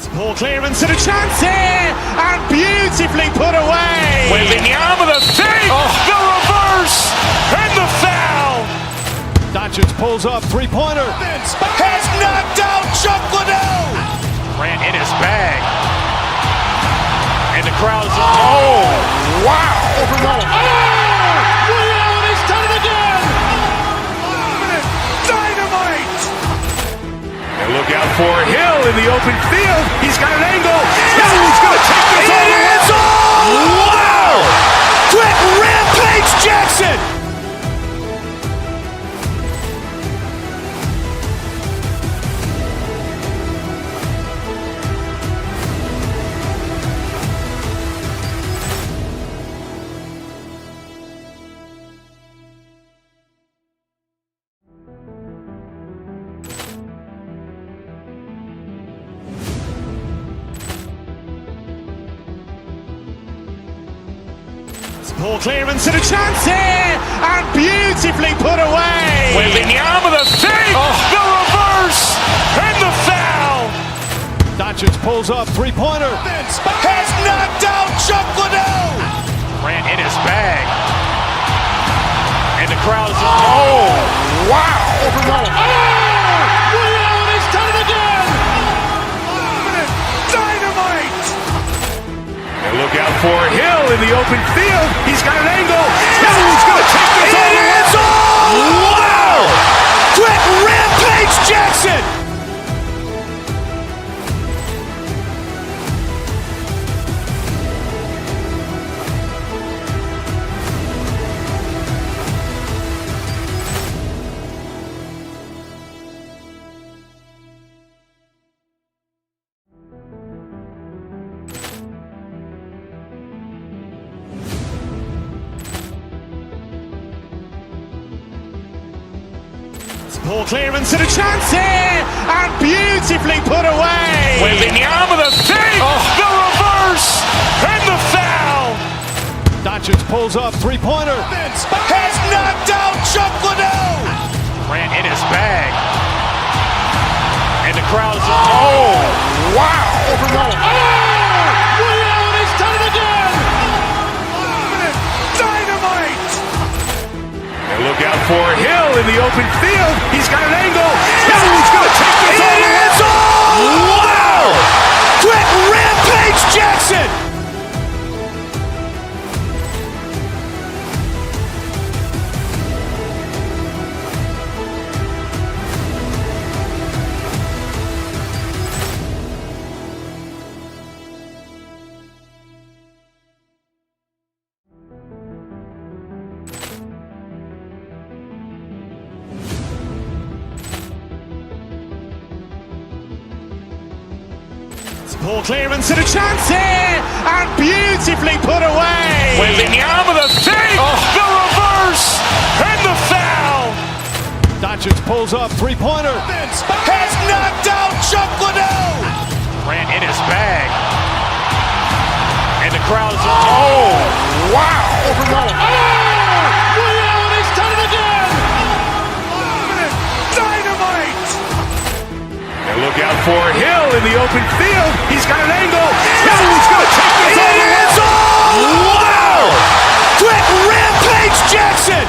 Ball clearance and a chance here, and beautifully put away. Wembanyama with a fake, the reverse, and the foul. Doncic pulls up, three-pointer. Has knocked out Chuck Liddell. Ran in his bag. And the crowd is, oh, wow. Overrun. Ray Allen has done it again. Dynamite. And look out for Hill in the open field. He's got an angle. He's going to take this all the way. Wow. Quick Rampage Jackson. Ball clearance and a chance here, and beautifully put away. Wembanyama with a fake, the reverse, and the foul. Doncic pulls up, three-pointer. Has knocked out Chuck Liddell. Ran in his bag. And the crowd is, oh, wow. Overrun. Ray Allen has done it again. Dynamite. And look out for Hill in the open field. He's got an angle. He's going to take this all the way. Wow. Quick Rampage Jackson. Ball clearance and a chance here, and beautifully put away. Wembanyama with a fake, the reverse, and the foul. Doncic pulls up, three-pointer. Has knocked out Chuck Liddell. Ran in his bag. And the crowd is, oh, wow. Overrun. Ray Allen has done it again. Dynamite. And look out for Hill in the open field. He's got an angle. He's going to take this all the way. Wow. Quick Rampage Jackson. Ball clearance and a chance here, and beautifully put away. Wembanyama with a fake, the reverse, and the foul. Doncic pulls up, three-pointer. Has knocked out Chuck Liddell. Ran in his bag. And the crowd is, oh, wow. Overrun. Ray Allen has done it again. Dynamite. And look out for Hill in the open field. He's got an angle. He's going to take this all the way. Wow. Quick Rampage Jackson.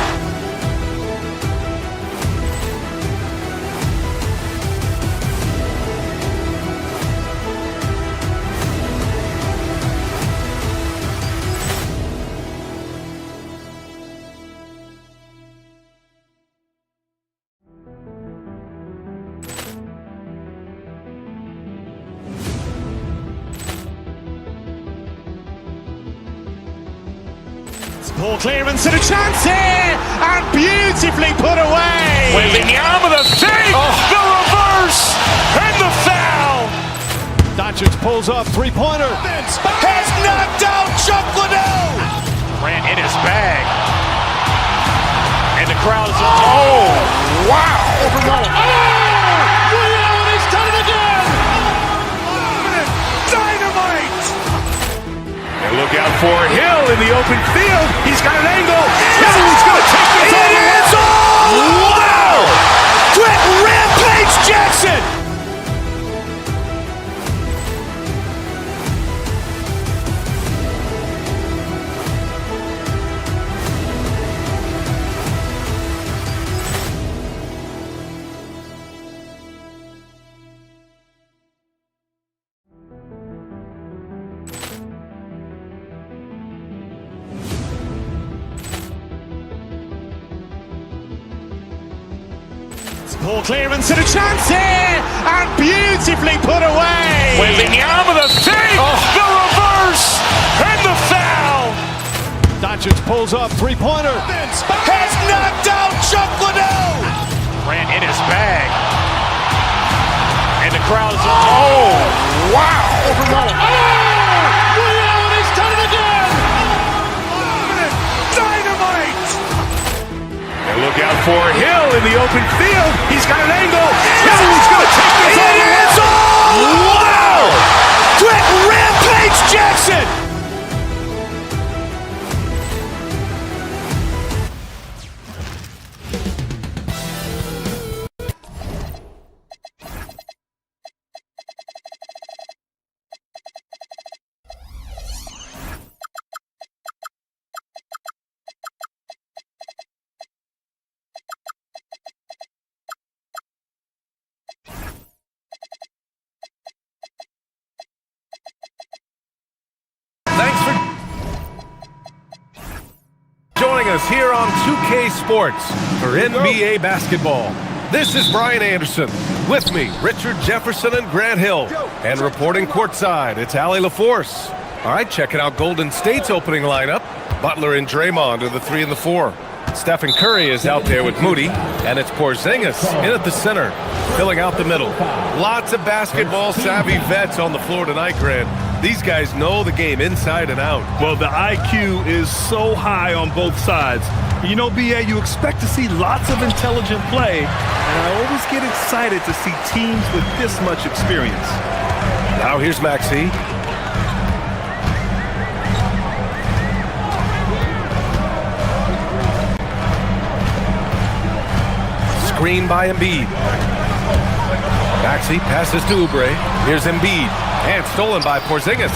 Ball clearance and a chance here, and beautifully put away. Wembanyama with a fake, the reverse, and the foul. Doncic pulls up, three-pointer. Has knocked out Chuck Liddell. Ran in his bag. And the crowd is, oh, wow. Overrun. Ray Allen has done it again. Dynamite. And look out for Hill in the open field. He's got an angle. He's going to take this all the way. Wow. Quick Rampage Jackson. Poor clearance and a chance here, and beautifully put away. With the arm of the fake, the reverse, and the foul. Doncic pulls up, three-pointer. Has knocked out Chuck Liddell. Ran in his bag. And the crowd is, oh, wow. He's done it again. Dynamite. And look out for Hill in the open field. He's got an angle. Hill's going to take this all the way. Wow. Quick Rampage Jackson. Thanks for joining us here on 2K Sports for NBA basketball. This is Brian Anderson. With me, Richard Jefferson and Grant Hill. And reporting courtside, it's Allie LaForce. All right, checking out Golden State's opening lineup. Butler and Draymond are the 3 and the 4. Stephen Curry is out there with Moody, and it's Porzingis in at the center, filling out the middle. Lots of basketball-savvy vets on the floor tonight, Grant. These guys know the game inside and out. Well, the IQ is so high on both sides. You know, BA, you expect to see lots of intelligent play, and I always get excited to see teams with this much experience. Now here's Maxey. Screen by Embiid. Maxey passes to Oubre. Here's Embiid. And stolen by Porzingis.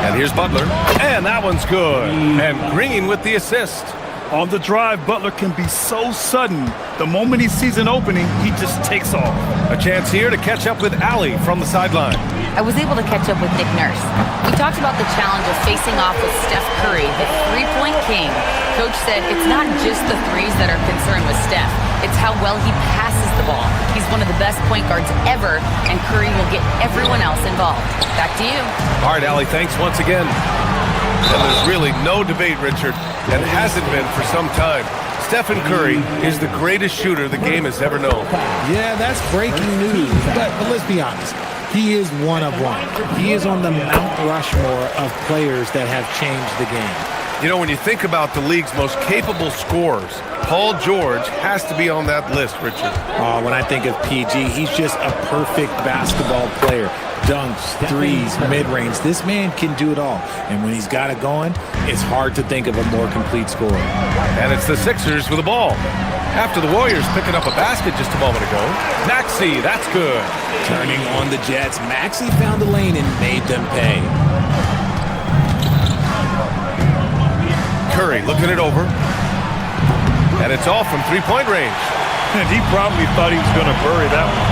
And here's Butler. And that one's good. And Green with the assist. On the drive, Butler can be so sudden. The moment he sees an opening, he just takes off. A chance here to catch up with Allie from the sideline. I was able to catch up with Nick Nurse. We talked about the challenge of facing off with Steph Curry, the three-point king. Coach said it's not just the threes that are concerned with Steph. It's how well he passes the ball. He's one of the best point guards ever, and Curry will get everyone else involved. Back to you. All right, Allie, thanks once again. And there's really no debate, Richard, and hasn't been for some time. Stephen Curry is the greatest shooter the game has ever known. Yeah, that's breaking news. But let's be honest. He is one of one. He is on the Mount Rushmore of players that have changed the game. You know, when you think about the league's most capable scorers, Paul George has to be on that list, Richard. When I think of PG, he's just a perfect basketball player. Dunks, threes, mid-range. This man can do it all. And when he's got it going, it's hard to think of a more complete scorer. And it's the Sixers with the ball. After the Warriors picking up a basket just a moment ago. Maxey, that's good. Turning on the Jets, Maxey found the lane and made them pay. Curry looking it over. And it's off from three-point range. And he probably thought he was going to bury that one.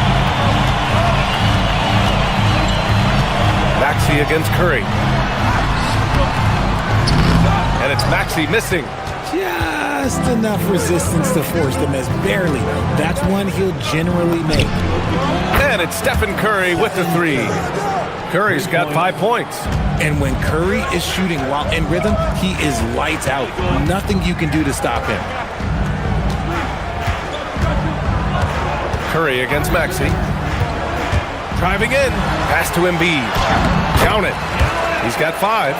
Maxey against Curry. And it's Maxey missing. Just enough resistance to force the miss. Barely. That's one he'll generally make. And it's Stephen Curry with the three. Curry's got 5 points. And when Curry is shooting while in rhythm, he is lights out. Nothing you can do to stop him. Curry against Maxey. Driving in. Pass to Embiid. Count it. He's got 5.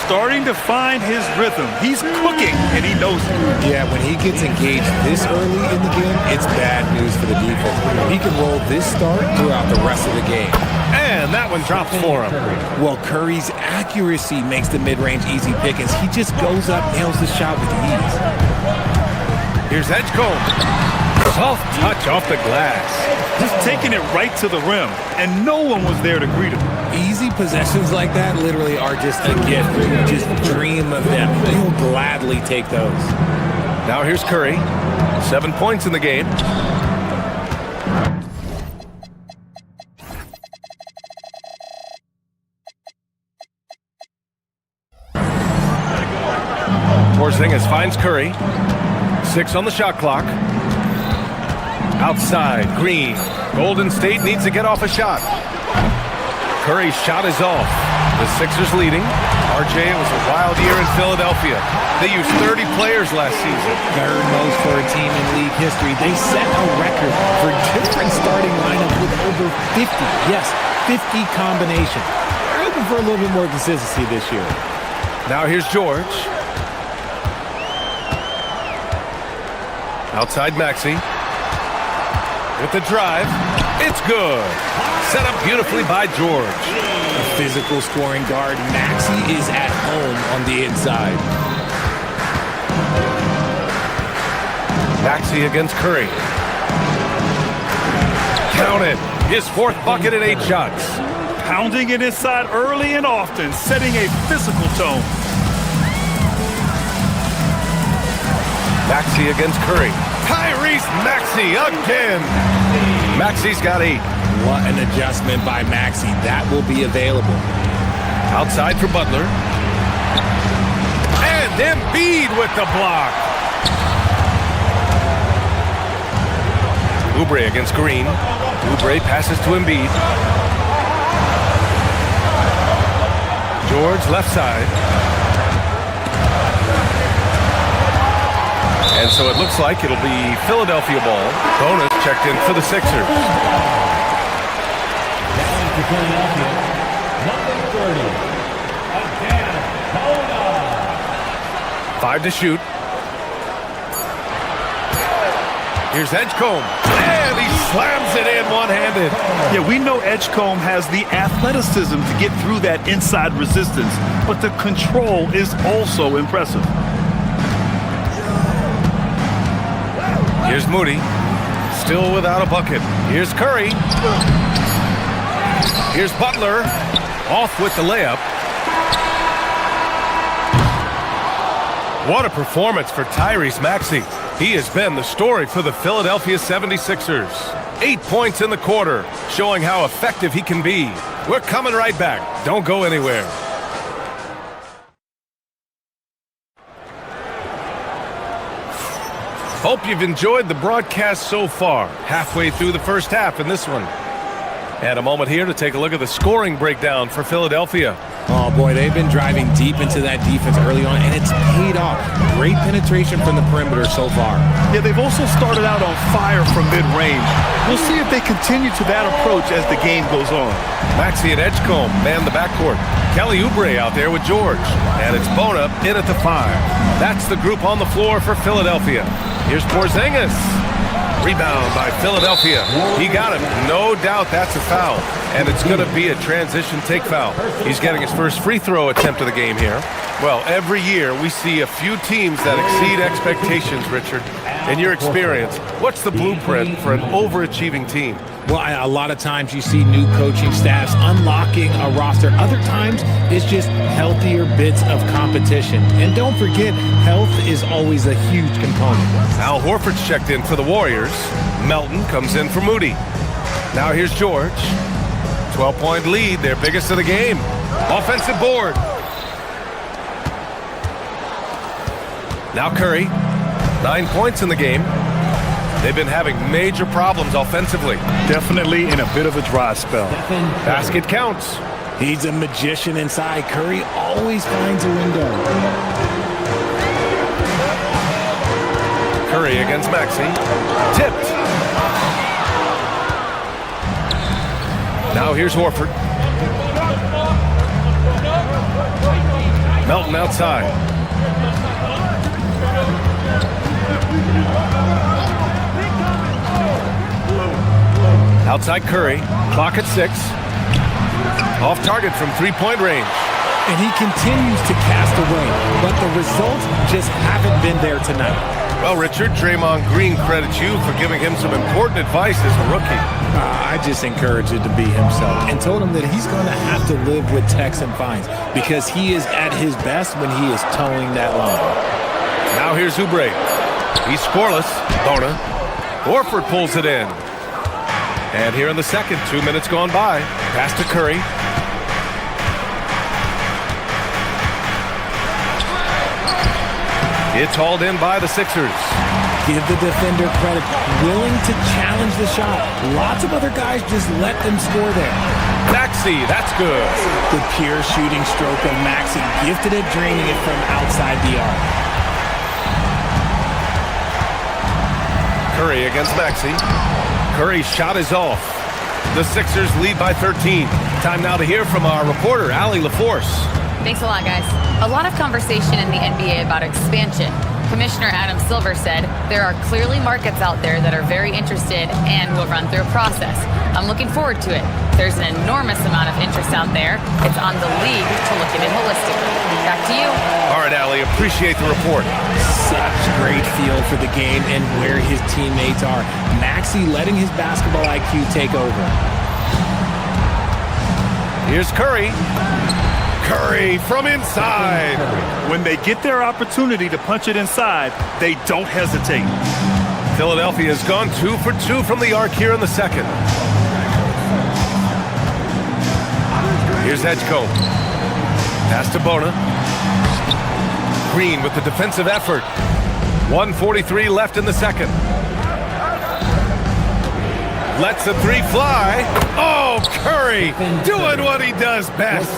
Starting to find his rhythm. He's cooking, and he knows it. Yeah, when he gets engaged this early in the game, it's bad news for the defense. He can roll this start throughout the rest of the game. And that one drops for him. Well, Curry's accuracy makes the mid-range easy pickings. He just goes up, nails the shot with ease. Here's Edgecombe. Soft touch off the glass. Just taking it right to the rim, and no one was there to greet him. Easy possessions like that literally are just a gift. You just dream of them. You'll gladly take those. Now here's Curry. 7 points in the game. Porzingis finds Curry. 6 on the shot clock. Outside, Green. Golden State needs to get off a shot. Curry's shot is off. The Sixers leading. RJ, it was a wild year in Philadelphia. They used 30 players last season. Third most for a team in league history. They set a record for different starting lineups with over 50. Yes, 50 combinations. They're looking for a little bit more consistency this year. Now here's George. Outside Maxey. With the drive. It's good. Set up beautifully by George. A physical scoring guard. Maxey is at home on the inside. Maxey against Curry. Count it. His 4th bucket in 8 shots. Pounding it inside early and often, setting a physical tone. Maxey against Curry. Tyrese Maxey again. Maxey's got 8. What an adjustment by Maxey. That will be available. Outside for Butler. And Embiid with the block. Oubre against Green. Oubre passes to Embiid. George left side. And so it looks like it'll be Philadelphia ball. Bonus checked in for the Sixers. Philadelphia, number 30, again, 5 to shoot. Here's Edgecombe. And he slams it in one-handed. Yeah, we know Edgecombe has the athleticism to get through that inside resistance, but the control is also impressive. Here's Moody. Still without a bucket. Here's Curry. Here's Butler. Off with the layup. What a performance for Tyrese Maxey. He has been the story for the Philadelphia 76ers. 8 points in the quarter, showing how effective he can be. We're coming right back. Don't go anywhere. Hope you've enjoyed the broadcast so far. Halfway through the first half in this one. And a moment here to take a look at the scoring breakdown for Philadelphia. Oh, boy, they've been driving deep into that defense early on, and it's paid off. Great penetration from the perimeter so far. Yeah, they've also started out on fire from mid-range. We'll see if they continue to that approach as the game goes on. Maxey and Edgecombe man the backcourt. Kelly Oubre out there with George. And it's Bona in at the 5. That's the group on the floor for Philadelphia. Here's Porzingis. Rebound by Philadelphia. He got him. No doubt that's a foul. And it's going to be a transition take foul. He's getting his first free throw attempt of the game here. Well, every year we see a few teams that exceed expectations, Richard. In your experience, what's the blueprint for an overachieving team? Well, a lot of times you see new coaching staffs unlocking a roster. Other times it's just healthier bits of competition. And don't forget, health is always a huge component. Al Horford's checked in for the Warriors. Melton comes in for Moody. Now here's George. 12-point lead, their biggest of the game. Offensive board. Now Curry. 9 points in the game. They've been having major problems offensively. Definitely in a bit of a dry spell. Basket counts. He's a magician inside. Curry always finds a window. Curry against Maxey. Tipped. Now here's Horford. Melton outside. Outside Curry. Clock at 6. Off target from three-point range. And he continues to cast away, but the results just haven't been there tonight. Well, Richard, Draymond Green credits you for giving him some important advice as a rookie. I just encouraged him to be himself and told him that he's going to have to live with techs and fines because he is at his best when he is towing that line. Now here's Oubre. He's scoreless. Bona. Horford pulls it in. And here in the second, 2 minutes gone by. Pass to Curry. It's hauled in by the Sixers. Give the defender credit. Willing to challenge the shot. Lots of other guys just let them score there. Maxey, that's good. The pure shooting stroke of Maxey, gifted at draining it from outside the arc. Curry against Maxey. Curry's shot is off. The Sixers lead by 13. Time now to hear from our reporter, Allie LaForce. Thanks a lot, guys. A lot of conversation in the NBA about expansion. Commissioner Adam Silver said there are clearly markets out there that are very interested and will run through a process. I'm looking forward to it. There's an enormous amount of interest out there. It's on the league to look at it holistically. Back to you. All right, Allie, appreciate the report. Such great feel for the game and where his teammates are. Maxey letting his basketball IQ take over. Here's Curry. Curry from inside. When they get their opportunity to punch it inside, they don't hesitate. Philadelphia has gone 2 for 2 from the arc here in the second. Here's Edgecombe. Pass to Bona. Green with the defensive effort. 1:43 left in the second. Lets the three fly. Oh, Curry doing what he does best.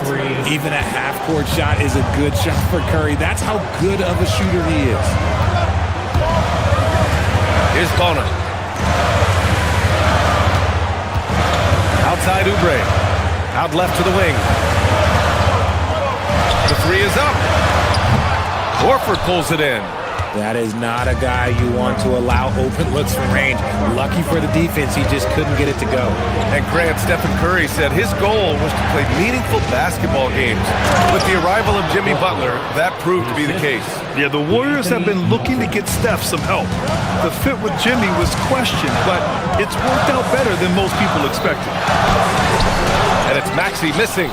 Even a half-court shot is a good shot for Curry. That's how good of a shooter he is. Here's Bona. Outside Oubre. Out left to the wing. The three is up. Horford pulls it in. That is not a guy you want to allow open looks from range. Lucky for the defense, he just couldn't get it to go. And Grant, Stephen Curry said his goal was to play meaningful basketball games. With the arrival of Jimmy Butler, that proved to be the case. Yeah, the Warriors have been looking to get Steph some help. The fit with Jimmy was questioned, but it's worked out better than most people expected. And it's Maxey missing.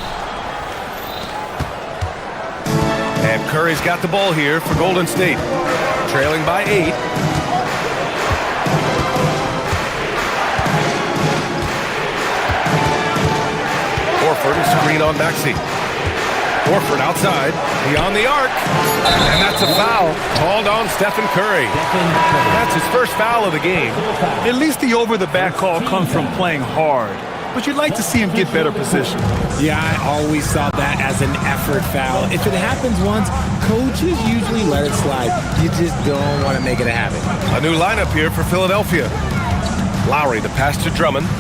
And Curry's got the ball here for Golden State. Trailing by 8. Horford, screen on Maxey. Horford outside, beyond the arc. And that's a foul called on Stephen Curry. That's his first foul of the game. At least the over-the-back call comes from playing hard. But you'd like to see him get better position. Yeah, I always saw that as an effort foul. If it happens once, coaches usually let it slide. You just don't want to make it a habit. A new lineup here for Philadelphia. Lowry, the pass to Drummond.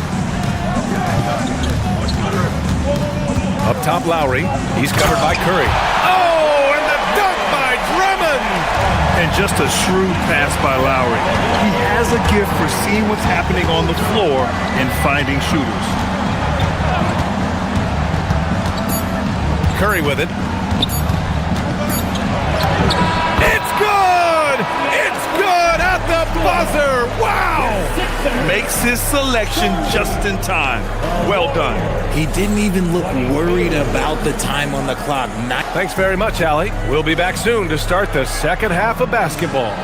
Up top, Lowry. He's covered by Curry. Oh, and the dunk by Drummond! And just a shrewd pass by Lowry. He has a gift for seeing what's happening on the floor and finding shooters. Curry with it. It's good! It's good at the buzzer! Wow! Makes his selection just in time. Well done. He didn't even look worried about the time on the clock. Thanks very much, Allie. We'll be back soon to start the second half of basketball.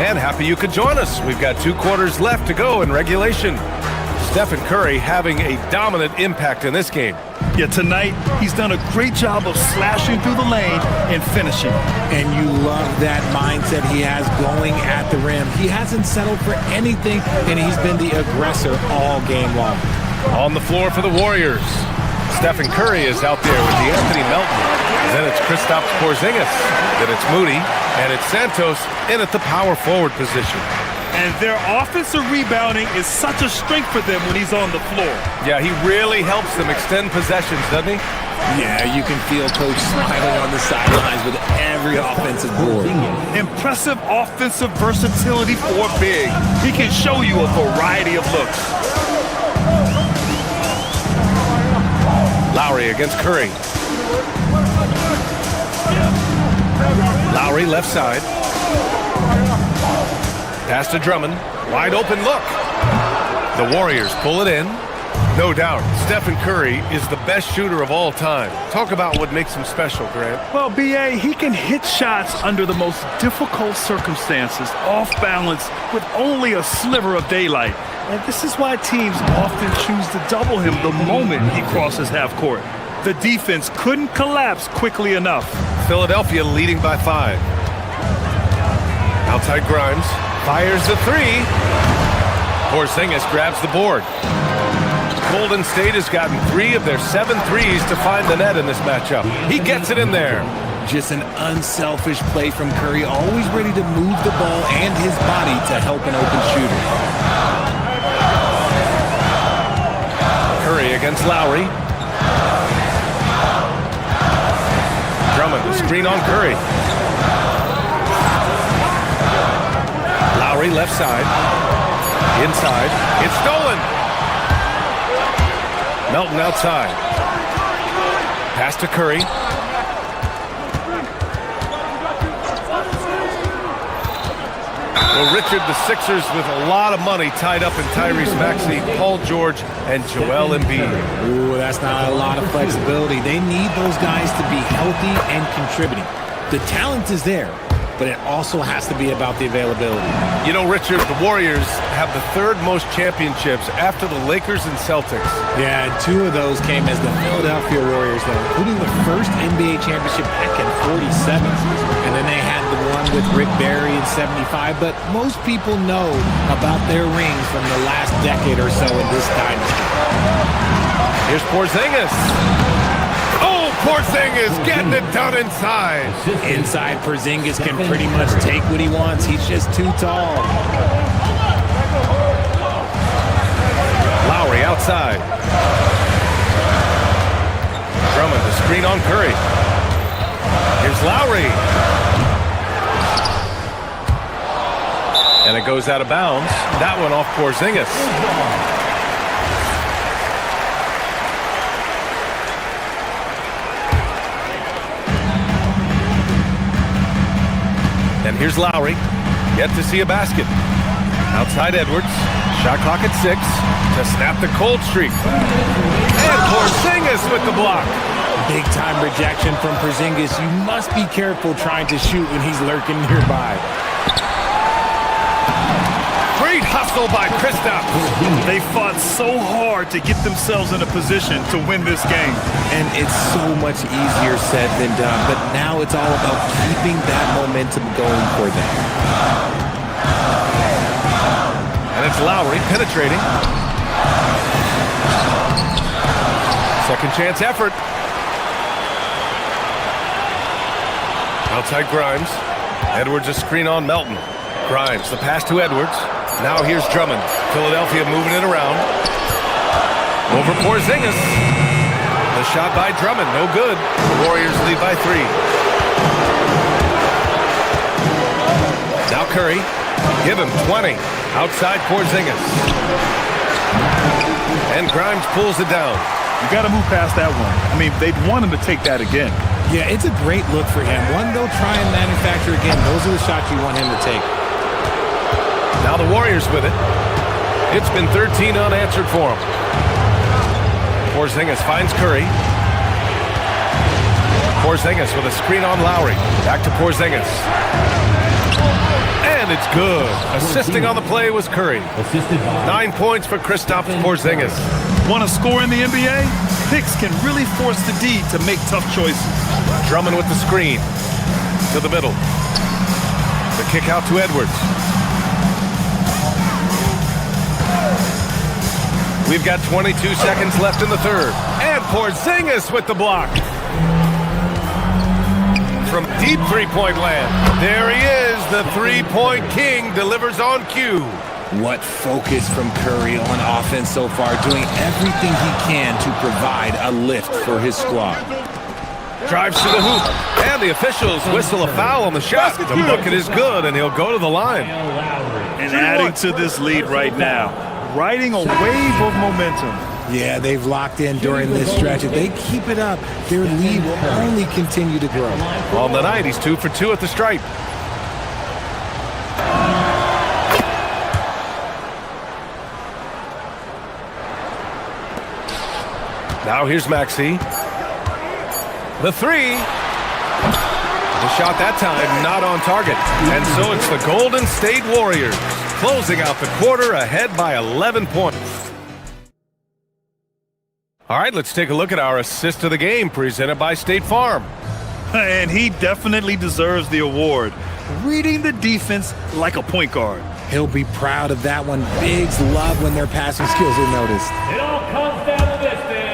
And happy you could join us. We've got 2 quarters left to go in regulation. Stephen Curry having a dominant impact in this game. Yeah, tonight he's done a great job of slashing through the lane and finishing. And you love that mindset he has going at the rim. He hasn't settled for anything, and he's been the aggressor all game long. On the floor for the Warriors, Stephen Curry is out there with Anthony Melton. Then it's Kristaps Porzingis. Then it's Moody. And it's Santos in at the power forward position. And their offensive rebounding is such a strength for them when he's on the floor. Yeah, he really helps them extend possessions, doesn't he? Yeah, you can feel Coach smiling on the sidelines with every offensive board. Impressive offensive versatility for a big. He can show you a variety of looks. Lowry against Curry. Lowry left side. Pass to Drummond. Wide open look. The Warriors pull it in. No doubt, Stephen Curry is the best shooter of all time. Talk about what makes him special, Grant. Well, B.A., he can hit shots under the most difficult circumstances, off balance, with only a sliver of daylight. And this is why teams often choose to double him the moment he crosses half court. The defense couldn't collapse quickly enough. Philadelphia leading by 5. Outside Grimes, fires the 3. Porzingis grabs the board. Golden State has gotten 3 of their 7 threes to find the net in this matchup. He gets it in there. Just an unselfish play from Curry, always ready to move the ball and his body to help an open shooter. Curry against Lowry. Drummond, the screen on Curry. Lowry left side. Inside. It's stolen. Melton outside. Pass to Curry. Well, Richard, the Sixers with a lot of money tied up in Tyrese Maxey, Paul George, and Joel Embiid. Ooh, that's not a lot of flexibility. They need those guys to be healthy and contributing. The talent is there, but it also has to be about the availability. You know, Richard, the Warriors have the 3rd most championships after the Lakers and Celtics. Yeah, and 2 of those came as the Philadelphia Warriors, though, including the first NBA championship back in '47. And then they had the one with Rick Barry in '75. But most people know about their rings from the last decade or so in this dynasty. Here's Porzingis. Oh, Porzingis getting it done inside. Inside, Porzingis can pretty much take what he wants. He's just too tall. Lowry outside. Drummond, the screen on Curry. Here's Lowry. And it goes out of bounds. That one off Porzingis. And here's Lowry. Yet to see a basket. Outside Edwards. Shot clock at 6 to snap the cold streak. And Porzingis with the block. Big time rejection from Porzingis. You must be careful trying to shoot when he's lurking nearby. Great hustle by Kristaps. They fought so hard to get themselves in a position to win this game. And it's so much easier said than done. But now it's all about keeping that momentum going for them. And it's Lowry penetrating. Second chance effort. Outside Grimes. Edwards a screen on Melton. Grimes, the pass to Edwards. Now here's Drummond. Philadelphia moving it around. Over Porzingis. The shot by Drummond, no good. The Warriors lead by 3. Now Curry. Give him 20. Outside Porzingis. And Grimes pulls it down. You got to move past that one. I mean, they'd want him to take that again. Yeah, it's a great look for him. One they'll try and manufacture again. Those are the shots you want him to take. Now the Warriors with it. It's been 13 unanswered for him. Porzingis finds Curry. Porzingis with a screen on Lowry. Back to Porzingis. And it's good. Assisting on the play was Curry. 9 points for Kristaps Porzingis. Want to score in the NBA? Picks can really force the D to make tough choices. Drummond with the screen. To the middle. The kick out to Edwards. We've got 22 seconds left in the 3rd. And Porzingis with the block. From deep three-point land. There he is, the three-point king, delivers on cue. What focus from Curry on offense so far, doing everything he can to provide a lift for his squad. Drives to the hoop, and the officials whistle a foul on the shot. The bucket is good, and he'll go to the line. And adding to this lead right now, riding a wave of momentum. Yeah, they've locked in during this stretch. If they keep it up, their lead will only continue to grow. On the night, he's 2 for 2 at the stripe. Now here's Maxey. The three. The shot that time not on target. And so it's the Golden State Warriors closing out the quarter ahead by 11 points. All right, let's take a look at our assist of the game presented by State Farm. And he definitely deserves the award. Reading the defense like a point guard. He'll be proud of that one. Bigs love when their passing skills are noticed. It all comes down to this, man.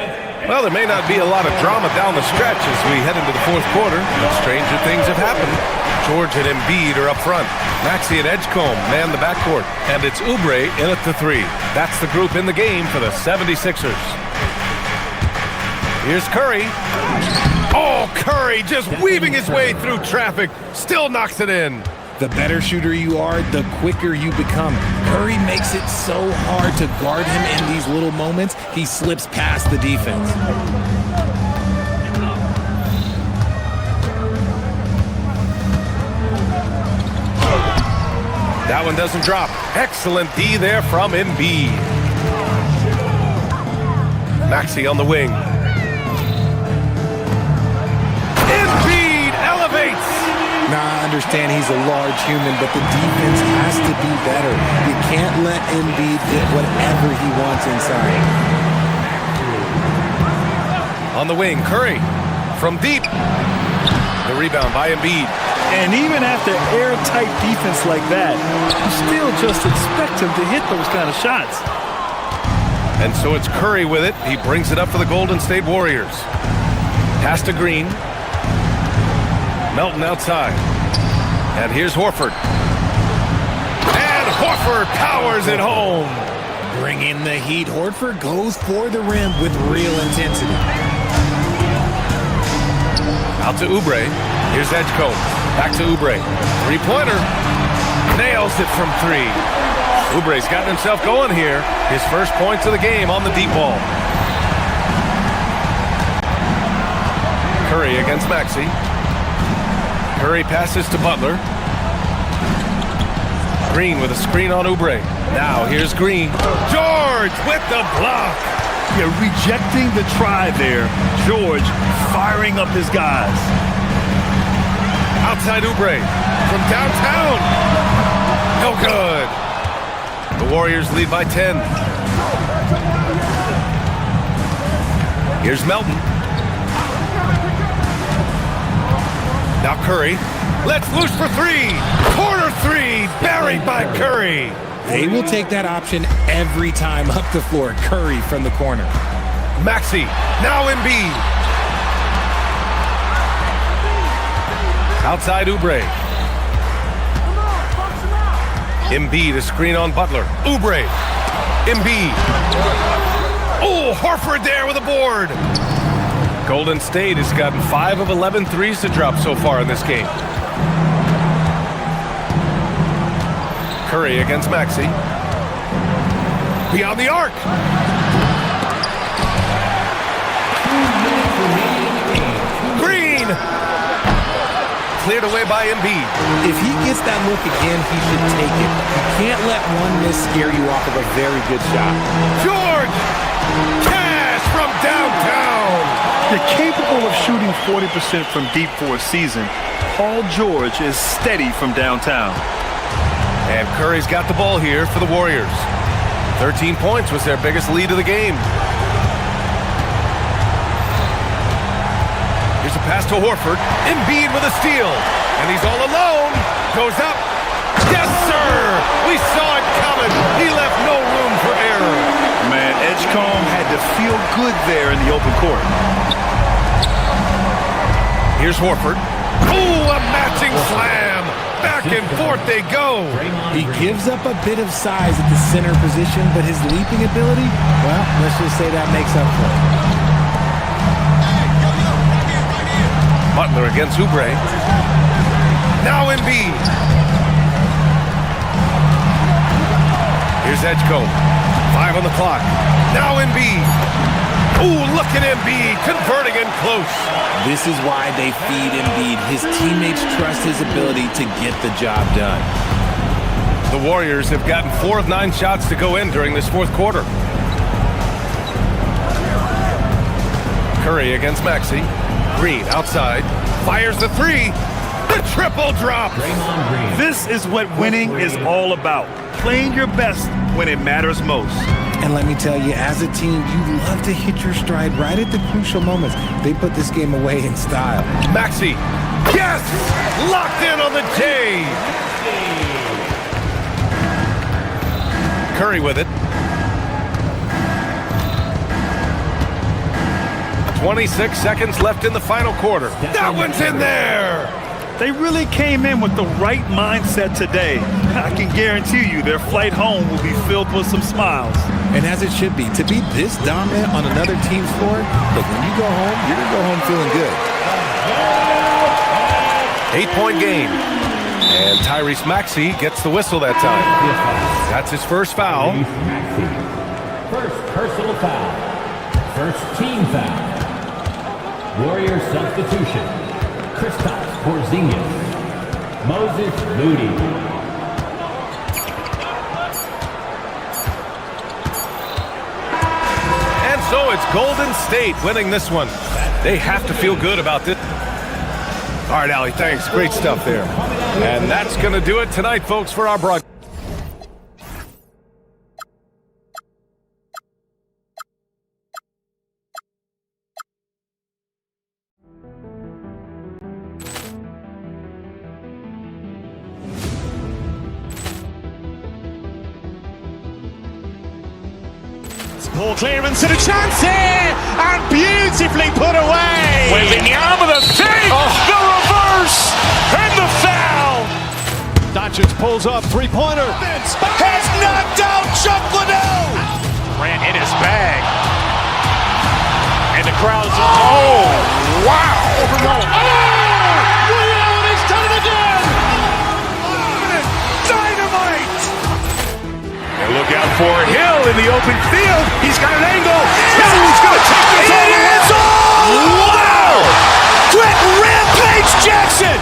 Well, there may not be a lot of drama down the stretch as we head into the fourth quarter, but stranger things have happened. George and Embiid are up front. Maxey and Edgecombe man the backcourt. And it's Oubre in at the three. That's the group in the game for the 76ers. Here's Curry. Oh, Curry just weaving his way through traffic. Still knocks it in. The better shooter you are, the quicker you become. Curry makes it so hard to guard him in these little moments, he slips past the defense. That one doesn't drop. Excellent D there from Embiid. Maxey on the wing. Embiid elevates. Now, I understand he's a large human, but the defense has to be better. You can't let Embiid get whatever he wants inside. On the wing, Curry from deep. The rebound by Embiid. And even after airtight defense like that, you still just expect him to hit those kind of shots. And so it's Curry with it. He brings it up for the Golden State Warriors. Pass to Green. Melton outside. And here's Horford. And Horford powers it home. Bring in the heat. Horford goes for the rim with real intensity. Out to Oubre. Here's Edgecombe. Back to Oubre. Three-pointer. Nails it from three. Oubre's gotten himself going here. His first points of the game on the deep ball. Curry against Maxey. Curry passes to Butler. Green with a screen on Oubre. Now here's Green. George with the block. Yeah, rejecting the try there. George firing up his guys. Outside Oubre from downtown. No good. The Warriors lead by 10. Here's Melton. Now Curry. Let's loose for three. Corner three. Buried by Curry. They will take that option every time up the floor. Curry from the corner. Maxey. Now Embiid. Outside Oubre. Embiid, a screen on Butler. Oubre. Embiid. Oh, Horford there with a board. Golden State has gotten 5 of 11 threes to drop so far in this game. Curry against Maxey. Beyond the arc. Green. Cleared away by Embiid. If he gets that look again, he should take it. You can't let one miss scare you off of a very good shot. George! Cash from downtown! You're capable of shooting 40% from deep for a season. Paul George is steady from downtown. And Curry's got the ball here for the Warriors. 13 points was their biggest lead of the game. Here's a pass to Horford. Embiid with a steal. And he's all alone. Goes up. Yes, sir! We saw it coming. He left no room for error. Man, Edgecombe had to feel good there in the open court. Here's Horford. Oh, a matching slam. Back and forth they go. He gives up a bit of size at the center position, but his leaping ability, well, let's just say that makes up for it. Butler against Oubre. Now Embiid. Here's Edgecombe. 5 on the clock. Now Embiid. Ooh, look at Embiid converting in close. This is why they feed Embiid. His teammates trust his ability to get the job done. The Warriors have gotten 4 of 9 shots to go in during this fourth quarter. Curry against Maxey. Green outside. Fires the three. The triple drop. This is what winning is all about. Playing your best when it matters most. And let me tell you, as a team, you love to hit your stride right at the crucial moments. They put this game away in style. Maxey. Yes! Locked in on the J. Curry with it. 26 seconds left in the final quarter. That one's in there! They really came in with the right mindset today. I can guarantee you their flight home will be filled with some smiles. And as it should be, to be this dominant on another team's floor, look, when you go home, you're going to go home feeling good. 8-point game. And Tyrese Maxey gets the whistle that time. That's his first foul. First personal foul. First team foul. Warrior substitution. Kristaps Porzingis. Moses Moody. And so it's Golden State winning this one. They have to feel good about this. All right, Allie, thanks. Great stuff there. And that's going to do it tonight, folks, for our broadcast. Poor clearance and a chance here, and beautifully put away. Wembanyama with a save, the reverse, and the foul. Doncic pulls up, three-pointer. Has knocked out Chuck Liddell. Ran in his bag. And the crowd's, oh, wow. He's done it again. Dynamite. And look out for Hill in the open field. He's got an angle. Hill's going to take this all the way. Wow! Quick Rampage Jackson.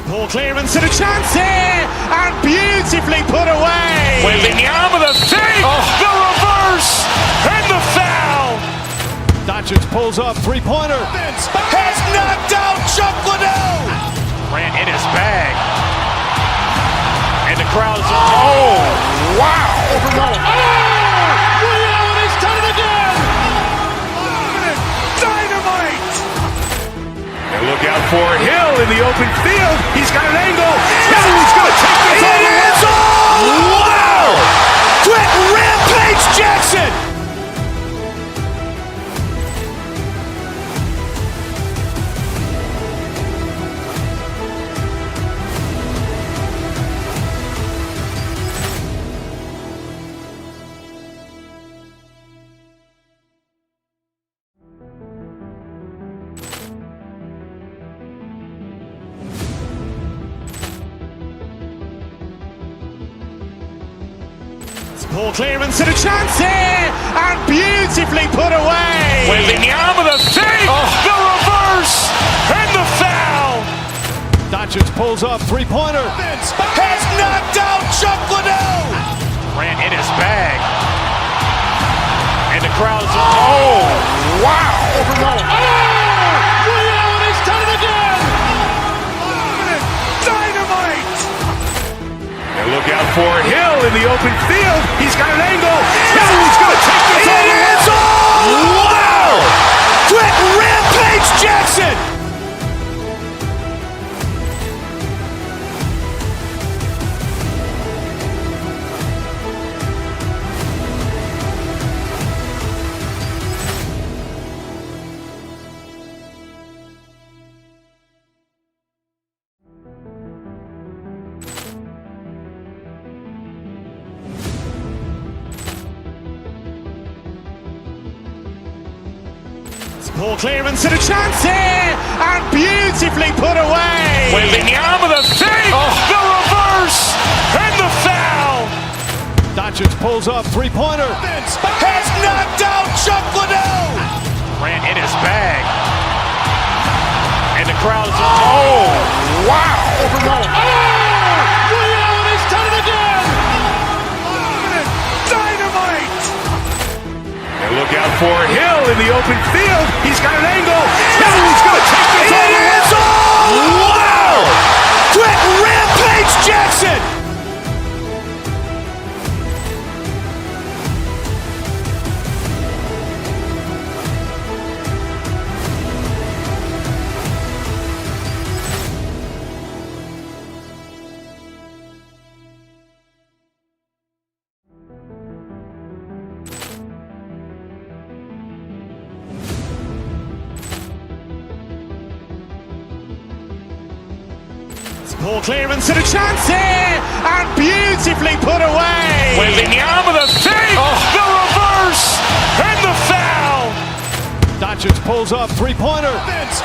Poor clearance and a chance here, and beautifully put away. Wembanyama with a save, the reverse, and the foul. Doncic pulls up, three-pointer. Has knocked out Chuck Liddell. Ran in his bag. And the crowd's, oh, wow. He's done it again. Dynamite. And look out for Hill in the open field. He's got an angle. Hill's going to take this all the way. Wow! Quick Rampage Jackson. Poor clearance and a chance here, and beautifully put away. Wembanyama with a save, the reverse, and the foul. Doncic pulls up, three-pointer. Has knocked out Chuck Liddell. Ran in his bag. And the crowd's, oh, wow. He's done it again. Dynamite. And look out for Hill in the open field. He's got an angle. Hill's going to take this all the way. Wow! Quick Rampage Jackson. Poor clearance and a chance here, and beautifully put away. Wembanyama the fake, the reverse, and the foul. Doncic pulls up, three-pointer. Has knocked out Chuck Liddell. Ran in his bag. And the crowd is, oh, wow. He's done it again. Dynamite. And look out for Hill in the open field. He's got an angle. He's going to take this all the way. Wow. Quick rampage Jackson. Poor clearance and a chance here, and beautifully put away. Wembanyama the fake, the reverse, and the foul. Doncic pulls up, three-pointer. Has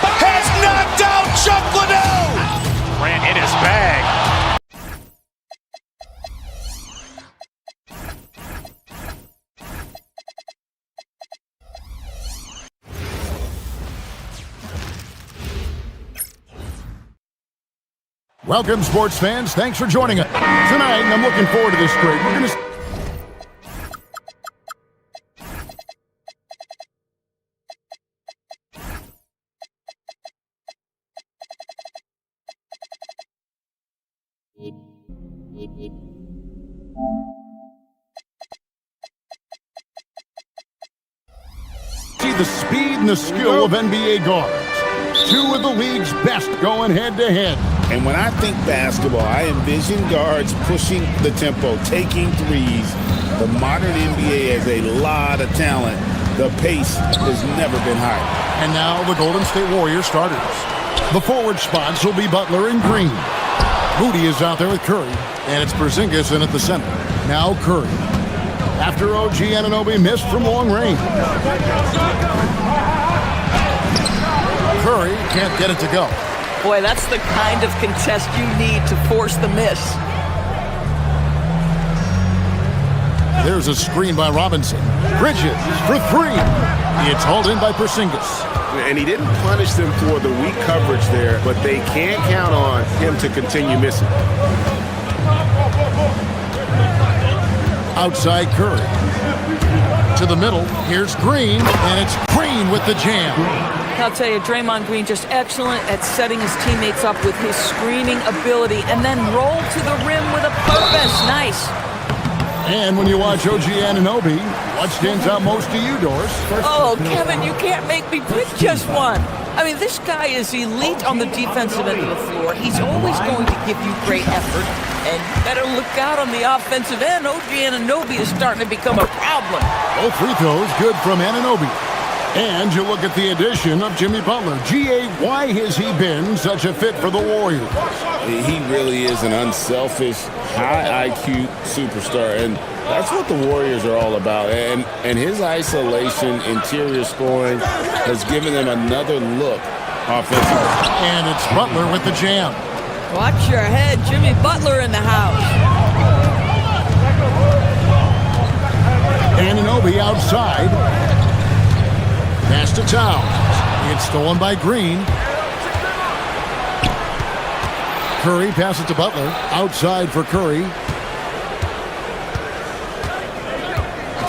knocked out Chuck Liddell. Ran in his bag. Welcome, sports fans. Thanks for joining us. Tonight, I'm looking forward to this trade. We're going to see the speed and the skill of NBA guards. Two of the league's best going head-to-head. And when I think basketball, I envision guards pushing the tempo, taking threes. The modern NBA has a lot of talent. The pace has never been higher. And now the Golden State Warriors starters. The forward spots will be Butler and Green. Moody is out there with Curry, and it's Porzingis in at the center. Now Curry. After OG Anunoby missed from long range. Curry can't get it to go. Boy, that's the kind of contest you need to force the miss. There's a screen by Robinson. Bridges for three. It's hauled in by Porzingis. And he didn't punish them for the weak coverage there, but they can't count on him to continue missing. Outside Curry. To the middle. Here's Green, and it's Green with the jam. I'll tell you, Draymond Green just excellent at setting his teammates up with his screening ability and then roll to the rim with a purpose. Nice. And when you watch OG Anunoby, what stands out most to you, Doris? Oh, Kevin, you can't make me pick just one. I mean, this guy is elite on the defensive end of the floor. He's always going to give you great effort. And you better look out on the offensive end. OG Anunoby is starting to become a problem. Both free throws good from Anunoby. And you look at the addition of Jimmy Butler. G.A., why has he been such a fit for the Warriors? He really is an unselfish, high IQ superstar, and that's what the Warriors are all about. And his isolation, interior scoring has given them another look offensively. And it's Butler with the jam. Watch your head. Jimmy Butler in the house. Anunoby outside. Pass to Towns. It's stolen by Green. Curry passes to Butler. Outside for Curry.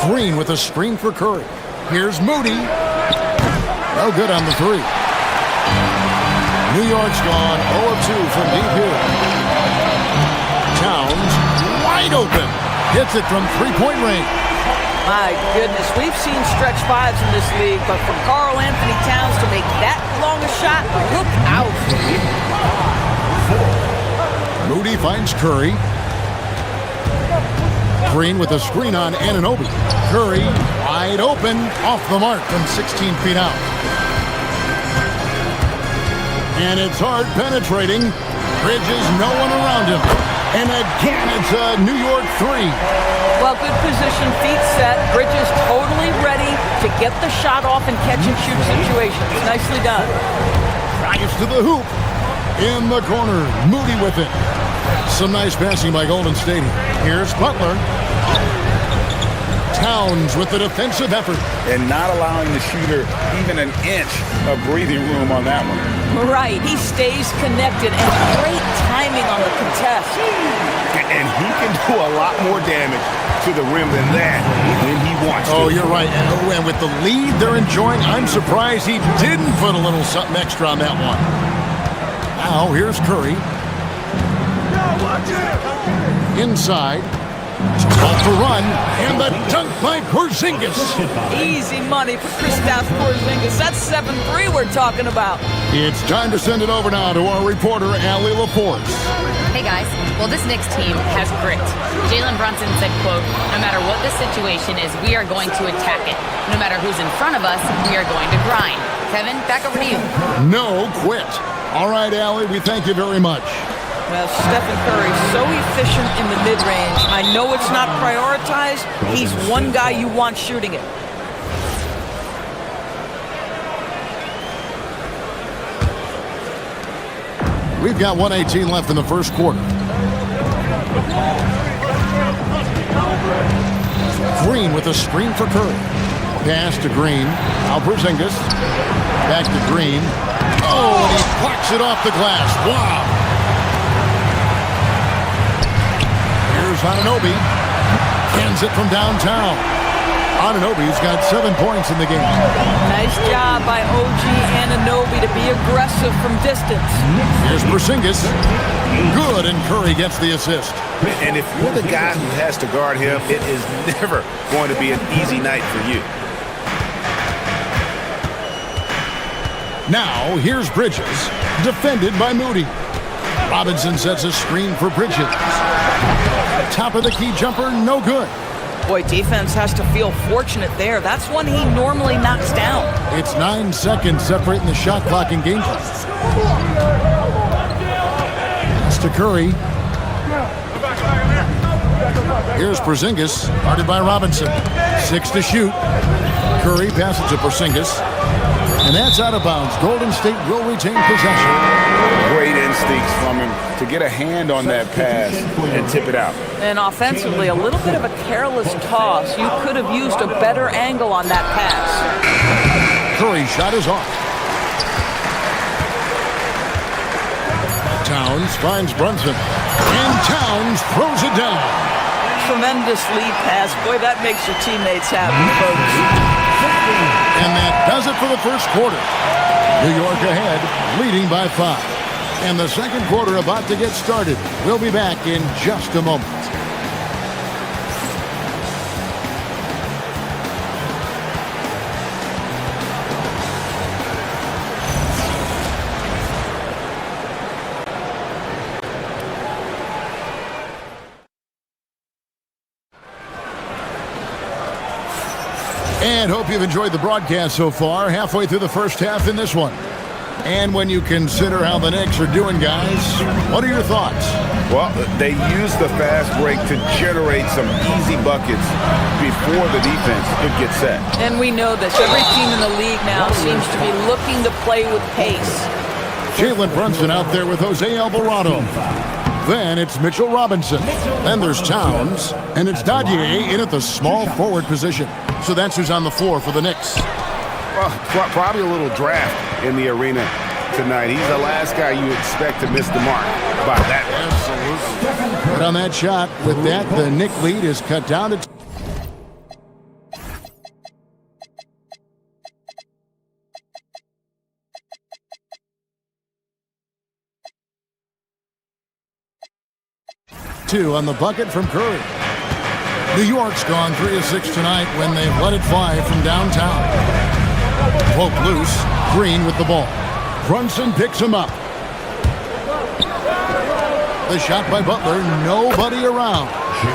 Green with a screen for Curry. Here's Moody. No good on the three. New York's gone 0 of 2 from deep here. Towns wide open. Hits it from three-point range. My goodness, we've seen stretch fives in this league, but for Karl Anthony Towns to make that long a shot, look out. Moody finds Curry. Green with a screen on Anunoby. Curry wide open, off the mark from 16 feet out. And it's hard penetrating. Bridges, no one around him. And again, it's a New York three. Well, good position, feet set. Bridges totally ready to get the shot off in catch-and-shoot situations. Nicely done. Drives to the hoop. In the corner, Moody with it. Some nice passing by Golden State. Here's Butler. Towns with the defensive effort. And not allowing the shooter even an inch of breathing room on that one. Right, he stays connected and great timing on the contest. And he can do a lot more damage to the rim than that when he wants to. Oh, you're right. And with the lead they're enjoying, I'm surprised he didn't put a little something extra on that one. Now, here's Curry. Inside. Off the run, and the dunk by Porzingis. Easy money for Kristaps Porzingis. That's 7-3 we're talking about. It's time to send it over now to our reporter, Allie LaForce. Hey guys, well this Knicks team has grit. Jalen Brunson said, quote, no matter what the situation is, we are going to attack it. No matter who's in front of us, we are going to grind. Kevin, back over to you. No quit. All right, Allie, we thank you very much. Well, Stephen Curry, so efficient in the mid-range. I know it's not prioritized. He's one guy you want shooting it. We've got 1:18 left in the first quarter. Green with a screen for Curry. Pass to Green. Now Porzingis. Back to Green. Oh, and he plucks it off the glass. Wow. Anunoby hands it from downtown. Anunoby's got 7 points in the game. Nice job by OG Anunoby to be aggressive from distance. Here's Porzingis. Good, and Curry gets the assist. And if you're the guy who has to guard him, it is never going to be an easy night for you. Now, here's Bridges, defended by Moody. Robinson sets a screen for Bridges. Top of the key jumper, no good. Boy, defense has to feel fortunate there. That's one he normally knocks down. It's 9 seconds separating the shot clock and game clock. Pass to Curry. Here's Porzingis, guarded by Robinson. 6 to shoot. Curry passes to Porzingis. And that's out of bounds. Golden State will retain possession. Great instincts from him to get a hand on that pass and tip it out. And offensively, a little bit of a careless toss. You could have used a better angle on that pass. Curry's shot is off. Towns finds Brunson. And Towns throws it down. Tremendous lead pass. Boy, that makes your teammates happy, folks. And that does it for the first quarter. New York ahead, leading by 5. And the second quarter about to get started. We'll be back in just a moment. And hope you've enjoyed the broadcast so far. Halfway through the first half in this one. And when you consider how the Knicks are doing, guys, what are your thoughts? Well, they use the fast break to generate some easy buckets before the defense could get set. And we know this. Every team in the league now seems to be looking to play with pace. Jalen Brunson out there with Jose Alvarado. Then it's Mitchell Robinson. Then there's Towns. And it's Dadier in at the small forward position. So that's who's on the floor for the Knicks. Well, probably a little draft in the arena tonight. He's the last guy you expect to miss the mark by that. Absolutely. But on that shot, with that, the Knick lead is cut down to 2 on the bucket from Curry. New York's gone 3 of 6 tonight when they've let it fly from downtown. Poke loose. Green with the ball. Brunson picks him up. The shot by Butler. Nobody around.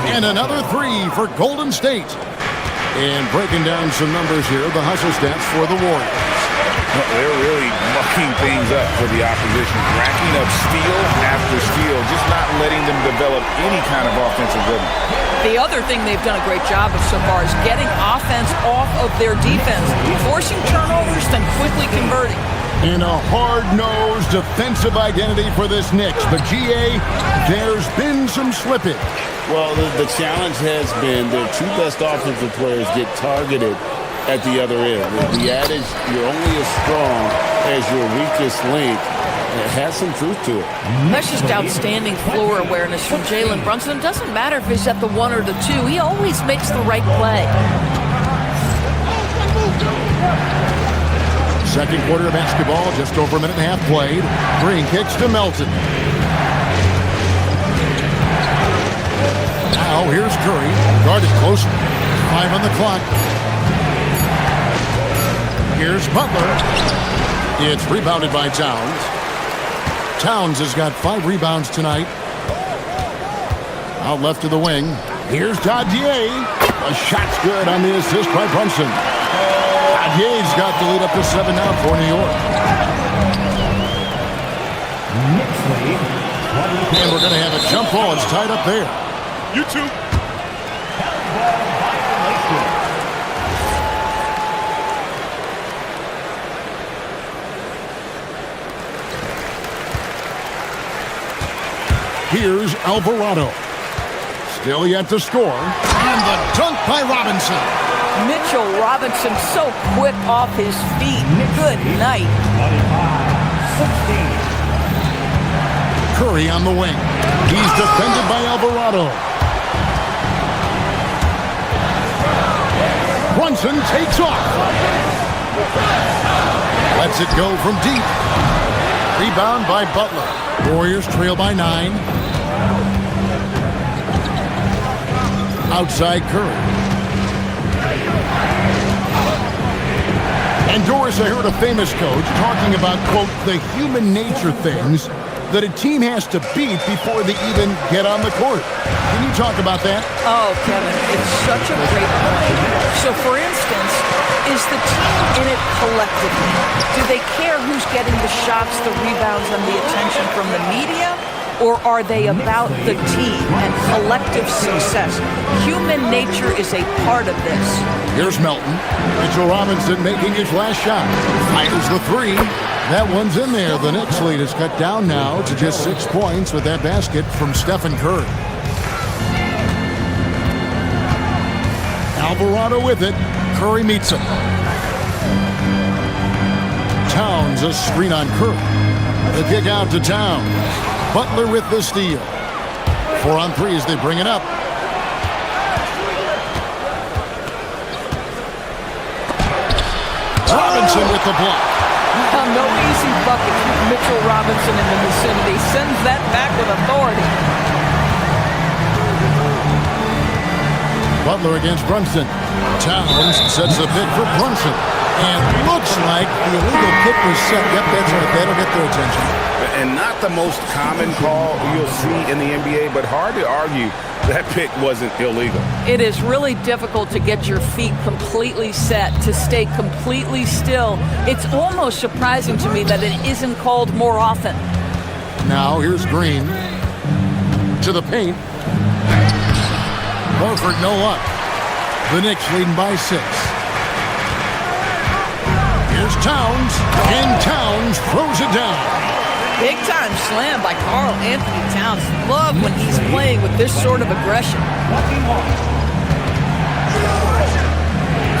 And another 3 for Golden State. And breaking down some numbers here, the hustle stats for the Warriors. They're really mucking things up for the opposition, racking up steal after steal, just not letting them develop any kind of offensive rhythm. The other thing they've done a great job of so far is getting offense off of their defense, forcing turnovers, then quickly converting. In a hard-nosed defensive identity for this Knicks. But, GA, there's been some slippage. Well, the challenge has been their two best offensive players get targeted at the other end. The adage, you're only as strong as your weakest link, it has some truth to it. That's just outstanding floor awareness from Jalen Brunson. It doesn't matter if he's at the 1 or the 2. He always makes the right play. Second quarter of basketball, just over a minute and a half played. Green kicks to Melton. Now here's Curry, guarded closely. 5 on the clock. Here's Butler. It's rebounded by Towns. Towns has got 5 rebounds tonight. Out left to the wing. Here's Dadier. A shot's good on the assist by Brunson. Dadier's got the lead up to 7 now for New York. And we're going to have a jump ball. It's tied up there. You two. Here's Alvarado. Still yet to score. And the dunk by Robinson. Mitchell Robinson so quick off his feet. Good night. Curry on the wing. He's defended by Alvarado. Brunson takes off. Lets it go from deep. Rebound by Butler. Warriors trail by 9. Outside Curry. And Doris, I heard a famous coach talking about, quote, the human nature things that a team has to beat before they even get on the court. Can you talk about that? Oh, Kevin, it's such a great point. So, for instance, is the team in it collectively? Do they care who's getting the shots, the rebounds, and the attention from the media? Or are they about the team and collective success? Human nature is a part of this. Here's Melton. Mitchell Robinson making his last shot. Fires the 3. That one's in there. The Knicks lead is cut down now to just 6 points with that basket from Stephen Curry. Alvarado with it. Curry meets him. Towns a screen on Curry. The kick out to Towns. Butler with the steal. 4 on 3 as they bring it up. Robinson with the block. No easy bucket. Mitchell Robinson in the vicinity sends that back with authority. Butler against Brunson. Towns sets the pick for Brunson. And looks like the illegal kick was set. Yep, that's right. That'll get their attention. And not the most common call you'll see in the NBA, but hard to argue that pick wasn't illegal. It is really difficult to get your feet completely set, to stay completely still. It's almost surprising to me that it isn't called more often. Now here's Green to the paint. Horford no luck. The Knicks leading by 6. Here's Towns, and Towns throws it down. Big time slam by Karl Anthony Towns. Love when he's playing with this sort of aggression.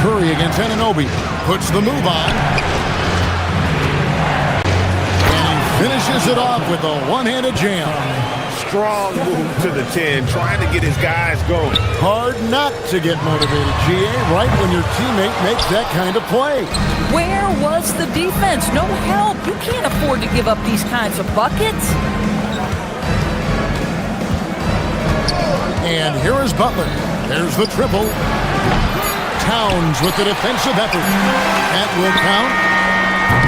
Curry against Anunoby. Puts the move on. And he finishes it off with a one-handed jam. Strong move to the 10, trying to get his guys going. Hard not to get motivated, GA, right when your teammate makes that kind of play. Where was the defense? No help. You can't afford to give up these kinds of buckets. And here is Butler. There's the triple. Towns with the defensive effort. That will count.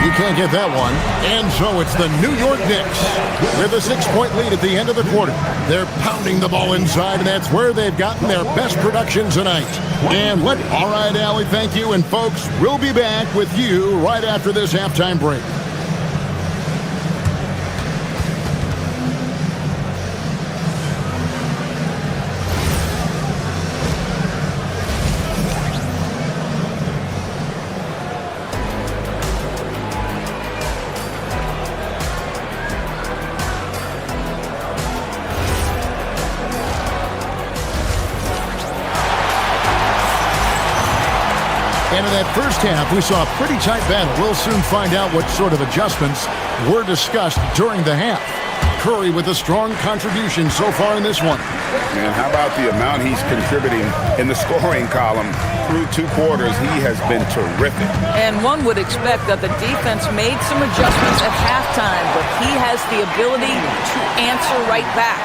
You can't get that one. And so it's the New York Knicks with a 6-point lead at the end of the quarter. They're pounding the ball inside, and that's where they've gotten their best production tonight. And all right, Allie, thank you. And folks, we'll be back with you right after this halftime break. And in that first half, we saw a pretty tight battle. We'll soon find out what sort of adjustments were discussed during the half. Curry with a strong contribution so far in this one. Man, how about the amount he's contributing in the scoring column through 2 quarters? He has been terrific. And one would expect that the defense made some adjustments at halftime, but he has the ability to answer right back.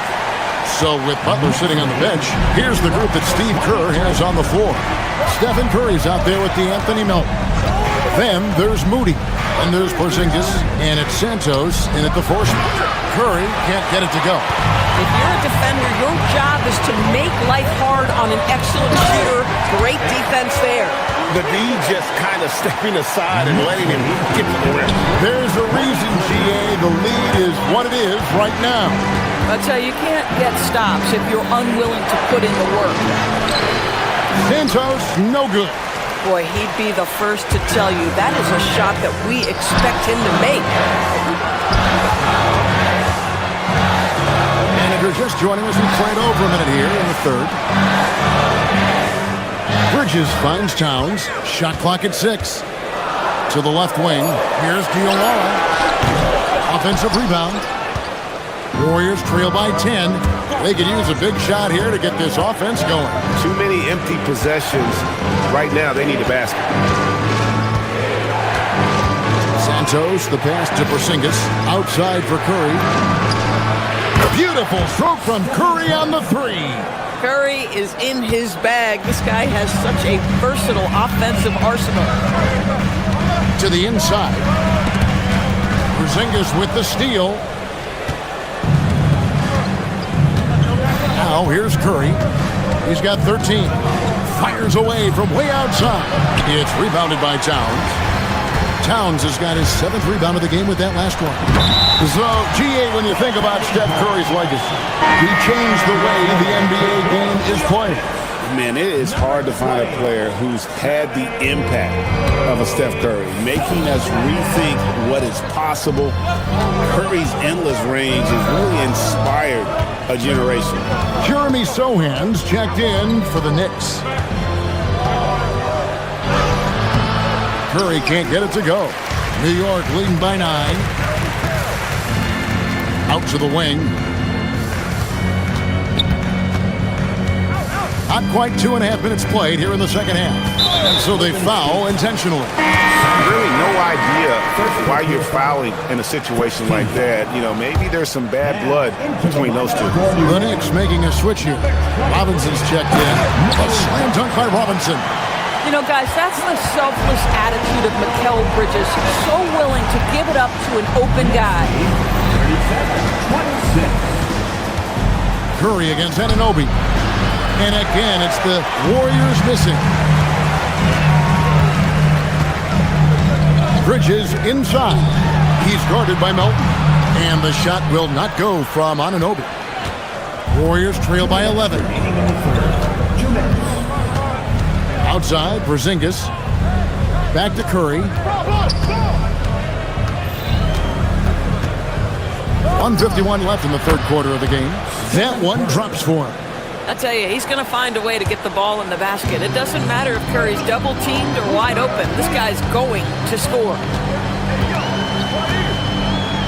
So with Butler sitting on the bench, here's the group that Steve Kerr has on the floor. Stephen Curry's out there with DeAnthony Melton. Then there's Moody. And there's Porzingis. And it's Santos in at the 4 spot. Curry can't get it to go. If you're a defender, your job is to make life hard on an excellent shooter. Great defense there. The D just kind of stepping aside and letting him get to the rim. There's a reason, GA. The lead is what it is right now. I tell you, you can't get stops if you're unwilling to put in the work. Santos, no good. Boy, he'd be the first to tell you that is a shot that we expect him to make. And if you're just joining us, we played over a minute here in the third. Bridges finds Towns. Shot clock at 6. To the left wing. Here's Diawara. Offensive rebound. Warriors trail by 10. They could use a big shot here to get this offense going. Too many empty possessions. Right now, they need a basket. Santos, the pass to Porzingis. Outside for Curry. Beautiful stroke from Curry on the 3. Curry is in his bag. This guy has such a versatile offensive arsenal. To the inside. Porzingis with the steal. Now here's Curry. He's got 13. Fires away from way outside. It's rebounded by Towns. Towns has got his 7th rebound of the game with that last one. So, GA, when you think about Steph Curry's legacy, he changed the way the NBA game is played. Man, it is hard to find a player who's had the impact of a Steph Curry, making us rethink what is possible. Curry's endless range has really inspired a generation. Jeremy Sohan's checked in for the Knicks. Curry can't get it to go. New York leading by 9. Out to the wing. Not quite 2.5 minutes played here in the second half. And so they foul intentionally. Really no idea why you're fouling in a situation like that. You know, maybe there's some bad blood between those two. The Knicks making a switch here. Robinson's checked in. A slam dunk by Robinson. You know, guys, that's the selfless attitude of Mikal Bridges. So willing to give it up to an open guy. 36. Curry against Anunoby. And again, it's the Warriors missing. Bridges inside. He's guarded by Melton. And the shot will not go from Anunoby. Warriors trail by 11. Outside, Porzingis. Back to Curry. 1:51 left in the third quarter of the game. That one drops for him. I tell you, he's going to find a way to get the ball in the basket. It doesn't matter if Curry's double-teamed or wide open. This guy's going to score.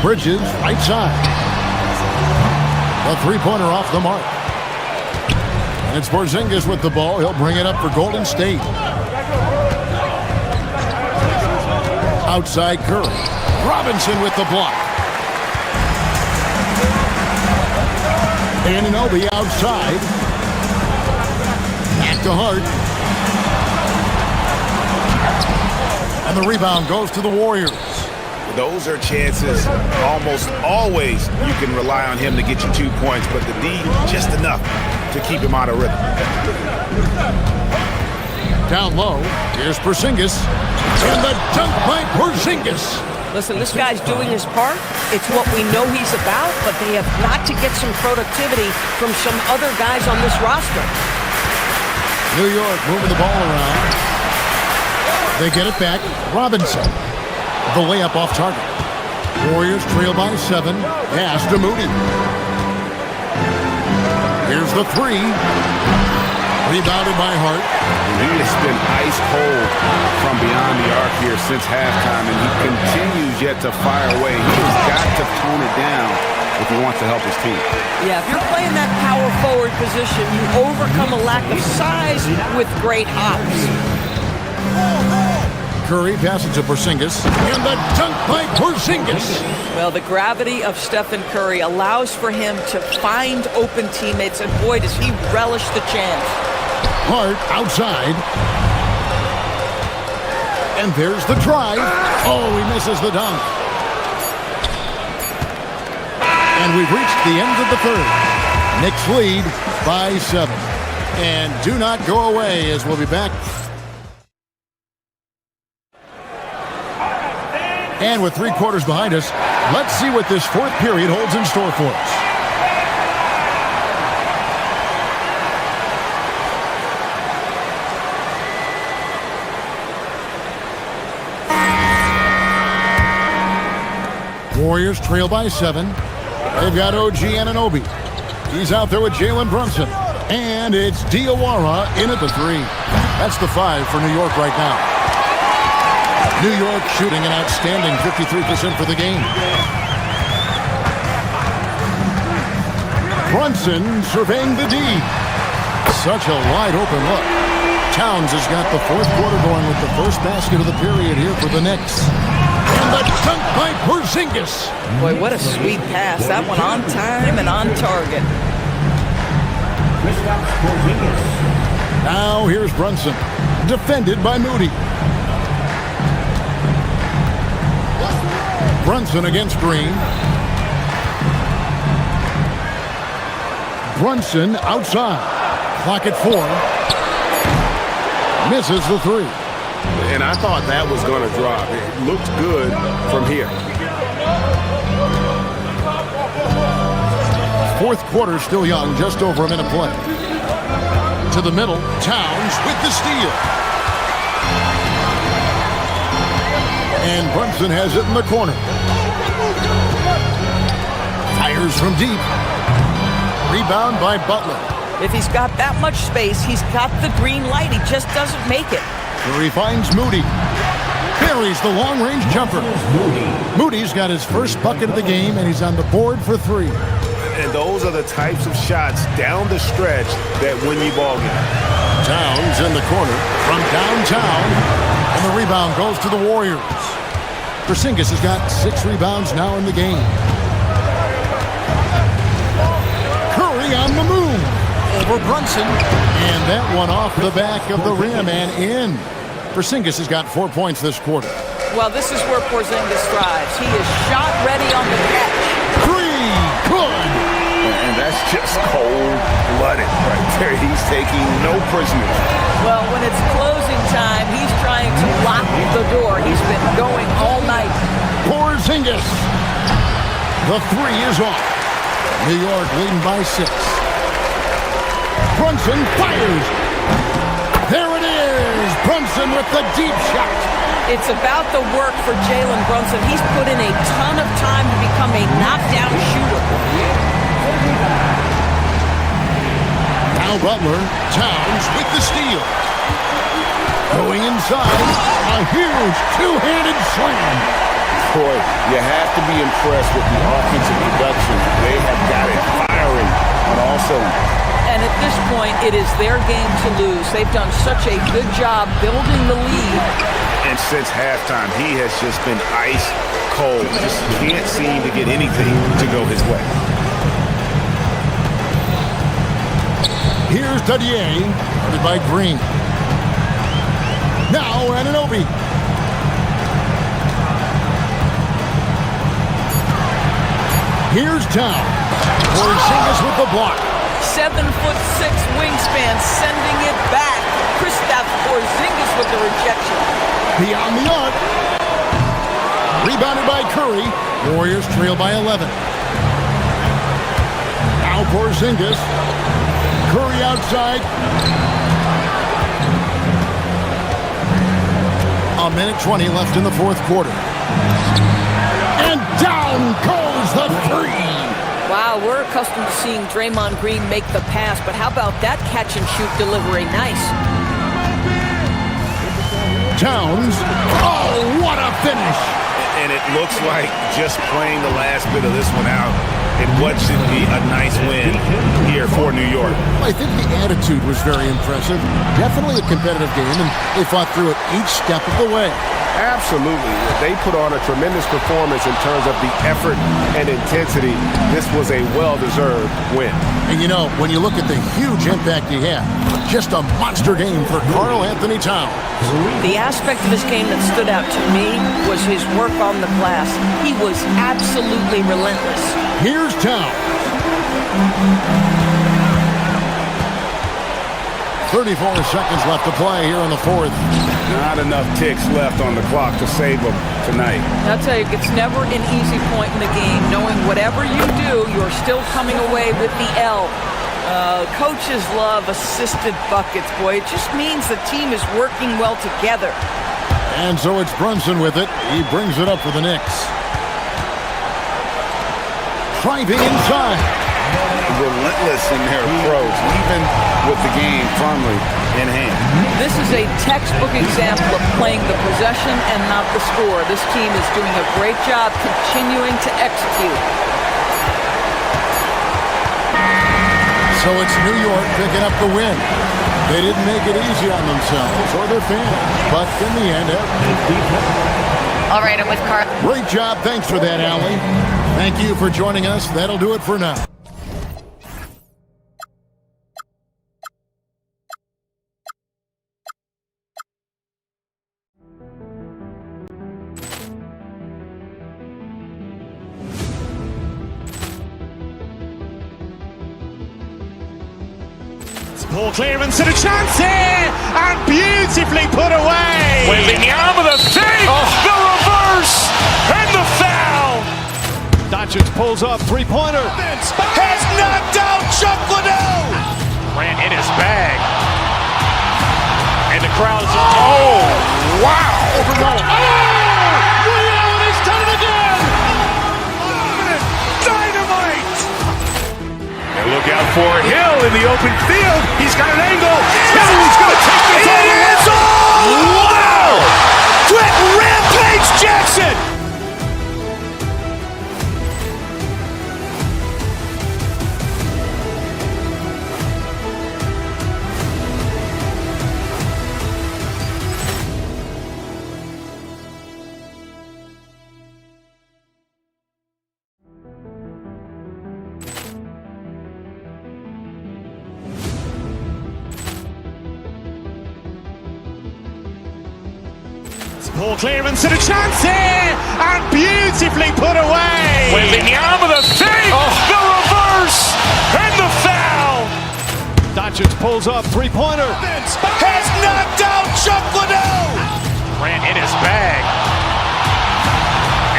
Bridges, right side. A three-pointer off the mark. And it's Porzingis with the ball. He'll bring it up for Golden State. Outside Curry. Robinson with the block. Anunoby outside. Back to Hart. And the rebound goes to the Warriors. those are chances almost always you can rely on him to get you 2 points, but the D just enough to keep him out of rhythm. Down low, here's Porzingis. And the dunk by Porzingis. Listen, this guy's doing his part. It's what we know he's about, but they have got to get some productivity from some other guys on this roster. New York moving the ball around. They get it back. Robinson. The layup off target. Warriors trail by 7. Pass to Moody. Here's the 3. Rebounded by Hart. He has been ice cold from beyond the arc here since halftime, and he continues yet to fire away. He has got to tone it down if he wants to help his team. Yeah, if you're playing that power forward position, you overcome a lack of size with great hops. Curry passes to Porzingis. And the dunk by Porzingis. Well, the gravity of Stephen Curry allows for him to find open teammates, and boy, does he relish the chance. Hart outside. And there's the drive. Oh, he misses the dunk. And we've reached the end of the third. Knicks lead by 7. And do not go away, as we'll be back. And with 3 quarters behind us, let's see what this fourth period holds in store for us. Warriors trail by 7. They've got OG Anunoby. He's out there with Jalen Brunson. And it's Diawara in at the 3. That's the 5 for New York right now. New York shooting an outstanding 53% for the game. Brunson surveying the D. Such a wide open look. Towns has got the fourth quarter going with the first basket of the period here for the Knicks. And the dunk by Porzingis. Boy, what a sweet pass. That one on time and on target. Now here's Brunson. Defended by Moody. Brunson against Green. Brunson outside. Clock at 4. Misses the 3. And I thought that was going to drop. It looked good from here. Fourth quarter still young, just over a minute play. To the middle, Towns with the steal. And Brunson has it in the corner. Fires from deep. Rebound by Butler. If he's got that much space, he's got the green light. He just doesn't make it. Curry finds Moody. Buries the long-range jumper. Moody's got his first bucket of the game, and he's on the board for 3. And those are the types of shots down the stretch that win you ball game. Towns in the corner from downtown. And the rebound goes to the Warriors. Porzingis has got 6 rebounds now in the game. Curry on the move. Over Brunson. And that one off the back of the rim and in. Porzingis has got 4 points this quarter. Well, this is where Porzingis thrives. He is shot ready on the catch. 3. Good. And that's just cold-blooded right there. He's taking no prisoners. Well, when it's closing time, he's trying to lock the door. He's been going all night. Porzingis. The 3 is off. New York leading by 6. Brunson fires. There it is. Brunson with the deep shot. It's about the work for Jalen Brunson. He's put in a ton of time to become a knockdown shooter. Now Butler. Towns with the steal. Going inside. A huge two-handed slam. Boy, you have to be impressed with the offensive production. They have got it firing on all cylinders. And at this point, it is their game to lose. They've done such a good job building the lead. And since halftime, he has just been ice cold. Just can't seem to get anything to go his way. Here's Dadier, guarded by Green. Now Anunoby. Here's Town. Porzingis with the block. 7'6" wingspan, sending it back. Kristaps Porzingis with the rejection. Beyond the arc. Rebounded by Curry. Warriors trail by 11. Now Porzingis. Curry outside. A minute 20 left in the fourth quarter. And down goes the three. Wow, we're accustomed to seeing Draymond Green make the pass, but how about that catch-and-shoot delivery? Nice. Towns. Oh, what a finish. And it looks like just playing the last bit of this one out in what should be a nice win here for New York. I think the attitude was very impressive. Definitely a competitive game, and they fought through it each step of the way. Absolutely. They put on a tremendous performance in terms of the effort and intensity. This was a well-deserved win. And you know, when you look at the huge impact he had, just a monster game for Karl Anthony Towns. The aspect of this game that stood out to me was his work on the glass. He was absolutely relentless. Here's Towns. 34 seconds left to play here in the fourth. Not enough ticks left on the clock to save them tonight. I'll tell you, it's never an easy point in the game, knowing whatever you do, you're still coming away with the L. Coaches love assisted buckets, boy. It just means the team is working well together. And so it's Brunson with it. He brings it up for the Knicks. Driving inside. Relentless in their approach, even with the game firmly in hand. This is a textbook example of playing the possession and not the score. This team is doing a great job continuing to execute. So it's New York picking up the win. They didn't make it easy on themselves or their fans, but in the end, All right, I'm with Carl. Great job. Thanks for that, Allie. Thank you for joining us. That'll do it for now. Ball clearance and a chance here, and beautifully put away. Wembanyama the save, the reverse, and the foul. Doncic pulls up, three-pointer. Has knocked out Chuck Liddell. Ran in his bag. And the crowd is, oh, wow. Rio has done it again. Dynamite. And look out for Hill in the open field. He's got an angle. Hill's going to take this all the way. Wow! Quick Rampage Jackson. Ball clearance and a chance here, and beautifully put away. Wembanyama the save, the reverse, and the foul. Doncic pulls up, three-pointer. Has knocked out Chuck Liddell. Ran in his bag.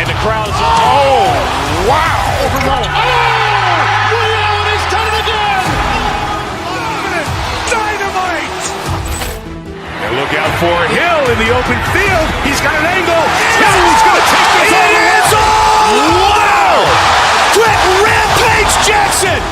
And the crowd is, oh, wow. Rio has done it again. Dynamite. And look out for Hill in the open field. He's got an angle. Hill's going to take this all the way. Wow! Quick Rampage Jackson.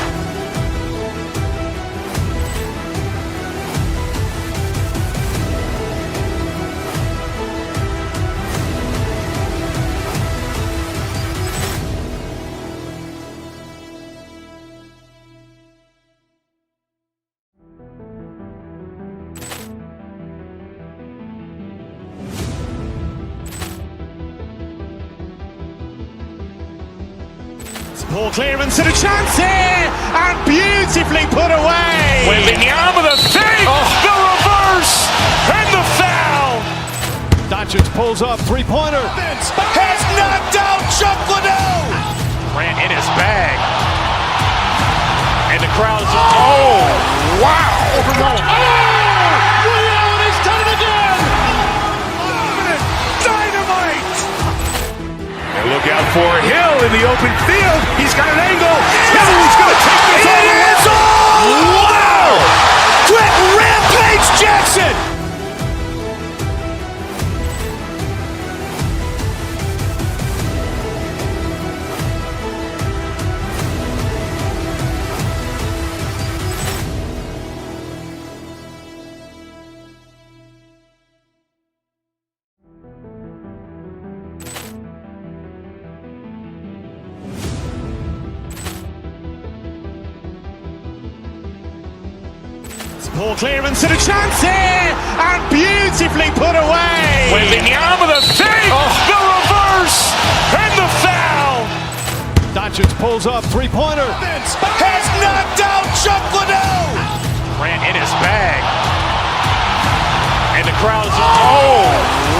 Ball clearance and a chance here, and beautifully put away. Wembanyama the save, the reverse, and the foul. Doncic pulls up, three-pointer. Has knocked out Chuck Liddell. Grant in his bag. And the crowd is, oh, wow. Overall. Oh! Allen has done it again! Dynamite! And look out for Hill in the open field. He's got an angle. Hill's going to take this all the way. Wow! Quick Rampage Jackson! Poor clearance and a chance here! And beautifully put away! Wembanyama the save! The reverse! And the foul! Doncic pulls up, three-pointer. Has knocked out Chuck Liddell! Grant in his bag. And the crowd is, oh,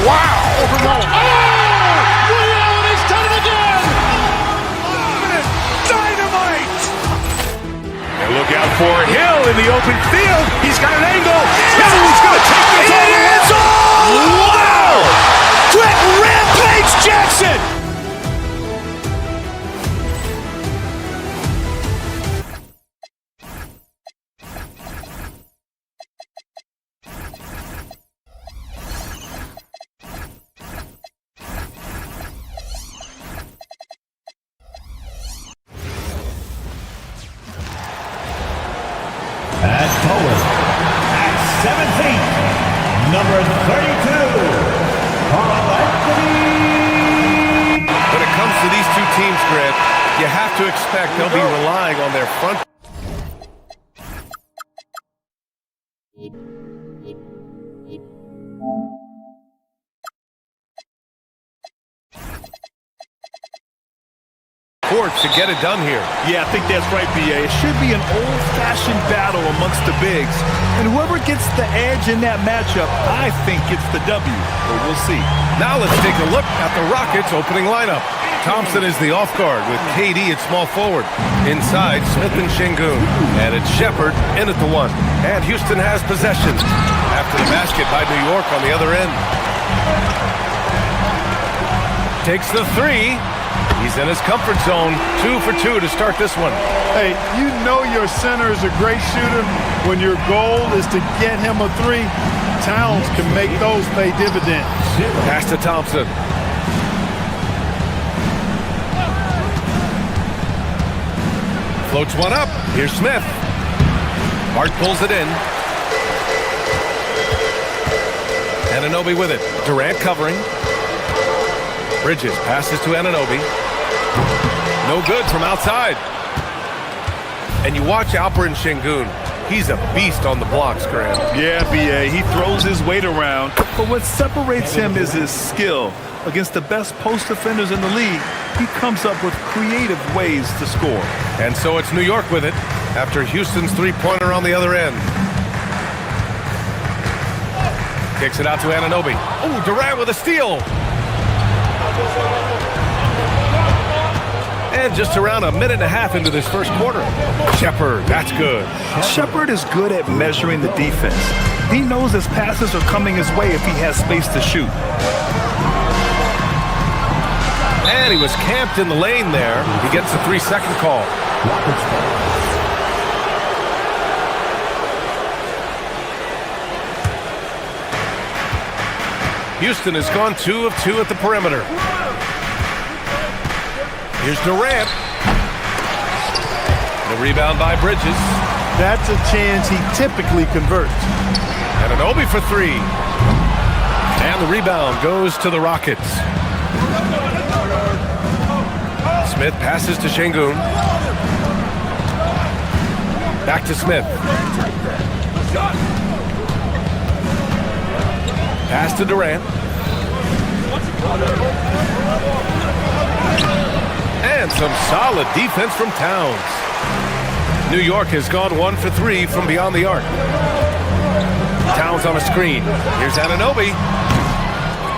wow! Overall. Oh! Allen has done it again! Dynamite! And look out for Hill in the open field. He's got an angle. Hill's going to take this all the way. Wow! Quick Rampage Jackson! At forward, at 17, number 32, When it comes to these two teams, Grant, you have to expect they'll be relying on their front. Courts to get it done here. Yeah, I think that's right, B.A. It should be an old-fashioned battle amongst the bigs. And whoever gets the edge in that matchup, I think gets the W. But we'll see. Now let's take a look at the Rockets' opening lineup. Thompson is the off guard with KD at small forward. Inside, Smith and Şengün. And it's Shepherd in at the one. And Houston has possession. After the basket by New York on the other end. Takes the three. He's in his comfort zone. 2 for 2 to start this one. Hey, you know your center is a great shooter when your goal is to get him a three. Towns can make those pay dividends. Pass to Thompson. Floats one up. Here's Smith. Hart pulls it in. Anunoby with it. Durant covering. Bridges passes to Anunoby. No good from outside. And you watch Alperen Şengün. He's a beast on the blocks, Graham. Yeah, B.A. He throws his weight around. But what separates him is his skill. Against the best post defenders in the league, he comes up with creative ways to score. And so it's New York with it after Houston's three-pointer on the other end. Kicks it out to Anunoby. Oh, Durant with a steal. And just around a minute and a half into this first quarter. Shepherd, that's good. Shepherd is good at measuring the defense. He knows his passes are coming his way if he has space to shoot. And he was camped in the lane there. He gets a 3-second call. Houston has gone 2 of 2 at the perimeter. Here's Durant. The rebound by Bridges. That's a chance he typically converts. Anunoby for 3. And the rebound goes to the Rockets. Smith passes to Şengün. Back to Smith. Pass to Durant. And some solid defense from Towns. New York has gone 1 for 3 from beyond the arc. Towns on a screen. Here's Anunoby.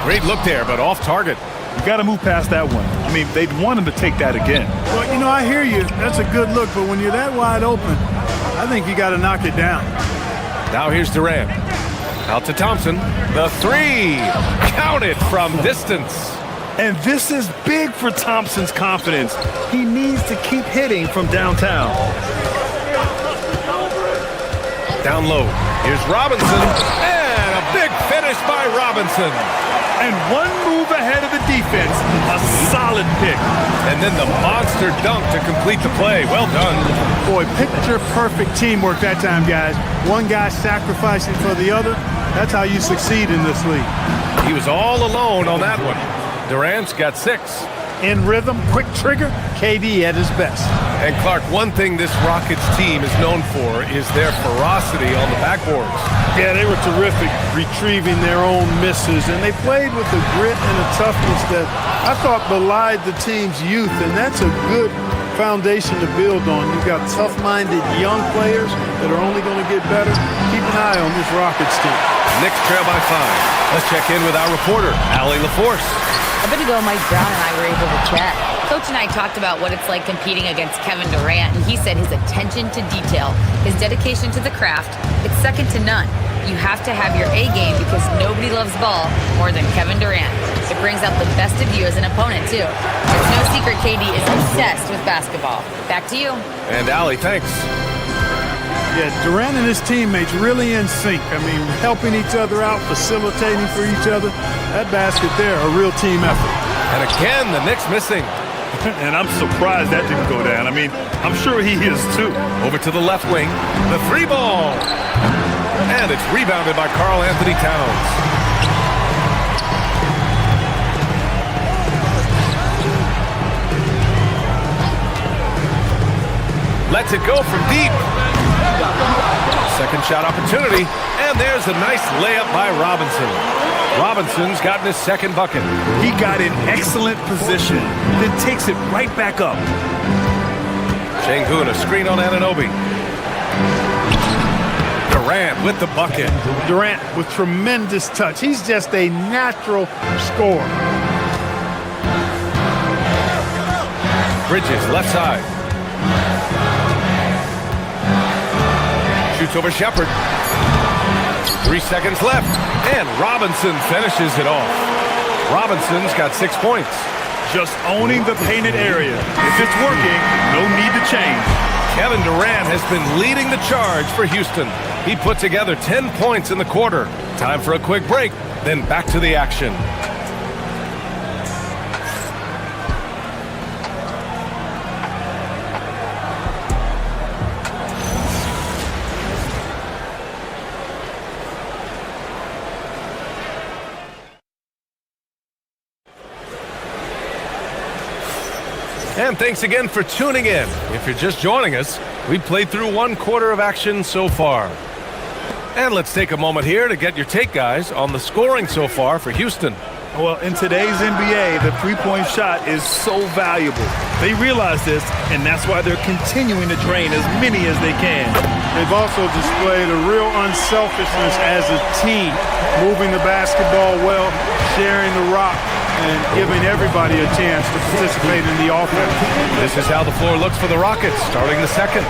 Great look there, but off target. You got to move past that one. I mean, they'd want him to take that again. Well, you You know, I hear you. That's a good look, but when you're that wide open, I think you got to knock it down. Now here's Durant. Out to Thompson. The three. Counted from distance. And this is big for Thompson's confidence. He needs to keep hitting from downtown. Down low. Here's Robinson. And a big finish by Robinson. And one move ahead of the defense. A solid pick. And then the monster dunk to complete the play. Well done. Boy, picture-perfect teamwork that time, guys. One guy sacrificing for the other. That's how you succeed in this league. He was all alone on that one. Durant's got 6. In rhythm, quick trigger, KD at his best. And Clark, one thing this Rockets team is known for is their ferocity on the backboards. Yeah, they were terrific retrieving their own misses, and they played with the grit and the toughness that I thought belied the team's youth, and that's a good foundation to build on. You've got tough-minded young players that are only going to get better. Keep an eye on this Rockets team. Knicks trail by 5. Let's check in with our reporter, Allie LaForce. A bit ago, Mike Brown and I were able to chat. Coach and I talked about what it's like competing against Kevin Durant, and he said his attention to detail, his dedication to the craft, it's second to none. You have to have your A game because nobody loves ball more than Kevin Durant. It brings out the best of you as an opponent, too. It's no secret KD is obsessed with basketball. Back to you. And Allie, thanks. Yeah, Durant and his teammates really in sync. I mean, helping each other out, facilitating for each other. That basket there, a real team effort. And again, the Knicks missing. And I'm surprised that didn't go down. I mean, I'm sure he is too. Over to the left wing, the 3 ball. And it's rebounded by Karl Anthony Towns. Lets it go from deep. Second shot opportunity, and there's a nice layup by Robinson. Robinson's gotten his second bucket. He got in excellent position, then takes it right back up. Şengün, a screen on Anunoby. Durant with the bucket. Durant with tremendous touch. He's just a natural scorer. Bridges, left side. Shoots over Shepherd. 3 seconds left, and Robinson finishes it off. Robinson's got 6 points. Just owning the painted area. If it's working, no need to change. Kevin Durant has been leading the charge for Houston. He put together 10 points in the quarter. Time for a quick break, then back to the action. And thanks again for tuning in. If you're just joining us, we've played through 1 quarter of action so far. And let's take a moment here to get your take, guys, on the scoring so far for Houston. Well, in today's NBA, the three-point shot is so valuable. They realize this, and that's why they're continuing to drain as many as they can. They've also displayed a real unselfishness as a team, moving the basketball well, sharing the rock, and giving everybody a chance to participate in the offense. This is how the floor looks for the Rockets, starting the second.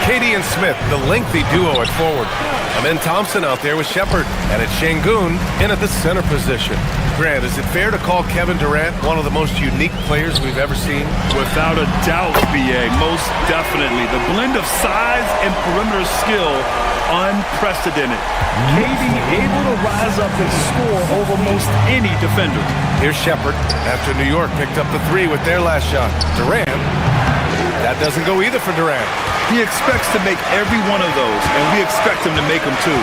KD and Smith, the lengthy duo at forward. And then Thompson out there with Shepherd. And it's Şengün in at the center position. Grant, is it fair to call Kevin Durant one of the most unique players we've ever seen? Without a doubt, B.A., most definitely. The blend of size and perimeter skill, unprecedented. KD able to rise up and score over most any defender. Here's Shepherd after New York picked up the 3 with their last shot. Durant, that doesn't go either for Durant. He expects to make every one of those, and we expect him to make them too.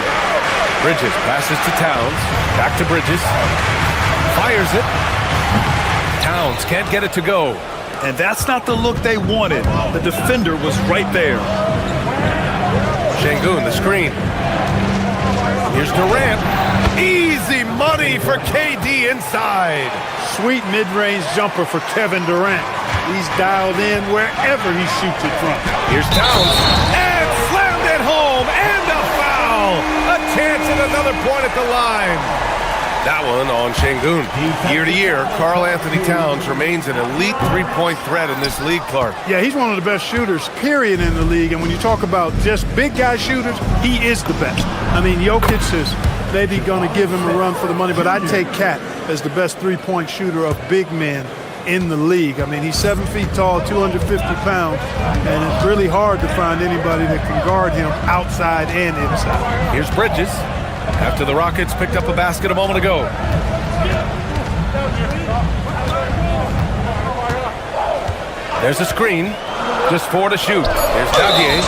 Bridges passes to Towns. Back to Bridges. Fires it. Towns can't get it to go. And that's not the look they wanted. The defender was right there. Şengün, the screen. Here's Durant. Easy money for KD inside. Sweet mid-range jumper for Kevin Durant. He's dialed in wherever he shoots it from. Here's Towns. And slammed it home. And a foul. A chance at another point at the line. That one on Şengün. Year to year, Karl Anthony Towns remains an elite three-point threat in this league, Clark. Yeah, he's one of the best shooters, period, in the league. And when you talk about just big guy shooters, he is the best. I mean, Jokic is maybe going to give him a run for the money, but I take Cat as the best three-point shooter of big men in the league. I mean, he's 7 feet tall, 250 pounds, and it's really hard to find anybody that can guard him outside and inside. Here's Bridges after the Rockets picked up a basket a moment ago. There's a screen, just 4 to shoot. There's Daguerre.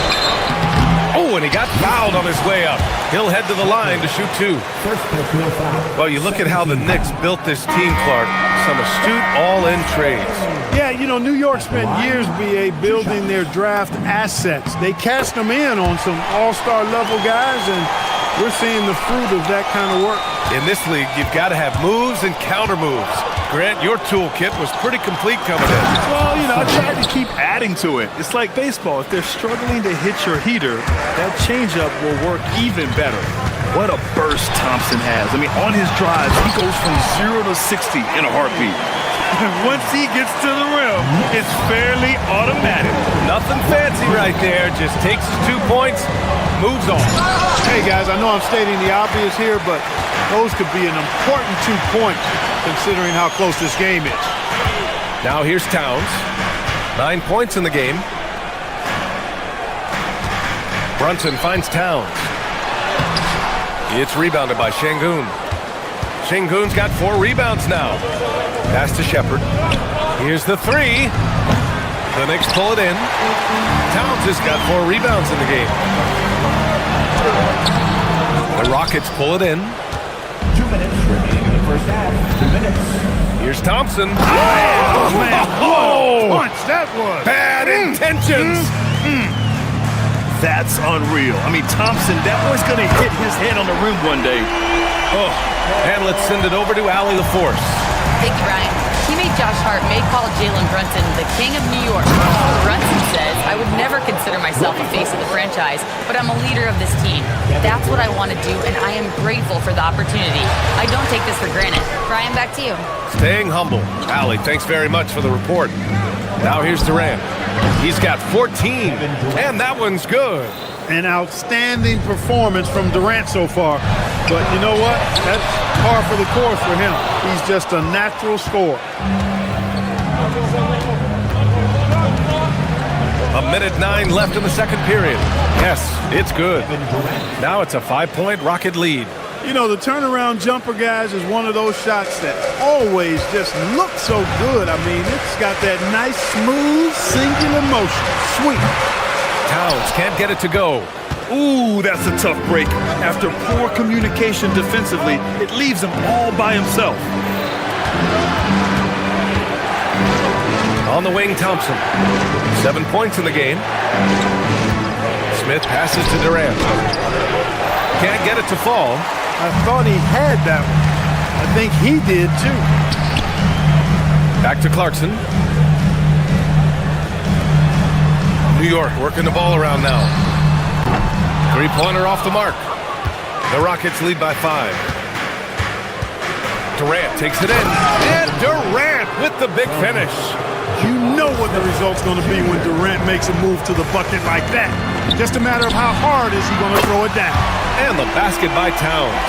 Oh, and he got fouled on his way up. He'll head to the line to shoot 2. Well, you look at how the Knicks built this team, Clark. Some astute all-in trades. Yeah, you know, New York spent years, B.A., building their draft assets. They cast them in on some all-star level guys, and we're seeing the fruit of that kind of work. In this league, you've got to have moves and counter moves. Grant, your toolkit was pretty complete coming in. Well, you know, I tried to keep adding to it. It's like baseball. If they're struggling to hit your heater, that changeup will work even better. What a burst Thompson has. I mean, on his drives, he goes from 0 to 60 in a heartbeat. And once he gets to the rim, it's fairly automatic. Nothing fancy right there. Just takes his 2 points, moves on. Hey, guys, I know I'm stating the obvious here, but those could be an important 2 points considering how close this game is. Now here's Towns. 9 points in the game. Brunson finds Towns. It's rebounded by Şengün. Şengün's got 4 rebounds now. Pass to Shepherd. Here's the 3. The Knicks pull it in. Towns has got 4 rebounds in the game. The Rockets pull it in. 2 minutes remaining in the first half. 2 minutes. Here's Thompson. Oh, man. Oh! Punch, that was. Bad intentions. That's unreal. I mean, Thompson, that boy's going to hit his head on the rim one day. Oh, and let's send it over to Allie LaForce. Thank you, Ryan. Teammate Josh Hart may call Jalen Brunson the king of New York. Brunson says, I would never consider myself a face of the franchise, but I'm a leader of this team. That's what I want to do, and I am grateful for the opportunity. I don't take this for granted. Ryan, back to you. Staying humble. Allie, thanks very much for the report. Now here's Durant. He's got 14, and that one's good. An outstanding performance from Durant so far. But you know what? That's par for the course for him. He's just a natural scorer. 1:09 left in the second period. Yes, it's good. Now it's a 5-point Rocket lead. You know, the turnaround jumper, guys, is one of those shots that always just look so good. I mean, it's got that nice, smooth, singular motion. Sweet. Towns can't get it to go. Ooh, that's a tough break. After poor communication defensively, it leaves him all by himself. On the wing, Thompson. 7 points in the game. Smith passes to Durant. Can't get it to fall. I thought he had that one. I think he did, too. Back to Clarkson. New York working the ball around now. 3-pointer off the mark. The Rockets lead by 5. Durant takes it in. And Durant with the big finish. You know what the result's going to be when Durant makes a move to the bucket like that. Just a matter of how hard is he going to throw it down. And the basket by Towns.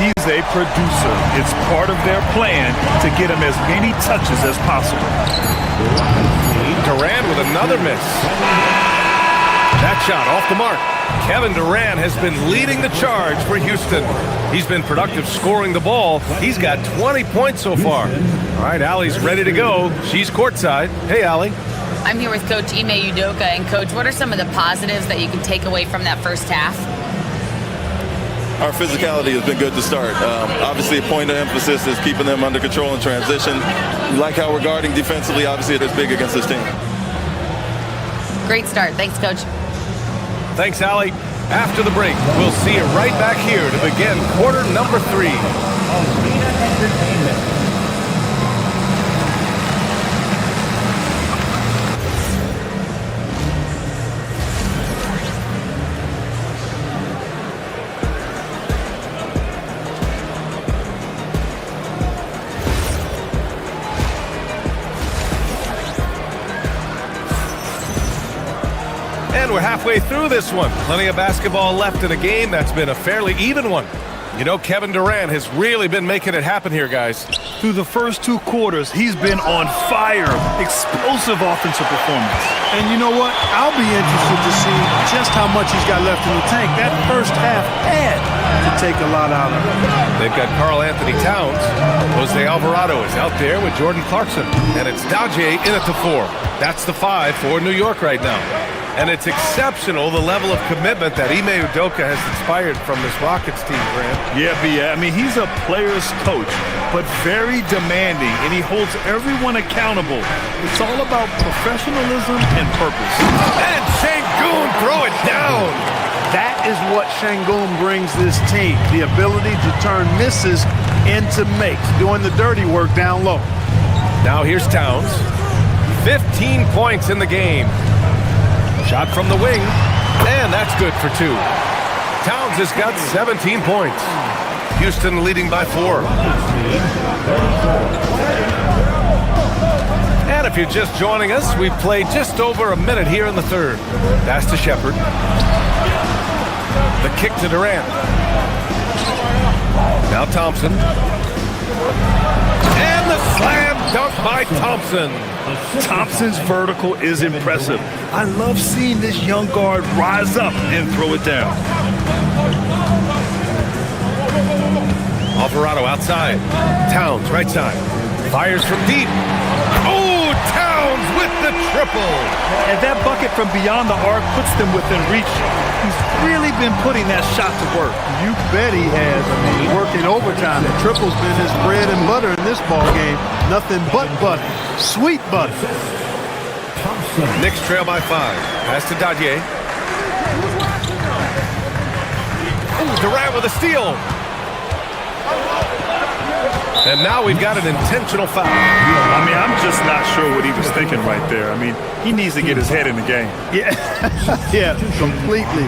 He's a producer. It's part of their plan to get him as many touches as possible. Durant with another miss. That shot off the mark. Kevin Durant has been leading the charge for Houston. He's been productive scoring the ball. He's got 20 points so far. All right, Allie's ready to go. She's courtside. Hey, Allie. I'm here with Coach Ime Udoka. And, Coach, what are some of the positives that you can take away from that first half? Our physicality has been good to start. Obviously, a point of emphasis is keeping them under control in transition. We like how we're guarding defensively. Obviously, it is big against this team. Great start. Thanks, Coach. Thanks, Allie. After the break, we'll see you right back here to begin quarter number 3. Arena Entertainment. And we're halfway through this one. Plenty of basketball left in a game that's been a fairly even one. You know, Kevin Durant has really been making it happen here, guys. Through the first 2 quarters, he's been on fire. Explosive offensive performance. And you know what? I'll be interested to see just how much he's got left in the tank. That first half had to take a lot out of him. They've got Karl Anthony Towns. Jose Alvarado is out there with Jordan Clarkson. And it's Daje in at the 4. That's the 5 for New York right now. And it's exceptional, the level of commitment that Ime Udoka has inspired from this Rockets team, Grant. Yeah, I mean, he's a player's coach, but very demanding, and he holds everyone accountable. It's all about professionalism and purpose. And Şengün throw it down. That is what Şengün brings this team, the ability to turn misses into makes, doing the dirty work down low. Now here's Towns. 15 points in the game. Shot from the wing, and that's good for 2. Towns has got 17 points. Houston leading by 4. And if you're just joining us, we've played just over a minute here in the third. Pass to Shepherd. The kick to Durant. Now Thompson. And the slam dunk by Thompson. Thompson's vertical is impressive. I love seeing this young guard rise up and throw it down. Alvarado outside. Towns right side. Fires from deep. Oh, Towns with the triple. And that bucket from beyond the arc puts them within reach. He's really been putting that shot to work. You bet he has. I mean, working overtime. The triple's been his bread and butter in this ball game. Nothing but butter. Sweet butter. Knicks trail by 5. Pass to Daje. Ooh, Durant with a steal. And now we've got an intentional foul. I mean, I'm just not sure what he was thinking right there. I mean, he needs to get his head in the game. Yeah, yeah, completely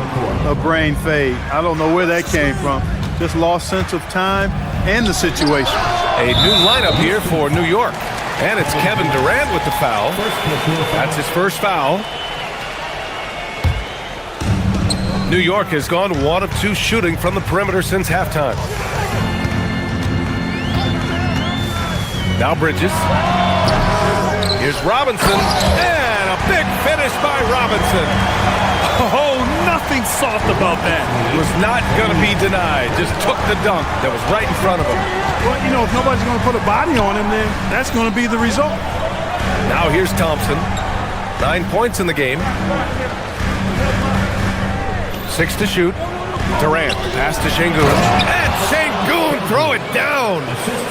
a brain fade. I don't know where that came from. Just lost sense of time and the situation. A new lineup here for New York. And it's Kevin Durant with the foul. That's his first foul. New York has gone 1 of 2 shooting from the perimeter since halftime. Now Bridges. Here's Robinson. And a big finish by Robinson. Oh, nothing soft about that. Was not going to be denied. Just took the dunk that was right in front of him. Well, you know, if nobody's going to put a body on him, then that's going to be the result. Now here's Thompson. 9 points in the game. 6 to shoot. Durant, pass to Şengün. And Şengün throw it down.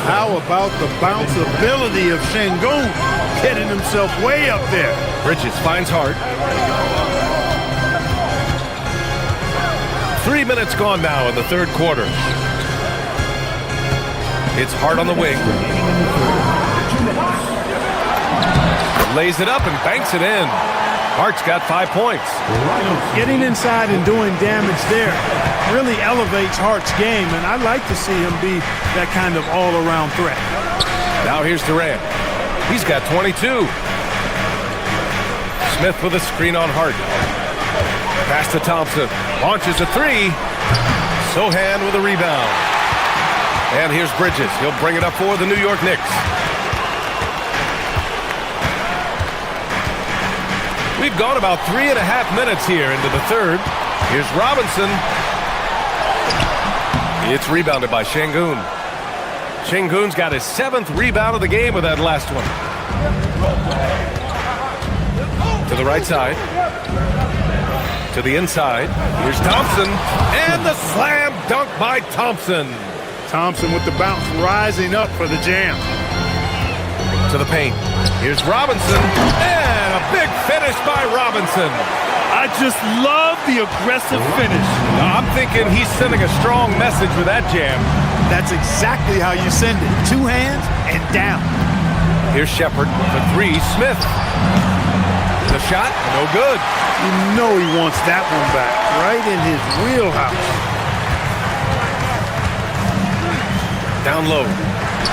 How about the bounceability of Şengün getting himself way up there? Bridges finds Hart. 3 minutes gone now in the third quarter. It's Hart on the wing. Lays it up and banks it in. Hart's got 5 points. Getting inside and doing damage there really elevates Hart's game, and I like to see him be that kind of all-around threat. Now here's Durant. He's got 22. Smith with a screen on Hart. Pass to Thompson. Launches a 3. Sohan with a rebound. And here's Bridges. He'll bring it up for the New York Knicks. We've gone about 3.5 minutes here into the third. Here's Robinson. It's rebounded by Şengün. Şengün's got his 7th rebound of the game with that last one. To the right side. To the inside. Here's Thompson. And the slam dunk by Thompson. Thompson with the bounce, rising up for the jam. To the paint. Here's Robinson. And a big finish by Robinson. I just love the aggressive finish. Now, I'm thinking he's sending a strong message with that jam. That's exactly how you send it. 2 hands and down. Here's Shepherd for 3. Smith. The shot, no good. You know he wants that one back, right in his wheelhouse. Down low.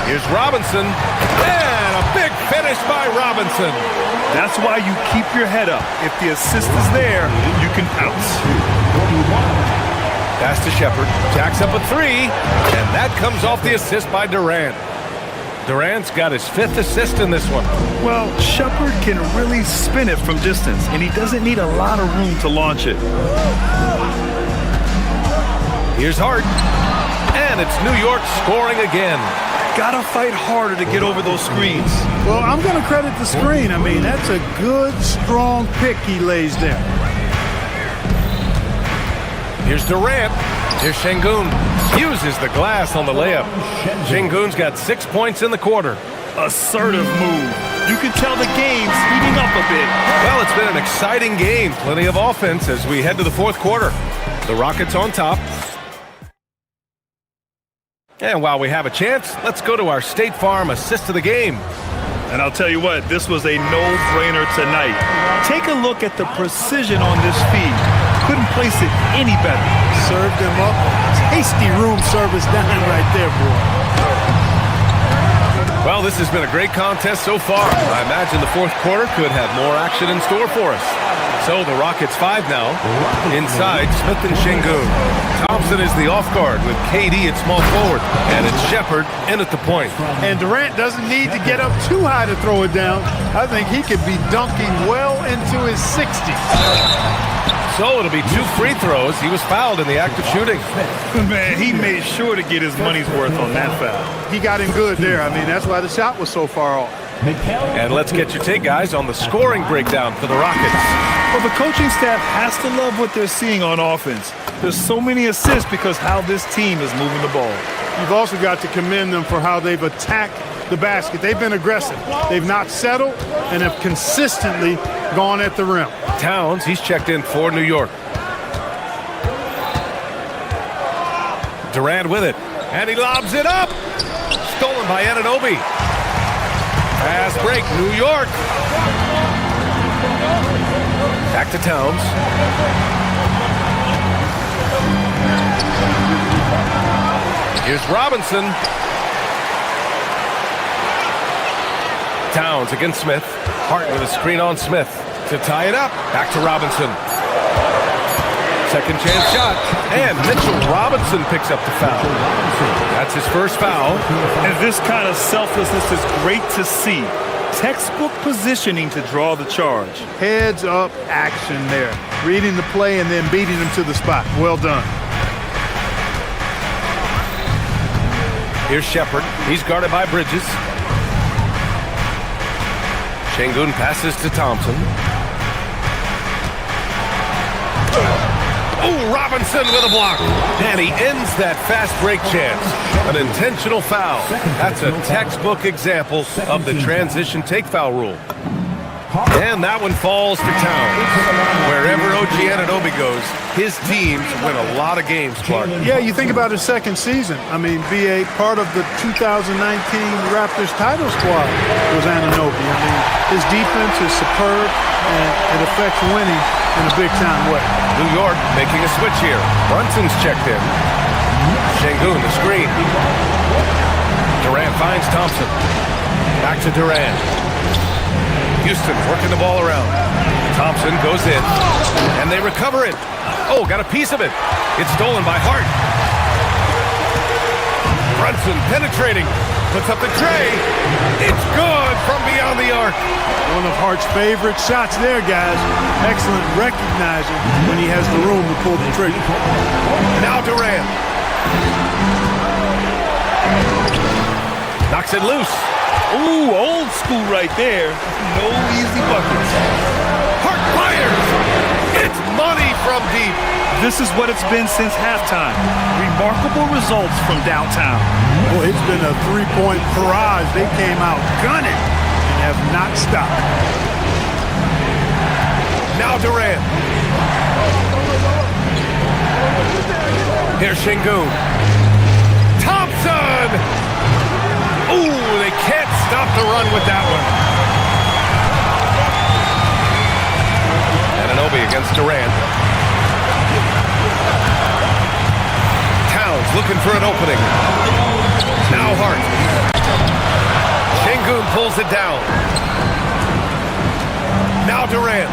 Here's Robinson, and a big finish by Robinson. That's why you keep your head up. If the assist is there, you can pounce. Pass to Shepard, jacks up a three, and that comes off the assist by Durant. Durant's got his 5th assist in this one. Well, Shepard can really spin it from distance, and he doesn't need a lot of room to launch it. Here's Hart, and it's New York scoring again. Gotta fight harder to get over those screens. Well, I'm going to credit the screen. I mean, that's a good, strong pick he lays there. Here's Durant. Here's Şengün. Uses the glass on the layup. Şengün's got 6 points in the quarter. Assertive move. You can tell the game's heating up a bit. Well, it's been an exciting game. Plenty of offense as we head to the 4th quarter. The Rockets on top. And while we have a chance, let's go to our State Farm assist of the game. And I'll tell you what, this was a no-brainer tonight. Take a look at the precision on this feed. Couldn't place it any better. Served him up. Tasty room service down right there, boy. Well, this has been a great contest so far. I imagine the 4th quarter could have more action in store for us. So the Rockets 5 now. Inside, Smith and Şengün. Thompson is the off guard with KD at small forward. And it's Shepard in at the point. And Durant doesn't need to get up too high to throw it down. I think he could be dunking well into his 60s. So it'll be 2 free throws. He was fouled in the act of shooting. Man, he made sure to get his money's worth on that foul. He got him good there. I mean, that's why the shot was so far off. And let's get your take, guys, on the scoring breakdown for the Rockets. Well, the coaching staff has to love what they're seeing on offense. There's so many assists because how this team is moving the ball. You've also got to commend them for how they've attacked the basket. They've been aggressive. They've not settled and have consistently gone at the rim. Towns, he's checked in for New York. Durant with it, and he lobs it up. Stolen by Anunoby. Fast break, New York. Back to Towns. Here's Robinson. Towns against Smith. Hart with a screen on Smith to tie it up. Back to Robinson. Second chance shot. And Mitchell Robinson picks up the foul. That's his first foul. And this kind of selflessness is great to see. Textbook positioning to draw the charge. Heads up action there. Reading the play and then beating him to the spot. Well done. Here's Shepard. He's guarded by Bridges. Şengün passes to Thompson. Oh, Robinson with a block. And he ends that fast break chance. An intentional foul. That's a textbook example of the transition take foul rule. And that one falls to Towns. Wherever OG Anunoby goes, his teams win a lot of games, Clark. Yeah, you think about his second season. I mean, be a part of the 2019 Raptors title squad was Anunoby. I mean, his defense is superb, and it affects winning in a big-time way. New York making a switch here. Brunson's checked in. Şengün, the screen. Durant finds Thompson. Back to Durant. Houston working the ball around. Thompson goes in, and they recover it. Oh, got a piece of it. It's stolen by Hart. Brunson penetrating. Puts up the tray. It's good from beyond the arc. One of Hart's favorite shots there, guys. Excellent recognizing when he has the room to pull the trigger. Now Durant. Knocks it loose. Ooh, old school right there. No easy buckets. Hart fires. It's money from deep. This is what it's been since halftime. Remarkable results from downtown. Boy, it's been a three-point barrage. They came out gunning and have not stopped. Now Durant. Here's Şengün. Thompson! Ooh, they can't stop the run with that one. Anunoby against Durant. Towns looking for an opening. Now Hart. Şengün pulls it down. Now Durant.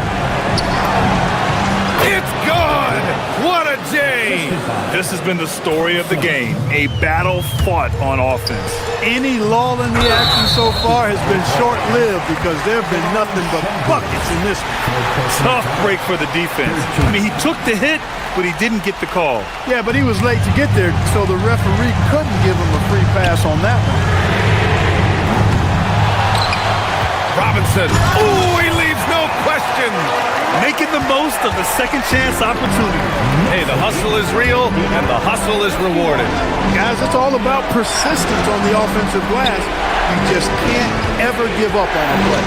It's gone! What a day! This has been the story of the game. A battle fought on offense. Any lull in the action so far has been short-lived because there have been nothing but buckets in this one. Tough break for the defense. I mean, he took the hit, but he didn't get the call. Yeah, but he was late to get there, so the referee couldn't give him a free pass on that one. Robinson. Ooh, he leaves no question. Making the most of the second chance opportunity. Hey, the hustle is real, and the hustle is rewarded. Guys, it's all about persistence on the offensive glass. You just can't ever give up on a play.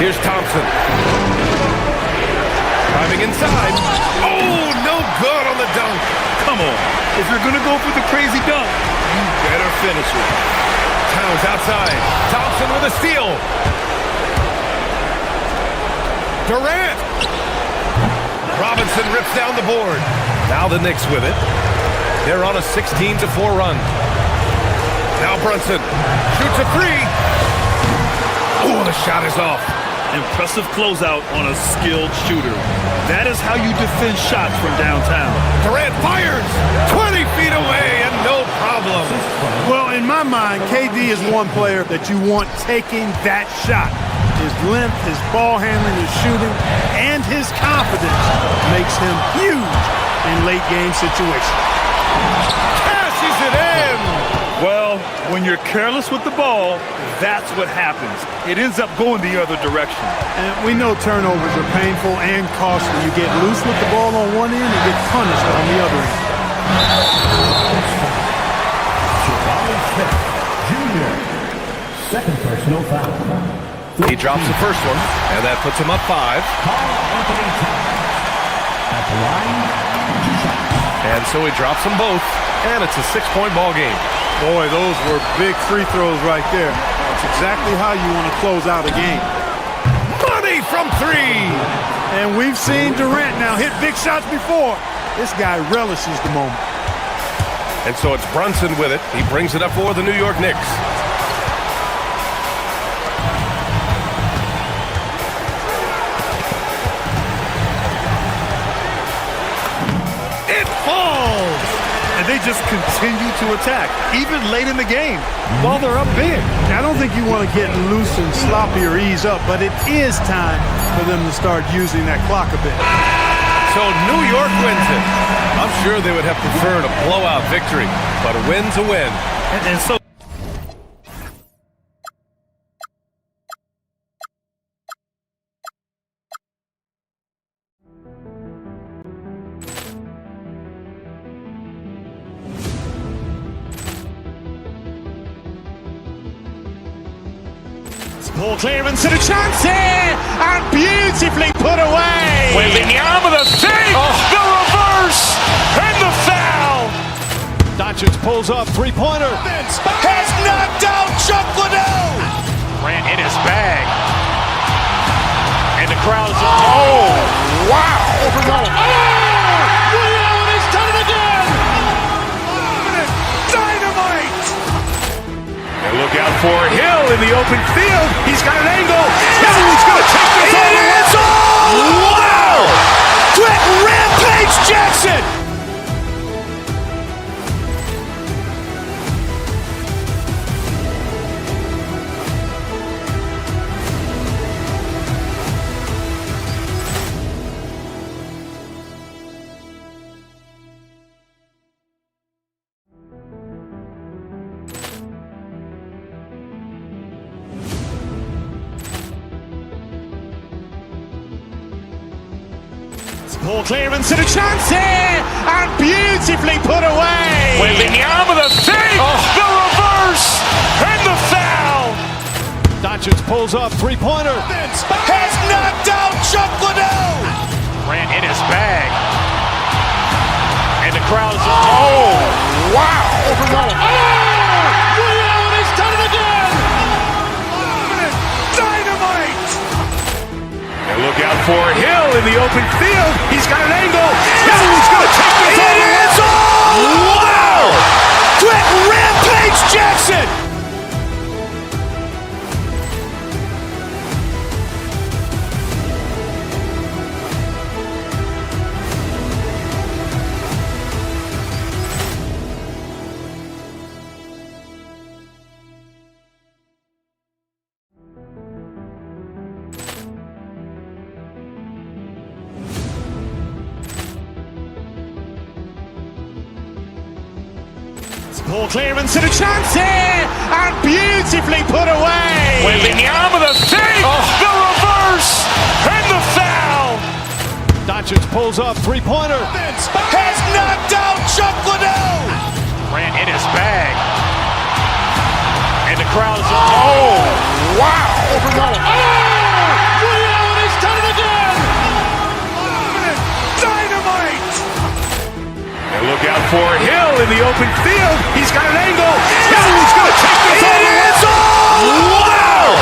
Here's Thompson. Driving inside. Oh, no good on the dunk. Come on. If you're going to go for the crazy dunk, you better finish it. Towns outside. Thompson with a steal. Durant. Robinson rips down the board. Now the Knicks with it. They're on a 16-4 run. Now Brunson shoots a three. Oh, the shot is off. Impressive closeout on a skilled shooter. That is how you defend shots from downtown. Durant fires 20 feet away and no problem. Well, in my mind, KD is one player that you want taking that shot. His length, his ball handling, his shooting, and his confidence makes him huge in late game situations. Cashes it in! Well, when you're careless with the ball, that's what happens. It ends up going the other direction. And we know turnovers are painful and costly. You get loose with the ball on one end and get punished on the other end. Junior, second personal foul. He drops the first one, and that puts him up 5. And so he drops them both, and it's a 6-point ball game. Boy, those were big free throws right there. That's exactly how you want to close out a game. Money from 3! And we've seen Durant now hit big shots before. This guy relishes the moment. And so it's Brunson with it. He brings it up for the New York Knicks. It falls! And they just continue to attack, even late in the game, while they're up big. I don't think you want to get loose and sloppy or ease up, but it is time for them to start using that clock a bit. So New York wins it. I'm sure they would have preferred a blowout victory, but a win's a win. And so Ball clearance and a chance here, and beautifully put away. Wembanyama with a save, the reverse, and the foul. Doncic pulls up, three-pointer. Has knocked out Chuck Liddell. Ran in his bag. And the crowd is, oh, wow. Woody Allen has done it again. Dynamite. And look out for Hill in the open field. He's got an angle. Hill's going to take this all the way. Wow! Quick Rampage Jackson. Ball clearance and a chance here, and beautifully put away. Wembanyama with a save, the reverse, and the foul. Doncic pulls up, three-pointer. Has knocked out Chuck Liddell. Ran in his bag. And the crowd is, oh, wow. Woody Allen has done it again. Dynamite. And look out for Hill in the open field. He's got an angle. Hill's going to take this all the way. Wow! Quick Rampage Jackson. Poor clearance and a chance here, and beautifully put away. Wembanyama the save, the reverse, and the foul. Doncic pulls up, three-pointer. Has knocked out Chuck Liddell. Ran in his bag. And the crowd is, oh, wow. He's done it again. Dynamite. And look out for Hill in the open field. He's got an angle. Hill's going to take this all the way. It is all. Wow.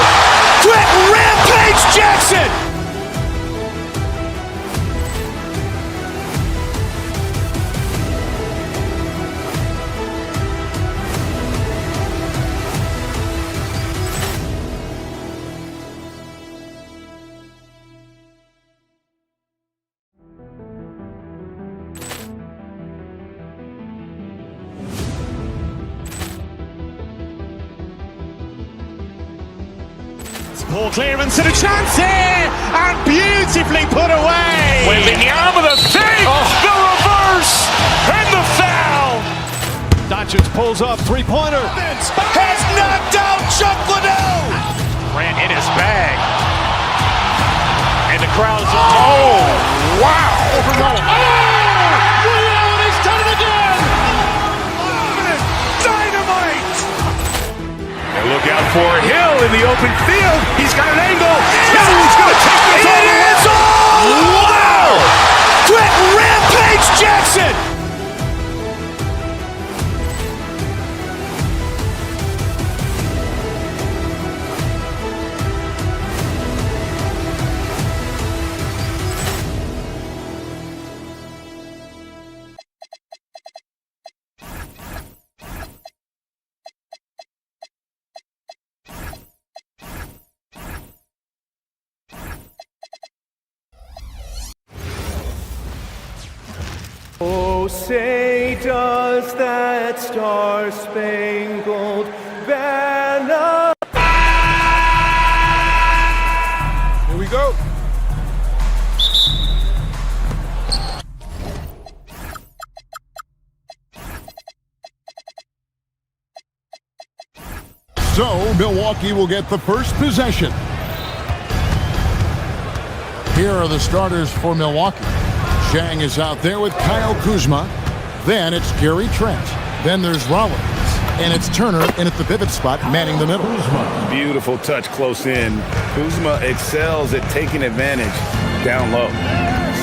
Quick Rampage Jackson. Poor clearance and a chance here, and beautifully put away. Wembanyama the save, the reverse, and the foul. Doncic pulls up, three-pointer. Has knocked out Chuck Liddell. Ran in his bag. And the crowd is, oh, wow. He's done it again. Dynamite. And look out for Hill in the open field. He's got an angle. Hill's going to take this all the way. It is all. Wow. Quick Rampage Jackson. Oh, say does that star-spangled banner... Here we go. So, Milwaukee will get the first possession. Here are the starters for Milwaukee. Zhang is out there with Kyle Kuzma. Then it's Gary Trent. Then there's Rollins. And it's Turner in at the pivot spot, manning the middle. Beautiful touch close in. Kuzma excels at taking advantage down low.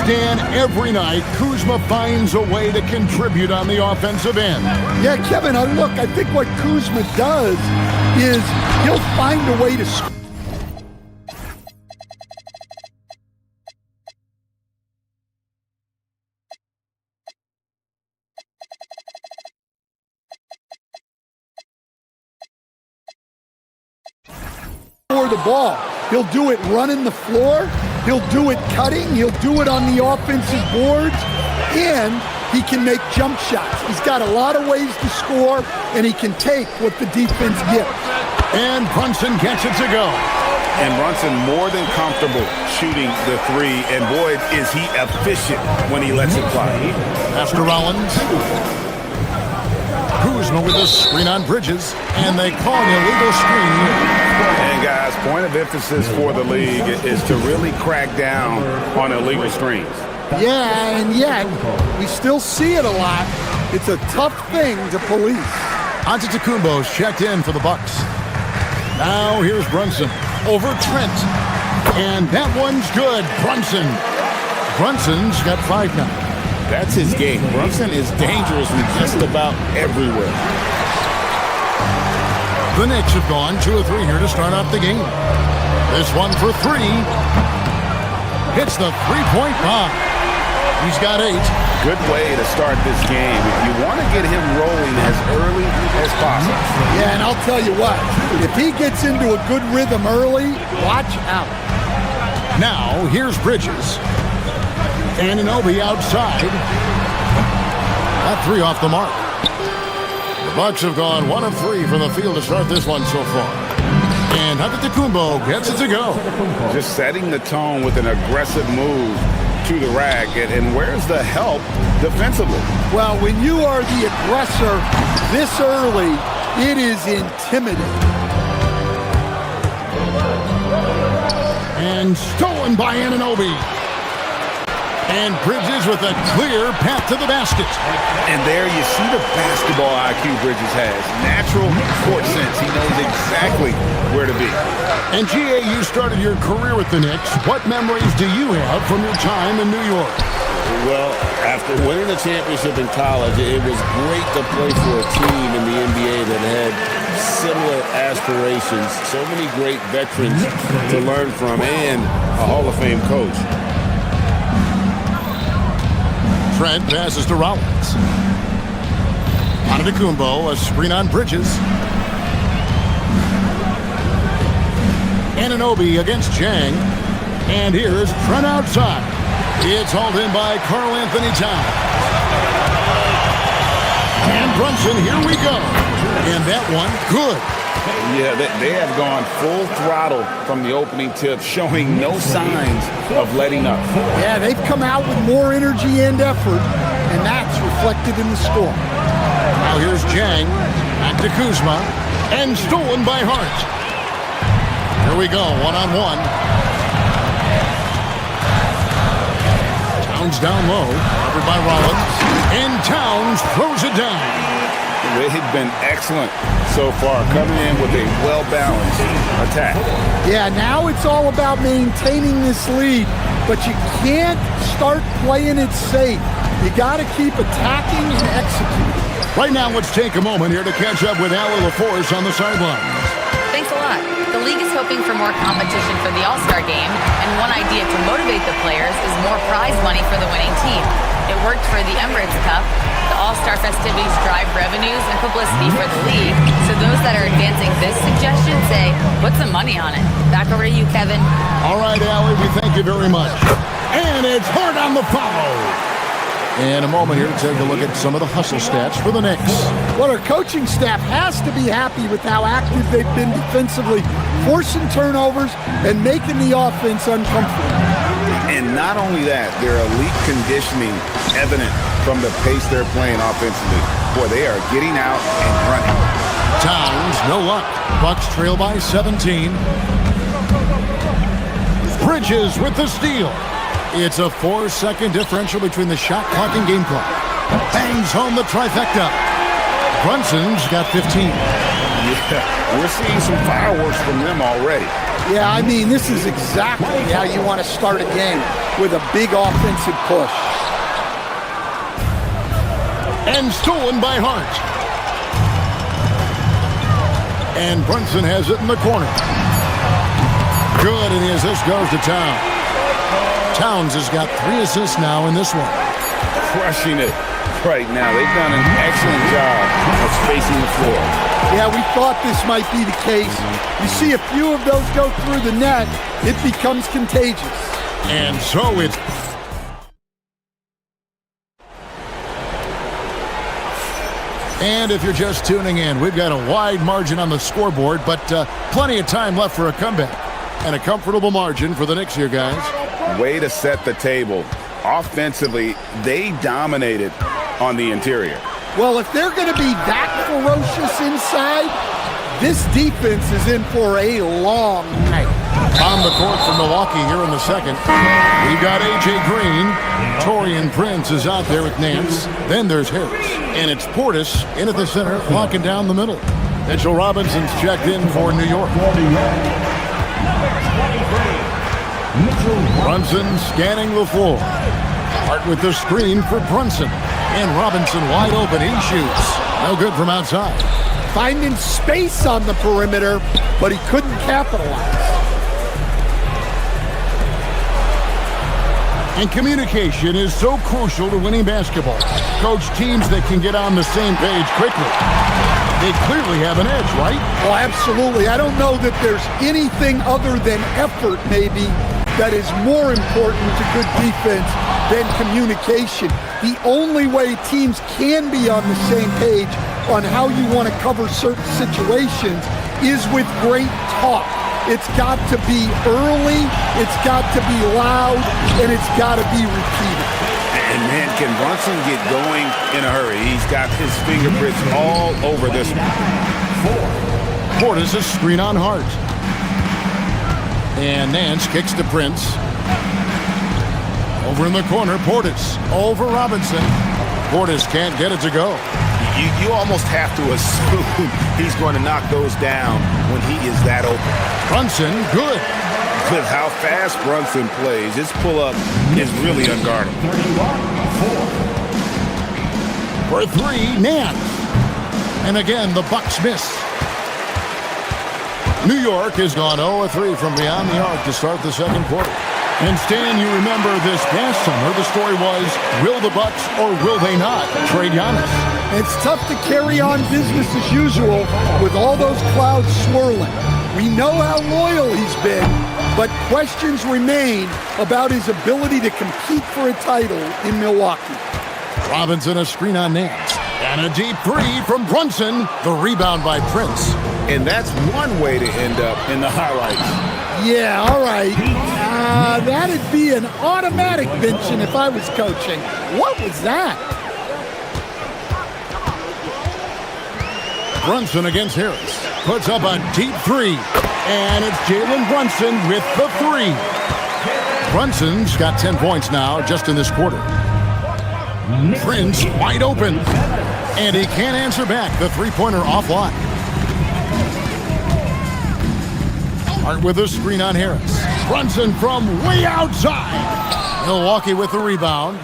Stan, every night, Kuzma finds a way to contribute on the offensive end. Yeah, Kevin, look, I think what Kuzma does is he'll find a way to score. The ball. He'll do it running the floor. He'll do it cutting. He'll do it on the offensive boards. And he can make jump shots. He's got a lot of ways to score, and he can take what the defense gives. And Brunson gets it to go. And Brunson more than comfortable shooting the three. And boy, is he efficient when he lets it fly. After Rollins. Kuzma with a screen on Bridges. And they call an illegal screen. And guys, point of emphasis for the league is to really crack down on illegal screens. Yeah, and yet we still see it a lot. It's a tough thing to police. Antetokounmpo's checked in for the Bucks. Now here's Brunson over Trent. And that one's good. Brunson's got 5 now. That's his game. Brunson is dangerous from just about everywhere. The Knicks have gone 2 of 3 here to start out the game. This one for 3. Hits the three-point bomb. He's got 8. Good way to start this game. You want to get him rolling as early as possible. Yeah, and I'll tell you what, if he gets into a good rhythm early, watch out. Now, here's Bridges. Anunoby outside. That 3 off the mark. The Bucks have gone 1 of 3 from the field to start this one so far. And Antetokounmpo gets it to go. Just setting the tone with an aggressive move to the rack. And where's the help defensively? Well, when you are the aggressor this early, it is intimidating. And stolen by Anunoby. And Bridges with a clear path to the basket. And there you see the basketball IQ Bridges has. Natural court sense. He knows exactly where to be. And GA, you started your career with the Knicks. What memories do you have from your time in New York? Well, after winning the championship in college, it was great to play for a team in the NBA that had similar aspirations. So many great veterans to learn from and a Hall of Fame coach. Trent passes to Rollins. Antetokounmpo, a screen on Bridges. Anunoby against Jang. And here's Trent outside. It's hauled in by Karl Anthony Towns. And Brunson, here we go. And that one, good. Yeah, they have gone full throttle from the opening tip, showing no signs of letting up. Yeah, they've come out with more energy and effort, and that's reflected in the score. Now here's Jang, back to Kuzma, and stolen by Hart. Here we go, one-on-one. Towns down low, covered by Rollins, and Towns throws it down. They've been excellent so far, coming in with a well-balanced attack. Yeah, now it's all about maintaining this lead, but you can't start playing it safe. You got to keep attacking and executing. Right now, let's take a moment here to catch up with Allie LaForce on the sidelines. Thanks a lot. The league is hoping for more competition for the All-Star game, and one idea to motivate the players is more prize money for the winning team. It worked for the Emirates Cup. The All-Star festivities drive revenues and publicity for the league, so those that are advancing this suggestion say, put some money on it. Back over to you, Kevin. All right, Allie, we thank you very much. And it's hard on the follow. In a moment here to take a look at some of the hustle stats for the Knicks. Well, our coaching staff has to be happy with how active they've been defensively, forcing turnovers and making the offense uncomfortable. And not only that, their elite conditioning evident from the pace they're playing offensively. Boy, they are getting out and running. Towns, no luck. Bucks trail by 17. Bridges with the steal. It's a 4-second differential between the shot clock and game clock. Bangs home the trifecta. Brunson's got 15. Yeah, we're seeing some fireworks from them already. Yeah, I mean, this is exactly how you want to start a game, with a big offensive push. And stolen by Hart. And Brunson has it in the corner. Good, and the assist goes to Towns. Towns has got 3 assists now in this one. Crushing it right now. They've done an excellent job of spacing the floor. Yeah, we thought this might be the case. You see a few of those go through the net, it becomes contagious. And so it's... And if you're just tuning in, we've got a wide margin on the scoreboard, but plenty of time left for a comeback. And a comfortable margin for the Knicks here, guys. Way to set the table. Offensively, they dominated on the interior. Well, if they're going to be that ferocious inside, this defense is in for a long night. On the court for Milwaukee here in the second. We've got A.J. Green. Taurean Prince is out there with Nance. Then there's Harris. And it's Portis in at the center, locking down the middle. Mitchell Robinson's checked in for New York. Brunson scanning the floor. Hart with the screen for Brunson. And Robinson wide open. He shoots. No good from outside. Finding space on the perimeter, but he couldn't capitalize. And communication is so crucial to winning basketball. Coach, teams that can get on the same page quickly, they clearly have an edge, right? Oh, absolutely. I don't know that there's anything other than effort, maybe, that is more important to good defense than communication. The only way teams can be on the same page on how you want to cover certain situations is with great talk. It's got to be early, it's got to be loud, and it's got to be repeated. And man, can Brunson get going in a hurry? He's got his fingerprints all over this one. Portis is screen on Hart. And Nance kicks to Prince. Over in the corner, Portis over Robinson. Portis can't get it to go. You almost have to assume he's going to knock those down when he is that open. Brunson, good. With how fast Brunson plays, his pull-up is really unguardable. For three, Nance. And again, the Bucks miss. New York has gone 0-3 from beyond the arc to start the second quarter. And Stan, you remember this past summer, the story was, will the Bucks or will they not trade Giannis? It's tough to carry on business as usual with all those clouds swirling. We know how loyal he's been, but questions remain about his ability to compete for a title in Milwaukee. Robinson a screen on Nance. And a deep three from Brunson. The rebound by Prince. And that's one way to end up in the highlights. Yeah, all right. That'd be an automatic benching if I was coaching. What was that? Brunson against Harris. Puts up a deep three. And it's Jalen Brunson with the three. Brunson's got 10 points now just in this quarter. Prince wide open. And he can't answer back. The three-pointer offline. Hart with a screen on Harris. Brunson from way outside. Milwaukee with the rebound.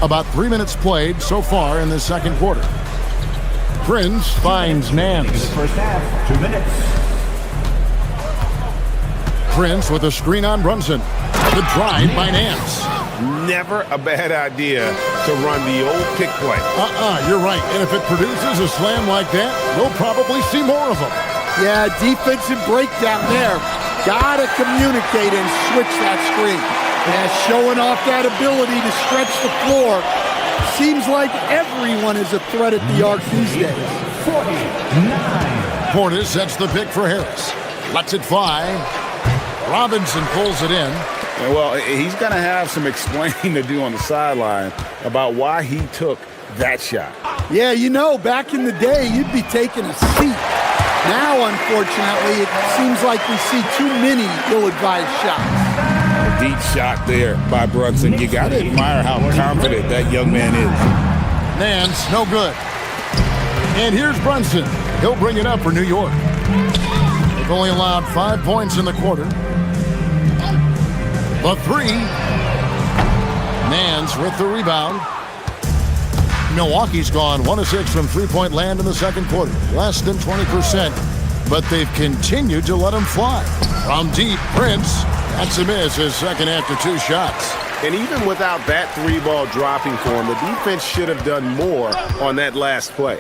About 3 minutes played so far in the second quarter. Prince finds Nance. First half, 2 minutes. Prince with a screen on Brunson. The drive by Nance. Never a bad idea to run the old pick play. You're right. And if it produces a slam like that, we'll probably see more of them. Yeah, defensive breakdown there. Gotta communicate and switch that screen. Yeah, showing off that ability to stretch the floor. Seems like everyone is a threat at the arc these days. 49. Portis sets the pick for Harris. Lets it fly. Robinson pulls it in. Well, he's going to have some explaining to do on the sideline about why he took that shot. Yeah, you know, back in the day, you'd be taking a seat. Now, unfortunately, it seems like we see too many ill-advised shots. A deep shot there by Brunson. You got to admire how confident that young man is. Nance, no good. And here's Brunson. He'll bring it up for New York. They've only allowed 5 points in the quarter. The three. Nance with the rebound. Milwaukee's gone 1 of 6 from three-point land in the second quarter. Less than 20%. But they've continued to let him fly. From deep, Prince. That's a miss, his second after 2 shots. And even without that three ball dropping for him, the defense should have done more on that last play.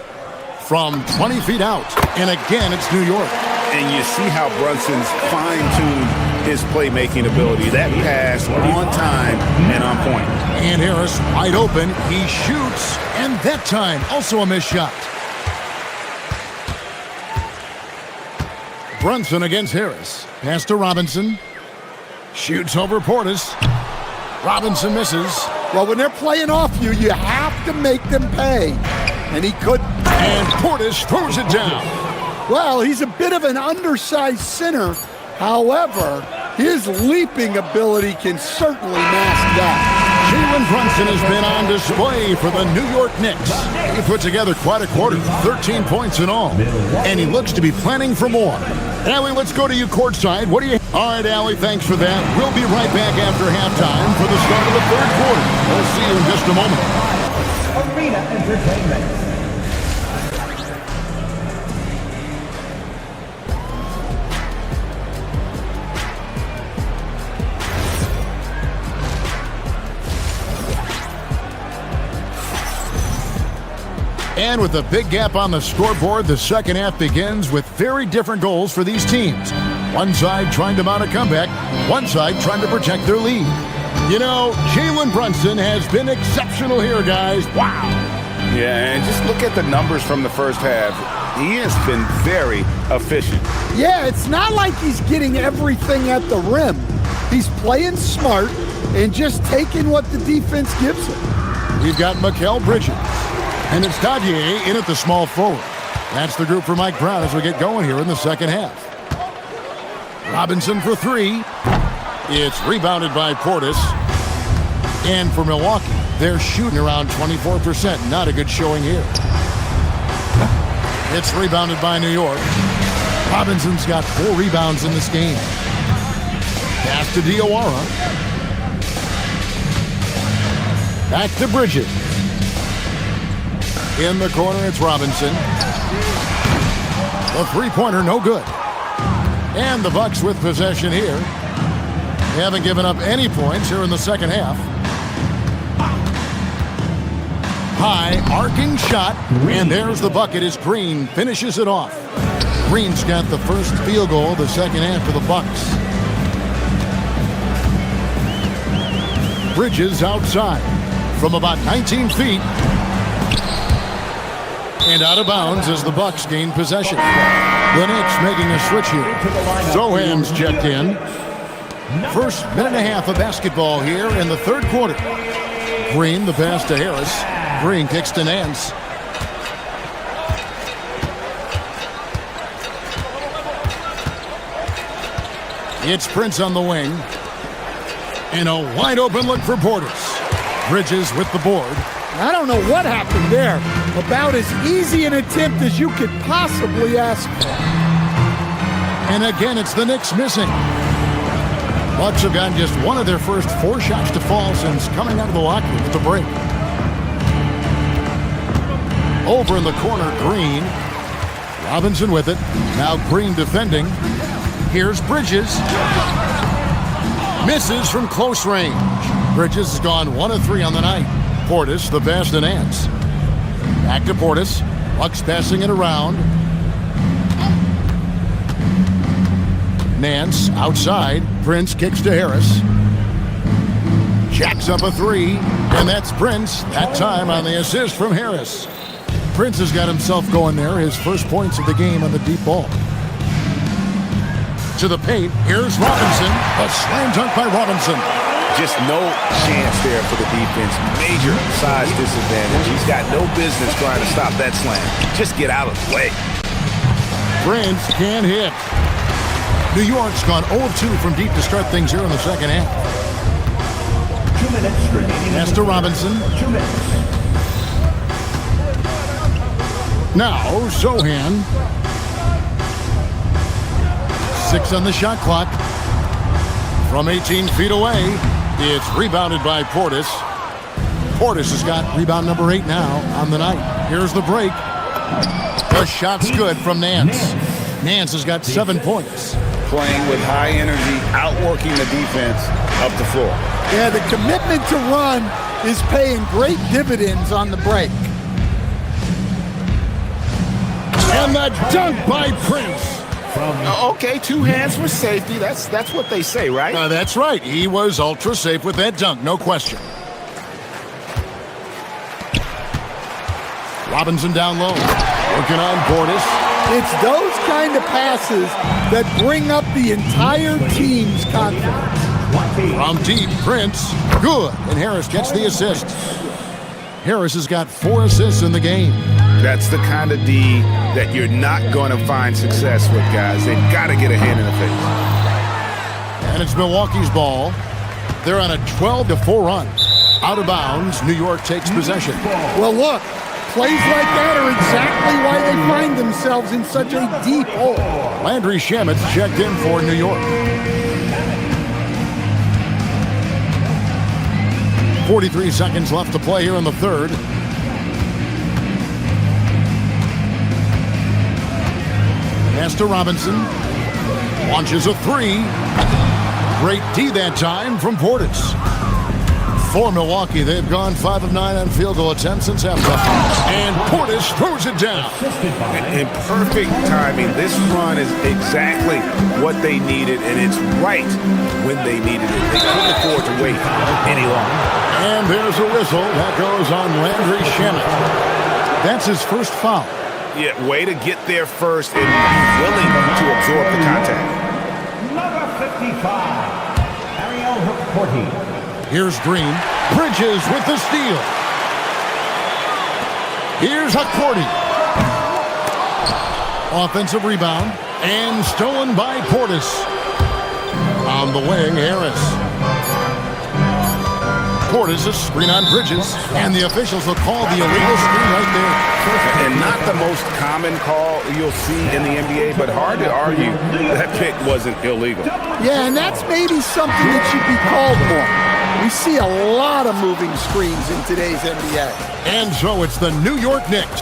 From 20 feet out. And again, it's New York. And you see how Brunson's fine-tuned his playmaking ability. That pass on time and on point. And Harris wide open. He shoots. And that time, also a missed shot. Brunson against Harris. Pass to Robinson. Shoots over Portis. Robinson misses. Well, when they're playing off you, you have to make them pay. And he couldn't. And Portis throws it down. Well, he's a bit of an undersized center. However, his leaping ability can certainly mask that. Jalen Brunson has been on display for the New York Knicks. He put together quite a quarter, 13 points in all. And he looks to be planning for more. Allie, let's go to you courtside. What do you... All right, Allie, thanks for that. We'll be right back after halftime for the start of the third quarter. We'll see you in just a moment. Arena Entertainment. And with a big gap on the scoreboard, the second half begins with very different goals for these teams. One side trying to mount a comeback, one side trying to protect their lead. You know, Jalen Brunson has been exceptional here, guys. Wow. Yeah, and just look at the numbers from the first half. He has been very efficient. Yeah, it's not like he's getting everything at the rim. He's playing smart and just taking what the defense gives him. we've got Mikal Bridges. And it's Dadier in at the small forward. That's the group for Mike Brown as we get going here in the second half. Robinson for three. It's rebounded by Portis. And for Milwaukee, they're shooting around 24%. Not a good showing here. It's rebounded by New York. Robinson's got 4 rebounds in this game. Pass to Diawara. Back to Bridges. In the corner, it's Robinson. The three-pointer, no good. And the Bucks with possession here. They haven't given up any points here in the second half. High, arcing shot, and there's the bucket as Green finishes it off. Green's got the first field goal of the second half for the Bucks. Bridges outside from about 19 feet. And out of bounds as the Bucks gain possession. The Knicks making a switch here. Zohan's checked in. First minute and a half of basketball here in the third quarter. Green, the pass to Harris. Green kicks to Nance. It's Prince on the wing. And a wide open look for Portis. Bridges with the board. I don't know what happened there. About as easy an attempt as you could possibly ask for. And again, it's the Knicks missing. Bucks have gotten just one of their first 4 shots to fall since coming out of the locker room with the break. Over in the corner, Green. Robinson with it. Now Green defending. Here's Bridges. Misses from close range. Bridges has gone 1 of 3 on the night. Portis, the pass to Nance. Back to Portis. Bucks passing it around. Nance outside. Prince kicks to Harris. Jacks up a 3. And that's Prince. That time on the assist from Harris. Prince has got himself going there. His first points of the game on the deep ball. To the paint. Here's Robinson. A slam dunk by Robinson. Just no chance there for the defense. Major size disadvantage. He's got no business trying to stop that slam. Just get out of the way. Prince can't hit. New York's gone 0-2 from deep to start things here in the second half. 2 minutes remaining. Pass to Robinson. 2 minutes. Now, Zohan. 6 on the shot clock. From 18 feet away, it's rebounded by Portis. Portis has got rebound number 8 now on the night. Here's the break. The shot's good from Nance. Nance has got 7 points. Playing with high energy, outworking the defense up the floor. Yeah, the commitment to run is paying great dividends on the break. And the dunk by Prince. Okay, 2 hands for safety. That's what they say, right? That's right. He was ultra safe with that dunk, no question. Robinson down low. Working on Portis. It's those kind of passes that bring up the entire team's confidence. From deep, Prince. Good. And Harris gets the assist. Harris has got 4 assists in the game. That's the kind of D that you're not going to find success with, guys. They've got to get a hand in the face. And it's Milwaukee's ball. They're on a 12-4 run. Out of bounds, New York takes possession. Well, look, plays like that are exactly why they find themselves in such a deep hole. Landry Shamit's checked in for New York. 43 seconds left to play here in the third. Pass to Robinson. Launches a 3. Great D that time from Portis. For Milwaukee, they've gone 5 of 9 on field goal attempts since halftime. And Portis throws it down. In perfect timing. This run is exactly what they needed, and it's right when they needed it. They couldn't afford to wait any longer. And there's a whistle. That goes on Landry Shamet. That's his first foul. Yeah, way to get there first and be willing to absorb the contact. Number 55, Ariel Hooks-Porty. Here's Green. Bridges with the steal. Here's Hukporty. Offensive rebound and stolen by Portis. On the wing, Harris. Portis a screen on Bridges, and the officials will call the illegal screen right there. And not the most common call you'll see in the NBA, but hard to argue that pick wasn't illegal. Yeah, and that's maybe something that should be called more. We see a lot of moving screens in today's NBA. And so it's the New York Knicks.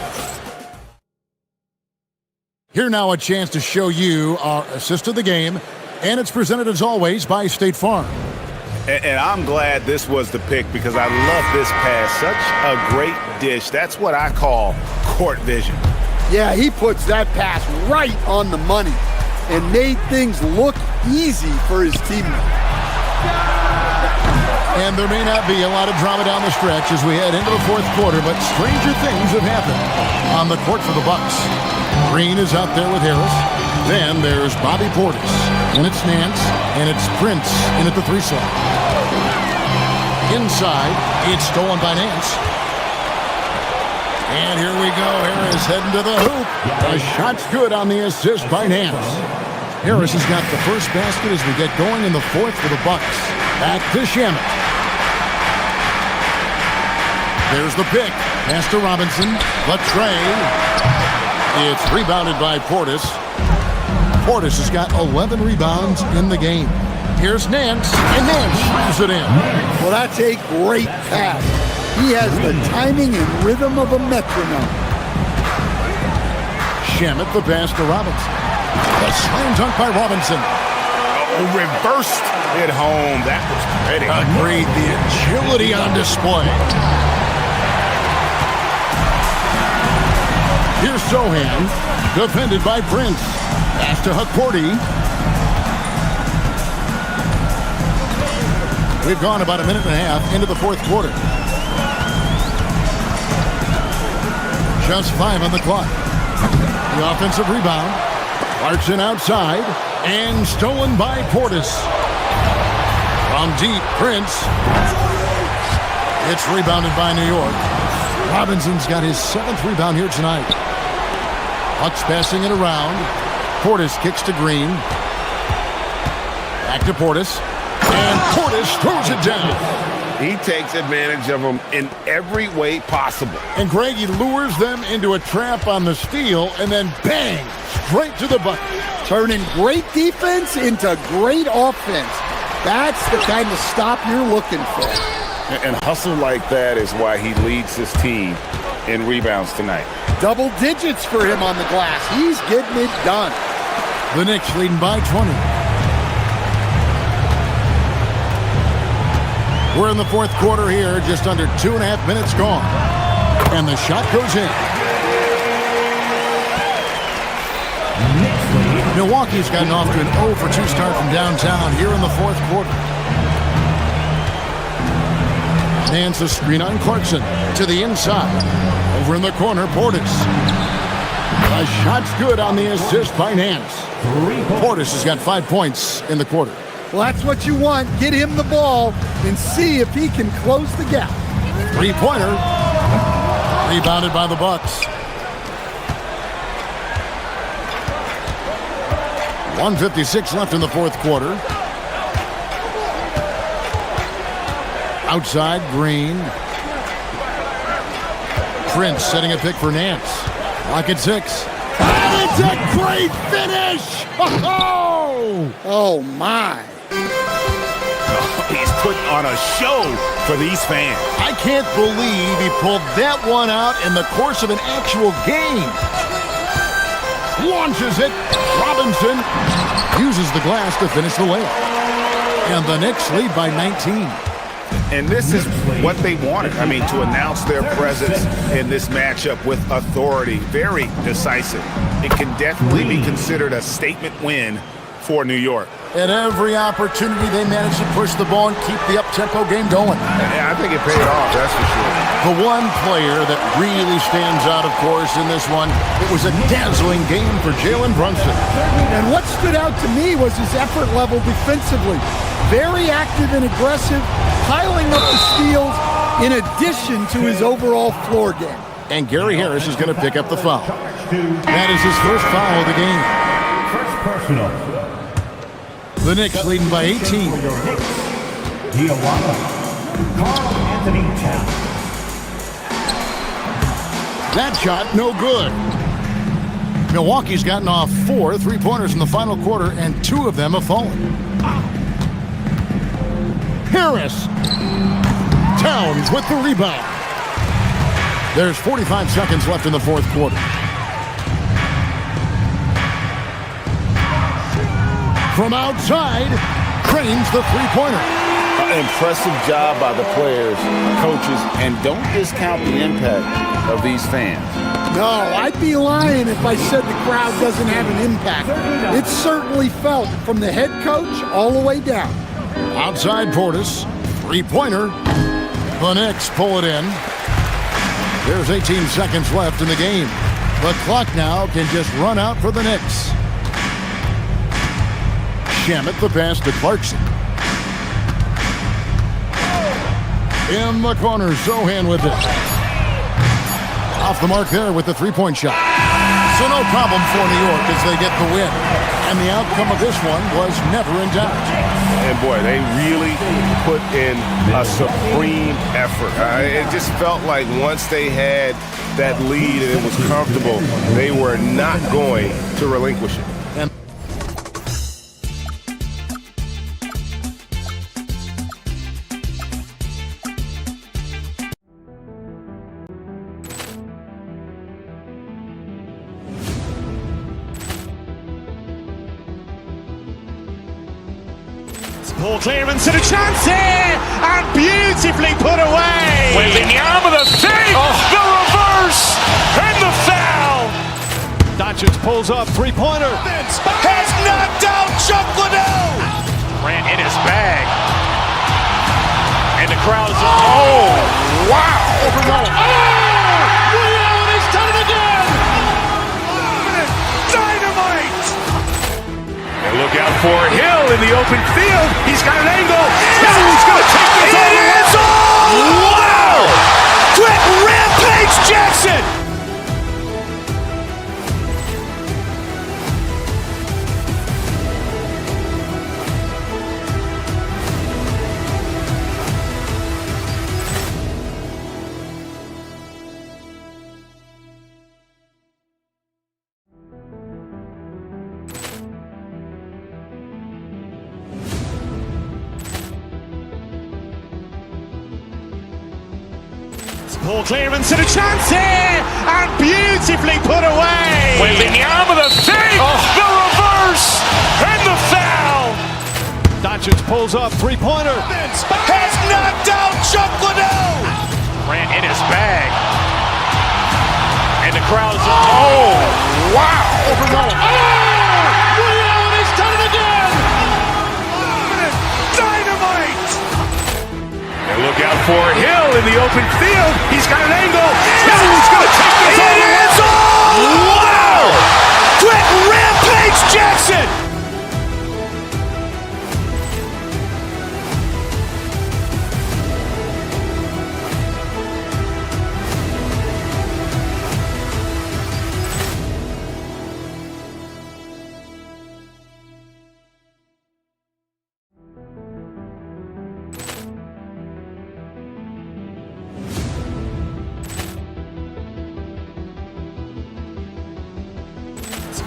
Here now a chance to show you our assist of the game, and it's presented as always by State Farm. And I'm glad this was the pick because I love this pass. Such a great dish. That's what I call court vision. Yeah, he puts that pass right on the money and made things look easy for his teammate. And there may not be a lot of drama down the stretch as we head into the fourth quarter, but stranger things have happened on the court for the Bucks. Green is out there with Harris. Then there's Bobby Portis. And it's Nance. And it's Prince in at the 3 slot. Inside, it's stolen by Nance. And here we go. Harris heading to the hoop. A shot's good on the assist by Nance. Harris has got the first basket as we get going in the fourth for the Bucks. Back to Shamet. There's the pick. Pass to Robinson. Latre. It's rebounded by Portis. Portis has got 11 rebounds in the game. Here's Nance, and Nance shoots it in. Well, that's a great pass. He has the timing and rhythm of a metronome. Shamet the pass to Robinson. A slam dunk by Robinson. Oh, reversed it home. That was pretty. Agreed. The agility on display. Here's Sohan, defended by Prince. Pass to Hukporty. We've gone about a minute and a half into the fourth quarter. Just 5 on the clock. The offensive rebound. Clarkson outside. And stolen by Portis. From deep, Prince. It's rebounded by New York. Robinson's got his 7th rebound here tonight. Bucks passing it around. Portis kicks to Green. Back to Portis. And Portis throws it down. He takes advantage of them in every way possible. And Greg, he lures them into a trap on the steal, and then bang, straight to the bucket. Turning great defense into great offense. That's the kind of stop you're looking for. And hustle like that is why he leads his team in rebounds tonight. Double digits for him on the glass. He's getting it done. The Knicks leading by 20. We're in the fourth quarter here, just under 2.5 minutes gone. And the shot goes in. Milwaukee's gotten off to an 0 for 2 start from downtown here in the fourth quarter. Nance a screen on Clarkson to the inside. Over in the corner, Portis. A shot's good on the assist by Nance. Portis has got 5 points in the quarter. Well, that's what you want. Get him the ball and see if he can close the gap. 3-pointer. Rebounded by the Bucks. 1:56 left in the fourth quarter. Outside, Green. Prince setting a pick for Nance. Lock at 6. And it's a great finish! Oh, my. He's putting on a show for these fans. I can't believe he pulled that one out in the course of an actual game. Launches it. Robinson uses the glass to finish the layup. And the Knicks lead by 19. And this is what they wanted. I mean, to announce their presence in this matchup with authority. Very decisive. It can definitely be considered a statement win for New York. At every opportunity, they managed to push the ball and keep the up-tempo game going. Yeah, I think it paid off, that's for sure. The one player that really stands out, of course, in this one, it was a dazzling game for Jalen Brunson. And what stood out to me was his effort level defensively. Very active and aggressive, piling up the steals in addition to his overall floor game. And Gary Harris is going to pick up the foul. That is his first foul of the game. First personal. The Knicks leading by 18. Carl Anthony Towns. That shot, no good. Milwaukee's gotten off 4 3-pointers in the final quarter, and 2 of them have fallen. Harris. Towns with the rebound. There's 45 seconds left in the fourth quarter. From outside, cranes the three-pointer. Impressive job by the players, coaches, and don't discount the impact of these fans. No, I'd be lying if I said the crowd doesn't have an impact. It's certainly felt from the head coach all the way down. Outside Portis, three-pointer. The Knicks pull it in. There's 18 seconds left in the game. The clock now can just run out for the Knicks. Shamet the pass to Clarkson. In the corner, Zohan with it. Off the mark there with the three-point shot. So no problem for New York as they get the win. And the outcome of this one was never in doubt. And boy, they really put in a supreme effort. It just felt like once they had that lead and it was comfortable, they were not going to relinquish it. Poor clearance and a chance here, and beautifully put away. Wembanyama the fake, the reverse, and the foul. Doncic pulls up, three-pointer. Has knocked out Chuck Liddell. Ran in his bag. And the crowd is, oh, wow. He's done it again. Dynamite. And look out for Hill in the open field. He's got an angle. He's going to take this all the way. Wow! Quick rampage Jackson. Poor clearance and a chance here, and beautifully put away. Wembanyama the fake, the reverse, and the foul. Doncic pulls up, three-pointer. Has knocked out Chuck Liddell. Ran in his bag. And the crowd is, oh, wow. He's done it again. Dynamite. And look out for Hill in the open field. He's got an angle. He's going to take this all the way. Wow! Quick rampage Jackson.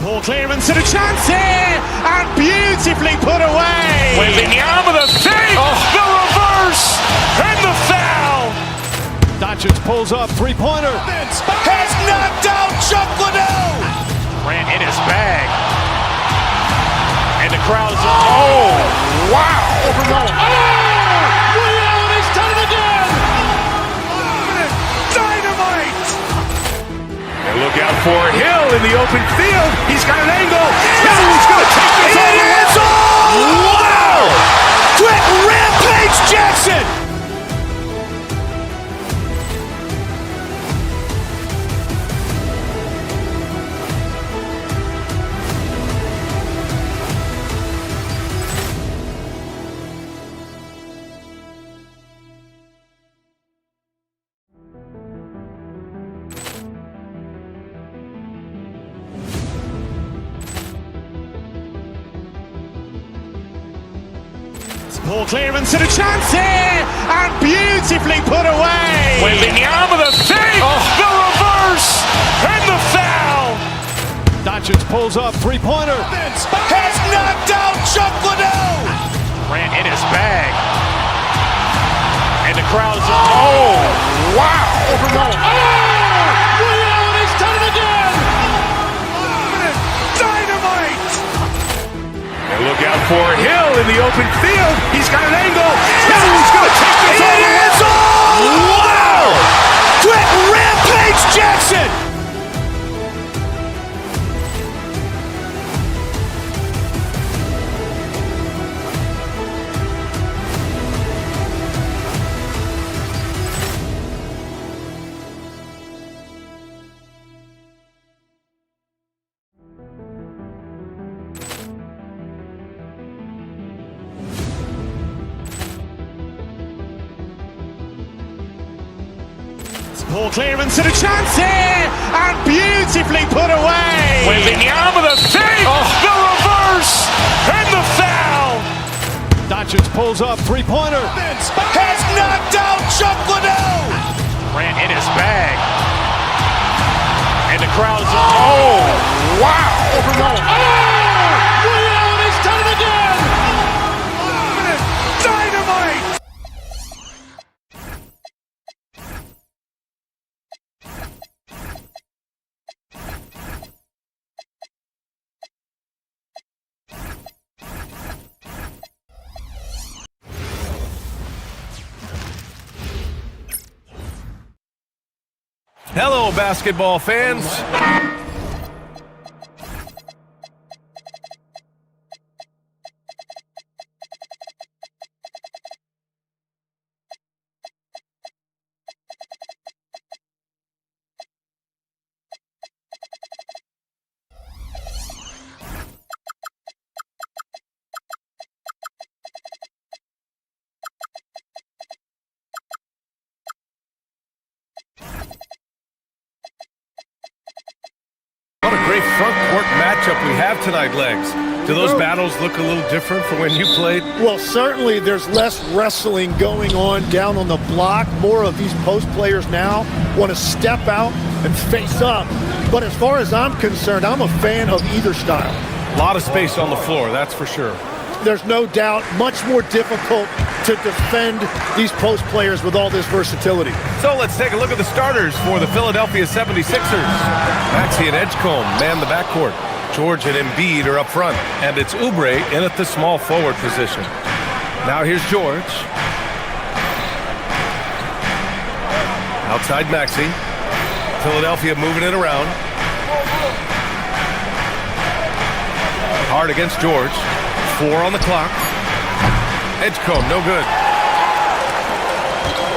Poor clearance and a chance here, and beautifully put away. Wembanyama the fake, the reverse, and the foul. Doncic pulls up, three-pointer. Has knocked out Chuck Liddell. Ran in his bag. And the crowd is, oh, wow. He's done it again. Dynamite. And look out for Hill in the open field. He's got an angle. He's going to take this all the way. Wow! Quick rampage Jackson. Ball clearance and a chance here, and beautifully put away. Wembanyama the save, the reverse, and the foul. Doncic pulls up, three-pointer. Has knocked out Chuck Liddell. Ran in his bag. And the crowd's oh, wow. Allen has done it again. Dynamite. And look out for Hill in the open field. He's got an angle. Hill's going to take this all the way. Wow. Quick rampage Jackson. Ball clearance and a chance here, and beautifully put away. Wembanyama the save, the reverse, and the foul. Doncic pulls up, three-pointer. Has knocked out Chuck Liddell. Ran in his bag. And the crowd's oh, wow. Allen has done it again. Dynamite. Hello, basketball fans. What a great front court matchup we have tonight, Legs. Do those battles look a little different from when you played? Well, certainly there's less wrestling going on down on the block. More of these post players now want to step out and face up. But as far as I'm concerned, I'm a fan of either style. A lot of space on the floor, that's for sure. There's no doubt much more difficult to defend these post players with all this versatility. So let's take a look at the starters for the Philadelphia 76ers. Maxey and Edgecombe man the backcourt. George and Embiid are up front. And it's Oubre in at the small forward position. Now here's George. Outside Maxey. Philadelphia moving it around. Hard against George. 4 on the clock. Edgecombe, no good.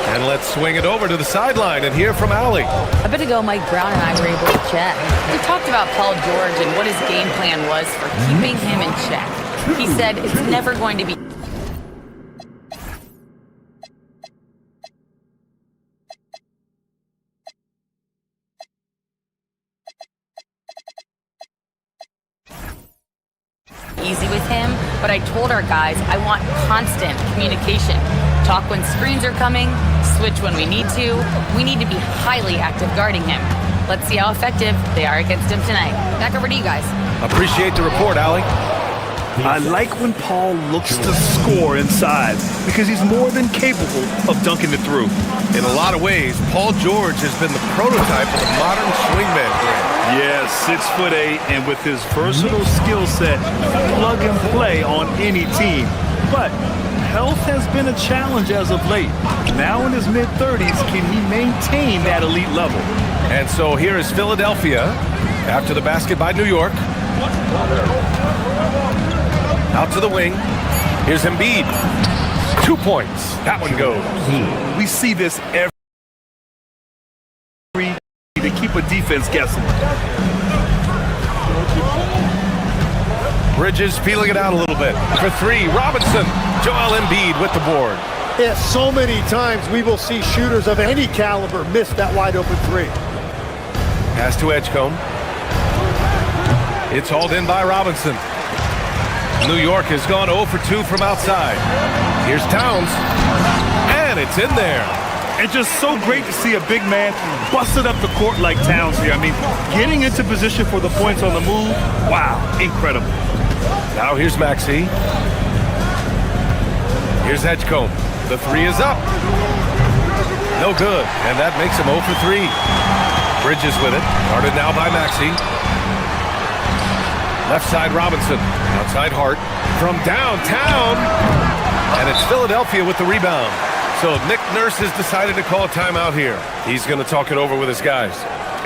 And let's swing it over to the sideline and hear from Allie. A bit ago, Mike Brown and I were able to chat. We talked about Paul George and what his game plan was for keeping him in check. He said it's never going to be easy with him, but I told our guys I want constant communication. Talk when screens are coming, switch when we need to. We need to be highly active guarding him. Let's see how effective they are against him tonight. Back over to you guys. Appreciate the report, Allie. I like when Paul looks to score inside because he's more than capable of dunking it through. In a lot of ways, Paul George has been the prototype of the modern swingman brand. Yes, 6'8", and with his versatile skill set, plug and play on any team. But health has been a challenge as of late. Now in his mid-30s, can he maintain that elite level? And so here is Philadelphia after the basket by New York. Out to the wing. Here's Embiid. 2 points. That one goes. We see this every to keep a defense guessing. Bridges feeling it out a little bit. For 3, Robinson. Joel Embiid with the board. Yeah, so many times we will see shooters of any caliber miss that wide open 3. Pass to Edgecombe. It's hauled in by Robinson. New York has gone 0 for 2 from outside. Here's Towns. And it's in there. And just so great to see a big man busted up the court like Towns here. I mean, getting into position for the points on the move, wow, incredible. Now here's Maxey. Here's Edgecombe. The three is up. No good, and that makes him 0 for 3. Bridges with it. Guarded now by Maxey. Left side Robinson. Outside Hart. From downtown. And it's Philadelphia with the rebound. So Nick Nurse has decided to call a timeout here. He's going to talk it over with his guys.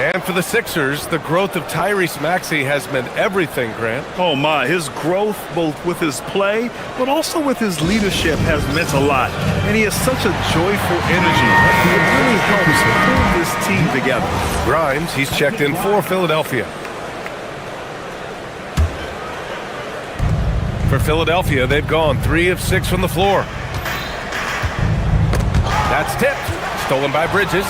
And for the Sixers, the growth of Tyrese Maxey has meant everything, Grant. Oh my, his growth both with his play, but also with his leadership has meant a lot. And he has such a joyful energy. It really helps pull this team together. Grimes, he's checked in for Philadelphia. For Philadelphia, they've gone 3 of 6 from the floor. That's tipped. Stolen by Bridges.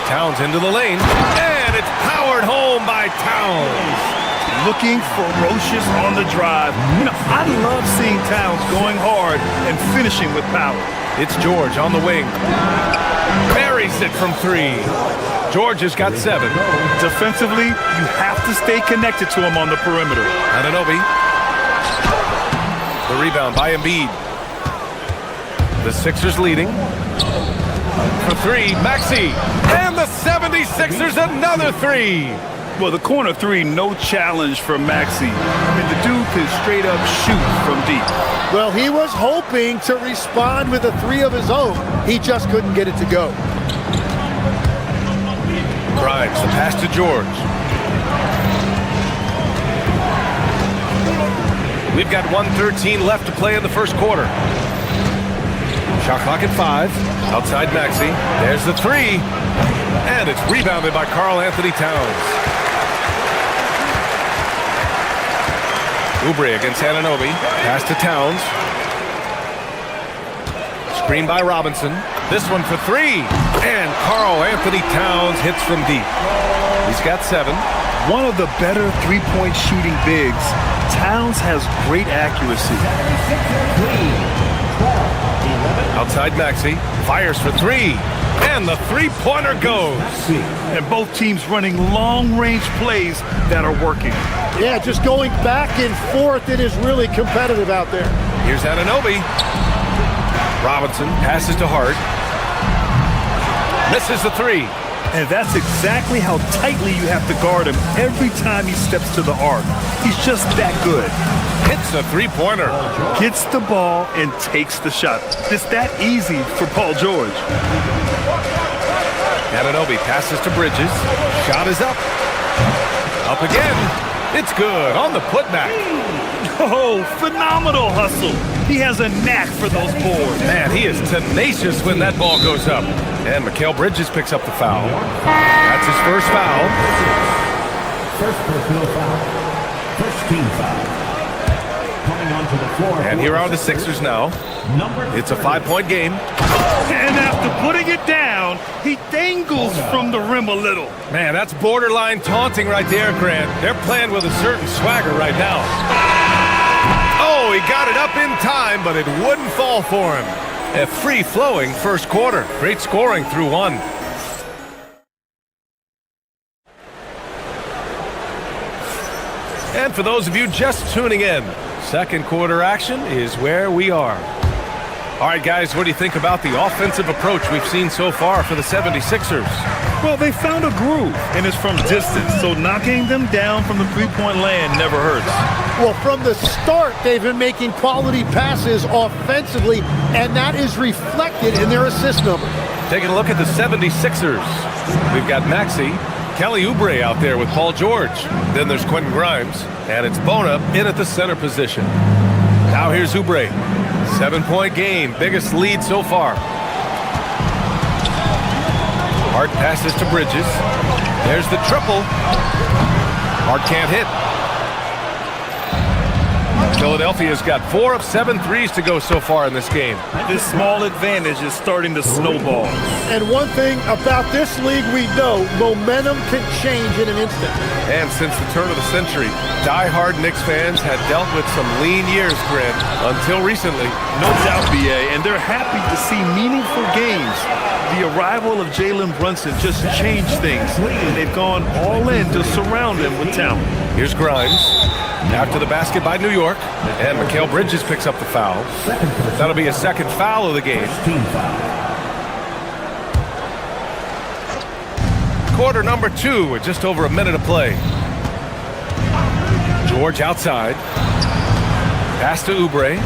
Towns into the lane. And it's powered home by Towns. Looking ferocious on the drive. You know, I love seeing Towns going hard and finishing with power. It's George on the wing. Buries it from 3. George has got 7. Defensively, you have to stay connected to him on the perimeter. Anunoby. The rebound by Embiid. The Sixers leading. For 3, Maxey. And the 76ers another 3. Well, the corner 3, no challenge for Maxey. I mean, the dude can straight up shoot from deep. Well, he was hoping to respond with a 3 of his own. He just couldn't get it to go. Grimes, the pass to George. We've got 1:13 left to play in the first quarter. Shot clock at 5. Outside Maxey. There's the 3. And it's rebounded by Karl Anthony Towns. Oubre against Anunoby. Pass to Towns. Screen by Robinson. This one for 3. And Karl Anthony Towns hits from deep. He's got 7. One of the better three-point shooting bigs. Towns has great accuracy. Outside Maxey. Fires for 3. And the three-pointer goes. And both teams running long-range plays that are working. Yeah, just going back and forth. It is really competitive out there. Here's Anunoby. Robinson passes to Hart. Misses the 3. And that's exactly how tightly you have to guard him every time he steps to the arc. He's just that good. Hits a three-pointer. Gets the ball and takes the shot. It's that easy for Paul George. Anunoby passes to Bridges. Shot is up. Up again. It's good on the putback. Oh, phenomenal hustle. He has a knack for those boards. Man, he is tenacious when that ball goes up. And Mikal Bridges picks up the foul. That's his first foul. First personal foul. First team foul. Coming onto the floor. And here are the Sixers now. It's a 5-point game. And after putting it down, he dangles from the rim a little. Man, that's borderline taunting right there, Grant. They're playing with a certain swagger right now. Oh, he got it up in time, but it wouldn't fall for him. A free-flowing first quarter. Great scoring through 1. And for those of you just tuning in, second quarter action is where we are. All right, guys, what do you think about the offensive approach we've seen so far for the 76ers? Well, they found a groove, and it's from distance, so knocking them down from the three-point land never hurts. Well, from the start, they've been making quality passes offensively, and that is reflected in their assist number. Taking a look at the 76ers. We've got Maxey, Kelly Oubre out there with Paul George. Then there's Quentin Grimes, and it's Bona in at the center position. Now here's Oubre. 7-point game, biggest lead so far. Hart passes to Bridges. There's the triple. Hart can't hit. Philadelphia's got 4 of 7 threes to go so far in this game. This small advantage is starting to snowball. And one thing about this league we know, momentum can change in an instant. And since the turn of the century, die-hard Knicks fans had dealt with some lean years, Grin, until recently. No doubt, BA, and they're happy to see meaningful games. The arrival of Jalen Brunson just changed things, and they've gone all in to surround him with talent. Here's Grimes. After the basket by New York, and Mikal Bridges picks up the foul. That'll be a second foul of the game. Quarter number 2 with just over a minute to play. George outside. Pass to Oubre.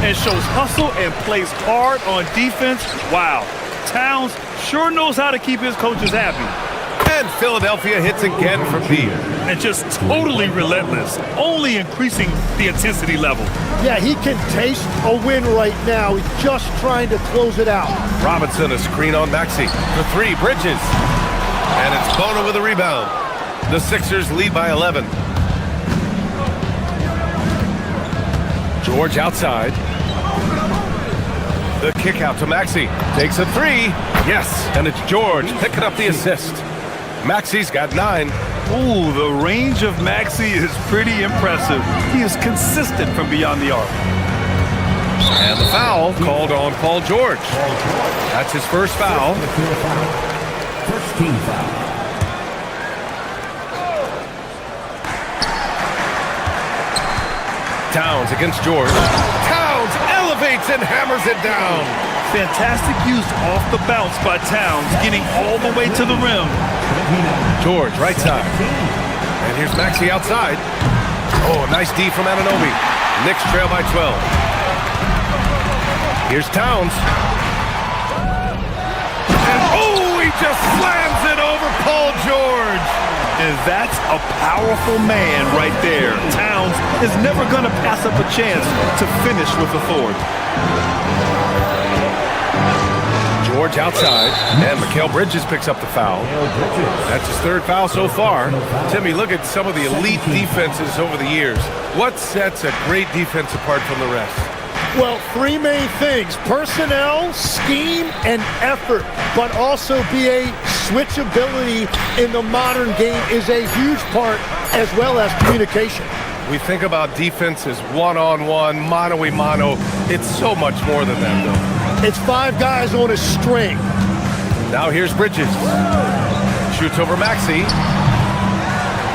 And shows hustle and plays hard on defense. Wow. Towns sure knows how to keep his coaches happy. And Philadelphia hits again for B. And just totally relentless, only increasing the intensity level. Yeah, he can taste a win right now. He's just trying to close it out. Robinson, a screen on Maxey. For 3, Bridges. And it's Bono with a rebound. The Sixers lead by 11. George outside. The kick out to Maxey. Takes a 3. Yes, and it's George picking up the assist. Maxey's got 9. Ooh, the range of Maxey is pretty impressive. He is consistent from beyond the arc. And the foul called on Paul George. That's his first foul. First team foul. Towns against George. Towns elevates and hammers it down. Fantastic use off the bounce by Towns, getting all the way to the rim. George, right side. And here's Maxey outside. Oh, nice D from Anunoby. Knicks trail by 12. Here's Towns. And oh, he just slams it over Paul George. And that's a powerful man right there. Towns is never going to pass up a chance to finish with authority. George outside, and Mikal Bridges picks up the foul. That's his 3rd foul so far. Timmy, look at some of the elite defenses over the years. What sets a great defense apart from the rest? Well, 3 main things: personnel, scheme, and effort. But also BA, switchability in the modern game is a huge part, as well as communication. We think about defense as one-on-one, mano-a-mano. It's so much more than that, though. It's 5 guys on a string. Now here's Bridges. Shoots over Maxey.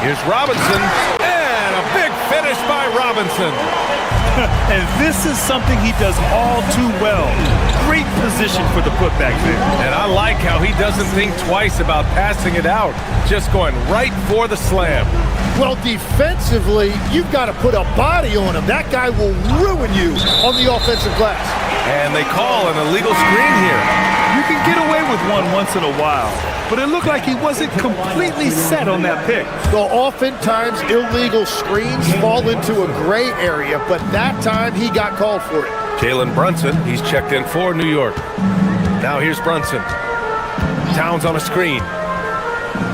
Here's Robinson. And a big finish by Robinson. And this is something he does all too well. Great position for the putback there. And I like how he doesn't think twice about passing it out. Just going right for the slam. Well, defensively, you've got to put a body on him. That guy will ruin you on the offensive glass. And they call an illegal screen here. You can get away with one once in a while, but it looked like he wasn't completely set on that pick. Well, oftentimes illegal screens fall into a gray area, but that time he got called for it. Jalen Brunson, he's checked in for New York. Now here's Brunson. Towns on a screen.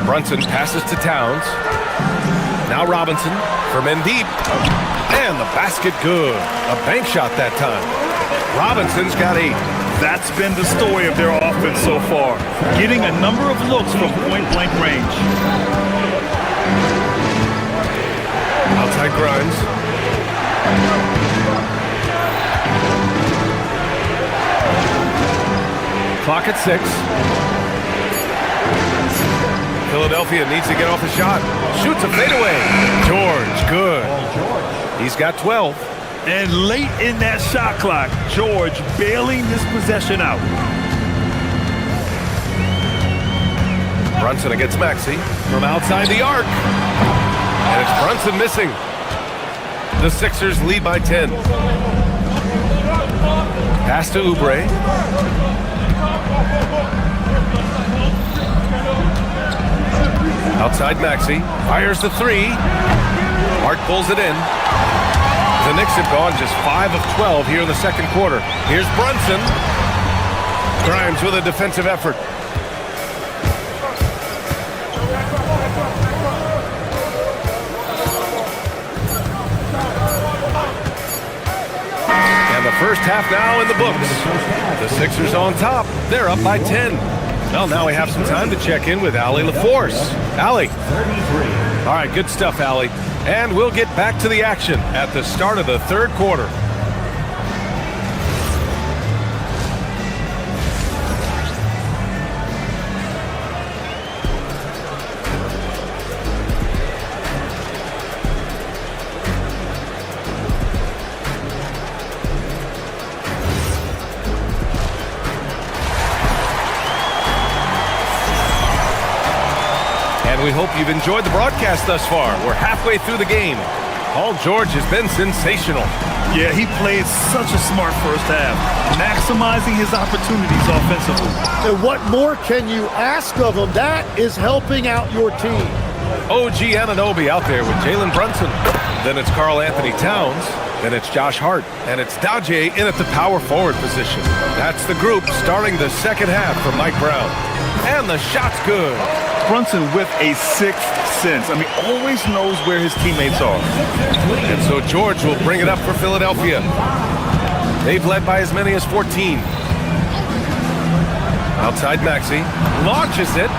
Brunson passes to Towns. Now Robinson from in deep. And the basket good. A bank shot that time. Robinson's got 8. That's been the story of their offense so far. Getting a number of looks from point-blank range. Outside Grimes. Clock at 6. Philadelphia needs to get off a shot. Shoots a fadeaway. George, good. He's got 12. And late in that shot clock, George bailing this possession out. Brunson against Maxey from outside the arc. And it's Brunson missing. The Sixers lead by 10. Pass to Oubre. Outside Maxey. Fires the 3. Hart pulls it in. The Knicks have gone just 5 of 12 here in the second quarter. Here's Brunson. Grimes with a defensive effort. first half now in the books. The Sixers on top. They're up by 10. Well, now we have some time to check in with Allie LaForce. Allie. All right, good stuff, Allie. And we'll get back to the action at the start of the third quarter. We hope you've enjoyed the broadcast thus far. We're halfway through the game. Paul George has been sensational. Yeah, he played such a smart first half, maximizing his opportunities offensively. And what more can you ask of him? That is helping out your team. OG Anunoby out there with Jalen Brunson. Then it's Karl Anthony Towns. Then it's Josh Hart. And it's Daje in at the power forward position. That's the group starting the second half for Mike Brown. And the shot's good. Brunson with a sixth sense. I mean, always knows where his teammates are. And so George will bring it up for Philadelphia. They've led by as many as 14. Outside Maxey. Launches it.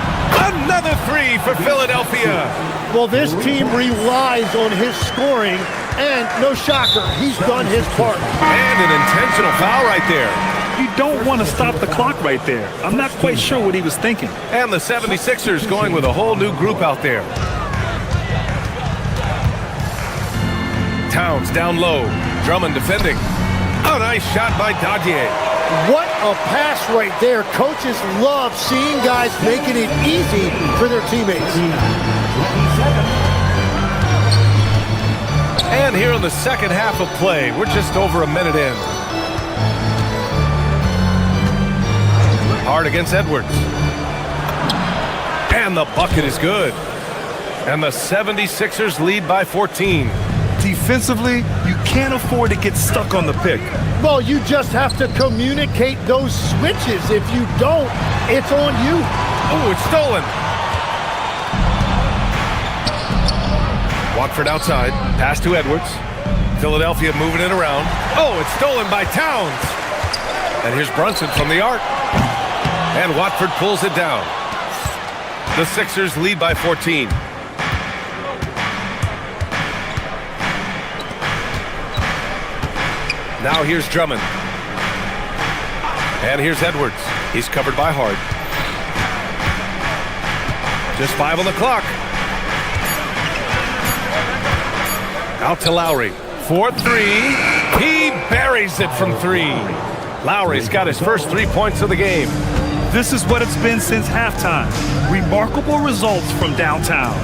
Another three for Philadelphia. Well, this team relies on his scoring, and no shocker, he's done his part. And an intentional foul right there. You don't want to stop the clock right there. I'm not quite sure what he was thinking. And the 76ers going with a whole new group out there. Towns down low. Drummond defending. A nice shot by Daje. What a pass right there. Coaches love seeing guys making it easy for their teammates. And here in the second half of play, we're just over a minute in. Hard against Edwards. And the bucket is good. And the 76ers lead by 14. Defensively, you can't afford to get stuck on the pick. Well, you just have to communicate those switches. If you don't, it's on you. Oh, it's stolen. Watford outside. Pass to Edwards. Philadelphia moving it around. Oh, it's stolen by Towns. And here's Brunson from the arc. And Watford pulls it down. The Sixers lead by 14. Now here's Drummond. And here's Edwards. He's covered by Hart. Just 5 on the clock. Out to Lowry. 4-3. He buries it from 3. Lowry's got his first 3 points of the game. This is what it's been since halftime. Remarkable results from downtown.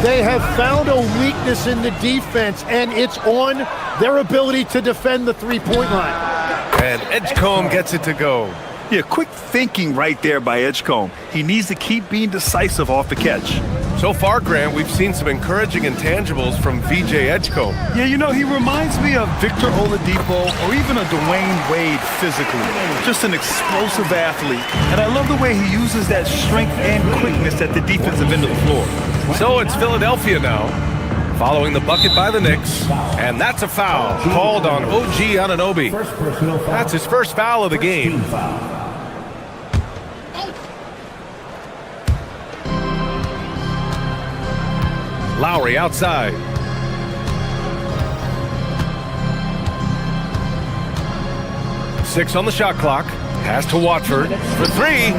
They have found a weakness in the defense, and it's on their ability to defend the three-point line. And Edgecombe gets it to go. Yeah, quick thinking right there by Edgecombe. He needs to keep being decisive off the catch. So far, Grant, we've seen some encouraging intangibles from VJ Edgecombe. Yeah, you know, he reminds me of Victor Oladipo or even a Dwayne Wade physically. Just an explosive athlete. And I love the way he uses that strength and quickness at the defensive end of the floor. So it's Philadelphia now, following the bucket by the Knicks. And that's a foul called on OG Anunoby. That's his first foul of the game. Lowry outside. Six on the shot clock. Pass to Watford for 3.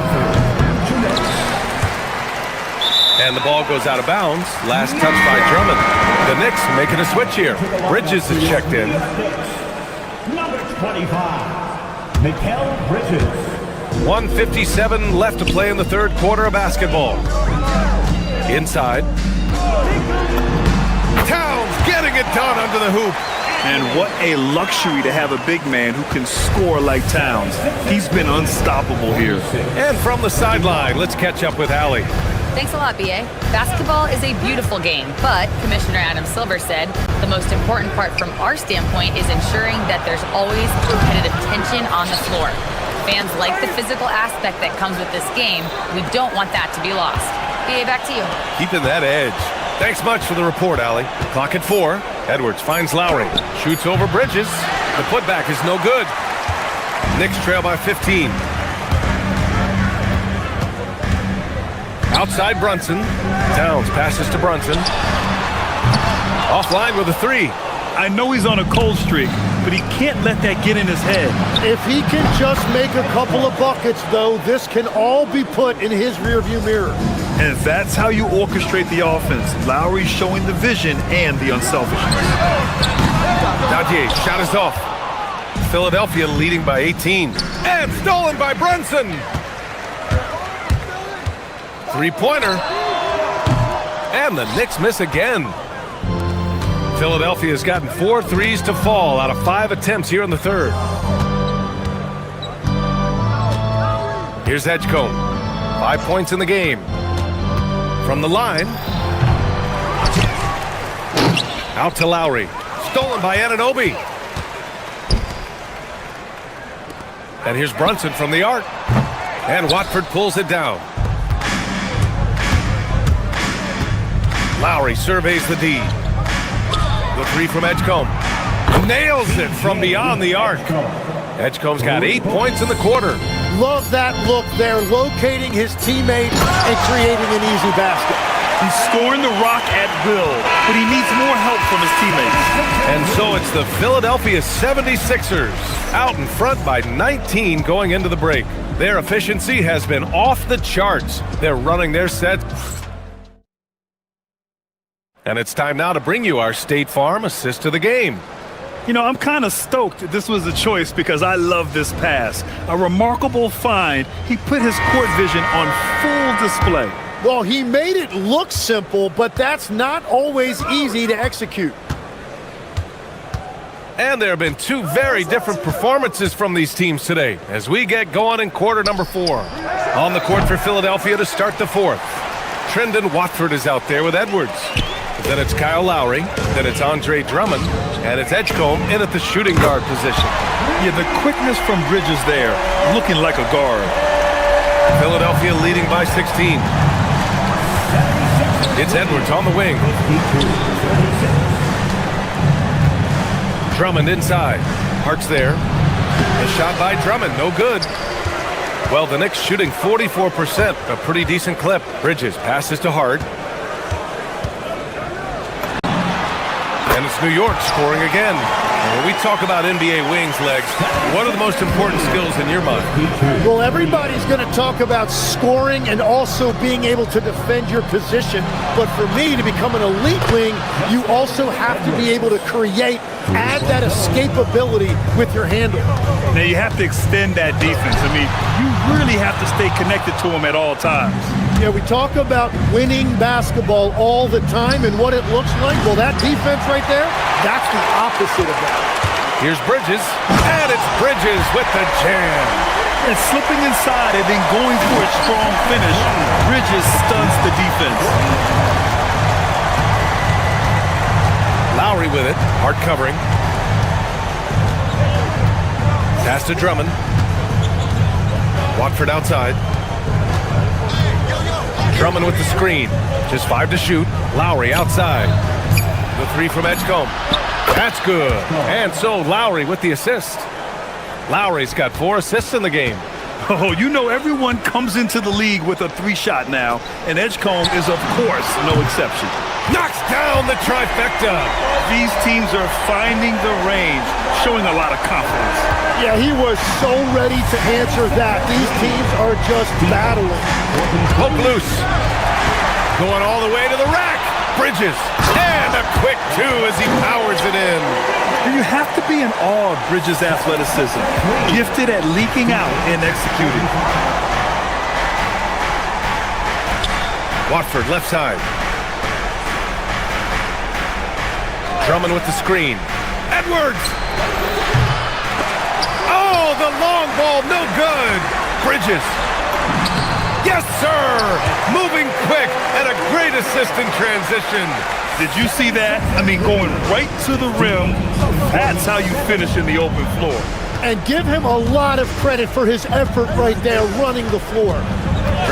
And the ball goes out of bounds. Last touch by Drummond. The Knicks making a switch here. Bridges is checked in. Number 25, Mikal Bridges. 1:57 left to play in the third quarter of basketball. Inside. Towns getting it done under the hoop. And what a luxury to have a big man who can score like Towns. He's been unstoppable here. And from the sideline, let's catch up with Allie. Thanks a lot, B.A. Basketball is a beautiful game, but Commissioner Adam Silver said the most important part from our standpoint is ensuring that there's always competitive tension on the floor. Fans like the physical aspect that comes with this game. We don't want that to be lost. B.A., back to you. Keeping that edge. Thanks much for the report, Allie. Clock at 4. Edwards finds Lowry. Shoots over Bridges. The putback is no good. Knicks trail by 15. Outside Brunson. Towns passes to Brunson. Offline with a three. I know he's on a cold streak, but he can't let that get in his head. If he can just make a couple of buckets, though, this can all be put in his rearview mirror. And that's how you orchestrate the offense. Lowry showing the vision and the unselfishness. Dadier, shot is off. Philadelphia leading by 18. And stolen by Brunson. Three-pointer. And the Knicks miss again. Philadelphia has gotten 4 threes to fall out of 5 attempts here in the third. Here's Edgecombe. 5 points in the game. From the line. Out to Lowry. Stolen by Anunoby. And here's Brunson from the arc. And Watford pulls it down. Lowry surveys the D. The three from Edgecombe. Nails it from beyond the arc. Edgecombe's got 8 points in the quarter. Love that look there, locating his teammate and creating an easy basket. He's scoring the rock at will, but he needs more help from his teammates. And so it's the Philadelphia 76ers out in front by 19 going into the break. Their efficiency has been off the charts. They're running their set. And it's time now to bring you our State Farm assist to the game. You know, I'm kind of stoked this was a choice because I love this pass. A remarkable find. He put his court vision on full display. Well, he made it look simple, but that's not always easy to execute. And there have been 2 very different performances from these teams today as we get going in quarter number 4. On the court for Philadelphia to start the fourth. Trendon Watford is out there with Edwards. Then it's Kyle Lowry, then it's Andre Drummond, and it's Edgecombe in at the shooting guard position. Yeah, the quickness from Bridges there, looking like a guard. Philadelphia leading by 16. It's Edwards on the wing. Drummond inside. Hart's there. A shot by Drummond, no good. Well, the Knicks shooting 44%, a pretty decent clip. Bridges passes to Hart. And it's New York scoring again. And when we talk about NBA wings, Legs, what are the most important skills in your mind? Well, everybody's going to talk about scoring and also being able to defend your position. But for me, to become an elite wing, you also have to be able to create, add that escapability with your handle. Now, you have to extend that defense. I mean, you really have to stay connected to him at all times. Yeah, we talk about winning basketball all the time and what it looks like. Well, that defense right there, that's the opposite of that. Here's Bridges, and it's Bridges with the jam. And slipping inside and then going for a strong finish, Bridges stuns the defense. Lowry with it, Hart covering. Pass to Drummond. Watford outside. Drummond with the screen. Just 5 to shoot. Lowry outside. The three from Edgecombe. That's good. And so Lowry with the assist. Lowry's got 4 assists in the game. Oh, you know everyone comes into the league with a 3-shot now, and Edgecombe is, of course, no exception. Knocks down the trifecta. These teams are finding the range, showing a lot of confidence. Yeah, he was so ready to answer that. These teams are just battling. Poke loose. Going all the way to the rack. Bridges. And a quick 2 as he powers it in. You have to be in awe of Bridges' athleticism. Gifted at leaking out and executing. Watford left side. Drummond with the screen. Edwards! Oh, the long ball, no good! Bridges. Yes, sir! Moving quick and a great assist in transition. Did you see that? I mean, going right to the rim. That's how you finish in the open floor. And give him a lot of credit for his effort right there running the floor.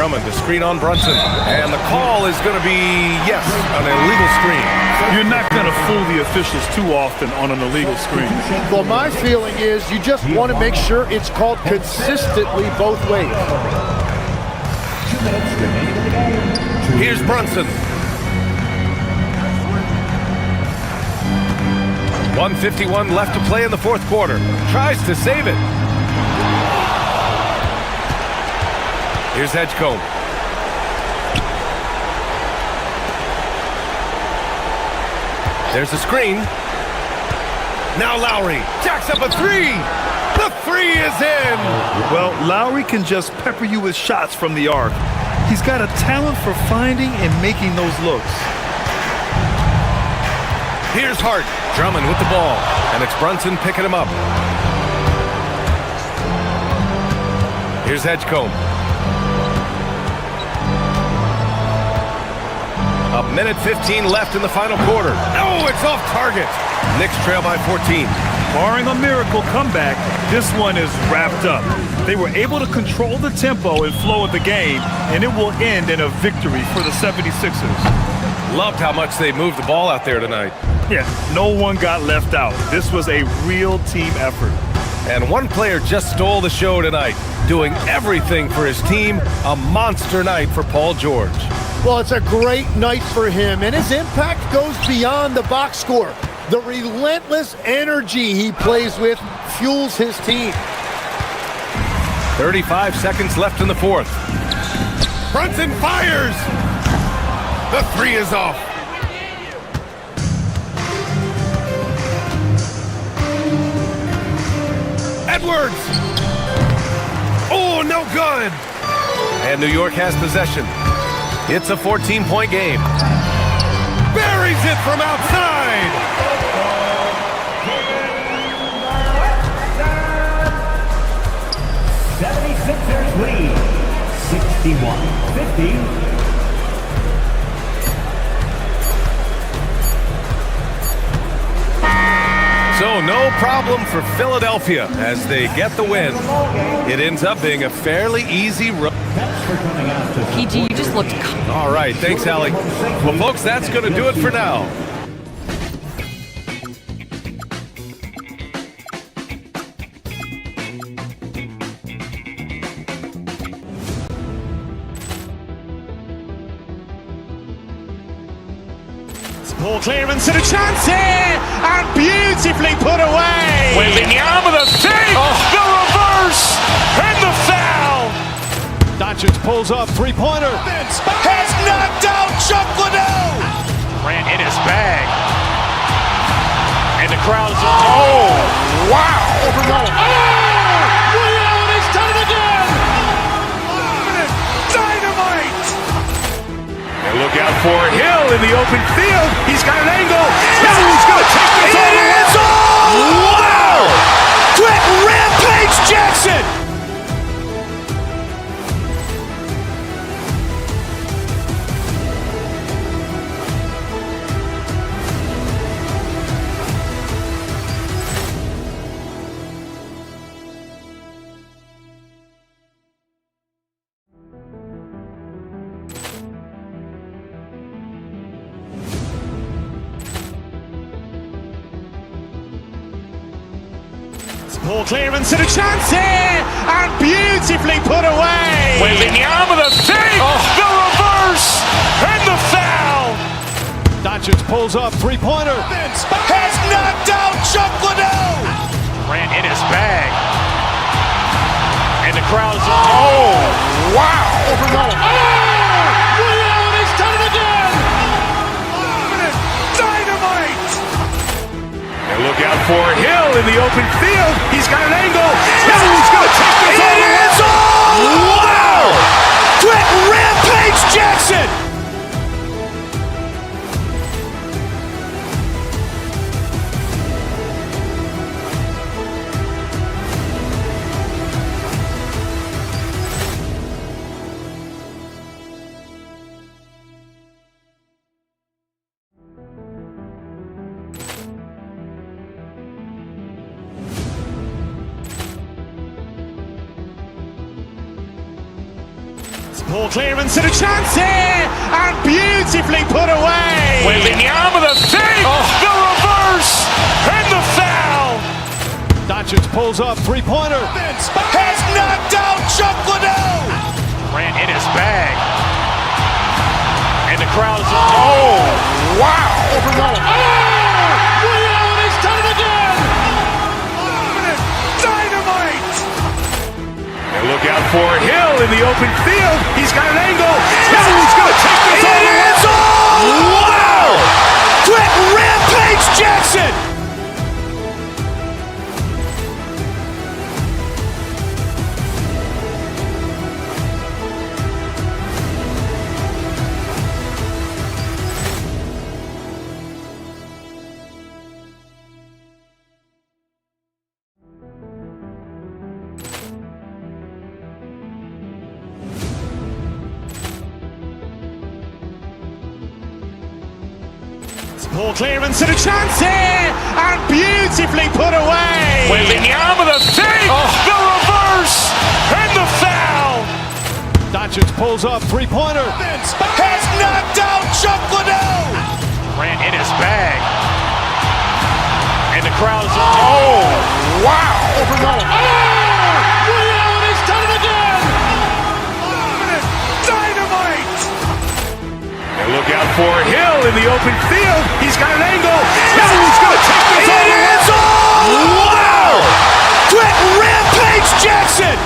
Drummond to screen on Brunson. And the call is going to be, yes, an illegal screen. You're not going to fool the officials too often on an illegal screen. Well, my feeling is you just want to make sure it's called consistently both ways. Here's Brunson. 1:51 left to play in the fourth quarter. Tries to save it. Here's Edgecombe. There's a screen. Now Lowry jacks up a three. The three is in. Well, Lowry can just pepper you with shots from the arc. He's got a talent for finding and making those looks. Here's Hart. Drummond with the ball. And it's Brunson picking him up. Here's Edgecombe. A minute 15 left in the final quarter. No, it's off target. Knicks trail by 14. Barring a miracle comeback, this one is wrapped up. They were able to control the tempo and flow of the game, and it will end in a victory for the 76ers. Loved how much they moved the ball out there tonight. Yeah, no one got left out. This was a real team effort. And one player just stole the show tonight, doing everything for his team. A monster night for Paul George. Well, it's a great night for him, and his impact goes beyond the box score. The relentless energy he plays with fuels his team. 35 seconds left in the fourth. Brunson fires! The three is off. Edwards! Oh, no good! And New York has possession. It's a 14-point game. Buries it from outside! 76ers lead, 61-50. So no problem for Philadelphia as they get the win. It ends up being a fairly easy run. PG, you just looked... All right, thanks, Allie. Well, folks, that's going to do it for now. Ball clearance and a chance here, and beautifully put away. Wembanyama the fake, the reverse, and the foul. Doncic pulls up, three-pointer. Has knocked out Chuck Liddell. Ran in his bag. And the crowd is... Oh, wow. Ray Allen has done it again. Dynamite. And look out for Hill in the open field. He's got an angle. Hill's going to take this all the way. Wow. Quick rampage Jackson. Ball clearance and a chance here, and beautifully put away. Wembanyama the fake, the reverse, and the foul. Doncic pulls up, three-pointer. Has knocked out Chuck Liddell. Ran in his bag. And the crowd is... Oh, wow. Ray Allen has done it again. Dynamite. And look out for Hill in the open field. He's got an angle. Hill's going to take this all the way. Wow. Quick rampage Jackson. Ball clearance and a chance here, and beautifully put away. Wembanyama the fake, the reverse, and the foul. Doncic pulls up, three-pointer. Has knocked out Chuck Liddell. Ran in his bag. And the crowd is, oh, wow. Liddell, he's done it again. Dynamite. And look out for Hill in the open field. He's got an angle. Hill's going to take this all the way. Wow! Quick Rampage Jackson. Ball clearance and a chance here, and beautifully put away. Wembanyama the fake, the reverse, and the foul. Doncic pulls up, three-pointer. Has knocked out Chuck Liddell. Ran in his bag. And the crowd is, oh, wow. Liddell, he's done it again. Dynamite. And look out for Hill in the open field. He's got an angle. Hill's going to take this all the way. Wow! Quick Rampage Jackson.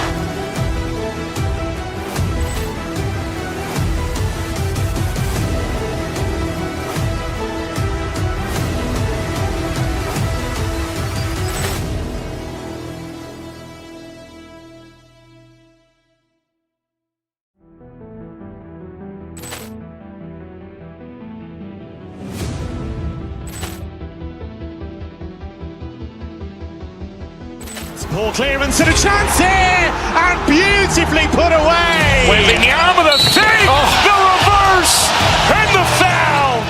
Ball clearance and a chance here, and beautifully put away. Wembanyama the fake, the reverse, and the foul.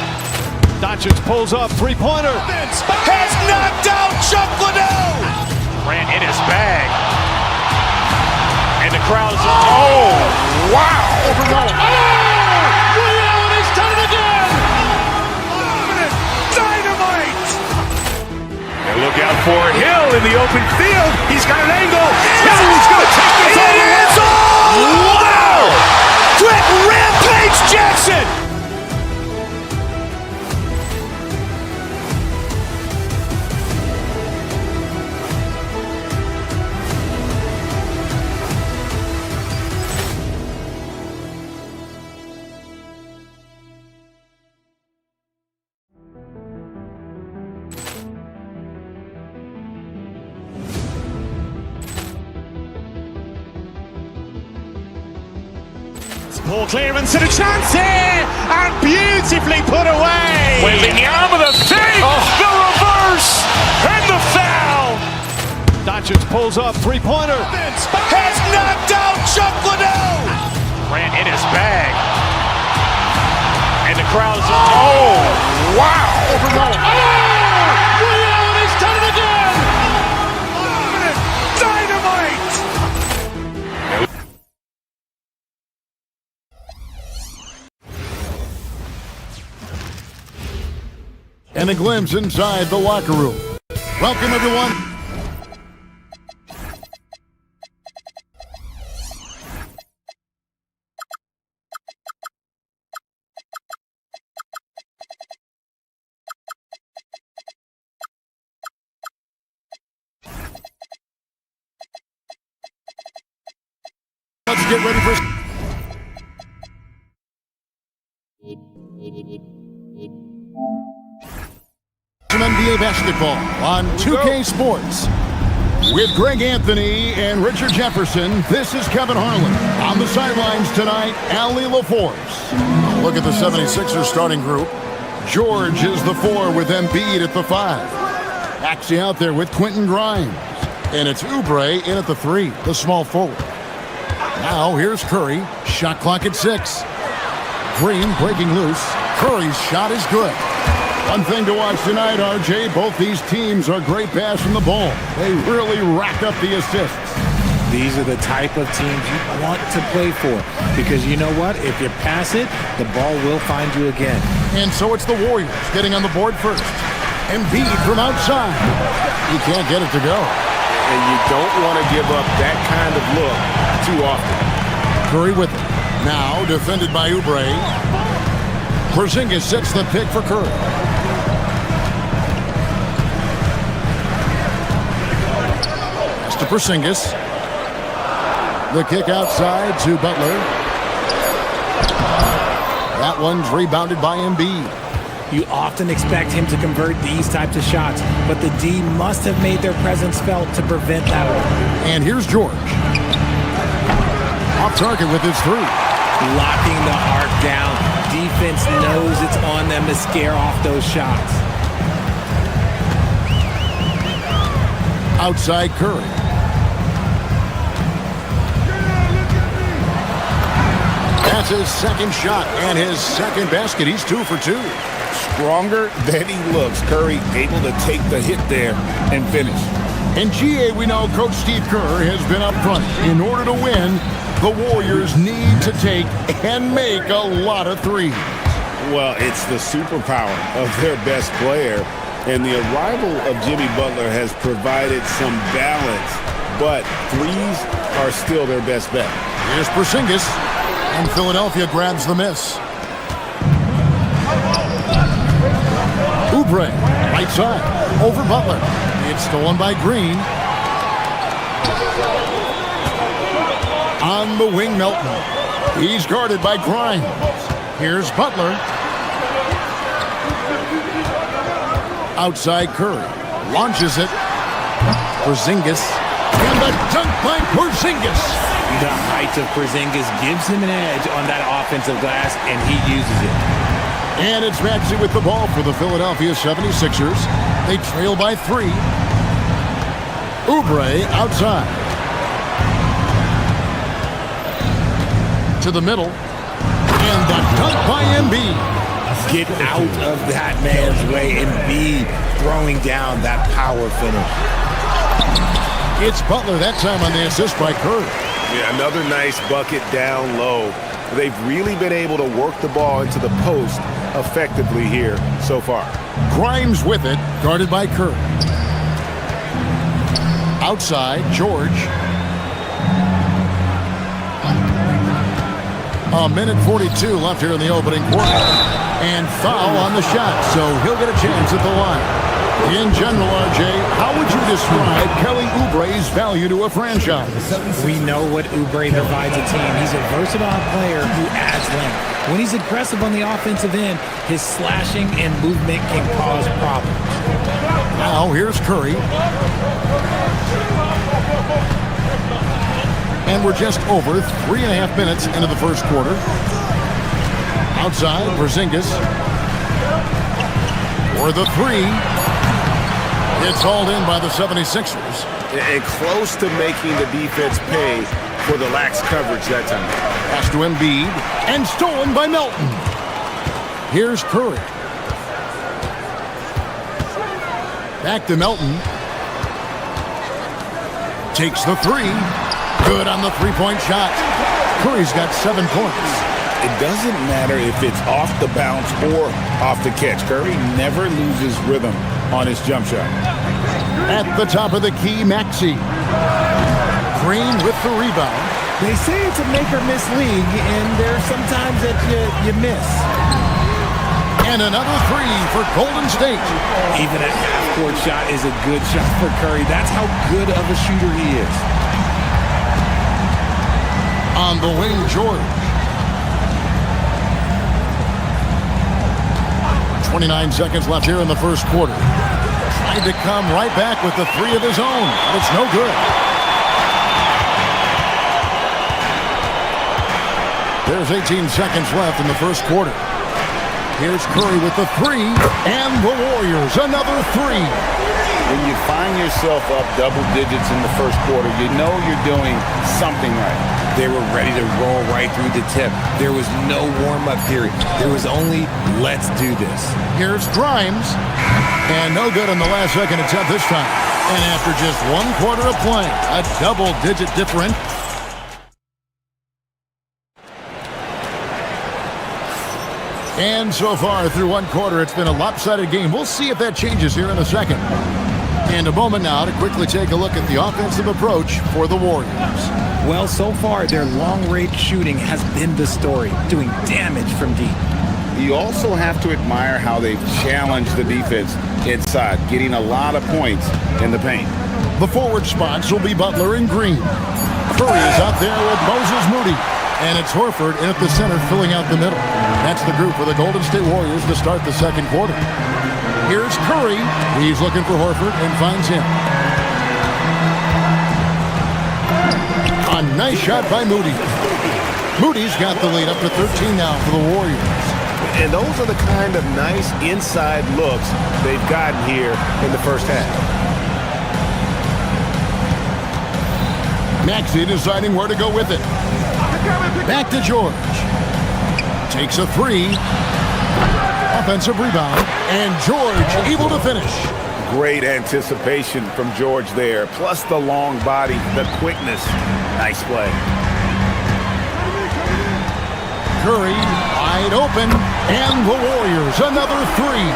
Doncic pulls up, three-pointer. Has knocked out Chuck Liddell. Ran in his bag. And the crowd is, oh, wow. Liddell, he's done it again. Dynamite. And look out for Hill in the open field. He's got an angle. Hill's going to take this all the way. Wow! Quick Rampage Jackson. Ball clearance and a chance here, and beautifully put away. Wembanyama the fake, the reverse, and the foul. Doncic pulls up, three-pointer. Has knocked out Chuck Liddell. Ran in his bag. And the crowd is, oh, wow. Liddell, he's done it again. Dynamite. And a glimpse inside the locker room. Welcome, everyone. Let's get ready for NBA basketball on 2K Sports. With Greg Anthony and Richard Jefferson, this is Kevin Harlan. On the sidelines tonight, Allie LaForce. Look at the 76ers starting group. George is the 4 with Embiid at the 5. Axie out there with Quentin Grimes. And it's Oubre in at the 3, the small forward. Now here's Curry. Shot clock at 6. Green breaking loose. Curry's shot is good. One thing to watch tonight, RJ, both these teams are great pass from the ball. They really rack up the assists. These are the type of teams you want to play for because you know what? If you pass it, the ball will find you again. And so it's the Warriors getting on the board first. Embiid from outside. He can't get it to go. And you don't want to give up that kind of look too often. Curry with it. Now defended by Oubre. Porzingis sets the pick for Curry. Pass to Porzingis. The kick outside to Butler. That one's rebounded by Embiid. You often expect him to convert these types of shots, but the D must have made their presence felt to prevent that one. And here's George. Off target with his three. Locking the arc down. Defense knows it's on them to scare off those shots. Outside Curry. That's his second shot and his second basket. He's 2 for 2. Stronger than he looks. Curry able to take the hit there and finish. In GA, we know Coach Steve Kerr has been up front. In order to win, the Warriors need to take and make a lot of threes. Well, it's the superpower of their best player. And the arrival of Jimmy Butler has provided some balance. But threes are still their best bet. Here's Porzingis. And Philadelphia grabs the miss. Oubre, right side, over Butler. It's stolen by Green. On the wing, Melton. He's guarded by Grimes. Here's Butler. Outside Curry. Launches it. Porzingis. And the dunk by Porzingis. The height of Porzingis gives him an edge on that offensive glass, and he uses it. And it's Maxey with the ball for the Philadelphia 76ers. They trail by 3. Oubre outside. To the middle. And the dunk by Embiid. Get out of that man's way. Embiid throwing down that power finish. It's Butler that time on the assist by Curry. Yeah, another nice bucket down low. They've really been able to work the ball into the post effectively here so far. Grimes with it, guarded by Curry. Outside, George. A minute 42 left here in the opening quarter. And foul on the shot, so he'll get a chance at the line. In general, RJ, how would you describe Kelly Oubre's value to a franchise? We know what Oubre provides a team. He's a versatile player who adds length. When he's aggressive on the offensive end, his slashing and movement can cause problems. Now, here's Curry. And we're just over 3.5 minutes into the first quarter. Outside, Porzingis. For the three. It's hauled in by the 76ers. And close to making the defense pay for the lax coverage that time. Pass to Embiid. And stolen by Melton. Here's Curry. Back to Melton. Takes the three. Good on the three-point shot. Curry's got 7 points. It doesn't matter if it's off the bounce or off the catch. Curry never loses rhythm on his jump shot. At the top of the key, Maxey. Green with the rebound. They say it's a make-or-miss league, and there's sometimes that you miss. And another three for Golden State. Even a half-court shot is a good shot for Curry. That's how good of a shooter he is. On the wing, George. 29 seconds left here in the first quarter. Trying to come right back with the three of his own, but it's no good. There's 18 seconds left in the first quarter. Here's Curry with the three, and the Warriors another three. When you find yourself up double digits in the first quarter, you know you're doing something right. They were ready to roll right through the tip. There was no warm-up period. There was only, let's do this. Here's Grimes, and no good on the last second attempt this time. And after just 1 quarter of play, a double-digit difference. And so far through 1 quarter, it's been a lopsided game. We'll see if that changes here in a second. And a moment now to quickly take a look at the offensive approach for the Warriors. Well, so far, their long-range shooting has been the story, doing damage from deep. You also have to admire how they've challenged the defense inside, getting a lot of points in the paint. The forward spots will be Butler and Green. Curry is out there with Moses Moody. And it's Horford in at the center, filling out the middle. That's the group for the Golden State Warriors to start the second quarter. Here's Curry. He's looking for Horford and finds him. A nice shot by Moody. Moody's got the lead up to 13 now for the Warriors. And those are the kind of nice inside looks they've gotten here in the first half. Maxey deciding where to go with it. Back to George. Takes a three. Offensive rebound. And George able to finish. Great anticipation from George there. Plus the long body, the quickness. Nice play. Curry wide open. And the Warriors another three.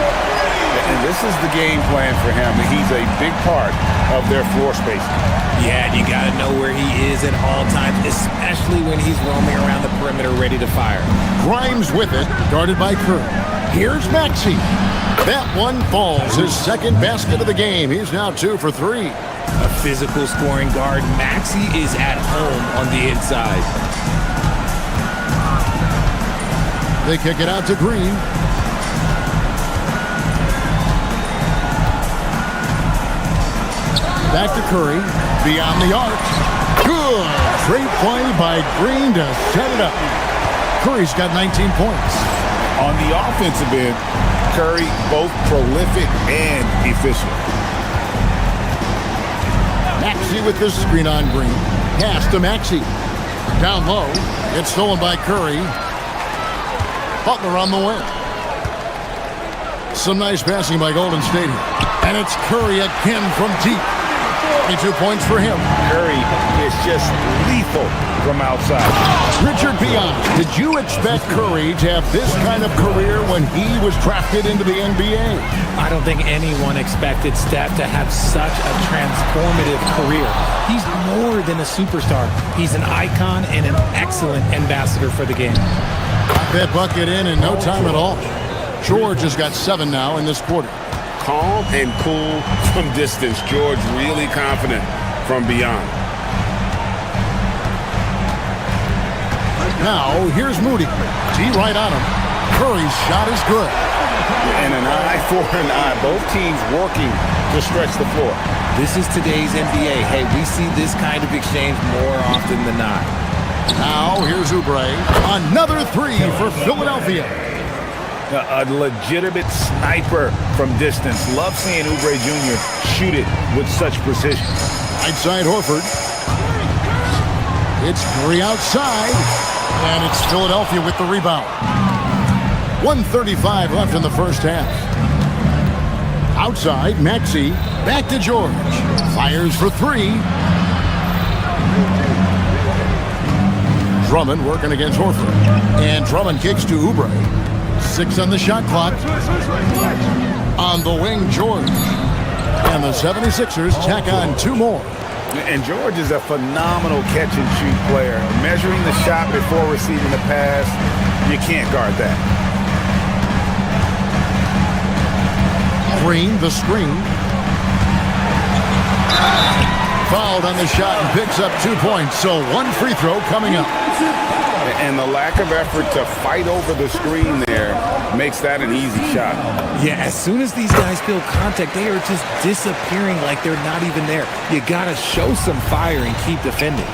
And this is the game plan for him. He's a big part of their floor spacing. Yeah, you got to know where he is at all times, especially when he's roaming around the perimeter ready to fire. Grimes with it, guarded by Curry. Here's Maxey. That one falls, his second basket of the game. He's now 2 for 3. A physical scoring guard, Maxey is at home on the inside. They kick it out to Green. Back to Curry, beyond the arc. Good. Great play by Green to set it up. Curry's got 19 points. On the offensive end, Curry both prolific and efficient. Maxey with the screen on Green. Pass to Maxey. Down low. It's stolen by Curry. Butler on the wing. Some nice passing by Golden State. And it's Curry again from deep. 22 points for him. Curry is just lethal from outside. Richard Beyond, did you expect Curry to have this kind of career when he was drafted into the NBA? I don't think anyone expected Steph to have such a transformative career. He's more than a superstar. He's an icon and an excellent ambassador for the game. Got that bucket in no time at all. George has got 7 now in this quarter. Calm and cool from distance. George really confident from beyond. Now, here's Moody. G right on him. Curry's shot is good. And an eye for an eye. Both teams working to stretch the floor. This is today's NBA. Hey, we see this kind of exchange more often than not. Now, here's Oubre. Another three for Philadelphia. A legitimate sniper from distance. Love seeing Oubre Jr. shoot it with such precision. Right side Horford. It's Curry outside. And it's Philadelphia with the rebound. 1:35 left in the first half. Outside, Maxey. Back to George. Fires for 3. Drummond working against Horford. And Drummond kicks to Oubre. 6 on the shot clock. On the wing, George. And the 76ers tack on 2 more. And George is a phenomenal catch-and-shoot player. Measuring the shot before receiving the pass, you can't guard that. Green, the screen. Fouled on the shot and picks up 2 points. So 1 free throw coming up. And the lack of effort to fight over the screen there makes that an easy shot. Yeah, as soon as these guys feel contact, they are just disappearing like they're not even there. You got to show some fire and keep defending.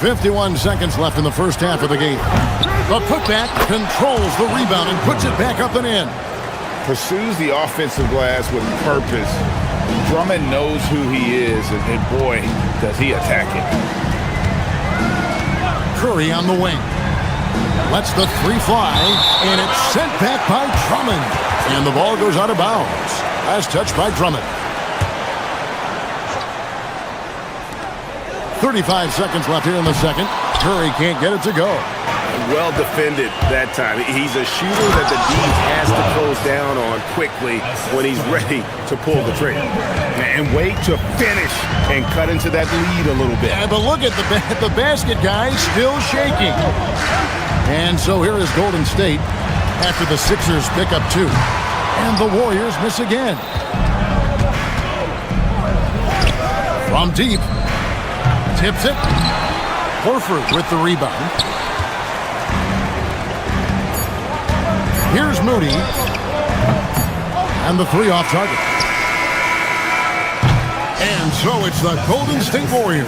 51 seconds left in the first half of the game. The putback controls the rebound and puts it back up and in. Pursues the offensive glass with purpose. Drummond knows who he is, and boy, does he attack it. Curry on the wing. Lets the three fly, and it's sent back by Drummond. And the ball goes out of bounds. Last touch by Drummond. 35 seconds left here in the second. Curry can't get it to go. Well defended that time. He's a shooter that the D has to close down on quickly when he's ready to pull the trigger. And wait to finish and cut into that lead a little bit. Yeah, but look at the basket, guys, still shaking. And so here is Golden State after the Sixers pick up 2. And the Warriors miss again. From deep. Tips it. Horford with the rebound. Here's Moody. And the three off target. And so it's the Golden State Warriors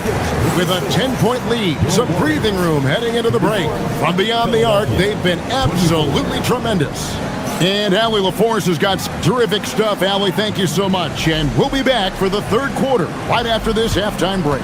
with a 10-point lead. Some breathing room heading into the break. From beyond the arc, they've been absolutely tremendous. And Allie LaForce has got some terrific stuff. Allie, thank you so much. And we'll be back for the third quarter right after this halftime break.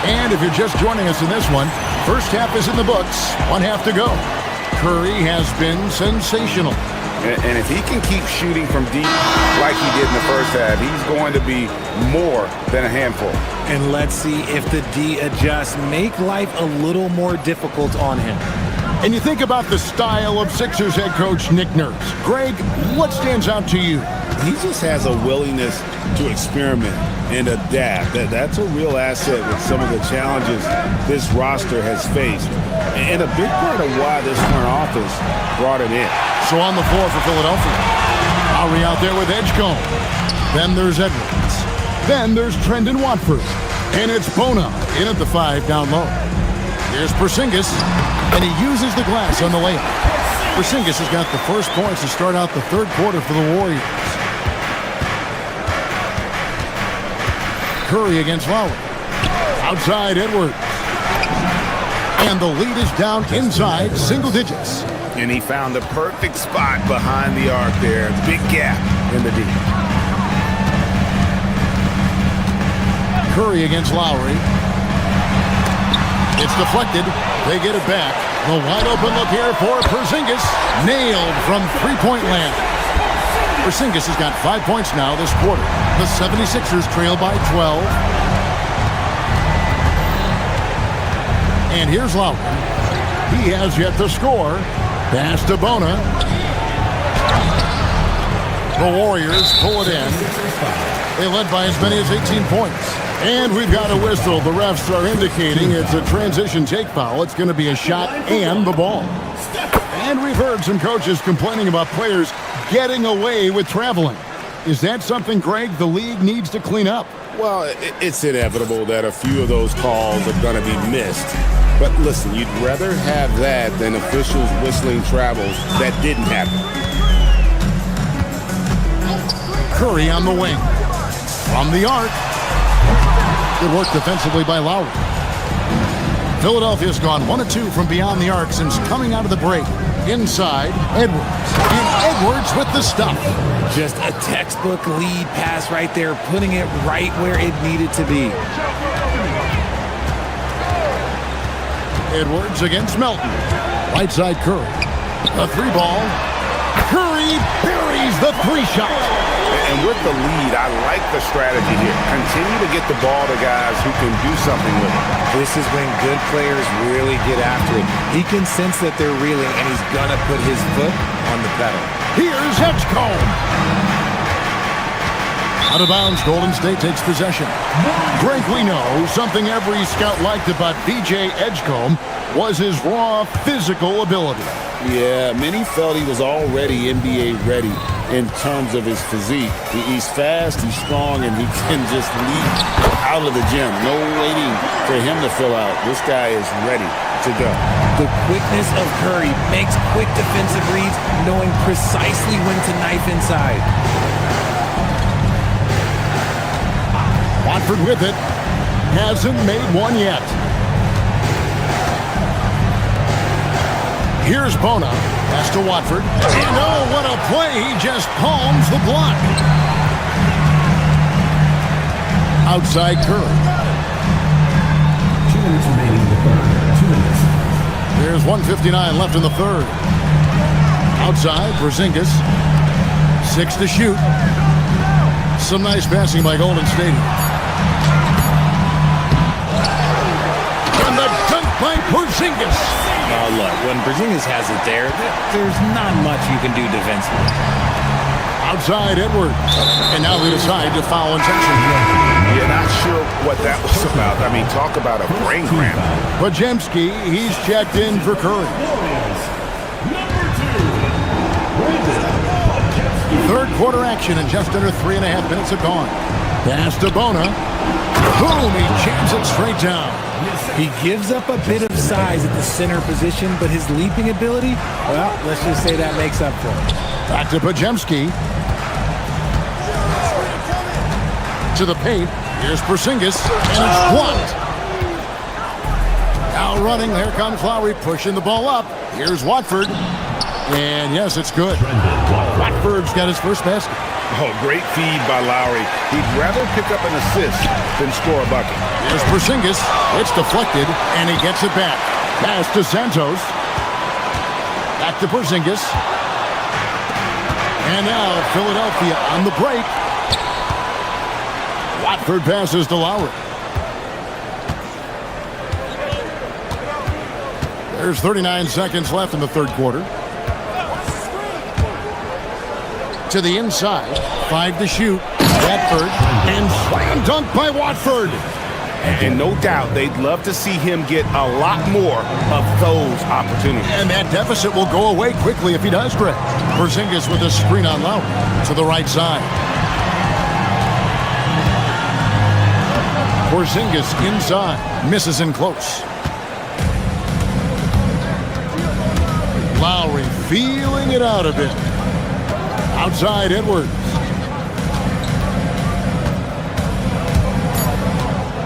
And if you're just joining us in this one, first half is in the books, 1 half to go. Curry has been sensational. And if he can keep shooting from deep like he did in the first half, he's going to be more than a handful. And let's see if the D adjusts, make life a little more difficult on him. And you think about the style of Sixers head coach Nick Nurse. Greg, what stands out to you? He just has a willingness to experiment and adapt. That's a real asset with some of the challenges this roster has faced. And a big part of why this front office brought him in. So on the floor for Philadelphia. Lowry out there with Edgecombe. Then there's Edwards. Then there's Trendon Watford. And it's Bona in at the 5 down low. Here's Porzingis. And he uses the glass on the layup. Porzingis has got the first points to start out the third quarter for the Warriors. Curry against Lowry. Outside Edwards. And the lead is down inside single digits. And he found the perfect spot behind the arc there. Big gap in the D. Curry against Lowry. It's deflected. They get it back. The wide open look here for Porzingis. Nailed from three-point land. Porzingis has got 5 points now this quarter. The 76ers trail by 12. And here's Lowry. He has yet to score. Pass to Bona. The Warriors pull it in. They led by as many as 18 points. And we've got a whistle. The refs are indicating it's a transition take foul. It's going to be a shot and the ball. And we've heard some coaches complaining about players getting away with traveling. Is that something, Greg, the league needs to clean up? Well, it's inevitable that a few of those calls are going to be missed. But listen, you'd rather have that than officials whistling travels that didn't happen. Curry on the wing. From the arc. Good work defensively by Lowry. Philadelphia's gone 1 of 2 from beyond the arc since coming out of the break. Inside, Edwards. And Edwards with the stuff. Just a textbook lead pass right there, putting it right where it needed to be. Edwards against Melton. Right side Curry. The three ball. Curry buries the three shot. And with the lead, I like the strategy here. Continue to get the ball to guys who can do something with it. This is when good players really get after it. He can sense that they're reeling, and he's going to put his foot on the pedal. Here's Edgecombe. A Out of bounds, Golden State takes possession. Greg, we know something every scout liked about DJ Edgecombe was his raw physical ability. Yeah, many felt he was already NBA ready in terms of his physique. He's fast, he's strong, and he can just leap out of the gym. No waiting for him to fill out. This guy is ready to go. The quickness of Curry makes quick defensive reads, knowing precisely when to knife inside. Watford with it. Hasn't made one yet. Here's Bona. Pass to Watford. And oh, what a play. He just palms the block. Outside Curry. 2 minutes remaining in the third. 2 minutes. There's 1:59 left in the third. Outside, Porzingis. 6 to shoot. Some nice passing by Golden State. And the dunk by Porzingis. Oh, look, when Porzingis has it there, there's not much you can do defensively. Outside Edwards. And now they decide to foul intentionally. You're not sure what that was about. I mean, talk about a brain cramp. Podziemski, he's checked in for Curry. Third quarter action and just under 3.5 minutes have gone. Pass to Bona. Boom, he jams it straight down. He gives up a bit of size at the center position, but his leaping ability, well, let's just say that makes up for it. Back to Podziemski. To the paint. Here's Porzingis, and it's blocked. Now running, there comes Lowry, pushing the ball up. Here's Watford. And yes, it's good. Watford's got his first basket. Oh, great feed by Lowry. He'd rather pick up an assist than score a bucket. Here's Porzingis. It's deflected, and he gets it back. Pass to Santos. Back to Porzingis. And now Philadelphia on the break. Watford passes to Lowry. There's 39 seconds left in the third quarter. To the inside, 5 to shoot. Watford, and slam dunk by Watford. And no doubt they'd love to see him get a lot more of those opportunities. And that deficit will go away quickly if he does, Greg. Porzingis with a screen on Lowry to the right side. Porzingis inside, misses in close. Lowry feeling it out a bit. Outside Edwards.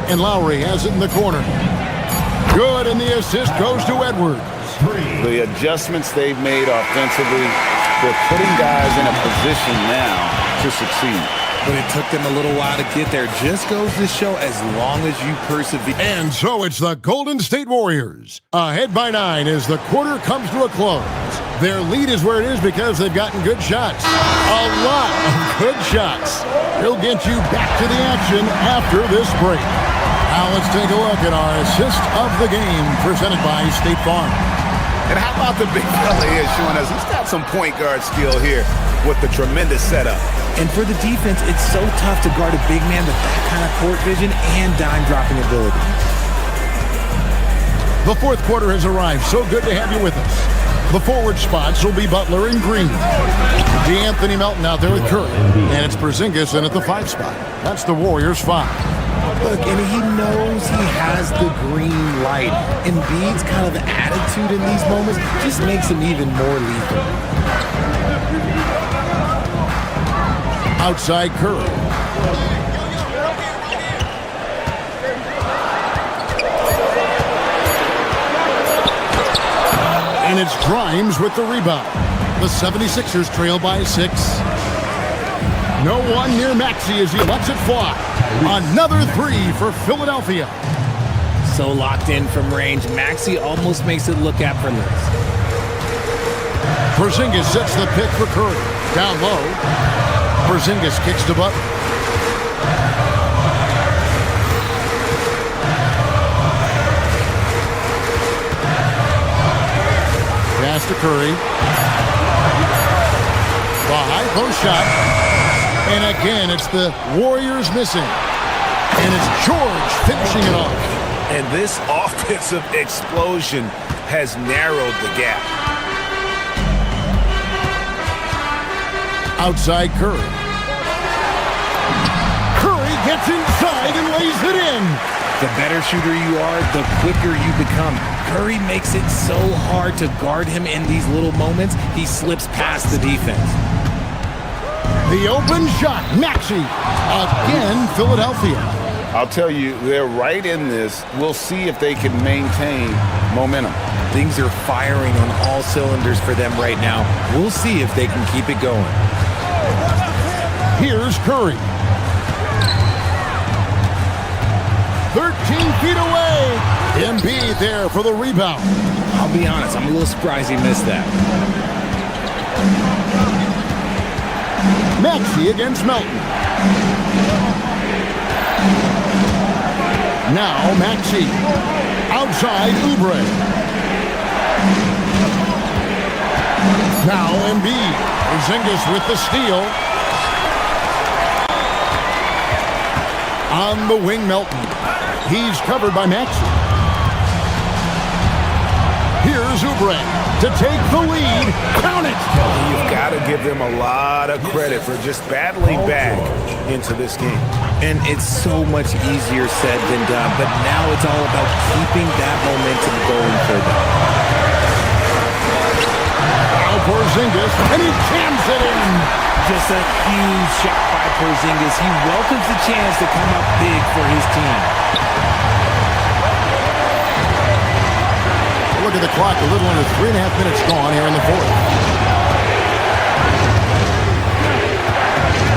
And Lowry has it in the corner. Good, and the assist goes to Edwards. The adjustments they've made offensively, they're putting guys in a position now to succeed. But it took them a little while to get there. Just goes to show as long as you persevere. And so it's the Golden State Warriors. Ahead by 9 as the quarter comes to a close. Their lead is where it is because they've gotten good shots. A lot of good shots. We'll get you back to the action after this break. Now let's take a look at our assist of the game presented by State Farm. And how about the big fella here showing us he's got some point guard skill here with the tremendous setup. And for the defense, it's so tough to guard a big man with that kind of court vision and dime-dropping ability. The fourth quarter has arrived. So good to have you with us. The forward spots will be Butler and Green. D'Anthony Melton out there with Curry. And it's Porzingis in at the 5 spot. That's the Warriors' 5. Look, and he knows he has the green light. Embiid's kind of attitude in these moments just makes him even more lethal. Outside Curry. And it's Grimes with the rebound. The 76ers trail by 6. No one near Maxey as he lets it fly. Another 3 for Philadelphia. So locked in from range, Maxey almost makes it look effortless. Porzingis sets the pick for Curry. Down low. Porzingis kicks to Butler. Pass to Curry. The high post shot. And again, it's the Warriors missing. And it's George finishing it off. And this offensive explosion has narrowed the gap. Outside Curry. Curry gets inside and lays it in. The better shooter you are, the quicker you become. Curry makes it so hard to guard him in these little moments, he slips past the defense. The open shot, Maxey. Again, Philadelphia. I'll tell you, they're right in this. We'll see if they can maintain momentum. Things are firing on all cylinders for them right now. We'll see if they can keep it going. Here's Curry. 13 feet away. Embiid there for the rebound. I'll be honest, I'm a little surprised he missed that. Maxey against Melton. Now Maxey. Outside Oubre. Now Embiid. Porzingis with the steal. On the wing, Melton. He's covered by Maxey. Here's Oubre to take the lead. Count it! You've got to give them a lot of credit for just battling back into this game. And it's so much easier said than done, but now it's all about keeping that momentum going for them. Now Porzingis, and he jams it in. Just a huge shot by Porzingis. He welcomes the chance to come up big for his team. Look at the clock, a little under 3.5 minutes gone here in the fourth.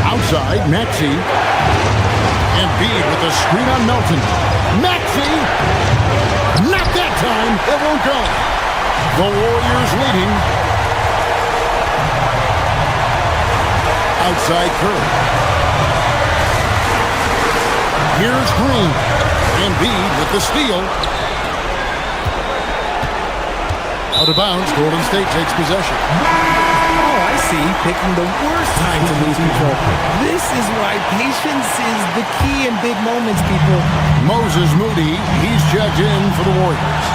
Outside, Maxey. Embiid with the screen on Melton. Maxey! Not that time. It won't go. The Warriors leading. Outside Curry. Here's Green. Embiid with the steal. Out of bounds, Golden State takes possession. Oh, I see. Picking the worst time to lose control. This is why patience is the key in big moments, people. Moses Moody, he's checked in for the Warriors.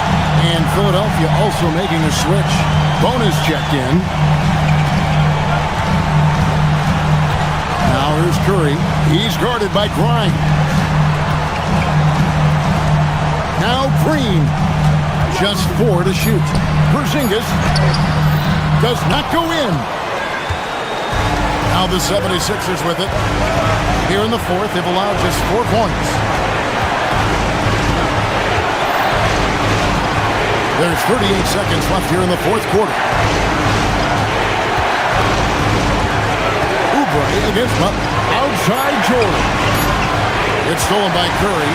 And Philadelphia also making a switch. Bonus checked in. Now here's Curry. He's guarded by Grimes. Now Green. Just 4 to shoot. Porzingis does not go in. Now the 76ers with it. Here in the fourth, they've allowed just 4 points. There's 38 seconds left here in the fourth quarter. Oubre against Butler. Outside Jordan. It's stolen by Curry.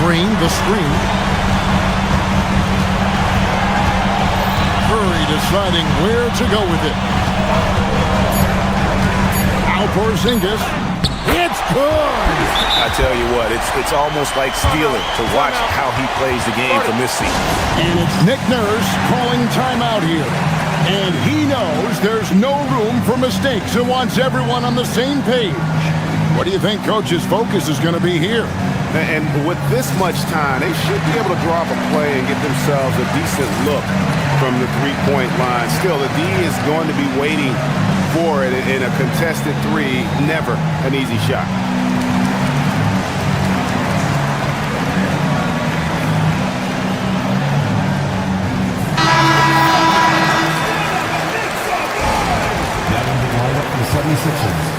Green, the screen. Curry deciding where to go with it. Now Porzingis. It's good! I tell you what, it's almost like stealing to watch how he plays the game from this seat. And it's Nick Nurse calling timeout here. And he knows there's no room for mistakes and wants everyone on the same page. What do you think Coach's focus is going to be here? And with this much time, they should be able to draw up a play and get themselves a decent look from the three-point line. Still, the D is going to be waiting for it in a contested three. Never an easy shot. Now in the lineup for the 76ers,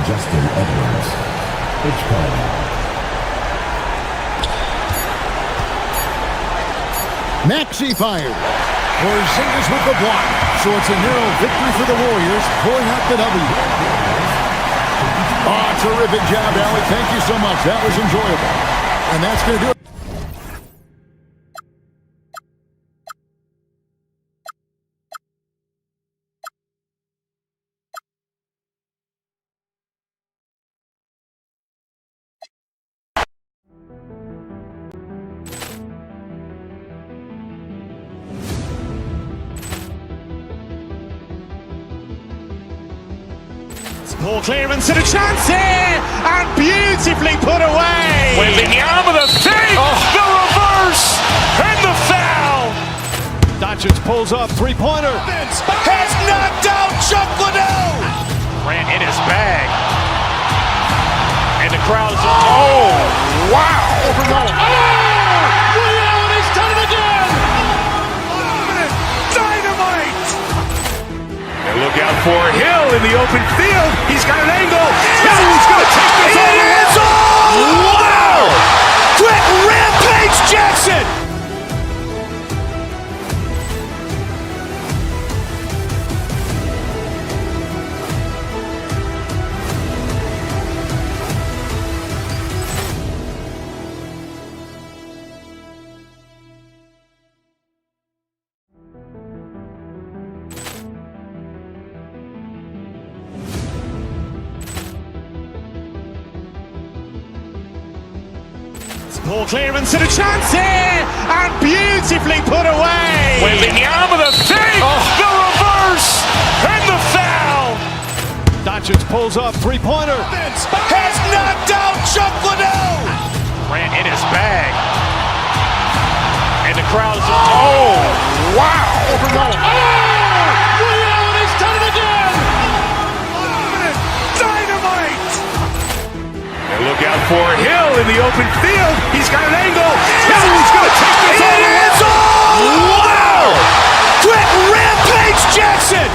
Justin Edwards, Pitch Card. Maxey fired. Porzingis with the block. So it's a narrow victory for the Warriors, pulling out the W. Oh, terrific job, Allie. Thank you so much. That was enjoyable. And that's going to do it. Poor clearance and a chance here, and beautifully put away. Wembanyama the fake, the reverse, and the foul. Doncic pulls up, three-pointer. Has knocked out Chuck Liddell. Ran in his bag. And the crowd is, oh, wow. Ray Allen has done it again. Dynamite. And look out for Hill in the open field. He's got an angle. Hill's going to take this all the way. Wow. Quick rampage Jackson. Poor clearance and a chance here, and beautifully put away. Wembanyama the fake, the reverse, and the foul. Doncic pulls up, three-pointer. Has knocked out Chuck Liddell. Ran in his bag. And the crowd is, oh, wow. Ray Allen has done it again. Dynamite. And look out for Hill in the open field. He's got an angle. Hill's going to take this all the way. Wow. Quick rampage Jackson.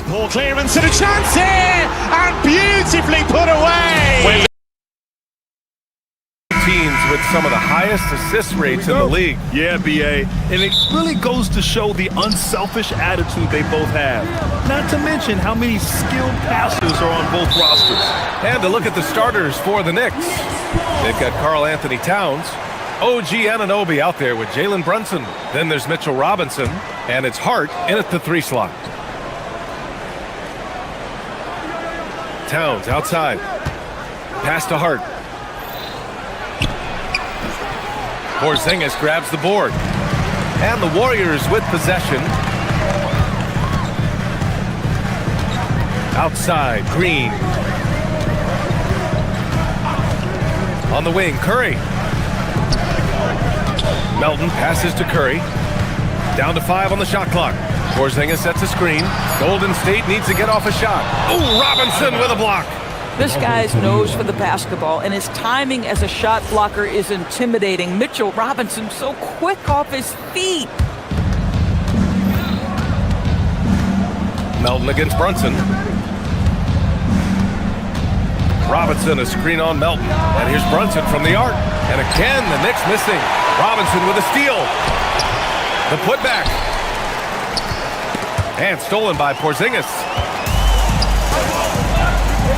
Poor clearance and a chance here, and beautifully put away. Teams with some of the highest assist rates in the league. Yeah, BA. And it really goes to show the unselfish attitude they both have. Not to mention how many skilled passers are on both rosters. And to look at the starters for the Knicks. They've got Karl Anthony Towns, OG Anunoby out there with Jalen Brunson. Then there's Mitchell Robinson, and it's Hart in at the 3 slot. Towns outside. Pass to Hart. Porzingis grabs the board. And the Warriors with possession. Outside, Green. On the wing, Curry. Melton passes to Curry. Down to 5 on the shot clock. Porzingis sets a screen. Golden State needs to get off a shot. Oh, Robinson with a block. This guy's nose for the basketball, and his timing as a shot blocker is intimidating. Mitchell Robinson so quick off his feet. Melton against Brunson. Robinson, a screen on Melton. And here's Brunson from the arc. And again, the Knicks missing. Robinson with a steal. The putback. And stolen by Porzingis.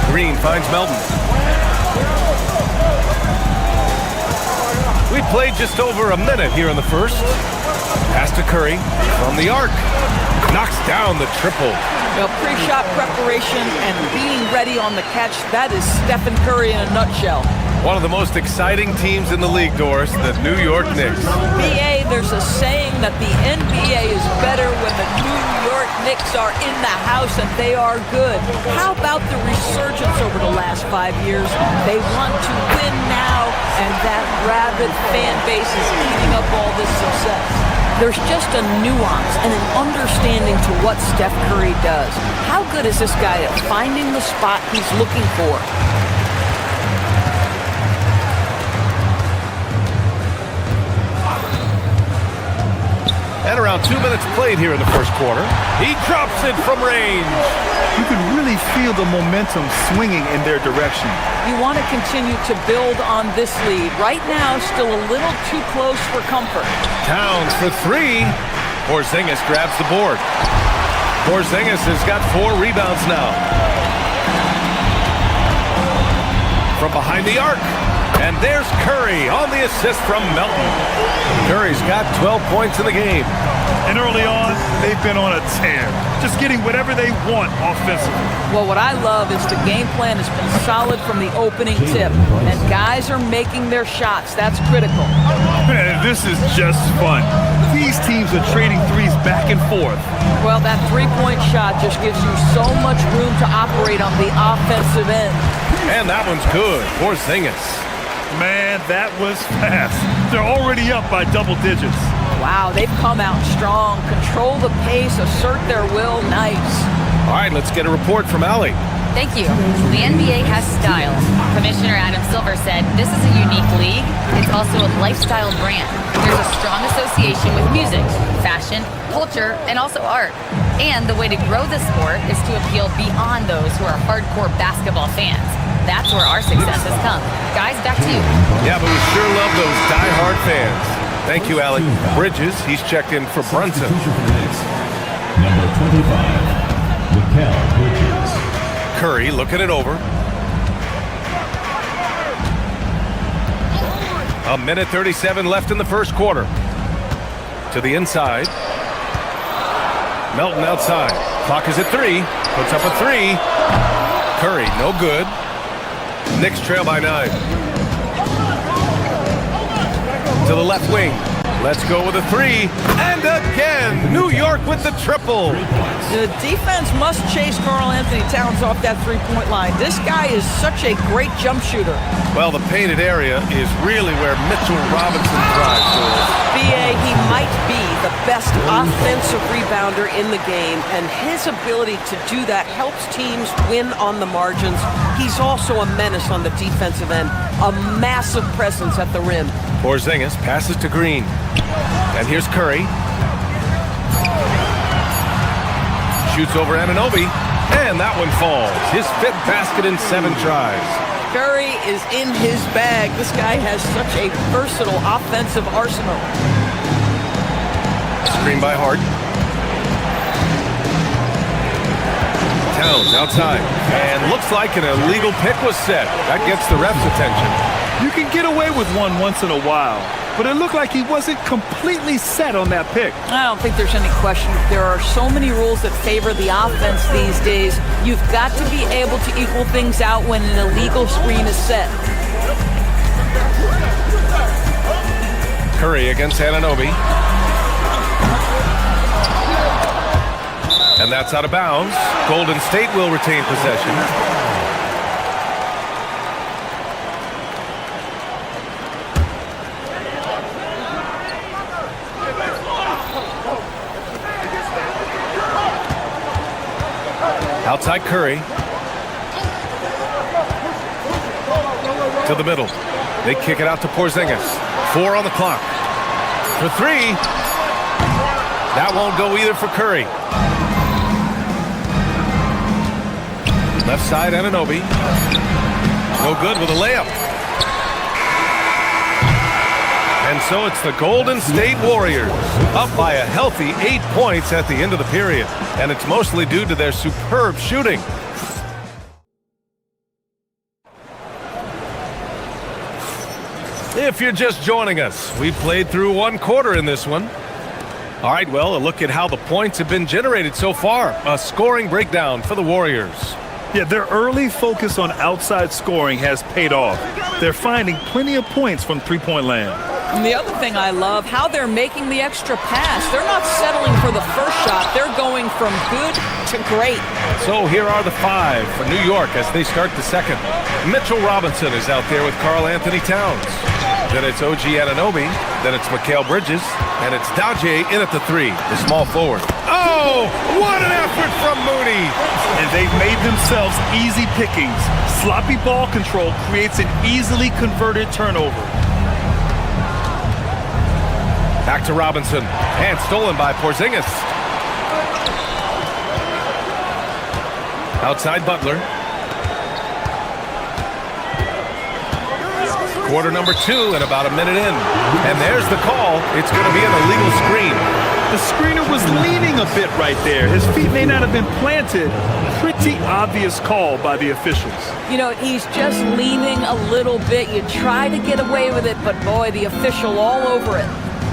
Green finds Melton. We played just over a minute here in the first. Pass to Curry from the arc. Knocks down the triple. Well, pre-shot preparation and being ready on the catch, that is Stephen Curry in a nutshell. One of the most exciting teams in the league, Doris, the New York Knicks. BA, there's a saying that the NBA is better when the New York Knicks are in the house and they are good. How about the resurgence over the last 5 years? They want to win now, and that rabid fan base is eating up all this success. There's just a nuance and an understanding to what Steph Curry does. How good is this guy at finding the spot he's looking for? And around 2 minutes played here in the first quarter. He drops it from range. You can really feel the momentum swinging in their direction. You want to continue to build on this lead. Right now, still a little too close for comfort. Towns for 3. Porzingis grabs the board. Porzingis has got 4 rebounds now. from behind the arc. And there's Curry on the assist from Melton. Curry's got 12 points in the game. And early on, they've been on a tear, just getting whatever they want offensively. Well, what I love is the game plan has been solid from the opening tip, and guys are making their shots. That's critical. Man, this is just fun. These teams are trading threes back and forth. Well, that three-point shot just gives you so much room to operate on the offensive end. And that one's good. Porzingis. Man, that was fast. They're already up by double digits. Wow, they've come out strong. Control the pace, assert their will. Nice. All right, let's get a report from Allie. Thank you. The NBA has style. Commissioner Adam Silver said this is a unique league. It's also a lifestyle brand. There's a strong association with music, fashion, culture, and also art. And the way to grow the sport is to appeal beyond those who are hardcore basketball fans. That's where our success has come. Guys, back to you. Yeah, but we sure love those die-hard fans. Thank you, Allie. Bridges, he's checked in for Brunson. Number 25, Mikal Bridges. Curry looking it over. A minute 37 left in the first quarter. To the inside. Melton outside. Clock is at 3. Puts up a 3. Curry, no good. Knicks trail by 9. To the left wing. Let's go with a 3. And again, New York with the triple. The defense must chase Karl Anthony Towns off that three-point line. This guy is such a great jump shooter. Well, the painted area is really where Mitchell Robinson thrives. BA, he might be the best offensive rebounder in the game, and his ability to do that helps teams win on the margins. He's also a menace on the defensive end, a massive presence at the rim. Porzingis passes to Green. And here's Curry. Shoots over Anunoby. And that one falls. His 5th basket in 7 tries. Curry is in his bag. This guy has such a versatile offensive arsenal. Screen by Hart. Towns outside. And looks like an illegal pick was set. That gets the ref's attention. You can get away with one once in a while, but it looked like he wasn't completely set on that pick. I don't think there's any question. There are so many rules that favor the offense these days. You've got to be able to equal things out when an illegal screen is set. Curry against Anunoby. And that's out of bounds. Golden State will retain possession. Outside Curry. To the middle. They kick it out to Porzingis. 4 on the clock. For 3. That won't go either for Curry. Left side, Anunoby. No good with a layup. And so it's the Golden State Warriors, up by a healthy 8 points at the end of the period. And it's mostly due to their superb shooting. If you're just joining us, we played through 1 quarter in this one. All right, well, a look at how the points have been generated so far. A scoring breakdown for the Warriors. Yeah, their early focus on outside scoring has paid off. They're finding plenty of points from three-point land. And the other thing I love, how they're making the extra pass. They're not settling for the first shot. They're going from good to great. So here are the 5 for New York as they start the second. Mitchell Robinson is out there with Karl Anthony Towns. Then it's OG Anunoby. Then it's Mikal Bridges. And it's Daje in at the 3, the small forward. Oh, what an effort from Mooney. And they've made themselves easy pickings. Sloppy ball control creates an easily converted turnover. Back to Robinson. And stolen by Porzingis. Outside Butler. Quarter number 2 and about a minute in. And there's the call. It's going to be an illegal screen. The screener was leaning a bit right there. His feet may not have been planted. Pretty obvious call by the officials. You know, he's just leaning a little bit. You try to get away with it, but boy, the official all over it.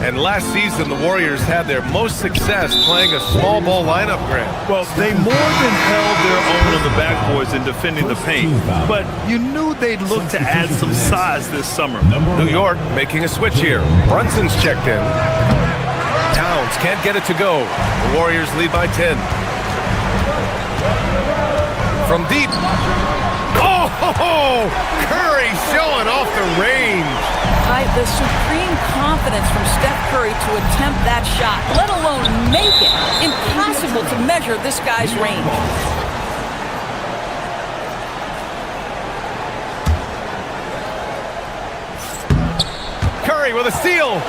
And last season, the Warriors had their most success playing a small ball lineup, Grant. Well, they more than held their own on the backboards in defending the paint, but you knew they'd look to add some size this summer. New York making a switch here. Brunson's checked in. Towns can't get it to go. The Warriors lead by 10. From deep. Oh, Curry showing off the range. The supreme confidence from Steph Curry to attempt that shot, let alone make it. Impossible to measure this guy's range. Curry with a steal.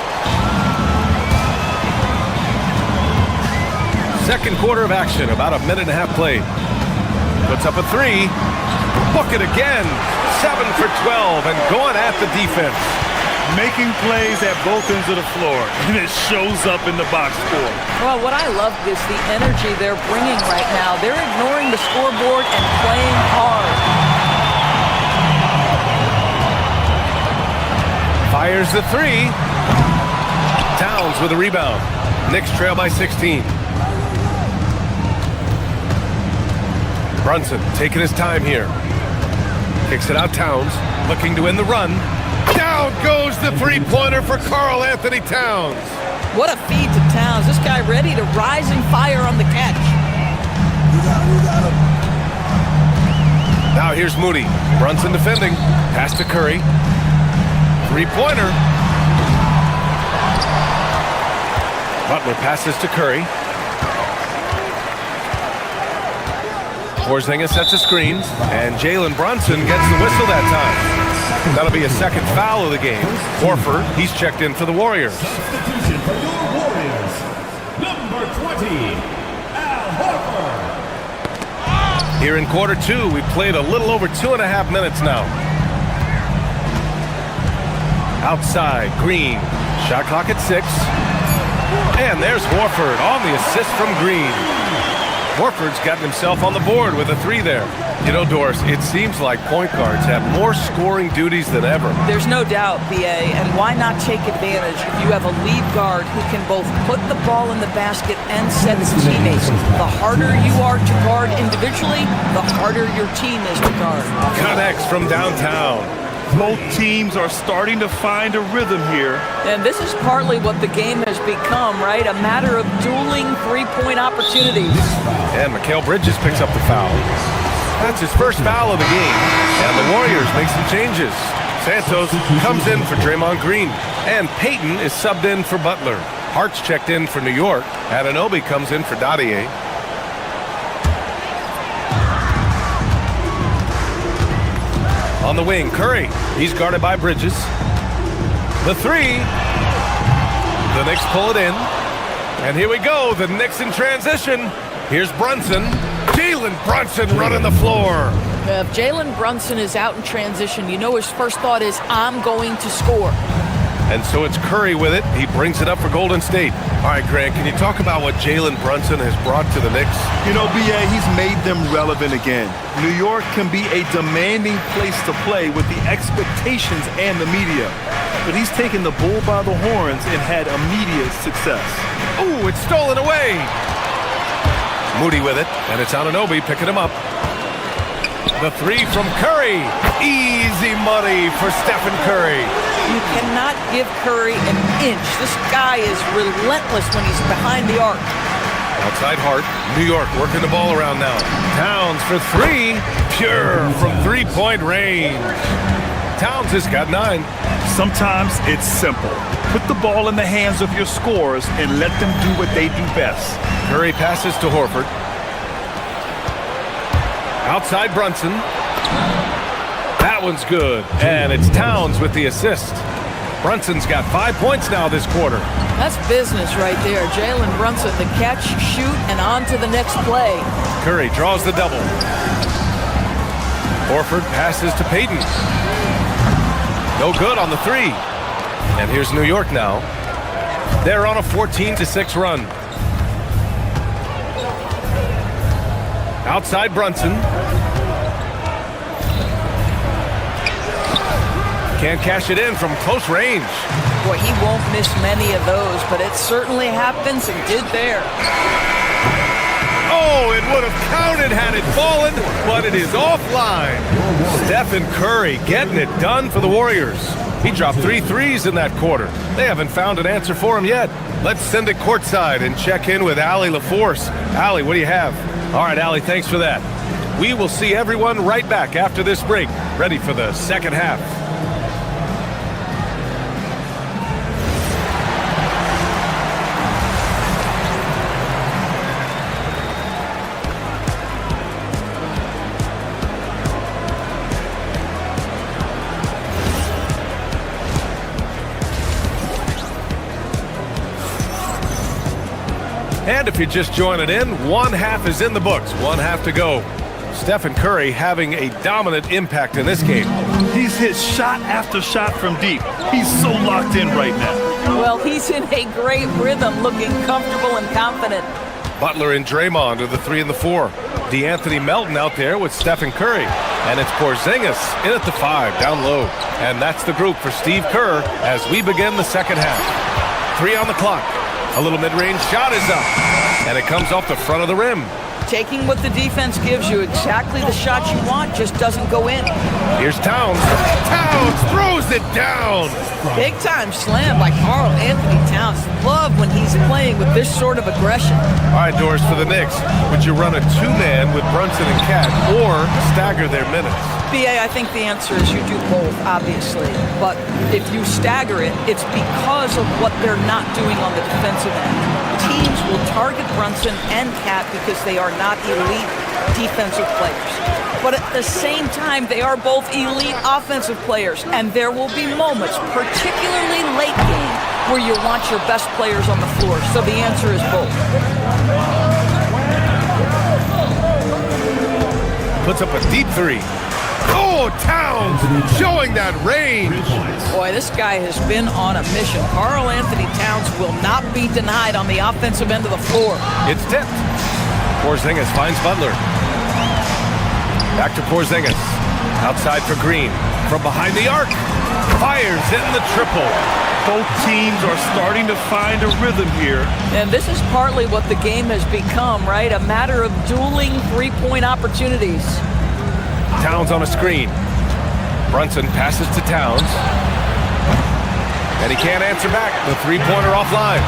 Second quarter of action, about a minute and a half played. Puts up a three. Bucket again. 7 for 12 and going at the defense. Making plays at both ends of the floor, and it shows up in the box score. Well, what I love is the energy they're bringing right now. They're ignoring the scoreboard and playing hard. Fires the three. Towns with a rebound. Knicks trail by 16. Brunson taking his time here. Kicks it out Towns, looking to end the run. Down goes the three-pointer for Karl Anthony Towns. What a feed to Towns. This guy ready to rise and fire on the catch. Now here's Moody. Brunson defending. Pass to Curry. Three-pointer. Butler passes to Curry. Porzingis sets a screen, and Jalen Brunson gets the whistle that time. That'll be a second foul of the game. Horford, he's checked in for the Warriors. Substitution for your Warriors, number 20, Al Horford. Here in quarter two, we've played a little over 2.5 minutes now. Outside, Green. Shot clock at 6. And there's Horford on the assist from Green. Horford's gotten himself on the board with a three there. You know, Doris, it seems like point guards have more scoring duties than ever. There's no doubt, BA, and why not take advantage if you have a lead guard who can both put the ball in the basket and set his teammates. The harder you are to guard individually, the harder your team is to guard. Connects from downtown. Both teams are starting to find a rhythm here. And this is partly what the game has become, right? A matter of dueling three-point opportunities. And Mikal Bridges picks up the foul. That's his first foul of the game. And the Warriors make some changes. Santos comes in for Draymond Green. And Payton is subbed in for Butler. Hart's checked in for New York. Anunoby comes in for Dadier. On the wing, Curry. He's guarded by Bridges. The three. The Knicks pull it in. And here we go. The Knicks in transition. Here's Brunson. Jalen Brunson running the floor. If Jalen Brunson is out in transition, you know his first thought is, I'm going to score. And so it's Curry with it. He brings it up for Golden State. All right, Grant, can you talk about what Jalen Brunson has brought to the Knicks? You know, BA, he's made them relevant again. New York can be a demanding place to play with the expectations and the media. But he's taken the bull by the horns and had immediate success. Ooh, it's stolen away. Moody with it, and it's Anunoby picking him up. The three from Curry. Easy money for Stephen Curry. You cannot give Curry an inch. This guy is relentless when he's behind the arc. Outside Hart. New York working the ball around now. Towns for three. Pure from three-point range. Towns has got 9. Sometimes it's simple. Put the ball in the hands of your scorers and let them do what they do best. Curry passes to Horford. Outside Brunson. That one's good. And it's Towns with the assist. Brunson's got 5 points now this quarter. That's business right there. Jalen Brunson, the catch, shoot, and on to the next play. Curry draws the double. Horford passes to Payton. No good on the three. And here's New York now. They're on a 14-6 run. Outside Brunson. Can't cash it in from close range. Boy, he won't miss many of those, but it certainly happens and did there. Oh, it would have counted had it fallen, but it is offline. Stephen Curry getting it done for the Warriors. He dropped 3 threes in that quarter. They haven't found an answer for him yet. Let's send it courtside and check in with Allie LaForce. Allie, what do you have? All right, Allie, thanks for that. We will see everyone right back after this break, ready for the second half. And if you're just joining in, one half is in the books, one half to go. Stephen Curry having a dominant impact in this game. He's hit shot after shot from deep. He's so locked in right now. Well, he's in a great rhythm, looking comfortable and confident. Butler and Draymond are the 3 and the 4. DeAnthony Melton out there with Stephen Curry. And it's Porzingis in at the 5, down low. And that's the group for Steve Kerr as we begin the second half. 3 on the clock. A little mid-range shot is up, and it comes off the front of the rim. Taking what the defense gives you, exactly the shot you want, just doesn't go in. Here's Towns. Towns throws it down. Big-time slam by Karl Anthony Towns. Love when he's playing with this sort of aggression. All right, Doris, for the Knicks, would you run a 2-man with Brunson and Cat or stagger their minutes? BA, I think the answer is you do both, obviously. But if you stagger it, it's because of what they're not doing on the defensive end. Teams will target Brunson and Cat because they are not elite defensive players. But at the same time, they are both elite offensive players. And there will be moments, particularly late game, where you want your best players on the floor. So the answer is both. Puts up a deep 3. Oh, Towns showing that range. Boy, this guy has been on a mission. Karl Anthony Towns will not be denied on the offensive end of the floor. It's tipped. Porzingis finds Butler. Back to Porzingis. Outside for Green. From behind the arc. Fires in the triple. Both teams are starting to find a rhythm here. And this is partly what the game has become, right? A matter of dueling three-point opportunities. Towns on a screen. Brunson passes to Towns. And he can't answer back. The three-pointer offline.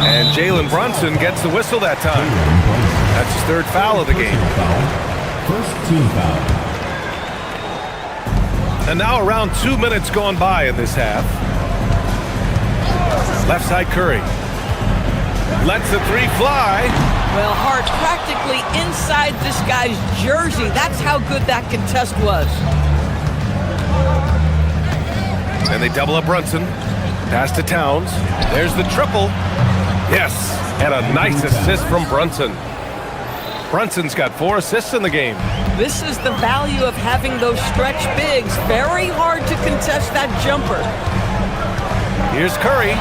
And Jalen Brunson gets the whistle that time. That's his 3rd foul of the game. First team foul. And now around 2 minutes gone by in this half. Left side Curry. Lets the 3 fly. Well, Hart practically inside this guy's jersey. That's how good that contest was. And they double up Brunson. Pass to Towns. There's the triple. Yes, and a nice assist from Brunson. Brunson's got 4 assists in the game. This is the value of having those stretch bigs. Very hard to contest that jumper. Here's Curry.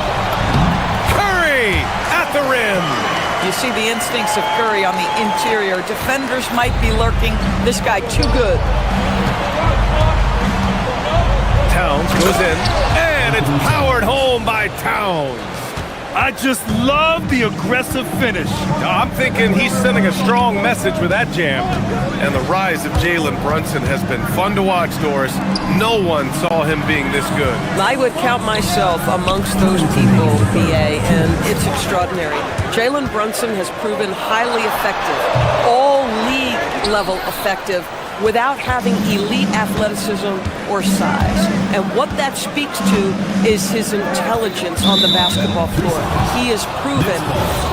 Curry at the rim. You see the instincts of Curry on the interior. Defenders might be lurking. This guy too good. Towns goes in, and it's powered home by Towns. I just love the aggressive finish. I'm thinking he's sending a strong message with that jam. And the rise of Jalen Brunson has been fun to watch, Doris. No one saw him being this good. I would count myself amongst those people, BA, and it's extraordinary. Jalen Brunson has proven highly effective, all league level effective, without having elite athleticism or size. And what that speaks to is his intelligence on the basketball floor. He has proven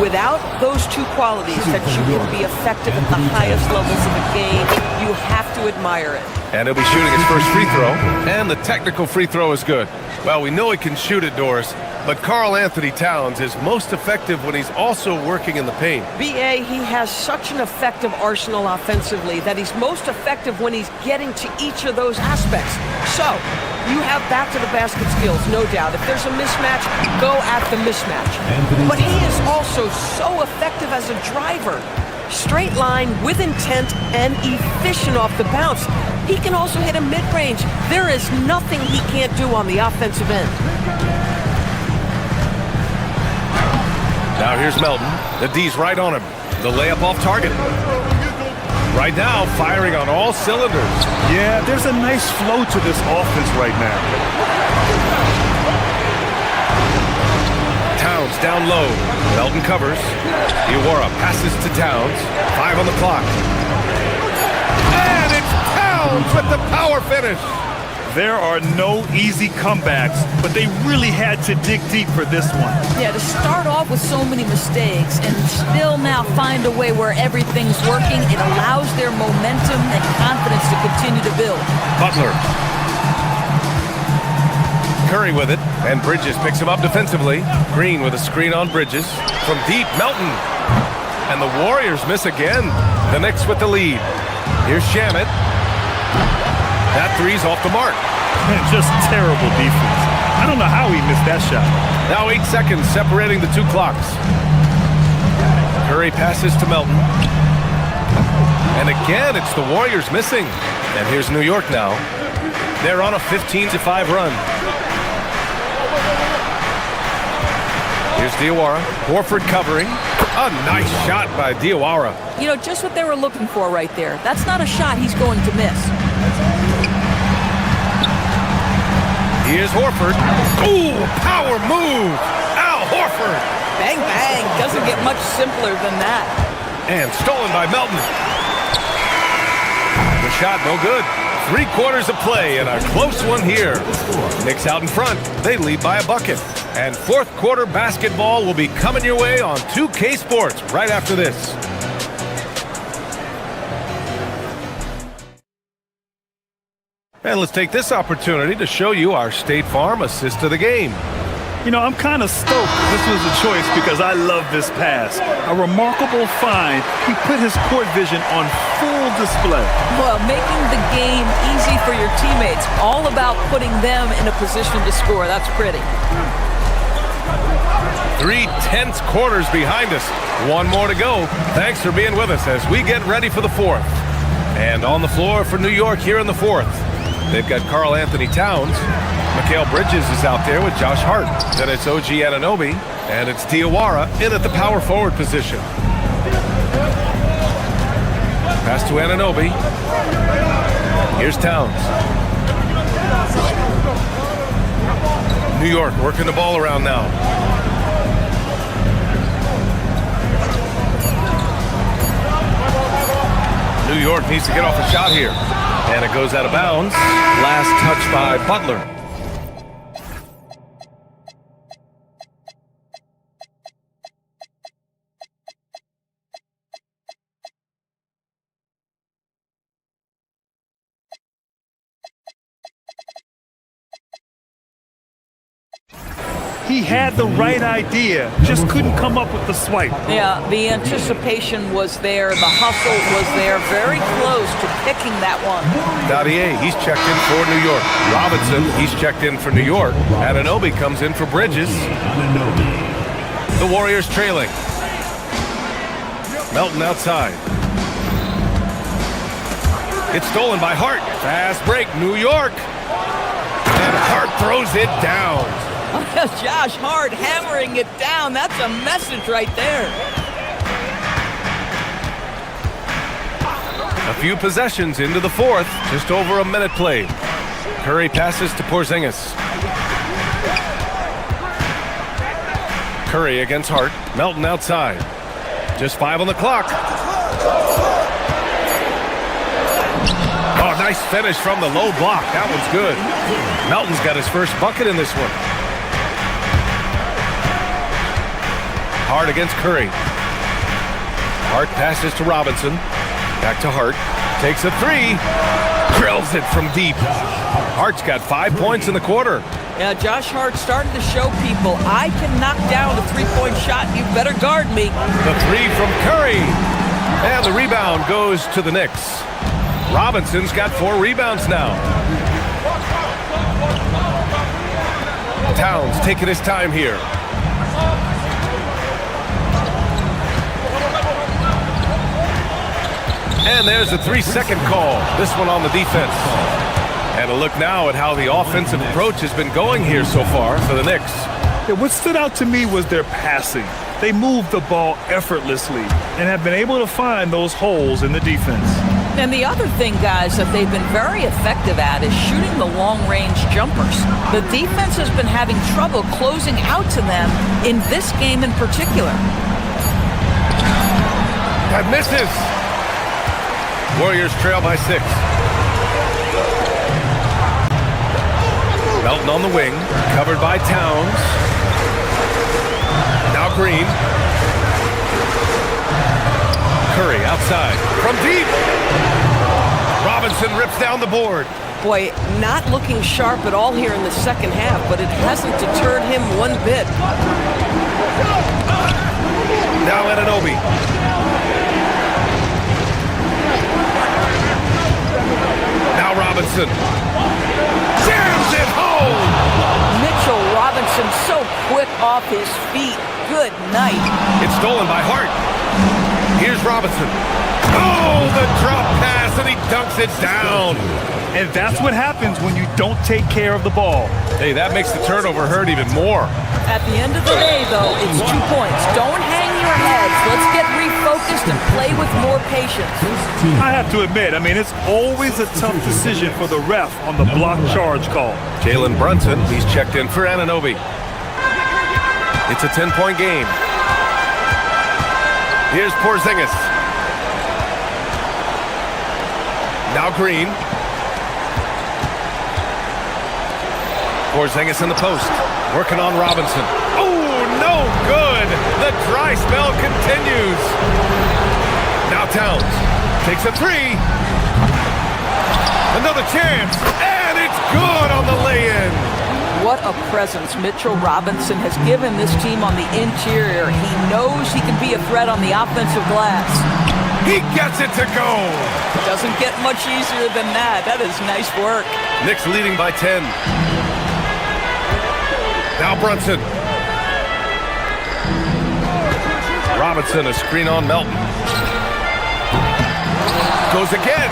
without those 2 qualities that you can be effective at the highest levels of the game. You have to admire it. And he'll be shooting his first free throw, and the technical free throw is good. Well, we know he can shoot it, Doris, but Karl Anthony Towns is most effective when he's also working in the paint. BA, he has such an effective arsenal offensively that he's most effective when he's getting to each of those aspects. So, You have back-to-the-basket skills, no doubt. If there's a mismatch, go at the mismatch. But he is also so effective as a driver. Straight line, with intent, and efficient off the bounce. He can also hit a mid-range. There is nothing he can't do on the offensive end. Now here's Melton. The D's right on him. The layup off target. Right now, firing on all cylinders. Yeah, there's a nice flow to this offense right now. Towns down low. Melton covers. Iwara passes to Towns. 5 on the clock. And it's Towns with the power finish. There are no easy comebacks, but they really had to dig deep for this one. Yeah, to start off with so many mistakes and still now find a way where everything's working, it allows their momentum and confidence to continue to build. Butler. Curry with it, and Bridges picks him up defensively. Green with a screen on Bridges. From deep, Melton. And the Warriors miss again. The Knicks with the lead. Here's Shamet. That three's off the mark. Man, just terrible defense. I don't know how he missed that shot. Now 8 seconds separating the two clocks. Curry passes to Melton. And again, it's the Warriors missing. And here's New York now. They're on a 15-5 run. Here's Diawara. Horford covering. A nice shot by Diawara. You know, just what they were looking for right there. That's not a shot he's going to miss. Here's Horford. Ooh, power move. Al Horford. Bang, bang. Doesn't get much simpler than that. And stolen by Melton. The shot no good. 3 quarters of play and a close one here. Knicks out in front. They lead by a bucket. And fourth quarter basketball will be coming your way on 2K Sports right after this. And let's take this opportunity to show you our State Farm assist of the game. You know, I'm kind of stoked this was a choice because I love this pass. A remarkable find. He put his court vision on full display. Well, making the game easy for your teammates. All about putting them in a position to score. That's pretty. 3 tense quarters behind us. 1 more to go. Thanks for being with us as we get ready for the fourth. And on the floor for New York here in the fourth. They've got Karl Anthony Towns. Mikal Bridges is out there with Josh Hart. Then it's OG Anunoby. And it's Diawara in at the power forward position. Pass to Anunoby. Here's Towns. New York working the ball around now. New York needs to get off a shot here. And it goes out of bounds. Last touch by Butler. He had the right idea, just couldn't come up with the swipe. Yeah, the anticipation was there, the hustle was there, very close to picking that one. Dadier, he's checked in for New York. Robinson, he's checked in for New York. Anunoby comes in for Bridges. The Warriors trailing. Melton outside. It's stolen by Hart. Fast break, New York. And Hart throws it down. Josh Hart hammering it down. That's a message right there. A few possessions into the fourth. Just over a minute played. Curry passes to Porzingis. Curry against Hart. Melton outside. Just 5 on the clock. Oh, nice finish from the low block. That one's good. Melton's got his first bucket in this one. Hart against Curry. Hart passes to Robinson. Back to Hart. Takes a 3. Drills it from deep. Hart's got 5 points in the quarter. Yeah, Josh Hart starting to show people, I can knock down a three-point shot. You better guard me. The 3 from Curry. And the rebound goes to the Knicks. Robinson's got 4 rebounds now. Towns taking his time here. And there's a 3-second call. This one on the defense. And a look now at how the offensive approach has been going here so far for the Knicks. Yeah, what stood out to me was their passing. They moved the ball effortlessly and have been able to find those holes in the defense. And the other thing, guys, that they've been very effective at is shooting the long-range jumpers. The defense has been having trouble closing out to them in this game in particular. That misses. Warriors trail by 6. Melton on the wing, covered by Towns. Now Green. Curry outside from deep. Robinson rips down the board. Boy, not looking sharp at all here in the second half, but it hasn't deterred him one bit. Now Anunoby. Now Robinson. Jams it home! Mitchell Robinson so quick off his feet. Good night. It's stolen by Hart. Here's Robinson. Oh, the drop pass, and he dunks it down. And that's what happens when you don't take care of the ball. Hey, that makes the turnover hurt even more. At the end of the day, though, it's 2 points. Don't hang your heads. Let's get refocused and play with more patience. I have to admit, it's always a tough decision for the ref on the block charge call. Jalen Brunson, he's checked in for Anunoby. It's a 10-point game. Here's Porzingis. Now Green. Porzingis in the post. Working on Robinson. Oh, no good. The dry spell continues. Now Towns takes a 3. Another chance. And it's good on the lay-in. What a presence Mitchell Robinson has given this team on the interior. He knows he can be a threat on the offensive glass. He gets it to go. Doesn't get much easier than that. That is nice work. Knicks leading by 10. Now Brunson. Robinson, a screen on Melton. Goes again.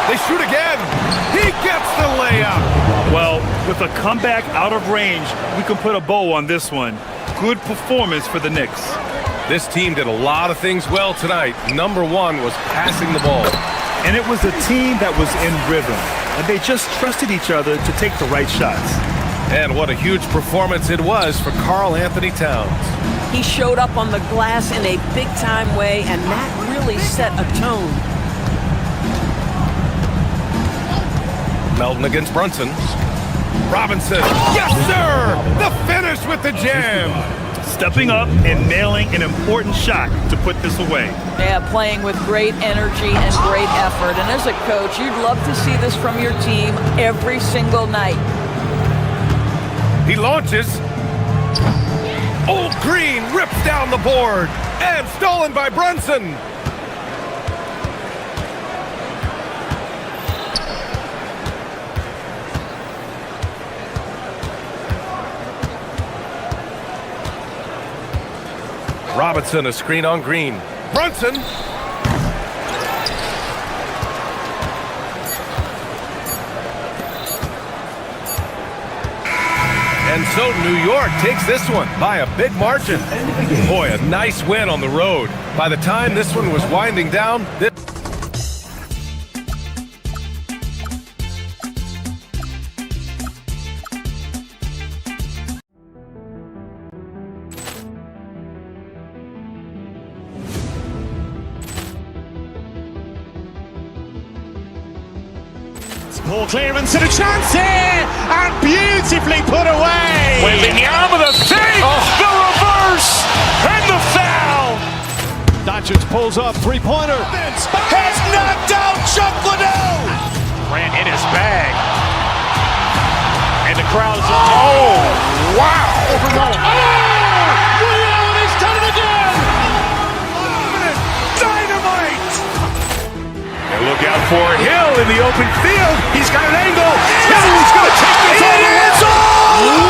They shoot again. He gets the layup. Well, with a comeback out of range, we can put a bow on this one. Good performance for the Knicks. This team did a lot of things well tonight. Number one was passing the ball. And it was a team that was in rhythm. And they just trusted each other to take the right shots. And what a huge performance it was for Karl Anthony Towns. He showed up on the glass in a big-time way, and that really set a tone. Melton against Brunson. Robinson. Yes, sir! The finish with the jam. Stepping up and nailing an important shot to put this away. Yeah, playing with great energy and great effort. And as a coach, you'd love to see this from your team every single night. He launches. Old Green rips down the board. And stolen by Brunson. Robinson, a screen on Green. Brunson. And so New York takes this one by a big margin. Boy, a nice win on the road. By the time this one was winding down, Poor clearance and a chance here, and beautifully put away. Wembanyama the save, the reverse, and the foul. Doncic pulls up, three-pointer. Has knocked out Chuck Liddell. Ran in his bag. And the crowd is oh, wow. He's done it again. Dynamite. And look out for Hill in the open field. He's got an angle. Hill is going to take this all the way.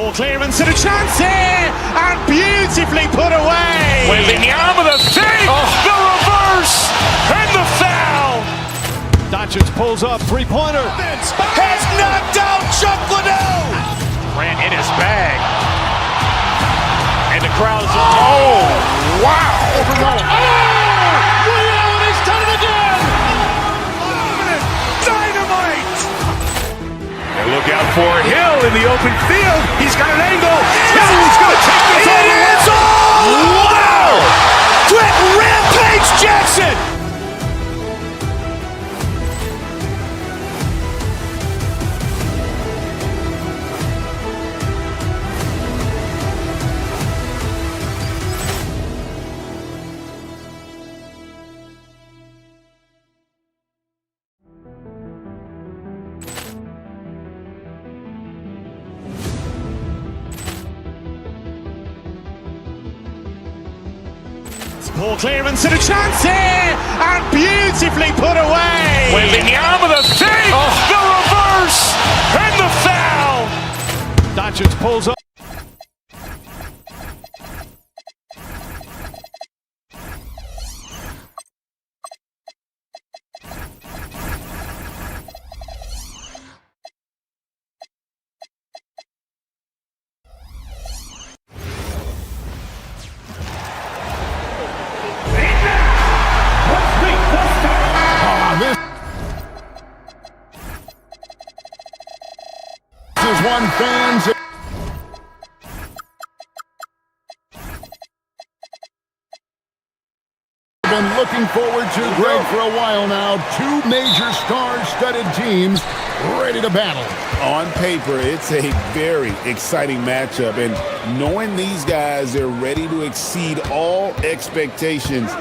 Ball clearance and a chance here, and beautifully put away. Wembanyama the fake, the reverse, and the foul. Doncic pulls up, three-pointer. Has knocked out Chuck Liddell. Ran in his bag. And the crowd is... Oh, wow. He's done it again. Dynamite. And look out for Hill in the open field. He's got an angle. Hill's going to take this all the way. Wow. Quick Rampage Jackson. Ball clearance and a chance here, and beautifully put away. Wembanyama the fake, the reverse, and the foul. Doncic pulls up. This is one fans. Been looking forward to, Greg, for a while now. Two major star-studded teams ready to battle. On paper, it's a very exciting matchup, and knowing these guys are ready to exceed all expectations,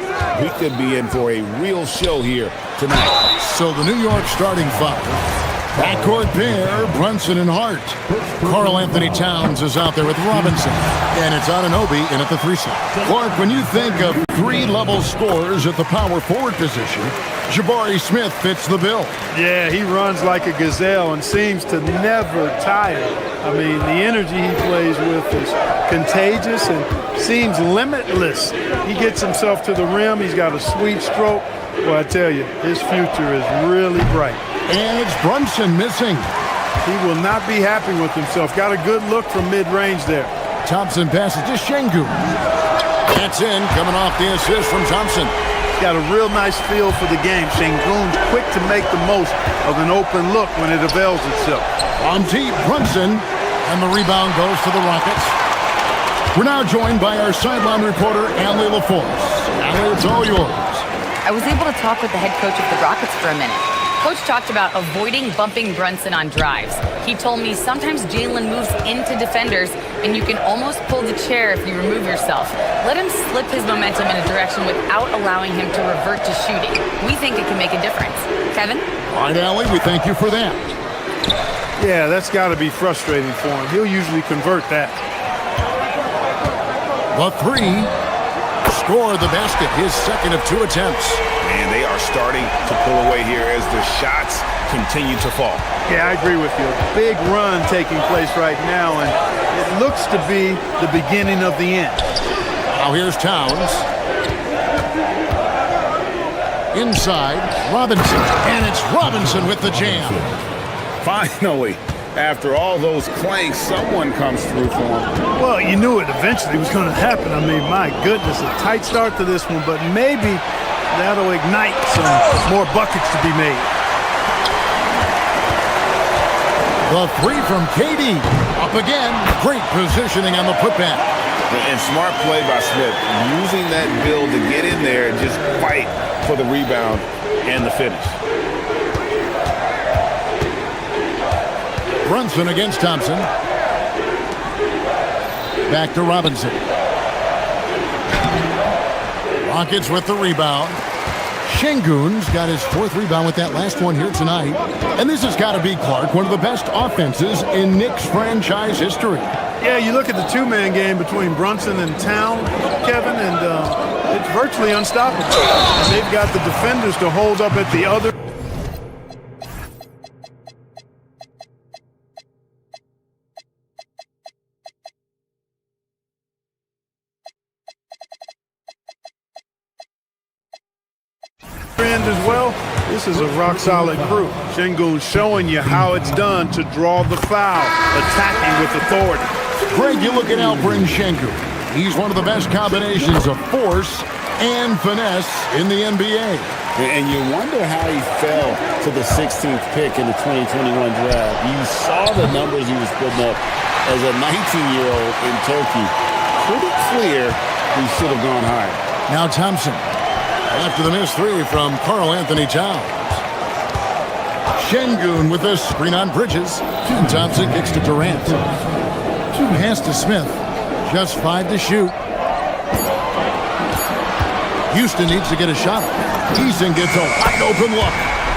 we could be in for a real show here tonight. So the New York starting five. Backcourt pair, Brunson and Hart. Karl Anthony Towns is out there with Robinson. And it's Anunoby in at the 3-slot. Clark, when you think of three-level scorers at the power forward position, Jabari Smith fits the bill. Yeah, he runs like a gazelle and seems to never tire. I mean, the energy he plays with is contagious and seems limitless. He gets himself to the rim. He's got a sweet stroke. Well, I tell you, his future is really bright. And it's Brunson missing. He will not be happy with himself. Got a good look from mid-range there. Thompson passes to Şengün. That's in, coming off the assist from Thompson. He's got a real nice feel for the game. Şengün's quick to make the most of an open look when it avails itself. On deep, Brunson, and the rebound goes to the Rockets. We're now joined by our sideline reporter, Allie LaForce. Allie, it's all yours. I was able to talk with the head coach of the Rockets for a minute. Coach talked about avoiding bumping Brunson on drives. He told me sometimes Jalen moves into defenders and you can almost pull the chair if you remove yourself. Let him slip his momentum in a direction without allowing him to revert to shooting. We think it can make a difference. Kevin? All right, Allie, we thank you for that. Yeah, that's got to be frustrating for him. He'll usually convert that. The three. Score the basket, his second of two attempts. And they are starting to pull away here as the shots continue to fall. Yeah, I agree with you. A big run taking place right now, and it looks to be the beginning of the end. Now here's Towns. Inside, Robinson. And it's Robinson with the jam. Finally, after all those clanks, someone comes through for him. Well, you knew it eventually was going to happen. I mean, my goodness, a tight start to this one, but maybe that'll ignite some more buckets to be made. The three from KD. Up again. Great positioning on the putback. And smart play by Smith, using that build to get in there and just fight for the rebound and the finish. Brunson against Thompson. Back to Robinson. Rockets with the rebound. Şengün's got his fourth rebound with that last one here tonight. And this has got to be, Clark, one of the best offenses in Knicks franchise history. Yeah, you look at the two-man game between Brunson and Town, Kevin, and it's virtually unstoppable. And they've got the defenders to hold up at the other. defend as well. This is a rock-solid crew. Şengün showing you how it's done to draw the foul, attacking with authority. Greg, you look at Alperen Şengün. He's one of the best combinations of force and finesse in the NBA. And you wonder how he fell to the 16th pick in the 2021 draft. You saw the numbers he was putting up as a 19-year-old in Turkey. Pretty clear he should have gone higher. Now Thompson, after the missed three from Karl Anthony Towns. Şengün with a screen on Bridges. And Thompson kicks to Durant. Pass to Smith. Just 5 to shoot. Houston needs to get a shot. Eason gets a wide open look.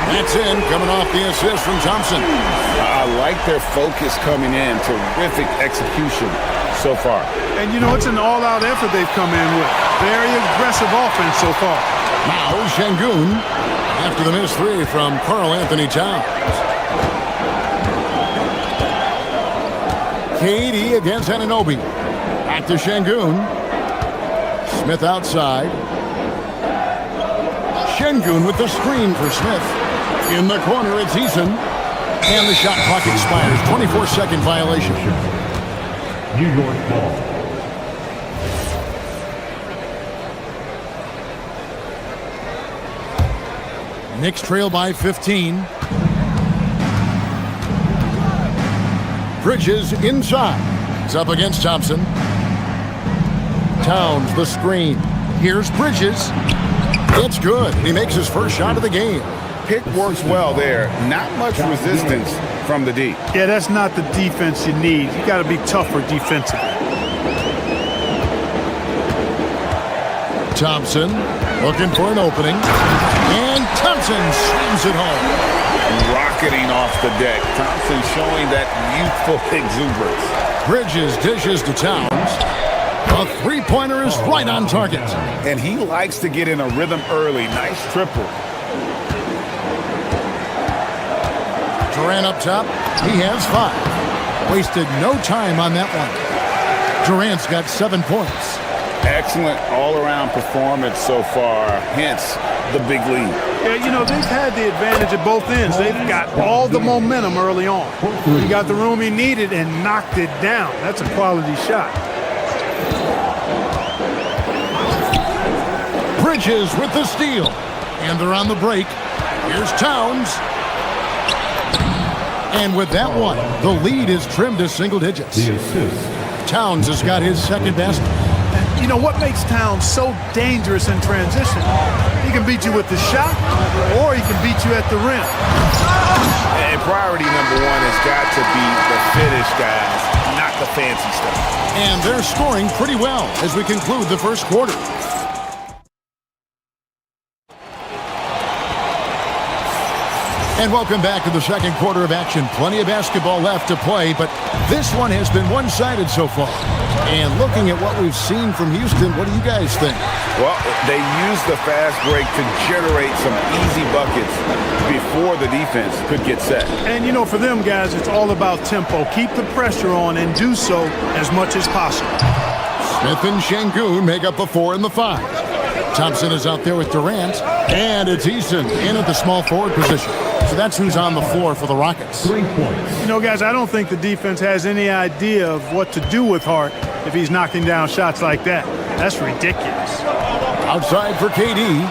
That's in, coming off the assist from Thompson. I like their focus coming in. Terrific execution so far. And, you know, it's an all-out effort they've come in with. Very aggressive offense so far. Now Şengün after the missed three from Karl Anthony Towns. KD against Anunoby. Back to Şengün. Smith outside. Şengün with the screen for Smith. In the corner, it's Eason. And the shot clock expires. 24-second violation. New York ball. Knicks trail by 15. Bridges inside. It's up against Thompson. Towns the screen. Here's Bridges. It's good. He makes his first shot of the game. Pick works well there. Not much resistance from the D. Yeah, that's not the defense you need. You got to be tougher defensively. Thompson looking for an opening. And Thompson slams it home. Rocketing off the deck. Thompson showing that youthful exuberance. Bridges dishes to Towns. A three-pointer is right on target. And he likes to get in a rhythm early. Nice triple. Durant up top. He has 5. Wasted no time on that one. Durant's got 7 points. Excellent all-around performance so far. Hence the big lead. Yeah, you know, they've had the advantage at both ends. They've got all the momentum early on. He got the room he needed and knocked it down. That's a quality shot. Bridges with the steal. And they're on the break. Here's Towns. And with that one, the lead is trimmed to single digits. Towns has got his second basket. You know what makes Towns so dangerous in transition? He can beat you with the shot, or he can beat you at the rim. And priority number 1 has got to be the finish, guys, not the fancy stuff. And they're scoring pretty well as we conclude the first quarter. And welcome back to the second quarter of action. Plenty of basketball left to play, but this one has been one-sided so far. And looking at what we've seen from Houston, what do you guys think? Well, they used the fast break to generate some easy buckets before the defense could get set. And, you know, for them guys, it's all about tempo. Keep the pressure on and do so as much as possible. Smith and Şengün make up the 4 and the 5. Thompson is out there with Durant, and it's Eason in at the small forward position. So that's who's on the floor for the Rockets. 3 points. You know, guys, I don't think the defense has any idea of what to do with Hart if he's knocking down shots like that. That's ridiculous. Outside for KD.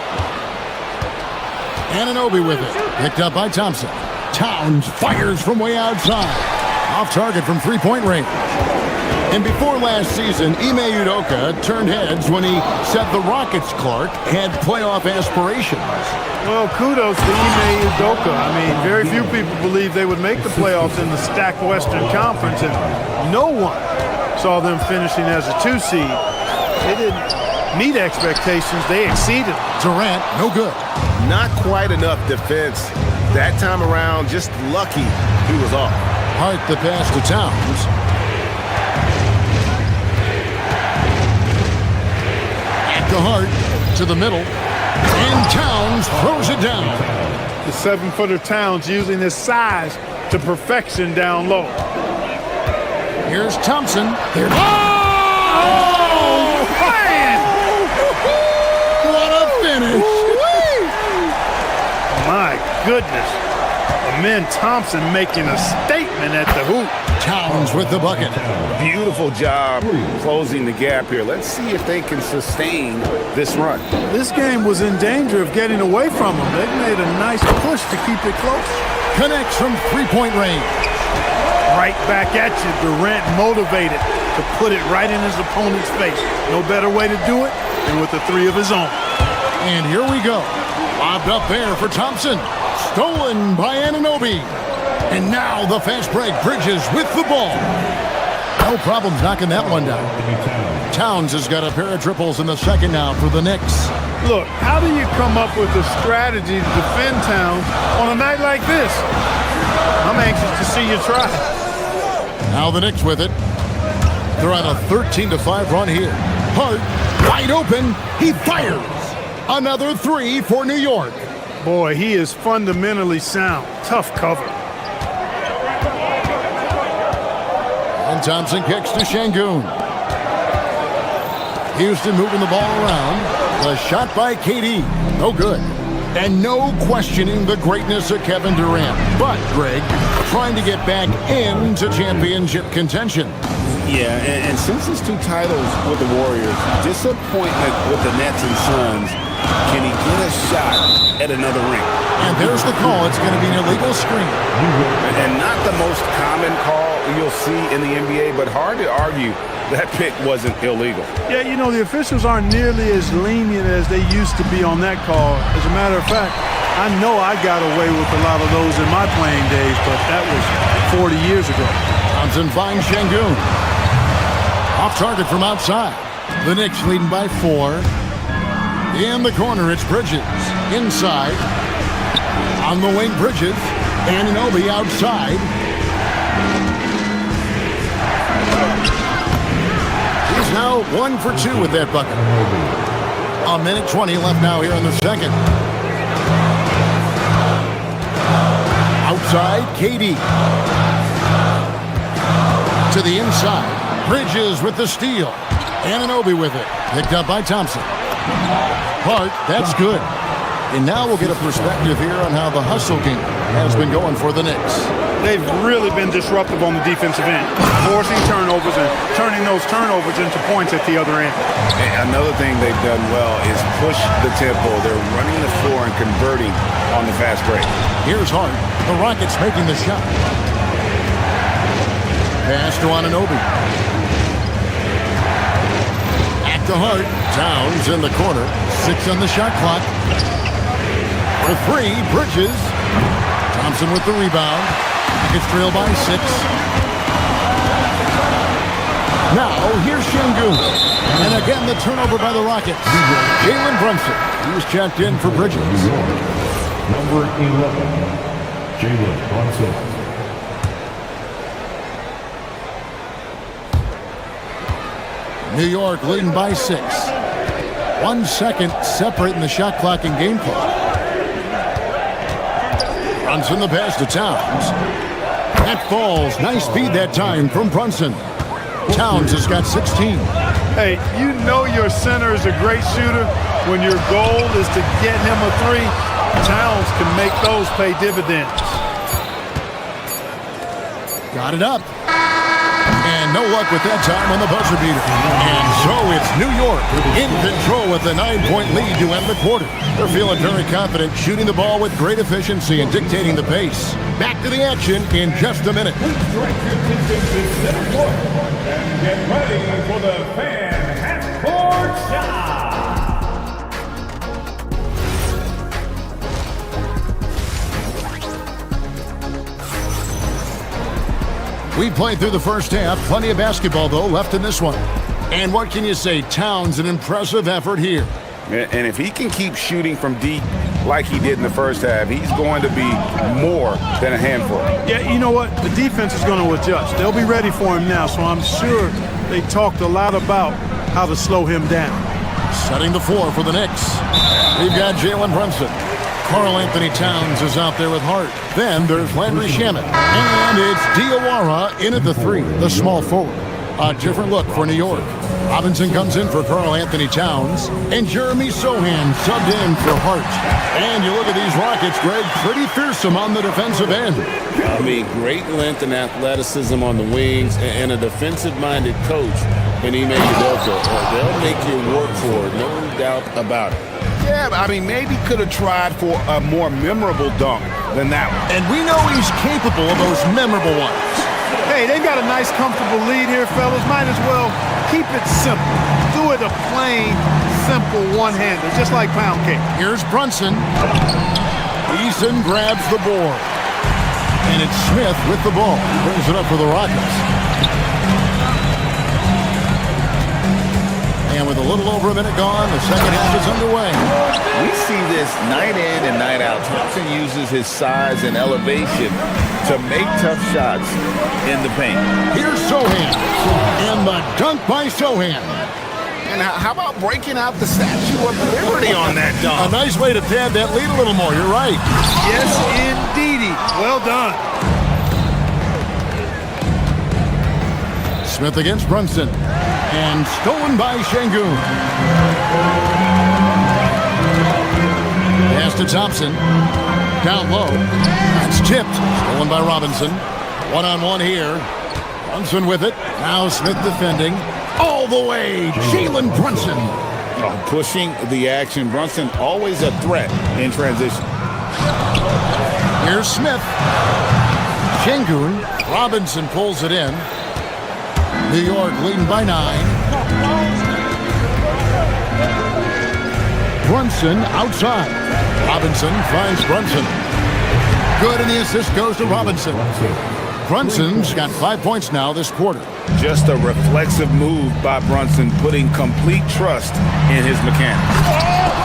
Anunoby with it. Picked up by Thompson. Towns fires from way outside. Off target from three-point range. And before last season, Ime Udoka turned heads when he said the Rockets, Clark, had playoff aspirations. Well, kudos to Ime Udoka. I mean, very few people believed they would make the playoffs in the stacked Western Conference, and no one saw them finishing as a 2 seed. They didn't meet expectations. They exceeded. Durant, no good. Not quite enough defense. That time around, just lucky he was off. Hart the pass to Towns. To Hart, to the middle, and Towns throws it down. The 7-footer Towns using his size to perfection down low. Here's Thompson. Here's man! What a finish! Men Thompson making a statement at the hoop. Towns with the bucket. Beautiful job closing the gap here. Let's see if they can sustain this run. This game was in danger of getting away from them. They made a nice push to keep it close. Connects from three-point range. Right back at you. Durant motivated to put it right in his opponent's face. No better way to do it than with a three of his own. And here we go. Lobbed up there for Thompson. Stolen by Anunoby. And now the fast break. Bridges with the ball. No problems knocking that one down. Towns has got a pair of triples in the second now for the Knicks. Look, how do you come up with a strategy to defend Towns on a night like this? I'm anxious to see you try. Now the Knicks with it. They're on a 13-5 run here. Hart, wide open. He fires. Another three for New York. Boy, he is fundamentally sound. Tough cover. And Thompson kicks to Şengün. Houston moving the ball around. The shot by KD. No good. And no questioning the greatness of Kevin Durant. But, Greg, trying to get back into championship contention. Yeah, and since his 2 titles with the Warriors, disappointment with the Nets and Suns, can he get a shot at another ring? And there's the call. It's going to be an illegal screen. And not the most common call you'll see in the NBA, but hard to argue that pick wasn't illegal. Yeah, you know, the officials aren't nearly as lenient as they used to be on that call. As a matter of fact, I know I got away with a lot of those in my playing days, but that was 40 years ago. Thompson finds Şengün. Off target from outside. The Knicks leading by 4. In the corner, it's Bridges. Inside. On the wing, Bridges. Anunoby outside. He's now 1 for 2 with that bucket. A minute 20 left now here in the second. Outside, KD. To the inside. Bridges with the steal. Anunoby with it. Picked up by Thompson. Hart, that's good. And now we'll get a perspective here on how the hustle game has been going for the Knicks. They've really been disruptive on the defensive end, forcing turnovers and turning those turnovers into points at the other end. And another thing they've done well is push the tempo. They're running the floor and converting on the fast break. Here's Hart. The Rockets making the shot. Pass to Anunoby. Back to Hart. Towns in the corner. 6 on the shot clock. For 3, Bridges. Thompson with the rebound. It's trailed by 6. Now, here's Şengün. And again, the turnover by the Rockets. Jalen Brunson. He was checked in for Bridges. Number 11, Jalen Brunson. New York leading by 6. 1 second separating the shot clock and game clock. Brunson the pass to Towns. That falls. Nice speed that time from Brunson. Towns has got 16. Hey, you know your center is a great shooter when your goal is to get him a 3. Towns can make those pay dividends. Got it up. And no luck with that time on the buzzer beater. And so it's New York in control with a 9-point lead to end the quarter. They're feeling very confident, shooting the ball with great efficiency and dictating the pace. Back to the action in just a minute. And get ready for the fan half-court shot. We played through the first half. Plenty of basketball, though, left in this one. And what can you say? Towns, an impressive effort here. And if he can keep shooting from deep like he did in the first half, he's going to be more than a handful. Yeah, you know what? The defense is going to adjust. They'll be ready for him now, so I'm sure they talked a lot about how to slow him down. Setting the floor for the Knicks. We've got Jalen Brunson. Karl Anthony Towns is out there with Hart. Then there's Landry Shamet. And it's Diawara in at the 3, the small forward. A different look for New York. Robinson comes in for Karl Anthony Towns, and Jeremy Sohan subbed in for Hart. And you look at these Rockets, Greg, pretty fearsome on the defensive end. I mean, great length and athleticism on the wings, and a defensive-minded coach in Ime Udoka. They'll make you work for it, no doubt about it. Yeah, I mean, maybe could have tried for a more memorable dunk than that one. And we know he's capable of those memorable ones. Hey, they've got a nice, comfortable lead here, fellas. Might as well keep it simple. Do it a plain, simple one-hander, just like pound cake. Here's Brunson. Eason grabs the board. And it's Smith with the ball. Brings it up for the Rockets. And with a little over a minute gone, the second half is underway. We see this night in and night out. Thompson uses his size and elevation to make tough shots in the paint. Here's Sohan. And the dunk by Sohan. And how about breaking out the Statue of Liberty on that dunk? A nice way to pad that lead a little more. You're right. Yes, indeedy. Well done. Smith against Brunson. And stolen by Şengün. Pass to Thompson. Down low. It's tipped. Stolen by Robinson. One-on-one here. Brunson with it. Now Smith defending. All the way. Jalen Brunson. Pushing the action. Brunson always a threat in transition. Here's Smith. Şengün. Robinson pulls it in. New York leading by 9. Brunson outside. Robinson finds Brunson. Good, and the assist goes to Robinson. Brunson's got 5 points now this quarter. Just a reflexive move by Brunson, putting complete trust in his mechanics.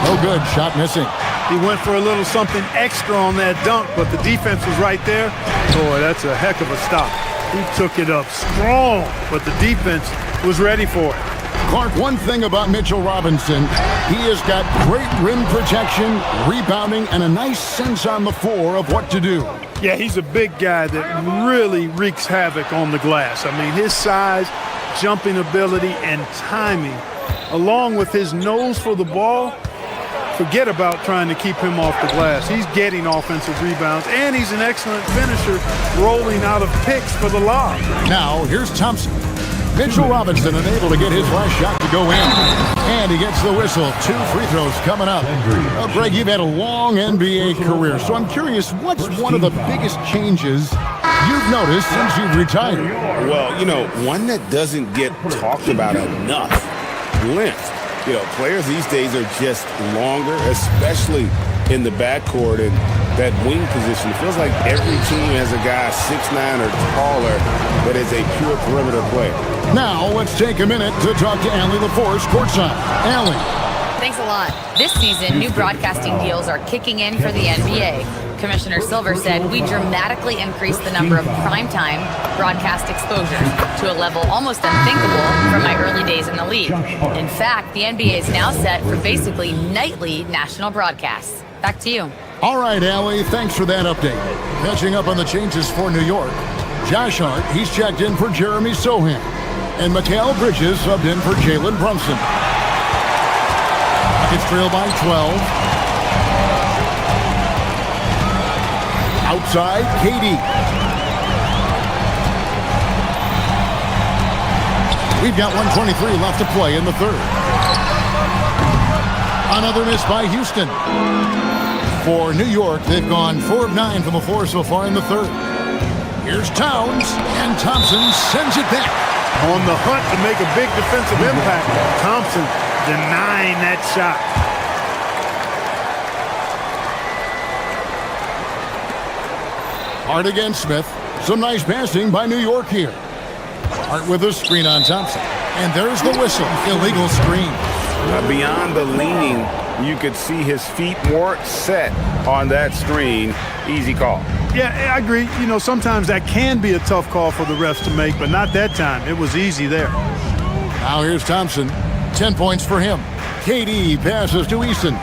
No good. Shot missing. He went for a little something extra on that dunk, but the defense was right there. Boy, that's a heck of a stop. He took it up strong, but the defense was ready for it. Clark, one thing about Mitchell Robinson, he has got great rim protection, rebounding, and a nice sense on the floor of what to do. Yeah, he's a big guy that really wreaks havoc on the glass. I mean, his size, jumping ability, and timing, along with his nose for the ball, forget about trying to keep him off the glass. He's getting offensive rebounds, and he's an excellent finisher rolling out of picks for the lob. Now, here's Thompson. Mitchell Robinson unable to get his last shot to go in. And he gets the whistle. 2 free throws coming up. Greg, you've had a long NBA career, so I'm curious, what's one of the biggest changes you've noticed since you've retired? Well, you know, one that doesn't get talked about enough, length. You know, players these days are just longer, especially in the backcourt and that wing position. It feels like every team has a guy 6'9" or taller that is a pure perimeter player. Now, let's take a minute to talk to Allie LaForce courtside. Allie. Thanks a lot. This season, new broadcasting deals are kicking in for the NBA. Commissioner Silver said we dramatically increased the number of primetime broadcast exposures to a level almost unthinkable from my early days in the league. In fact, the NBA is now set for basically nightly national broadcasts. Back to you. All right, Allie, thanks for that update. Catching up on the changes for New York. Josh Hart, he's checked in for Jeremy Sohan. And Mikal Bridges subbed in for Jalen Brunson. It's trailed by 12. Outside, KD. We've got 1:23 left to play in the third. Another miss by Houston. For New York, they've gone 4 of 9 from the floor so far in the third. Here's Towns, and Thompson sends it back. On the hunt to make a big defensive impact. Thompson denying that shot. Hart against Smith. Some nice passing by New York here. Hart with a screen on Thompson. And there's the whistle. Illegal screen. Beyond the leaning, you could see his feet weren't set on that screen. Easy call. Yeah, I agree. You know, sometimes that can be a tough call for the refs to make, but not that time. It was easy there. Now here's Thompson. 10 points for him. KD passes to Eason.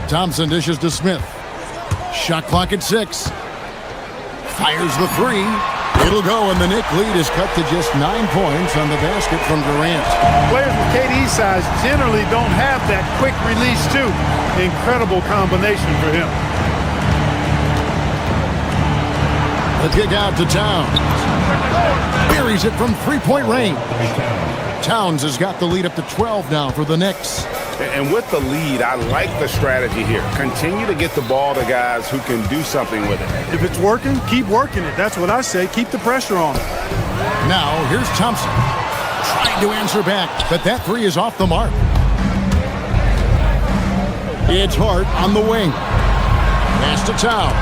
Thompson dishes to Smith. Shot clock at 6. Fires the 3. It'll go, and the Knick lead is cut to just 9 points on the basket from Durant. Players with KD's size generally don't have that quick release, too. Incredible combination for him. The kick out to Towns. Buries it from three-point range. Towns has got the lead up to 12 now for the Knicks. And with the lead, I like the strategy here. Continue to get the ball to guys who can do something with it. If it's working, keep working it. That's what I say. Keep the pressure on it. Now, here's Thompson. Trying to answer back, but that three is off the mark. It's Hart on the wing. Pass to Towns.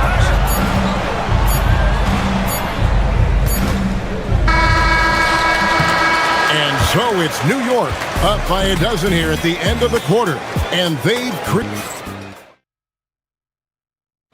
And so it's New York up by a dozen here at the end of the quarter. And they've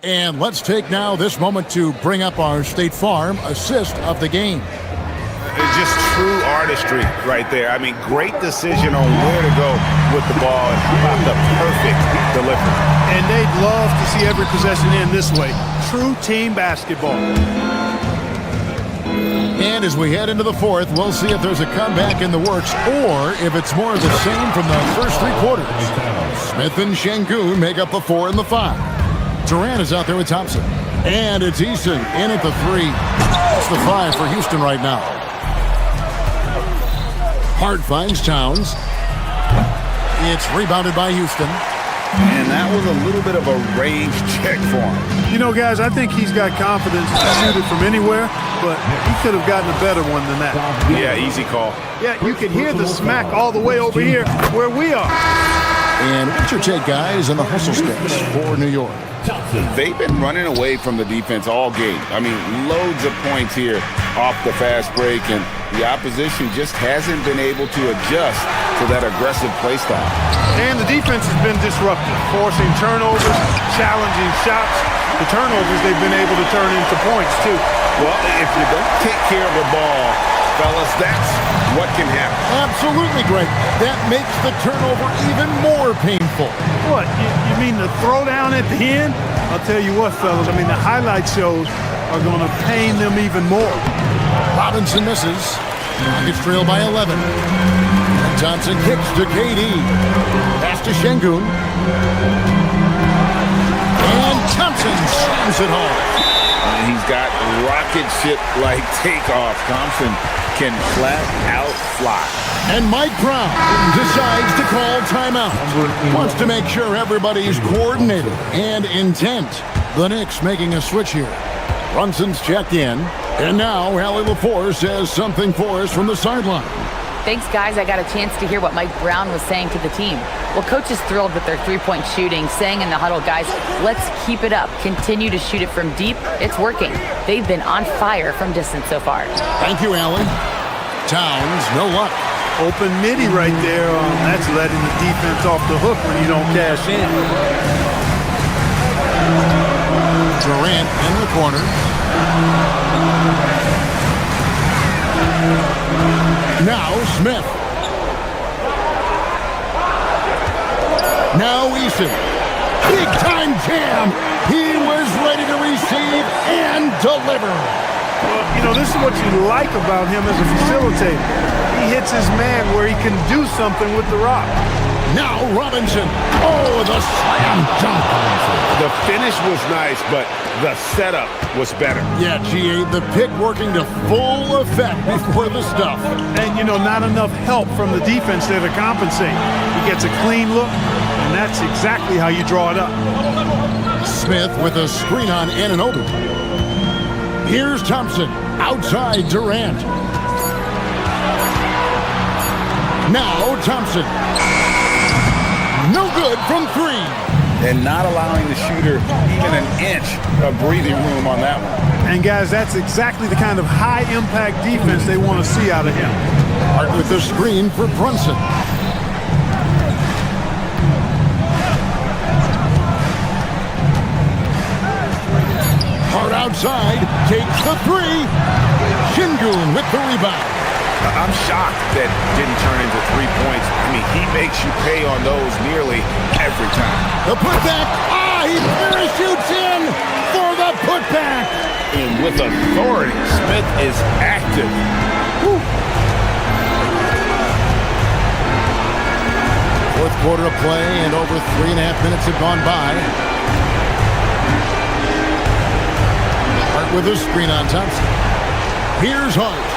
And let's take now this moment to bring up our State Farm assist of the game. It's just true artistry right there. I mean, great decision on where to go with the ball. And how about the perfect delivery? And they'd love to see every possession end this way. True team basketball. And as we head into the fourth, we'll see if there's a comeback in the works or if it's more of the same from the first three quarters. Smith and Şengün make up the 4 and the 5. Durant is out there with Thompson. And it's Easton in at the 3. It's the 5 for Houston right now. Hart finds Towns. It's rebounded by Houston. And that was a little bit of a range check for him. You know, guys, I think he's got confidence to shoot it from anywhere, but he could have gotten a better one than that. Yeah, easy call. Yeah, you can hear the smack all the way over here where we are. And what's your take, guys, on the hustle steps for New York? They've been running away from the defense all game. I mean, loads of points here off the fast break, and the opposition just hasn't been able to adjust to that aggressive play style. And the defense has been disruptive, forcing turnovers, challenging shots. The turnovers they've been able to turn into points, too. Well, if you don't take care of the ball, fellas, that's what can happen. Absolutely, Greg. That makes the turnover even more painful. What, you mean the throwdown at the end? I'll tell you what, fellas, I mean, the highlight shows are going to pain them even more. Robinson misses. Rockets trail by 11. And Johnson kicks to KD. Pass to Şengün. And Thompson slams it home. He's got rocket ship-like takeoff. Thompson can flat out fly. And Mike Brown decides to call timeout. Wants to make sure everybody's coordinated and intent. The Knicks making a switch here. Brunson's checked in. And now Allie LaForce says something for us from the sideline. Thanks, guys. I got a chance to hear what Mike Brown was saying to the team. Well, coach is thrilled with their three-point shooting, saying in the huddle, guys, let's keep it up. Continue to shoot it from deep. It's working. They've been on fire from distance so far. Thank you, Allen. Towns, no luck. Open midi right there. That's letting the defense off the hook when you don't cash in. Durant in the corner. Now Smith. Now Eason. Big time jam. He was ready to receive and deliver. Well, you know, this is what you like about him as a facilitator. He hits his man where he can do something with the rock. Now Robinson. Oh, the slam dunk. The finish was nice, but the setup was better. Yeah, GA, the pick working to full effect before the stuff. And, you know, not enough help from the defense there to compensate. He gets a clean look, and that's exactly how you draw it up. Smith with a screen on Anunoby. Here's Thompson outside Durant. Now Thompson. No good from 3. And not allowing the shooter even an inch of breathing room on that one. And, guys, that's exactly the kind of high-impact defense they want to see out of him. Hart with the screen for Brunson. Hart outside, takes the 3. Şengün with the rebound. I'm shocked that didn't turn into 3 points. I mean, he makes you pay on those nearly every time. The putback. he parachutes in for the putback. And with authority, Smith is active. Whew. Fourth quarter of play, and over 3.5 minutes have gone by. Hart with a screen on Thompson. Here's Hart.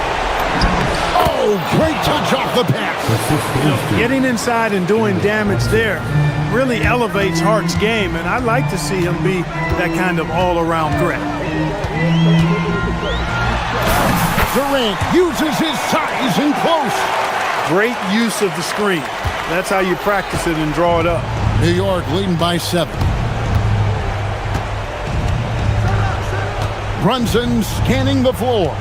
Oh, great touch off the pass. Getting inside and doing damage there really elevates Hart's game, and I'd like to see him be that kind of all-around threat. Durant uses his size and close. Great use of the screen. That's how you practice it and draw it up. New York leading by 7. Brunson scanning the floor.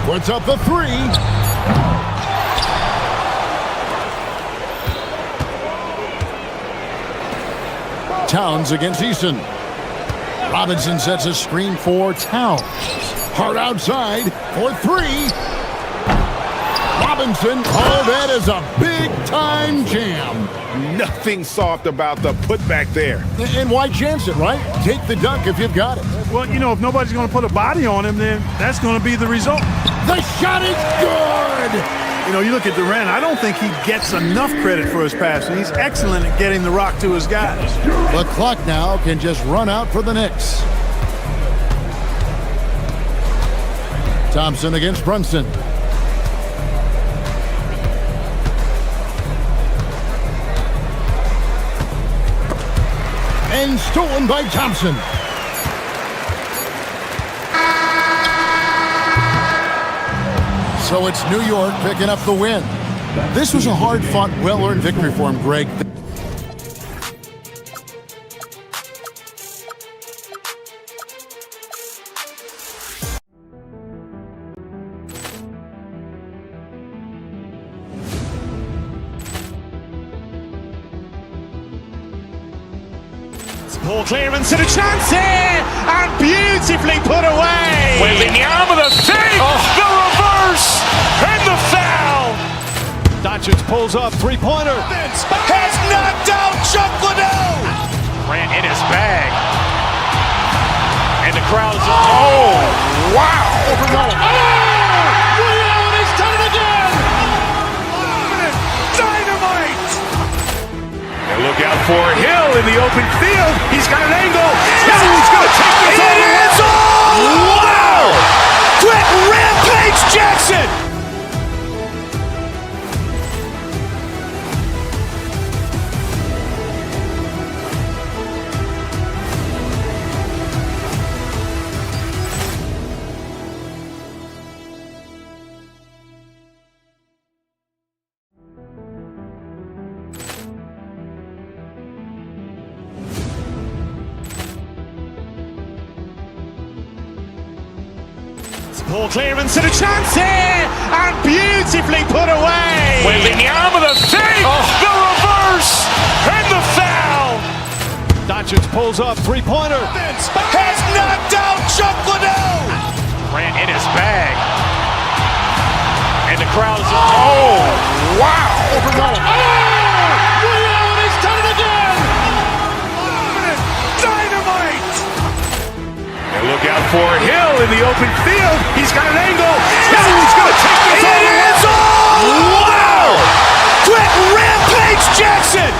Puts up the 3. Towns against Easton. Robinson sets a screen for Towns. Hart outside for 3. Robinson, oh, that is a big-time jam. Nothing soft about the putback there. And why chance it, right? Take the dunk if you've got it. Well, you know, if nobody's going to put a body on him, then that's going to be the result. The shot is good! You know, you look at Durant, I don't think he gets enough credit for his passing. He's excellent at getting the rock to his guys. The clock now can just run out for the Knicks. Thompson against Brunson. And stolen by Thompson. So it's New York picking up the win. This was a hard-fought, well-earned victory for him, Greg. Ball clearance and a chance here, and beautifully put away. Wembanyama the save, the reverse, and the foul. Doncic pulls up, three-pointer. Has knocked out Chuck Liddell. Ran in his bag. And the crowd is, oh, wow. Allen has done it again. Dynamite. And look out for Hill in the open field. He's got an angle. He's going to take this all the way. Wow! Quick rampage Jackson. Ball clearance and a chance here, and beautifully put away. Wembanyama the save, the reverse, and the foul. Doncic pulls up, three-pointer. Has knocked out Chuck Liddell. Ran in his bag. And the crowd is, oh, wow. Allen has done it again. Dynamite. And look out for Hill in the open field. He's got an angle. He's going to take this all the way. Wow! Quick rampage Jackson.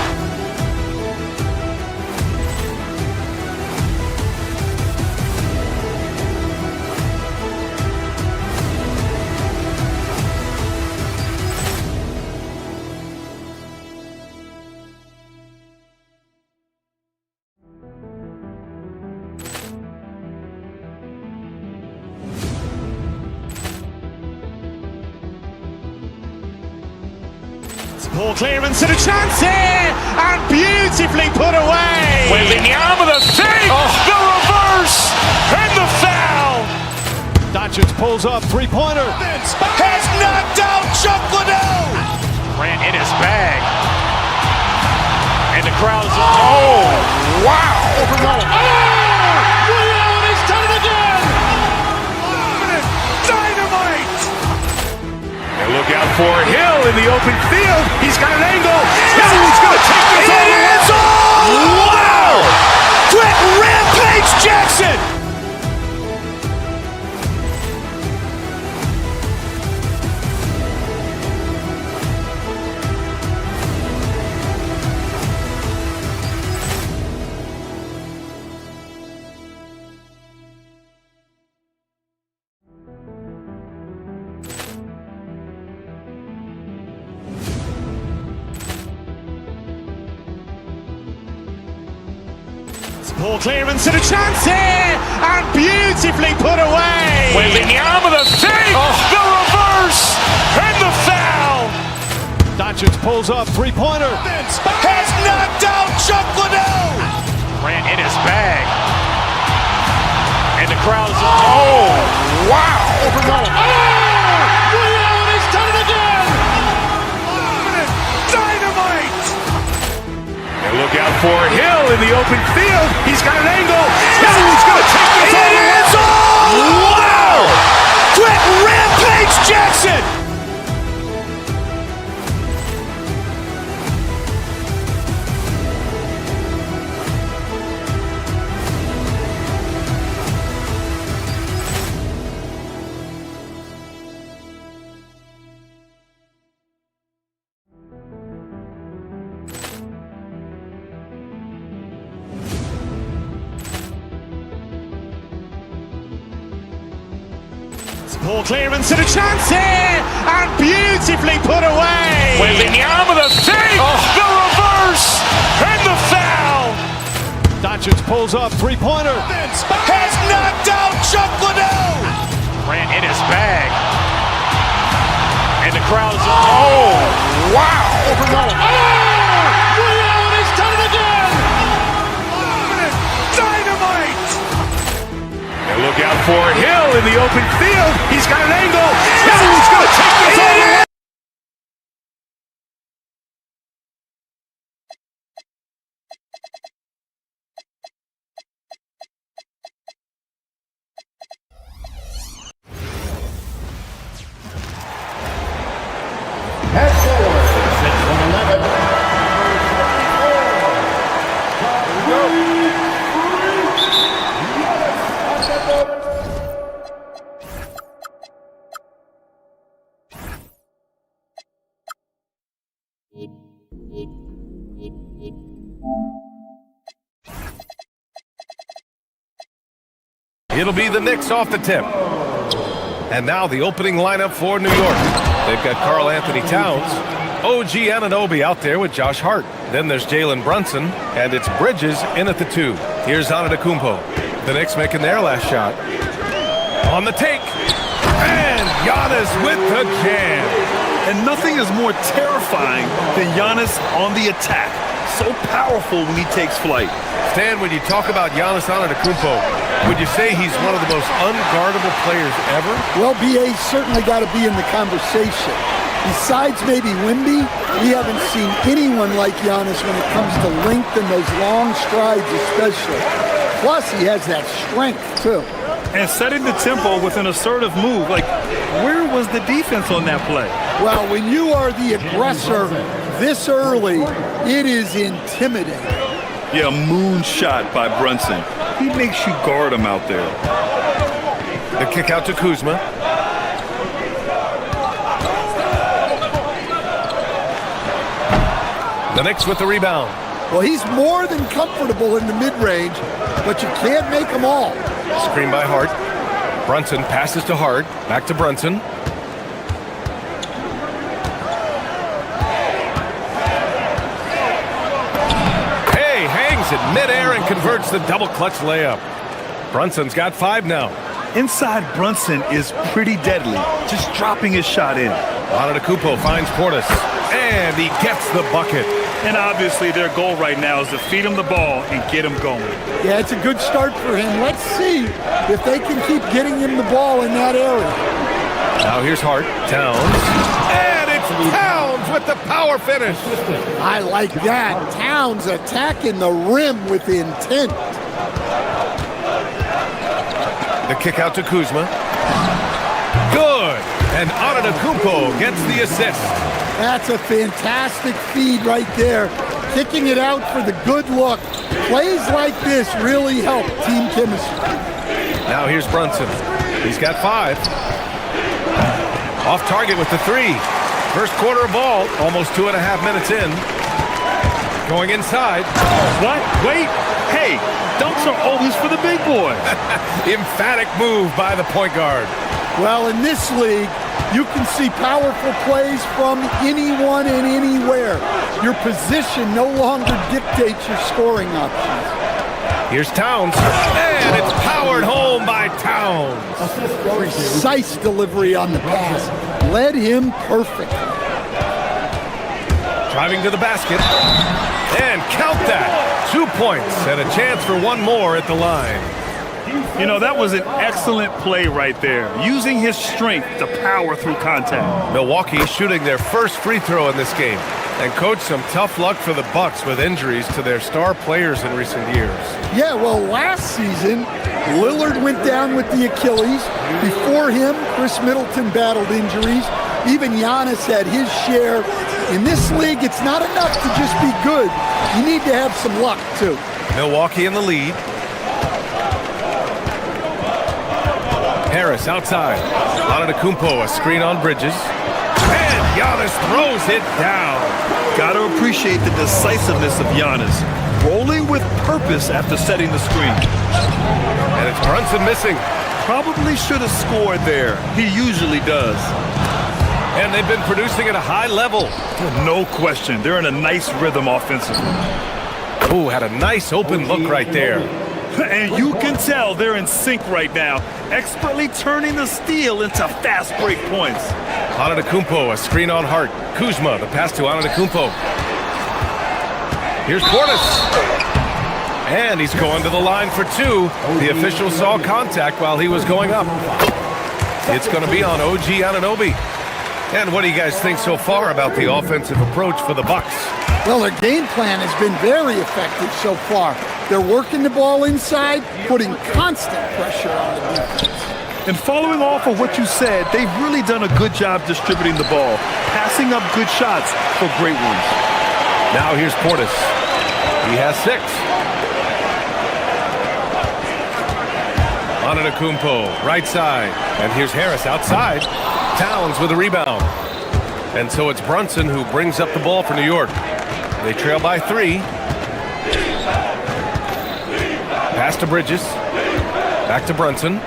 Ball clearance and a chance here, and beautifully put away. Wembanyama the save, the reverse, and the foul. Doncic pulls up, three-pointer. Has knocked out Chuck Liddell. Ran in his bag. And the crowd is, oh, wow. Allen has done it again. Dynamite. And Ball clearance and a chance here, and beautifully put away. Wembanyama the fake, the reverse, and the foul. Doncic pulls up, three-pointer. Has knocked out Chuck Liddell. Ran in his bag. And the crowd is, oh, wow. He's done it again. Dynamite. And look out for Hill in the open field. He's got an angle. Hill's going to take this all the way. Wow. Quick Rampage Jackson. Ball clearance and a chance here, and beautifully put away. Wembanyama the fake, the reverse, and the foul. Doncic pulls up, three-pointer. Has knocked out Chuck Liddell. Ran in his bag. And the crowd is, oh, wow. He's done it again. Dynamite. And look out for Hill in the open field. He's got an angle. Hill's going to take this all the way. It'll be the Knicks off the tip. And now the opening lineup for New York. They've got Karl Anthony Towns, OG Anunoby out there with Josh Hart. Then there's Jalen Brunson, and it's Bridges in at the 2. Here's Antetokounmpo. The Knicks making their last shot. On the take. And Giannis with the jam. And nothing is more terrifying than Giannis on the attack. So powerful when he takes flight. Stan, when you talk about Giannis Antetokounmpo, would you say he's one of the most unguardable players ever? Well, BA's certainly got to be in the conversation. Besides maybe Wemby, we haven't seen anyone like Giannis when it comes to length and those long strides especially. Plus, he has that strength, too. And setting the tempo with an assertive move. Like, where was the defense on that play? Well, when you are the aggressor this early, it is intimidating. Yeah, moonshot by Brunson. He makes you guard him out there. The kick out to Kuzma. The Knicks with the rebound. Well, he's more than comfortable in the mid-range, but you can't make them all. Screen by Hart. Brunson passes to Hart. Back to Brunson. Hey, hangs it midair and converts the double clutch layup. Brunson's got 5 now. Inside Brunson is pretty deadly, just dropping his shot in. Antetokounmpo finds Portis, and he gets the bucket. And obviously their goal right now is to feed him the ball and get him going. Yeah, it's a good start for him. Let's see if they can keep getting him the ball in that area. Now here's Hart, Towns, and it's Towns with the power finish. I like that. Towns attacking the rim with intent. The kick out to Kuzma. Good. And Antetokounmpo gets the assist. That's a fantastic feed right there. Kicking it out for the good look. Plays like this really help team chemistry. Now here's Brunson. He's got 5. Off target with the 3. First quarter of ball, almost 2.5 minutes in. Going inside. What? Wait. Hey, dunks are always for the big boy. Emphatic move by the point guard. Well, in this league, you can see powerful plays from anyone and anywhere. Your position no longer dictates your scoring options. Here's Towns, and it's powered home by Towns. Precise delivery on the pass. Led him perfect. Driving to the basket, and count that. 2 points and a chance for one more at the line. You know, that was an excellent play right there, using his strength to power through contact. Milwaukee shooting their first free throw in this game. And coach, some tough luck for the Bucks with injuries to their star players in recent years. Yeah, well, last season, Lillard went down with the Achilles. Before him, Chris Middleton battled injuries. Even Giannis had his share. In this league, it's not enough to just be good. You need to have some luck, too. Milwaukee in the lead. Harris outside. Antetokounmpo, a screen on Bridges. And Giannis throws it down. Got to appreciate the decisiveness of Giannis, rolling with purpose after setting the screen. And it's Brunson missing. Probably should have scored there. He usually does. And they've been producing at a high level. No question. They're in a nice rhythm offensively. Ooh, had a nice open look right there. And you can tell they're in sync right now, expertly turning the steal into fast break points. Antetokounmpo, a screen on Hart. Kuzma, the pass to Antetokounmpo. Here's Portis. And he's going to the line for two. The official saw contact while he was going up. It's going to be on OG Anunoby. And what do you guys think so far about the offensive approach for the Bucks? Well, their game plan has been very effective so far. They're working the ball inside, putting constant pressure on the defense. And following off of what you said, they've really done a good job distributing the ball, passing up good shots for great ones. Now here's Portis. He has 6. Antetokounmpo, right side. And here's Harris outside. Towns with a rebound. And so it's Brunson who brings up the ball for New York. They trail by 3. Pass to Bridges. Back to Brunson.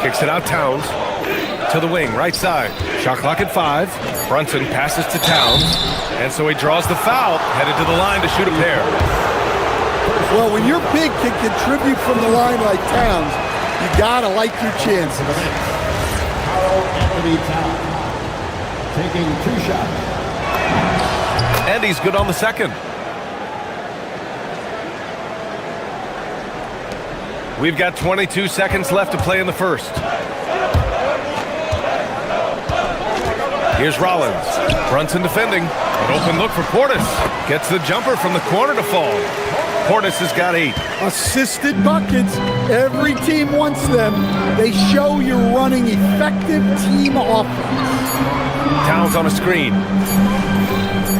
Kicks it out Towns. To the wing, right side. Shot clock at 5. Brunson passes to Towns. And so he draws the foul. Headed to the line to shoot a pair. Well, when your big can contribute from the line like Towns, you gotta like your chances. Anthony Towns taking 2 shots. And he's good on the second. We've got 22 seconds left to play in the first. Here's Rollins. Brunson defending. An open look for Portis. Gets the jumper from the corner to fall. Portis has got 8. Assisted buckets. Every team wants them. They show you're running effective team offense. Towns on a screen.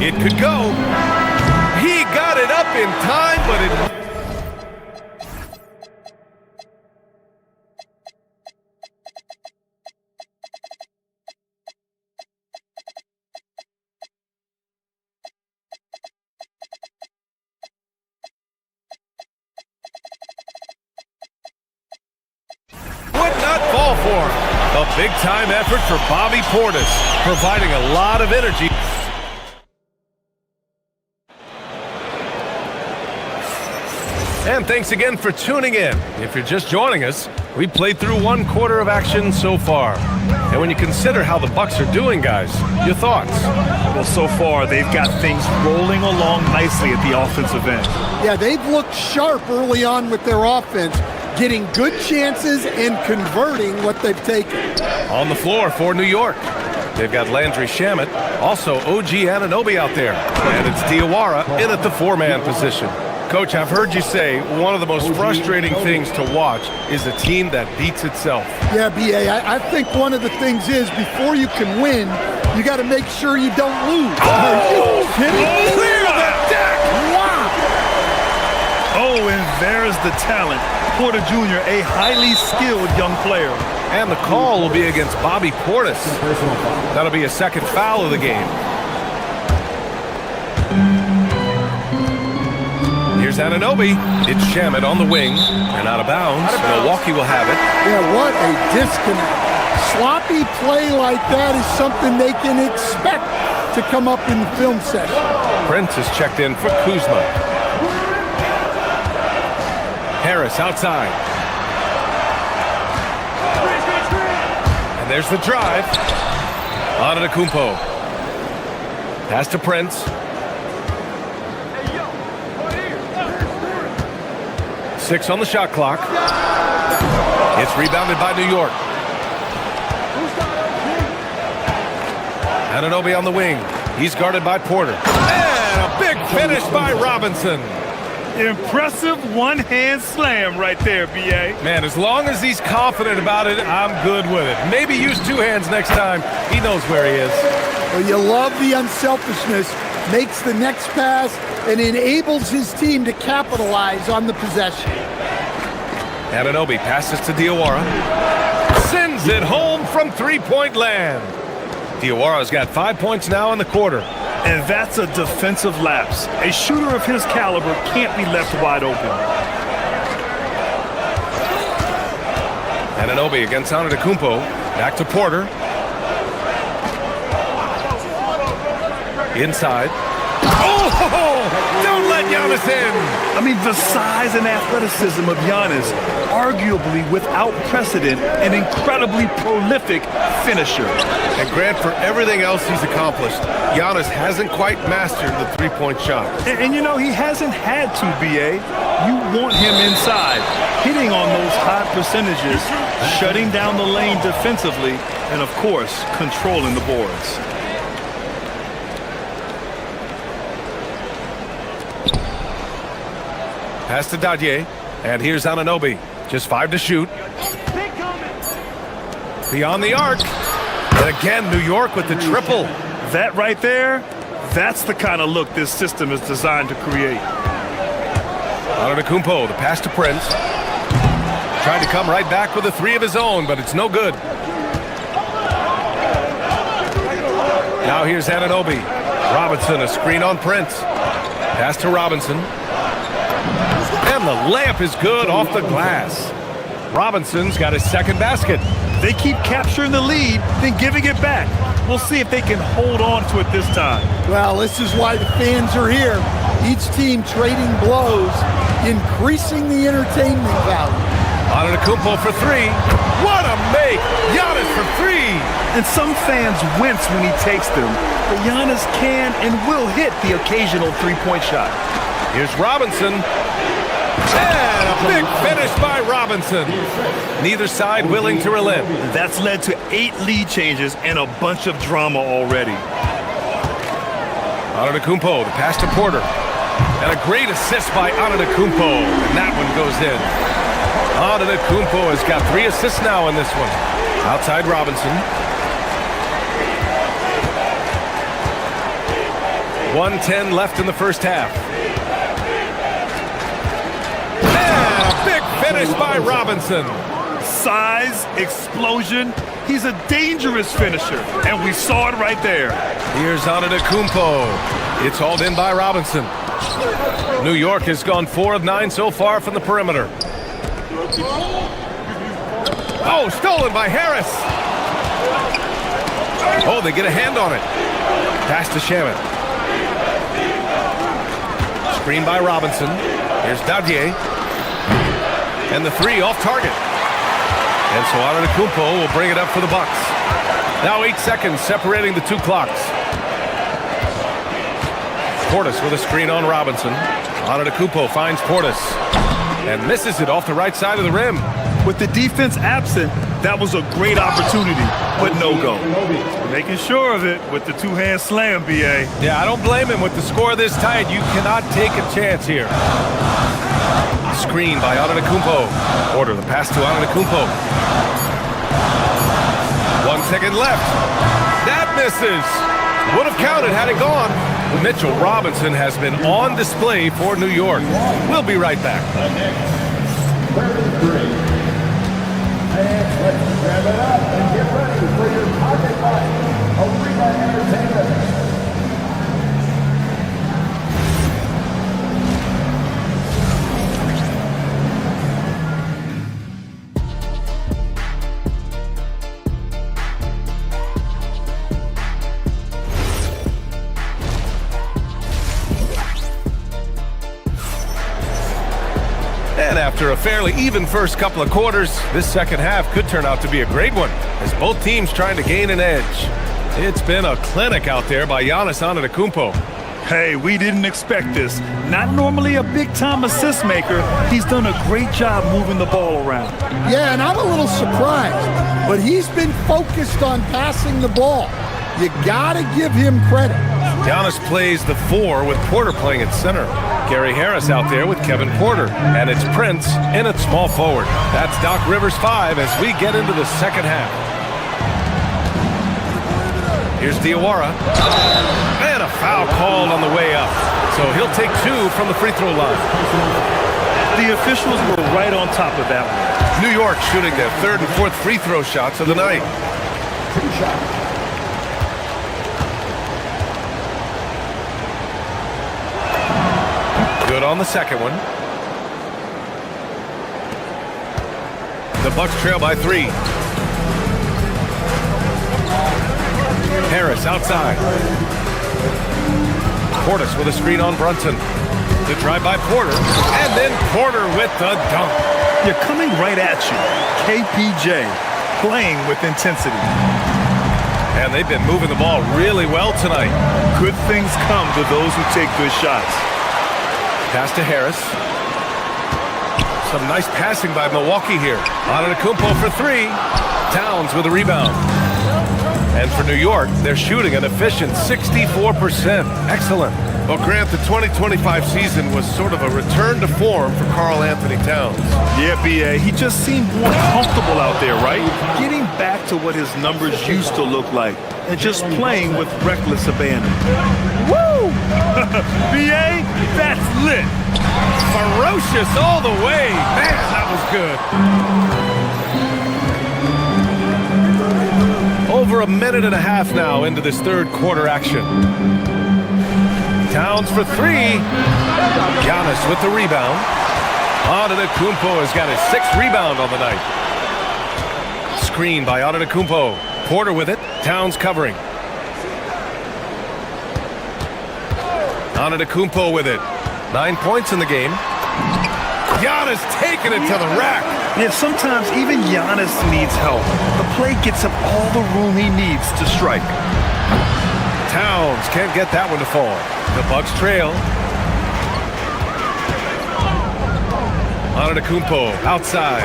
It could go. He got it up in time, but it... would not fall for him. A big-time effort for Bobby Portis, providing a lot of energy. And thanks again for tuning in. If you're just joining us, we played through 1 quarter of action so far. And when you consider how the Bucks are doing, guys, your thoughts? Well, so far, they've got things rolling along nicely at the offensive end. Yeah, they've looked sharp early on with their offense, getting good chances and converting what they've taken. On the floor for New York, they've got Landry Shamet, also OG Anunoby out there, and it's Diawara in at the 4-man position. Coach, I've heard you say one of the most frustrating things to watch is a team that beats itself. Yeah, B.A., I think one of the things is before you can win, you got to make sure you don't lose. Are you kidding me? Clear the deck! Wow! Oh, and there's the talent. Porter Jr., a highly skilled young player. And the call will be against Bobby Portis. That'll be a second foul of the game. Here's Anunoby. It's Shamet on the wing and out of bounds. Milwaukee will have it. Yeah, what a disconnect. Sloppy play like that is something they can expect to come up in the film session. Prince is checked in for Kuzma. Harris outside. And there's the drive. Antetokounmpo. Pass to Prince. Six on the shot clock. It's rebounded by New York. Anunoby on the wing. He's guarded by Porter. And a big finish by Robinson. Impressive one-hand slam right there, B.A. Man, as long as he's confident about it, I'm good with it. Maybe use two hands next time. He knows where he is. Well, you love the unselfishness. Makes the next pass and enables his team to capitalize on the possession. Anunoby passes to Diawara. Sends it home from three-point land. Diawara's got 5 points now in the quarter. And that's a defensive lapse. A shooter of his caliber can't be left wide open. Anunoby against Antetokounmpo. Back to Porter. Inside. Oh! Don't let Giannis in! I mean, the size and athleticism of Giannis, arguably without precedent, an incredibly prolific finisher. And Grant, for everything else he's accomplished, Giannis hasn't quite mastered the three-point shot. And you know, he hasn't had to, B.A. You want him inside, hitting on those high percentages, shutting down the lane defensively, and of course, controlling the boards. Pass to Dadier, and here's Anunoby. Just 5 to shoot. Beyond the arc. And again, New York with the triple. That right there, that's the kind of look this system is designed to create. Antetokounmpo, the pass to Prince. Trying to come right back with a three of his own, but it's no good. Now here's Anunoby. Robinson, a screen on Prince. Pass to Robinson. And the layup is good off the glass. Robinson's got his second basket. They keep capturing the lead, then giving it back. We'll see if they can hold on to it this time. Well, this is why the fans are here. Each team trading blows, increasing the entertainment value. Antetokounmpo for three. What a make! Giannis for three! And some fans wince when he takes them, but Giannis can and will hit the occasional three-point shot. Here's Robinson. And a big finish by Robinson. Neither side willing to relent. That's led to 8 lead changes and a bunch of drama already. Antetokounmpo, the pass to Porter. And a great assist by Antetokounmpo. And that one goes in. Antetokounmpo has got 3 assists now in this one. Outside Robinson. 1:10 left in the first half. Finish by Robinson. Size, explosion. He's a dangerous finisher, and we saw it right there. Here's Antetokounmpo. It's hauled in by Robinson. New York has gone 4 of 9 so far from the perimeter. Oh, stolen by Harris. Oh, they get a hand on it. Pass to Shamet. Screen by Robinson. Here's Dadier. And the three off target. And so Antetokounmpo will bring it up for the Bucks. Now 8 seconds separating the 2 clocks. Portis with a screen on Robinson. Antetokounmpo finds Portis and misses it off the right side of the rim. With the defense absent, that was a great opportunity, but no go. Making sure of it with the 2-hand slam, B.A. Yeah, I don't blame him with the score this tight. You cannot take a chance here. Screen by Antetokounmpo. Order the pass to Antetokounmpo. 1 second left. That misses. Would have counted had it gone. Mitchell Robinson has been on display for New York. We'll be right back. Let's grab it up and get ready for your pocket fight. Arena Entertainment. And after a fairly even first couple of quarters, this second half could turn out to be a great one, as both teams trying to gain an edge. It's been a clinic out there by Giannis Antetokounmpo. Hey, we didn't expect this. Not normally a big-time assist maker. He's done a great job moving the ball around. Yeah, and I'm a little surprised, but he's been focused on passing the ball. You gotta give him credit. Giannis plays the 4 with Porter playing at center. Gary Harris out there with Kevin Porter. And it's Prince in at small forward. That's Doc Rivers 5 as we get into the second half. Here's Diawara. And a foul called on the way up. So he'll take 2 from the free throw line. The officials were right on top of that one. New York shooting their 3rd and 4th free throw shots of the night. Good on the second one. The Bucks trail by 3. Harris outside. Portis with a screen on Brunson. The drive by Porter. And then Porter with the dunk. You're coming right at you. KPJ playing with intensity. And they've been moving the ball really well tonight. Good things come to those who take good shots. Pass to Harris. Some nice passing by Milwaukee here. Antetokounmpo for 3. Towns with a rebound. And for New York, they're shooting an efficient 64%. Excellent. Well, Grant, the 2025 season was sort of a return to form for Karl Anthony Towns. Yeah, B.A. He just seemed more comfortable out there, right? Getting back to what his numbers used to look like and just playing with reckless abandon. Woo! B.A., that's lit. Ferocious all the way. Man, that was good. Over a minute and a half now into this third quarter action. Towns for 3. Giannis with the rebound. Antetokounmpo has got his 6th rebound on the night. Screen by Antetokounmpo. Porter with it. Towns covering. Antetokounmpo with it. 9 points in the game. Giannis taking it to the rack. Yeah, sometimes even Giannis needs help. The play gets him all the room he needs to strike. Towns can't get that one to fall. The Bucks trail. Antetokounmpo outside.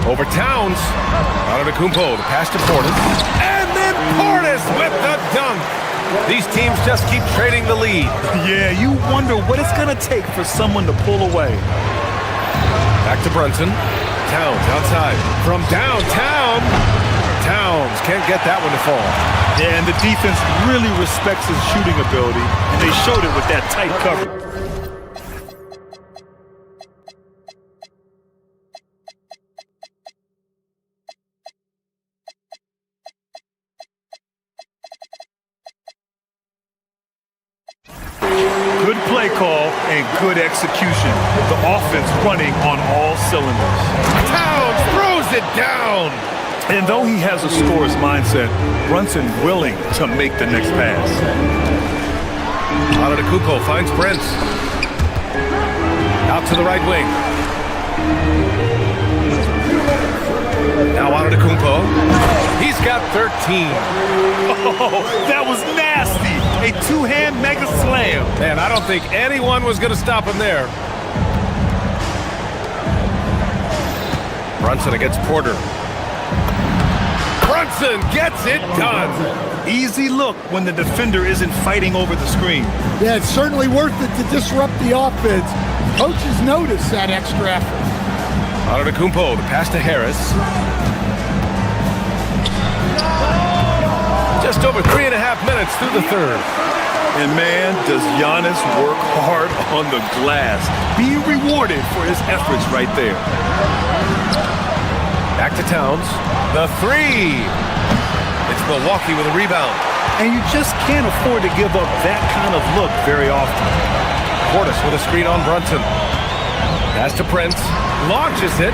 Over Towns. Antetokounmpo, the pass to Portis. And then Portis with the dunk. These teams just keep trading the lead. Yeah, you wonder what it's going to take for someone to pull away. Back to Brunson. Towns outside. From downtown. Towns can't get that one to fall. Yeah, and the defense really respects his shooting ability, and they showed it with that tight cover. Good play call and good execution. The offense running on all cylinders. Towns throws it down. And though he has a scorer's mindset, Brunson willing to make the next pass. Antetokounmpo finds Prince. Out to the right wing. Now Antetokounmpo. He's got 13. Oh, that was nasty. A two-hand mega slam. Man, I don't think anyone was going to stop him there. Brunson against Porter. Brunson gets it done. Easy look when the defender isn't fighting over the screen. Yeah, it's certainly worth it to disrupt the offense. Coaches notice that extra effort. Antetokounmpo, the pass to Harris. Just over 3.5 minutes through the third. And man, does Giannis work hard on the glass. Being rewarded for his efforts right there. Back to Towns. The 3. It's Milwaukee with a rebound. And you just can't afford to give up that kind of look very often. Portis with a screen on Brunson. Pass to Prince. Launches it.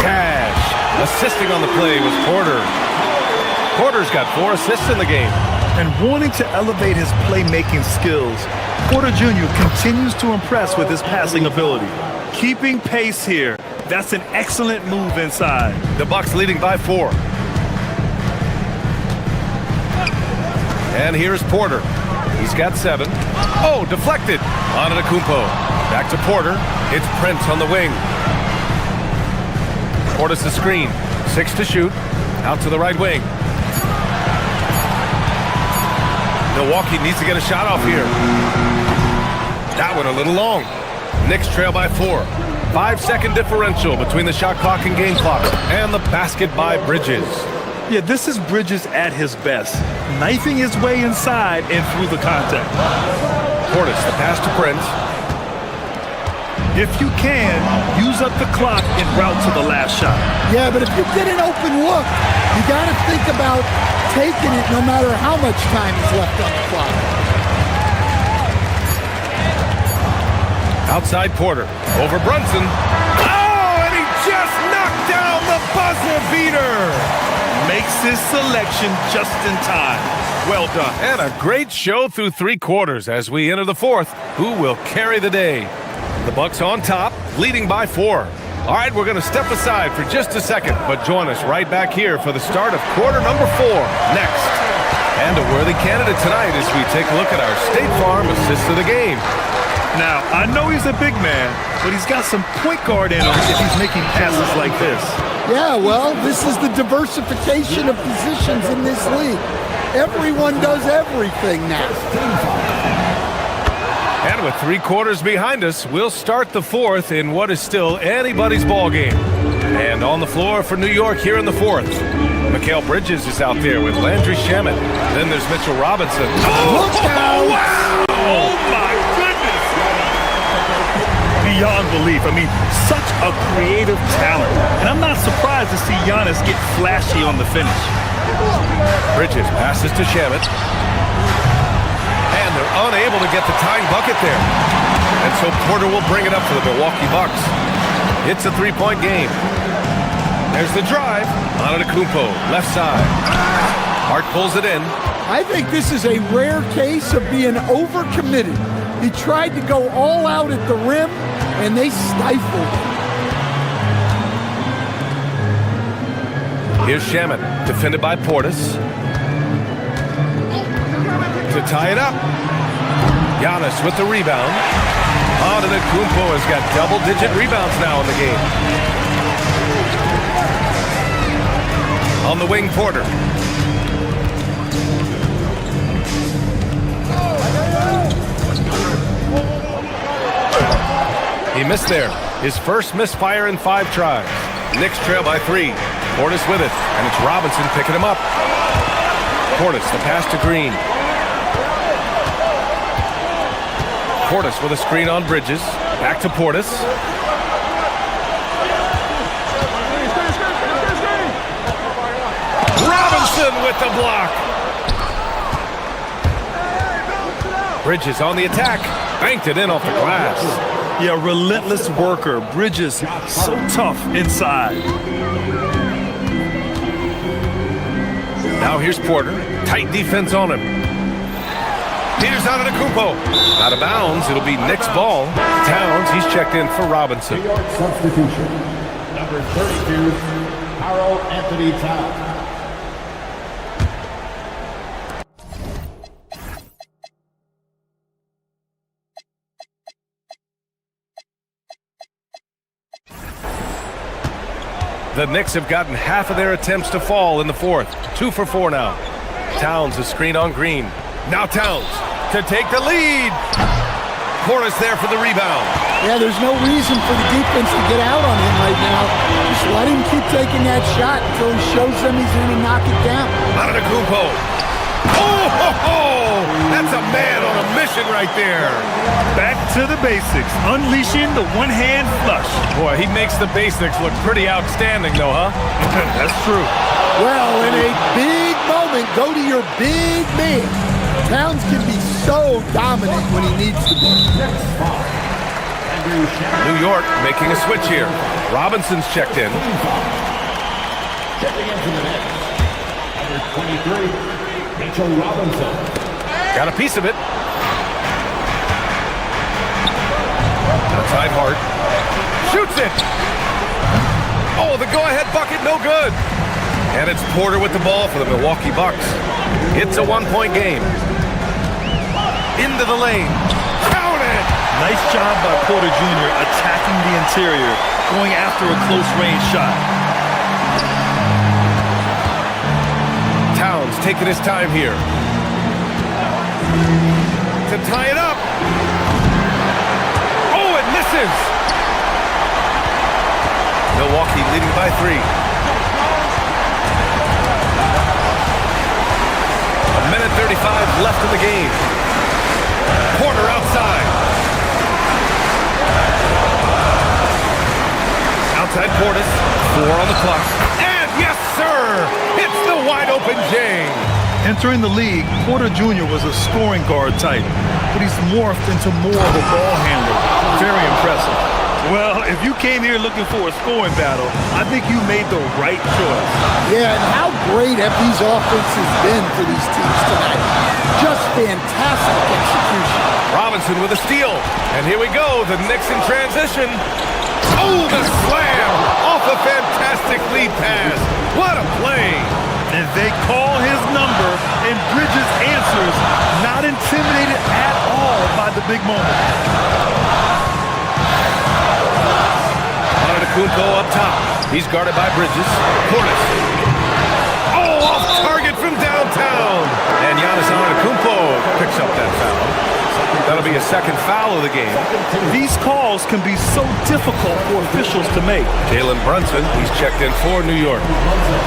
Cash. Assisting on the play was Porter. Porter's got 4 assists in the game. And wanting to elevate his playmaking skills, Porter Jr. continues to impress with his passing ability. Keeping pace here. That's an excellent move inside. The Bucks leading by 4. And here's Porter. He's got 7. Oh, deflected. Antetokounmpo. Back to Porter. It's Prince on the wing. Portis the screen. 6 to shoot. Out to the right wing. Milwaukee needs to get a shot off here. That one a little long. Knicks trail by 4. 5-second differential between the shot clock and game clock. And the basket by Bridges. Yeah, this is Bridges at his best. Knifing his way inside and through the contact. Portis, the pass to Prince. If you can, use up the clock en route to the last shot. Yeah, but if you get an open look, you got to think about taking it no matter how much time is left on the clock. Outside Porter. Over Brunson. Oh, and he just knocked down the buzzer beater. Makes his selection just in time. Well done. And a great show through 3 quarters as we enter the 4th. Who will carry the day? The Bucks on top, leading by 4. All right, we're going to step aside for just a second, but join us right back here for the start of quarter number 4 next. And a worthy candidate tonight as we take a look at our State Farm assist of the game. Now, I know he's a big man, but he's got some point guard in him if he's making passes like this. Yeah, well, this is the diversification of positions in this league. Everyone does everything now. And with 3 quarters behind us, we'll start the 4th in what is still anybody's ball game. And on the floor for New York here in the 4th, Mikal Bridges is out there with Landry Shamet. Then there's Mitchell Robinson. Look out! Wow! Oh, my goodness! Beyond belief. I mean, such a creative talent. And I'm not surprised to see Giannis get flashy on the finish. Bridges passes to Shamet. And they're unable to get the tying bucket there. And so Porter will bring it up for the Milwaukee Bucks. It's a 3-point game. There's the drive. Antetokounmpo, left side. Hart pulls it in. I think this is a rare case of being overcommitted. He tried to go all out at the rim, and they stifled him. Here's Shamet, defended by Portis. To tie it up. Giannis with the rebound. Antetokounmpo has got double-digit rebounds now in the game. On the wing, Porter. He missed there. His first misfire in 5 tries. Knicks trail by 3. Portis with it, and it's Robinson picking him up. Portis, the pass to Green. Portis with a screen on Bridges. Back to Portis. Robinson with the block. Bridges on the attack. Banked it in off the glass. Yeah, relentless worker. Bridges, so tough inside. Now here's Porter. Tight defense on him. Here's Antetokounmpo. Out of bounds. It'll be Knicks ball. Towns, he's checked in for Robinson. Substitution. Number 32, Karl Anthony Towns. The Knicks have gotten half of their attempts to fall in the 4th. 2 for 4 now. Towns, a screen on Green. Now Towns to take the lead. Portis there for the rebound. Yeah, there's no reason for the defense to get out on him right now. Just let him keep taking that shot until he shows them he's going to knock it down. Antetokounmpo. Oh, that's a man on a mission right there. Back to the basics, unleashing the one-hand flush. Boy, he makes the basics look pretty outstanding, though, huh? That's true. Well, in a big moment, go to your big man. Towns can be so dominant when he needs to be. New York making a switch here. Robinson's checked in. Checking into the net, number 23, Got a piece of it. Outside Hart. Shoots it. Oh, the go-ahead bucket, no good. And it's Porter with the ball for the Milwaukee Bucks. It's a one-point game. Into the lane. Count it! Nice job by Porter Jr. attacking the interior, going after a close-range shot. Towns taking his time here. To tie it up. Oh, it misses! Milwaukee leading by 3. A minute 35 left in the game. Porter outside. Outside Portis. 4 on the clock. And yes, sir! It's the wide-open Jane. Entering the league, Porter Jr. was a scoring guard type, but he's morphed into more of a ball handler. Very impressive. Well, if you came here looking for a scoring battle, I think you made the right choice. Yeah, and how great have these offenses been for these teams tonight? Just fantastic execution. Robinson with a steal. And here we go, the Knicks in transition. Oh, the slam off a fantastic lead pass. What a play. And they call his number, and Bridges answers, not intimidated at all by the big moment. Antetokounmpo up top. He's guarded by Bridges. Portis. Oh, off target from downtown. And Giannis Antetokounmpo picks up that foul. That'll be a second foul of the game. These calls can be so difficult for officials to make. Jalen Brunson, he's checked in for New York.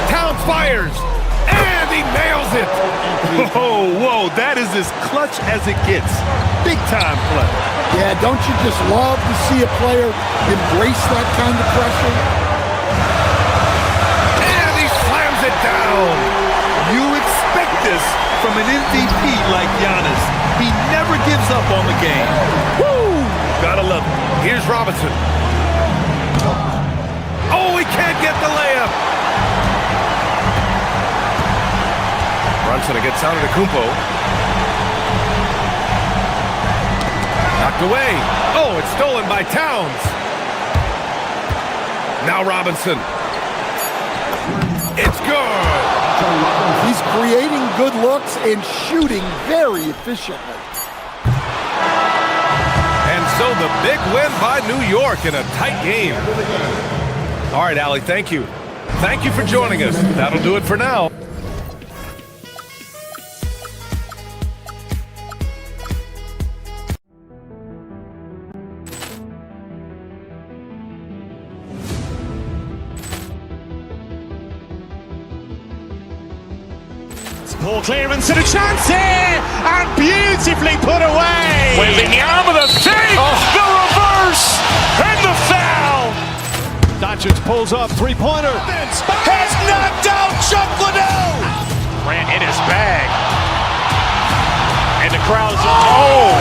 Towns fires, and he nails it. Whoa, that is as clutch as it gets. Big time play. Yeah, don't you just love to see a player embrace that kind of pressure? And he slams it down. You expect this from an MVP like Giannis. He never gives up on the game. Woo! Gotta love it. Here's Robinson. Oh, he can't get the layup. Brunson against Antetokounmpo. Knocked away. Oh, it's stolen by Towns. Now Robinson. It's good. He's creating good looks and shooting very efficiently. And so the big win by New York in a tight game. All right, Allie, thank you. Thank you for joining us. That'll do it for now. Ball clearance and a chance here, and beautifully put away. Wembanyama the fake, the reverse, and the foul. Doncic pulls up, three-pointer. Has knocked out Chuck Liddell. Ran in his bag. And the crowd's oh,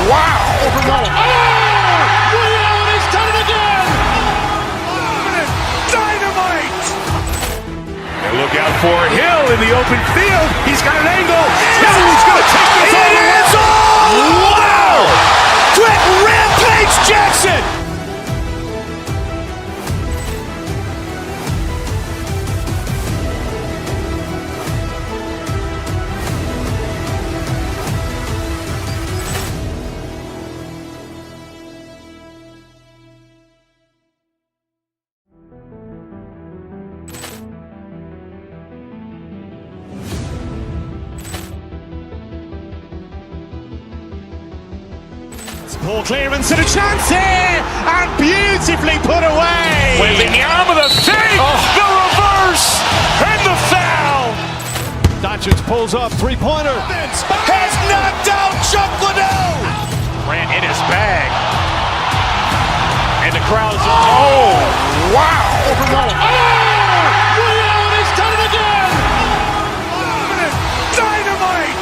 wow. Ray Allen has done it again. Dynamite. And look out for Hill in the open field. He's got an angle. Hill's going to take this all the way. Wow! Quick rampage Jackson. Ball clearance and a chance here, and beautifully put away. Wembanyama the fake, the reverse, and the foul. Doncic pulls up, three-pointer. Has knocked out Chuck Liddell. Ran in his bag. And the crowd's oh, wow. Ray Allen has done it again. Dynamite.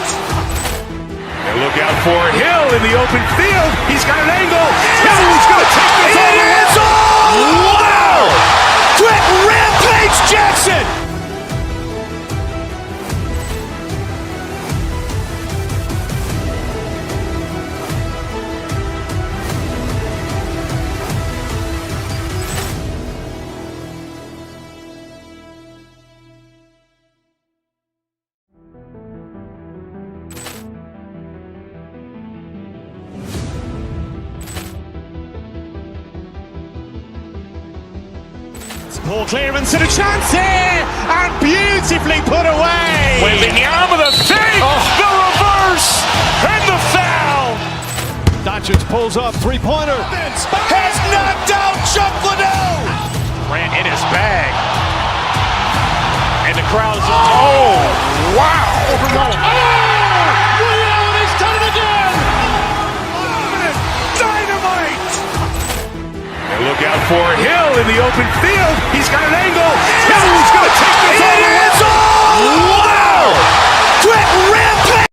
And look out for Hill in the open field. He's got an angle. Hill's going to take this all the way. Wow! Quick rampage Jackson. Poor clearance and a chance here, and beautifully put away. Wembanyama the save, the reverse, and the foul. Doncic pulls up, three-pointer. Has knocked out Chuck Liddell. Ran in his bag. And the crowd is... Oh, wow. He's done it again. Dynamite. And look out for Hill in the open field. He's got an angle. Hill's going to take this all the way. Wow. Quick rampage.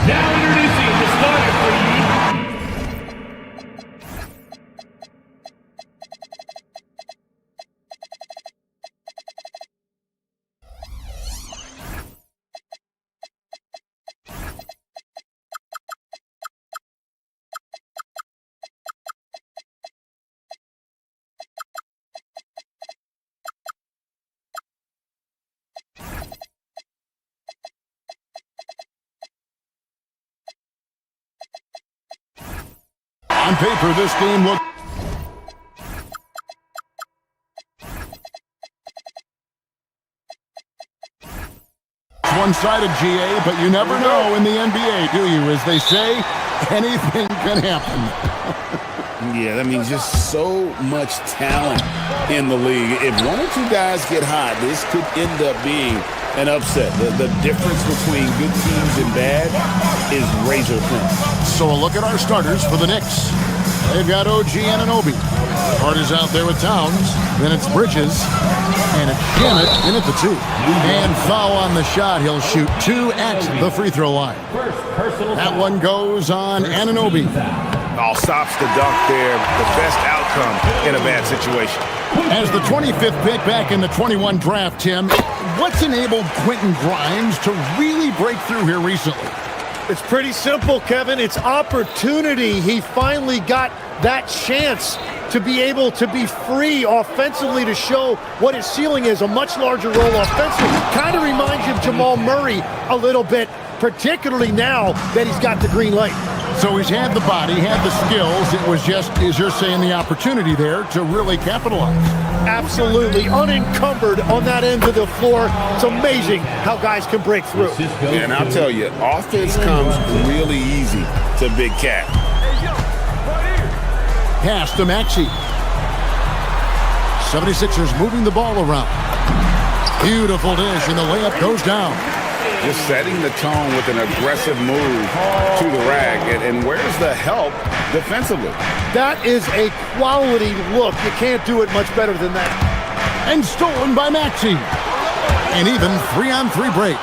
Now introducing the starter for you. On paper, this game looks one-sided, GA, but you never know in the NBA, do you? As they say, anything can happen. Yeah, I mean, just so much talent in the league. If one or two guys get hot, this could end up being an upset. The difference between good teams and bad is razor thin. So a look at our starters for the Knicks. They've got OG Anunoby. Carter's out there with Towns. Then it's Bridges. And it's Janet in at the 2. And foul on the shot. He'll shoot 2 at the free throw line. That one goes on Anunoby. All stops the dunk there. The best outcome in a bad situation. As the 25th pick back in the 21 draft, Tim, what's enabled Quentin Grimes to really break through here recently? It's pretty simple, Kevin. It's opportunity. He finally got that chance to be able to be free offensively to show what his ceiling is, a much larger role offensively. Kind of reminds you of Jamal Murray a little bit, particularly now that he's got the green light. So he's had the body, had the skills. It was just, as you're saying, the opportunity there to really capitalize. Absolutely unencumbered on that end of the floor. It's amazing how guys can break through. And I'll tell you, offense comes really easy to Big Cat. Pass to Maxey. 76ers moving the ball around. Beautiful dish, and the layup goes down. Just setting the tone with an aggressive move to the rack. And where's the help defensively? That is a quality look. You can't do it much better than that. And stolen by Maxey. An even 3-on-3 break.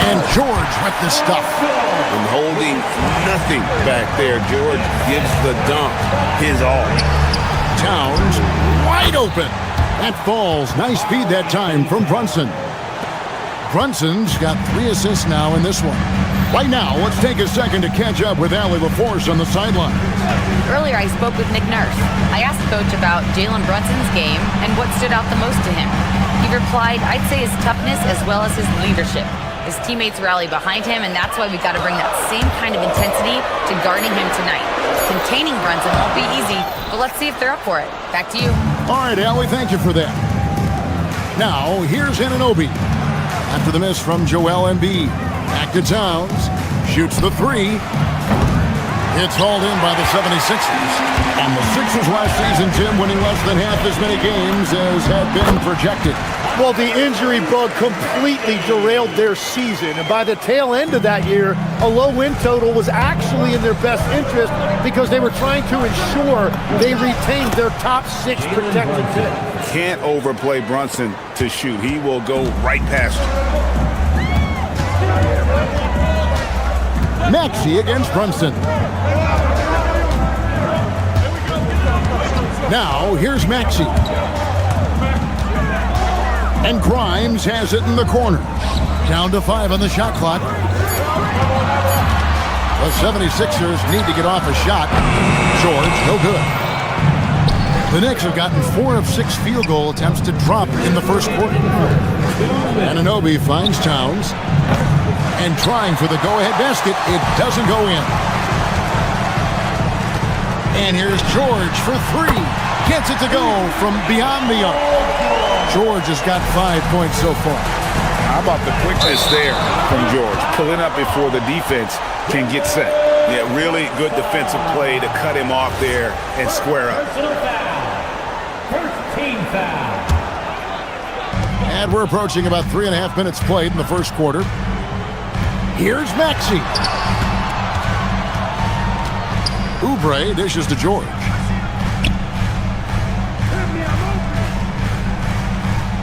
And George with the stuff. And holding nothing back there. George gives the dunk his all. Towns wide open. That falls. Nice speed that time from Brunson. Brunson's got 3 assists now in this one. Right now, let's take a second to catch up with Allie LaForce on the sideline. Earlier, I spoke with Nick Nurse. I asked Coach about Jalen Brunson's game and what stood out the most to him. He replied, I'd say his toughness as well as his leadership. His teammates rally behind him, and that's why we've got to bring that same kind of intensity to guarding him tonight. Containing Brunson won't be easy, but let's see if they're up for it. Back to you. All right, Allie, thank you for that. Now, here's Anunoby. After the miss from Joel Embiid. Back to Towns. Shoots the 3. It's hauled in by the 76ers. And the Sixers last season, Tim, winning less than half as many games as had been projected. Well, the injury bug completely derailed their season. And by the tail end of that year, a low win total was actually in their best interest because they were trying to ensure they retained their top 6 protected pick. Can't overplay Brunson to shoot. He will go right past you. Maxey against Brunson. Now, here's Maxey. And Grimes has it in the corner. Down to 5 on the shot clock. The 76ers need to get off a shot. George, no good. The Knicks have gotten 4 of 6 field goal attempts to drop in the first quarter. Anunoby finds Towns. And trying for the go-ahead basket, it doesn't go in. And here's George for 3. Gets it to go from beyond the arc. George has got 5 points so far. How about the quickness there from George? Pulling up before the defense can get set. Yeah, really good defensive play to cut him off there and square up. First team foul. And we're approaching about 3.5 minutes played in the first quarter. Here's Maxey. Oubre dishes to George.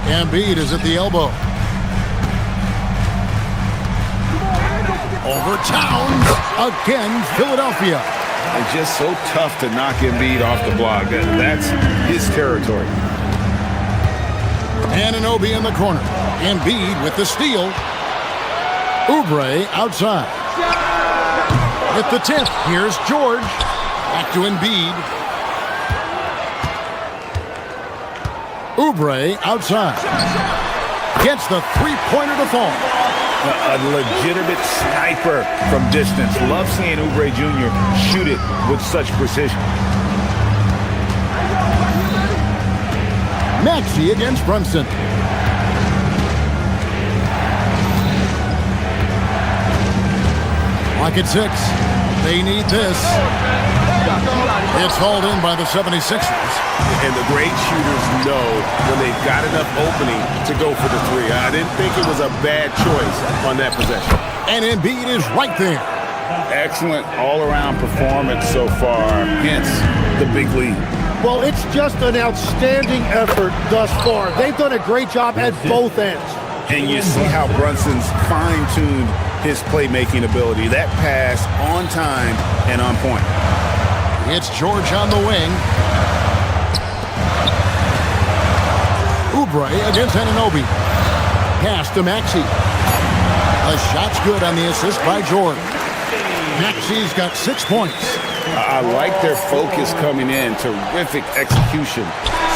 Embiid is at the elbow. Over Towns. Again, Philadelphia. It's just so tough to knock Embiid off the block. That's his territory. Anunoby in the corner. Embiid with the steal. Oubre outside. At the tip, here's George. Back to Embiid. Oubre outside. Gets the three-pointer to fall. A legitimate sniper from distance. Love seeing Oubre Jr. shoot it with such precision. Maxey against Brunson. Lock at 6. They need this. It's hauled in by the 76ers. And the great shooters know when they've got enough opening to go for the 3. I didn't think it was a bad choice on that possession. And Embiid is right there. Excellent all-around performance so far against the big lead. Well, it's just an outstanding effort thus far. They've done a great job at both ends. And you see how Brunson's fine-tuned his playmaking ability. That pass on time and on point. It's George on the wing. Oubre against Anunoby. Pass to Maxey. A shot's good on the assist by George. Maxey's got 6 points. I like their focus coming in. Terrific execution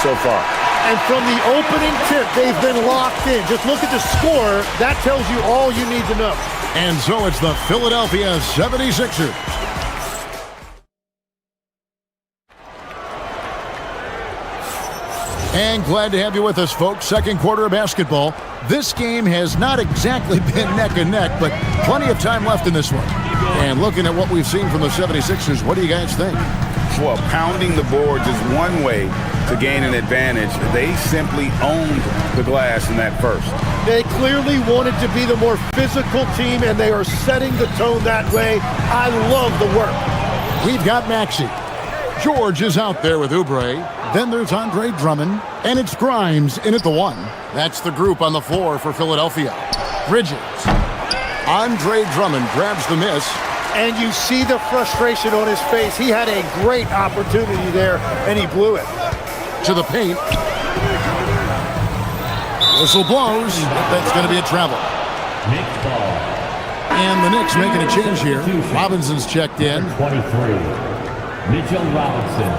so far. And from the opening tip, they've been locked in. Just look at the score. That tells you all you need to know. And so it's the Philadelphia 76ers. And glad to have you with us, folks. Second quarter of basketball. This game has not exactly been neck and neck, but plenty of time left in this one. And looking at what we've seen from the 76ers, what do you guys think? Well, pounding the boards is one way to gain an advantage. They simply owned the glass in that first. They clearly wanted to be the more physical team, and they are setting the tone that way. I love the work. We've got Maxey. George is out there with Oubre. Then there's Andre Drummond, and it's Grimes in at the 1. That's the group on the floor for Philadelphia. Bridges. Andre Drummond grabs the miss. And you see the frustration on his face. He had a great opportunity there, and he blew it. To the paint. Whistle blows. That's going to be a travel. And the Knicks making a change here. Robinson's checked in. 23. Mitchell Robinson.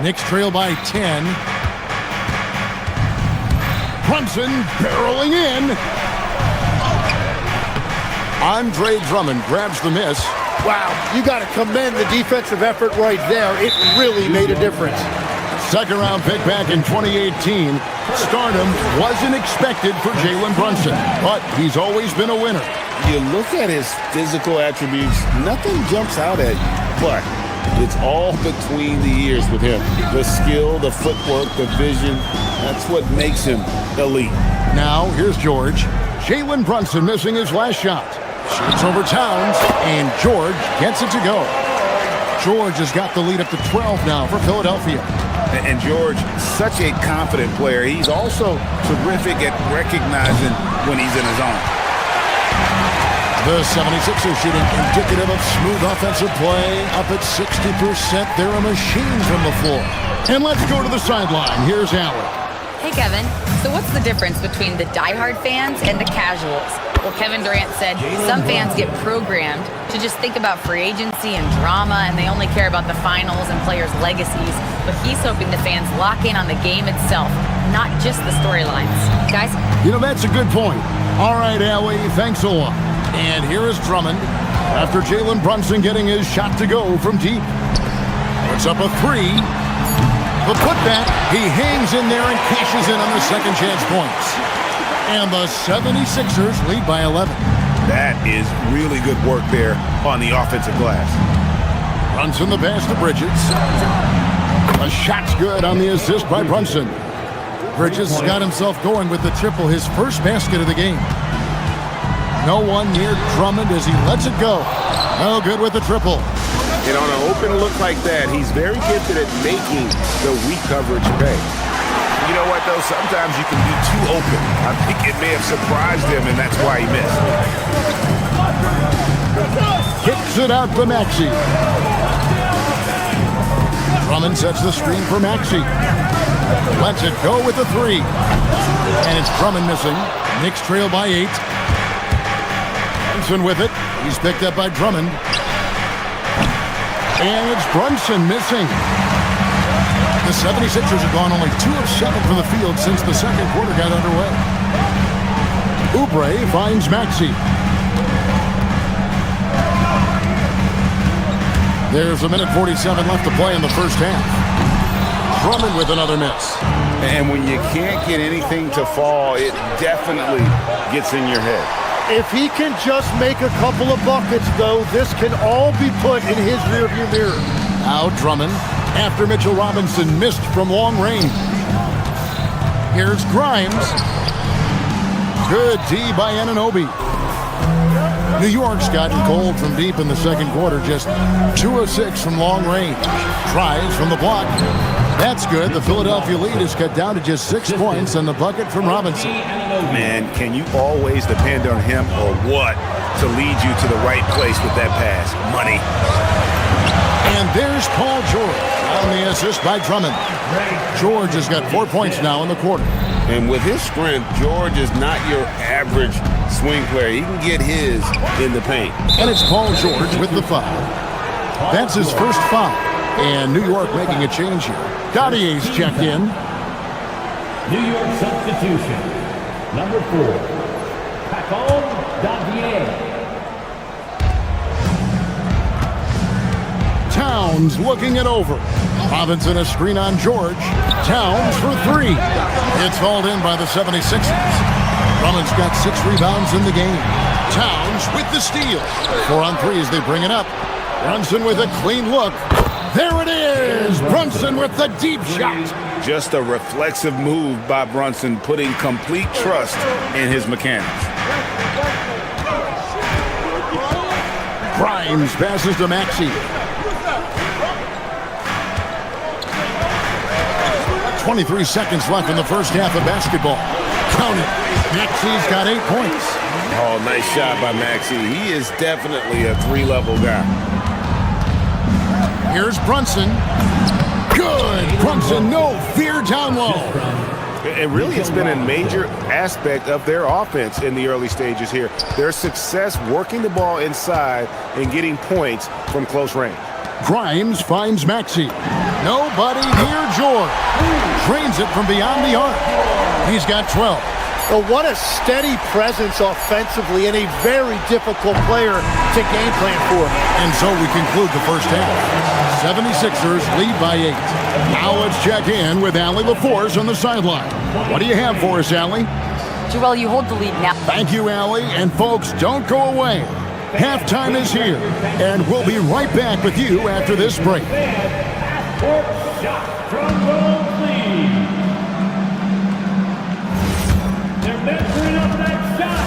Knicks trail by 10. Brunson barreling in. Andre Drummond grabs the miss. Wow, you got to commend the defensive effort right there. It really made a difference. Second round pick back in 2018. Stardom wasn't expected for Jalen Brunson, but he's always been a winner. You look at his physical attributes, nothing jumps out at you, but it's all between the ears with him. The skill, the footwork, the vision, that's what makes him elite. Now, here's George. Jalen Brunson missing his last shot. Shoots over Towns, and George gets it to go. George has got the lead up to 12 now for Philadelphia. And George, such a confident player. He's also terrific at recognizing when he's in his zone. The 76ers shooting indicative of smooth offensive play. Up at 60%. They're a machine from the floor. And let's go to the sideline. Here's Allen. Hey, Kevin. So what's the difference between the diehard fans and the casuals? Well, Kevin Durant said some fans get programmed to just think about free agency and drama, and they only care about the finals and players' legacies. But he's hoping the fans lock in on the game itself, not just the storylines. Guys? That's a good point. All right, Allie, thanks a lot. And here is Drummond after Jalen Brunson getting his shot to go from deep. Puts up a three. The putback, he hangs in there and cashes in on the second chance points. And the 76ers lead by 11. That is really good work there on the offensive glass. Brunson the pass to Bridges. The shot's good on the assist by Brunson. Bridges has got himself going with the triple, his first basket of the game. No one near Drummond as he lets it go. No good with the triple. And on an open look like that, he's very gifted at making the weak coverage pay. You know what, though? Sometimes you can be too open. I think it may have surprised him, and that's why he missed. Kicks it out to Maxey. Drummond sets the screen for Maxey. Lets it go with the three. And it's Drummond missing. Knicks trail by 8. Brunson with it. He's picked up by Drummond. And it's Brunson missing. The 76ers have gone only 2 of 7 from the field since the second quarter got underway. Oubre finds Maxey. There's a minute 47 left to play in the first half. Drummond with another miss. And when you can't get anything to fall, it definitely gets in your head. If he can just make a couple of buckets, though, this can all be put in his rearview mirror. Now Drummond, after Mitchell Robinson missed from long range. Here's Grimes. Good D by Anunoby. New York's gotten cold from deep in the second quarter, just 2 of 6 from long range. Tries from the block. That's good. The Philadelphia lead is cut down to just 6 points and the bucket from Robinson. Man, can you always depend on him or what to lead you to the right place with that pass? Money. And there's Paul George on the assist by Drummond. George has got 4 points now in the quarter. And with his strength, George is not your average swing player. He can get his in the paint. And it's Paul George with the foul. That's his first foul. And New York making a change here. Dottier's checked in. New York substitution. Number 4, Pacon Davier. Towns looking it over. Robinson a screen on George. Towns for 3. It's hauled in by the 76ers. Drummond's got 6 rebounds in the game. Towns with the steal. 4 on 3 as they bring it up. Brunson with a clean look. There it is! Brunson with the deep shot. Just a reflexive move by Brunson, putting complete trust in his mechanics. Grimes passes to Maxey. 23 seconds left in the first half of basketball. Count it. Maxey's got 8 points. Oh, nice shot by Maxey. He is definitely a 3-level guy. Here's Brunson. Good. Brunson, no fear down low. And really, it's been a major aspect of their offense in the early stages here. Their success working the ball inside and getting points from close range. Grimes finds Maxey. Nobody near George. Drains it from beyond the arc. He's got 12. Oh, what a steady presence offensively and a very difficult player to game plan for. And so we conclude the first half. 76ers lead by 8. Now let's check in with Allie LaForce on the sideline. What do you have for us, Allie? Joel, you hold the lead now. Thank you, Allie. And folks, don't go away. Halftime is here, and we'll be right back with you after this break. They're measuring up that shot.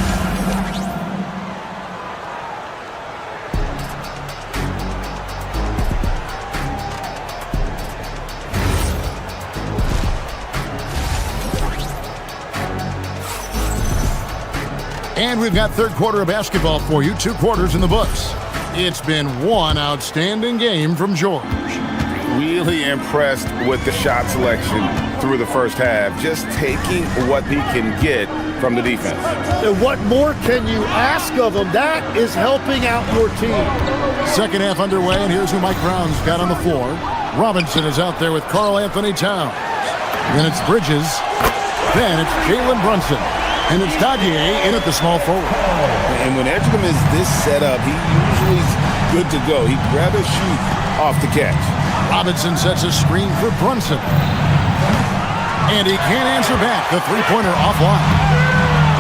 And we've got third quarter of basketball for you. 2 quarters in the books. It's been one outstanding game from George. Really impressed with the shot selection through the first half. Just taking what he can get from the defense. And what more can you ask of him? That is helping out your team. Second half underway, and here's who Mike Brown's got on the floor. Robinson is out there with Karl Anthony Towns. Then it's Bridges. Then it's Jalen Brunson. And it's Dadier in at the small forward. And when Edgecombe is this set up, he usually is good to go. He'd rather shoot off the catch. Robinson sets a screen for Brunson. And he can't answer back. The three-pointer offline.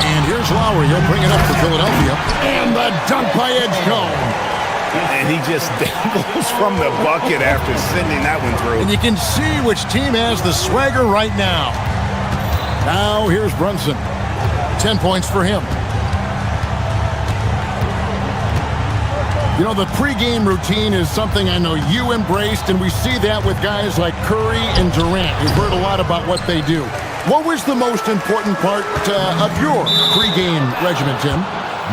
And here's Lowry. He'll bring it up for Philadelphia. And the dunk by Edgecombe. And he just dangles from the bucket after sending that one through. And you can see which team has the swagger right now. Now here's Brunson. 10 points for him. You know, the pregame routine is something I know you embraced, and we see that with guys like Curry and Durant. You've heard a lot about what they do. What was the most important part of your pregame regimen, Tim?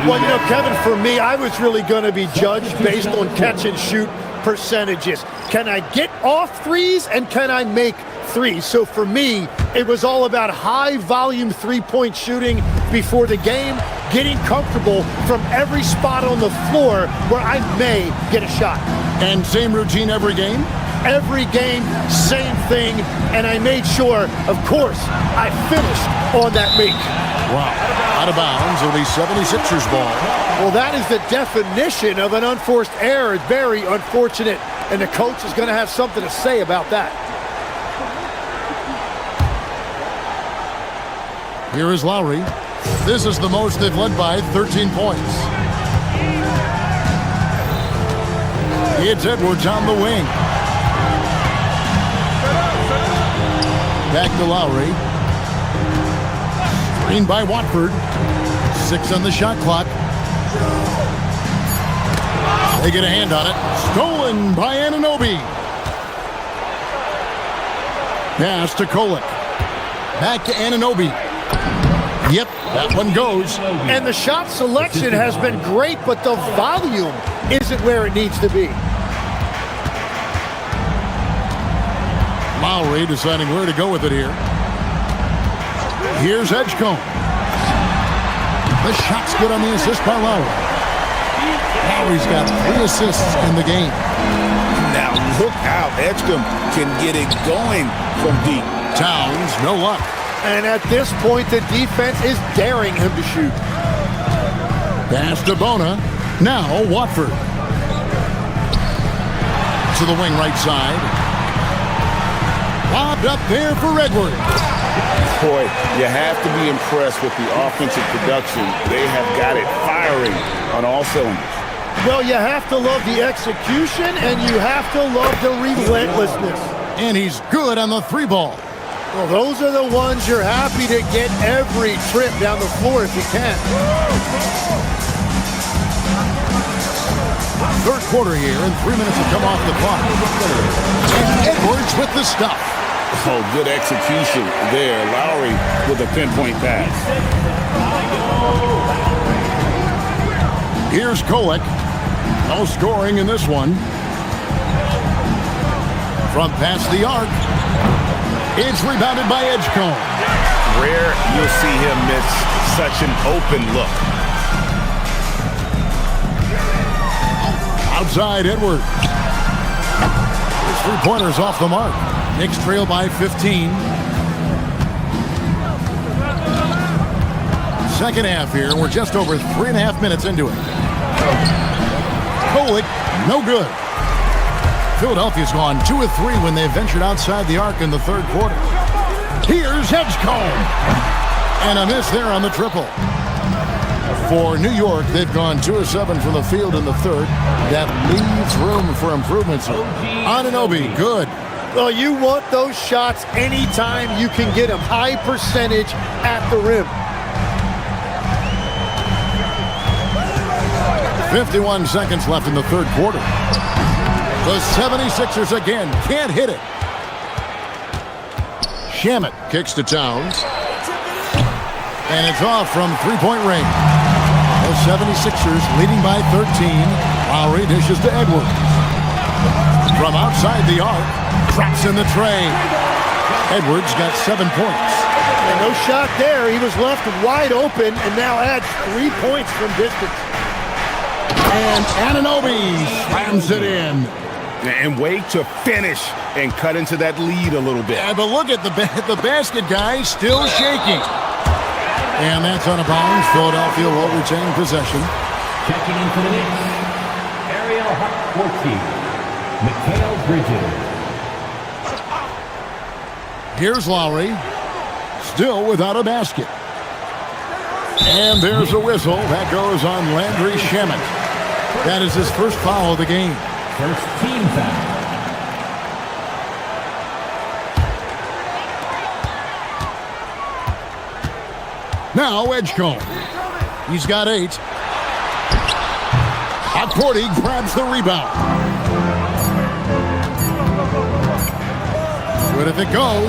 Well, you know, Kevin, for me, I was really going to be judged based on catch-and-shoot percentages. Can I get off threes, and can I make threes? So for me, it was all about high-volume three-point shooting before the game, getting comfortable from every spot on the floor where I may get a shot. And same routine every game? Every game, same thing, and I made sure, of course, I finished on that make. Wow. Out of bounds, it'll be 76ers ball. Well, that is the definition of an unforced error. It's very unfortunate, and the coach is going to have something to say about that. Here is Lowry. This is the most they've led by, 13 points. It's Edwards on the wing. Back to Lowry. Screen by Watford. 6 on the shot clock. They get a hand on it. Stolen by Anunoby. Pass to Kolek. Back to Anunoby. Yep, that one goes. And the shot selection has been great, but the volume isn't where it needs to be. Lowry deciding where to go with it here. Here's Edgecombe. The shot's good on the assist by Lowry. Lowry's got 3 assists in the game. Now look how Edgecombe can get it going from deep. Towns, no luck. And at this point, the defense is daring him to shoot. Pass to Bona. Now Watford. To the wing right side. Lobbed up there for Edwards. Boy, you have to be impressed with the offensive production. They have got it firing on all cylinders. Well, you have to love the execution, and you have to love the relentlessness. And he's good on the 3-ball. Well, those are the ones you're happy to get every trip down the floor if you can. Third quarter here, and 3 minutes have come off the clock. And Edwards with the stuff. Oh, good execution there. Lowry with a pinpoint pass. Here's Kolek. No scoring in this one. From past the arc. It's rebounded by Edgecombe. Rare you'll see him miss such an open look. Outside Edwards. His 3-pointer's off the mark. Knicks trail by 15. Second half here. We're just over 3.5 minutes into it. Kolek, no good. Philadelphia's gone 2 of 3 when they ventured outside the arc in the third quarter. Here's Edgecombe. And a miss there on the triple. For New York, they've gone 2 of 7 from the field in the third. That leaves room for improvements. Anunoby, good. Well, you want those shots anytime you can get them. High percentage at the rim. 51 seconds left in the third quarter. The 76ers again can't hit it. Shamet kicks to Towns. And it's off from 3-point range. 76ers leading by 13. Lowry dishes to Edwards. From outside the arc, drops in the tray. Edwards got 7 points. And no shot there. He was left wide open and now adds 3 points from distance. And Anunoby slams it in. And wait to finish and cut into that lead a little bit. Yeah, but look at the basket guy still shaking. And that's on a bounce. Philadelphia will retain possession. Checking in for the Knicks, Ariel Hawk-14, Mikal Bridges. Here's Lowry, still without a basket. And there's a whistle. That goes on Landry Shamet. That is his first foul of the game. First team foul. Now Edgecombe. He's got 8. Hawk-40 grabs the rebound. Good if it goes.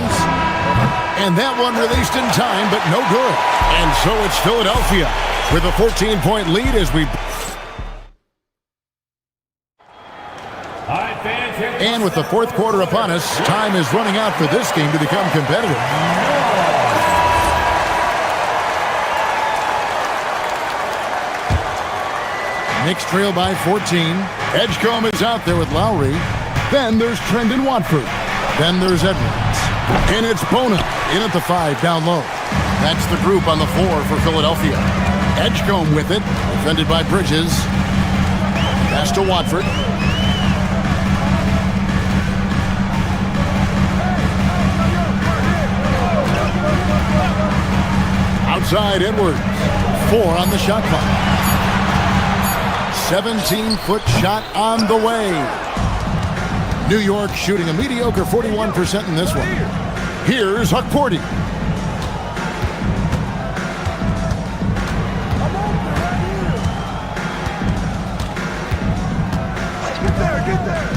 And that one released in time, but no good. And so it's Philadelphia with a 14-point lead as we... And with the fourth quarter upon us, time is running out for this game to become competitive. Knicks trail by 14. Edgecombe is out there with Lowry. Then there's Trendon Watford. Then there's Edwards. And it's Bona in at the 5 down low. That's the group on the 4 for Philadelphia. Edgecombe with it, defended by Bridges. Pass to Watford. Outside Edwards. 4 on the shot clock. 17-foot shot on the way. New York shooting a mediocre 41% in this one. Here's Hawk-40. Get there.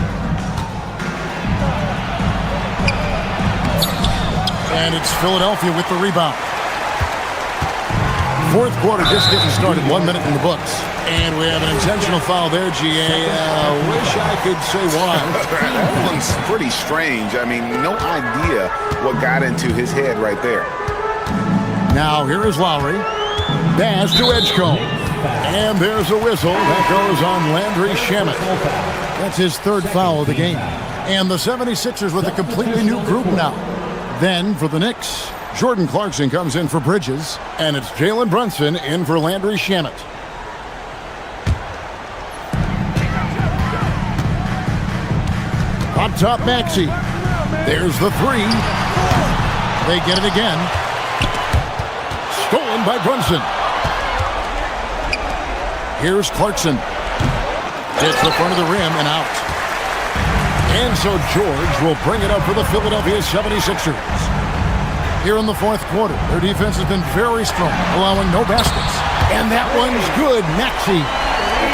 And it's Philadelphia with the rebound. Fourth quarter just getting started. 1 minute in the books. And we have an intentional foul there, GA. Wish I could say why. Pretty strange. I mean, no idea what got into his head right there. Now here is Lowry. Pass to Edgecombe. And there's a whistle. That goes on Landry Shamet. That's his third foul of the game. And the 76ers with a completely new group now. Then for the Knicks, Jordan Clarkson comes in for Bridges. And it's Jalen Brunson in for Landry Shamet. Up top, Maxey. There's the 3. They get it again. Stolen by Brunson. Here's Clarkson. Hits the front of the rim and out. And so George will bring it up for the Philadelphia 76ers. Here in the fourth quarter, their defense has been very strong, allowing no baskets. And that one's good, Maxey.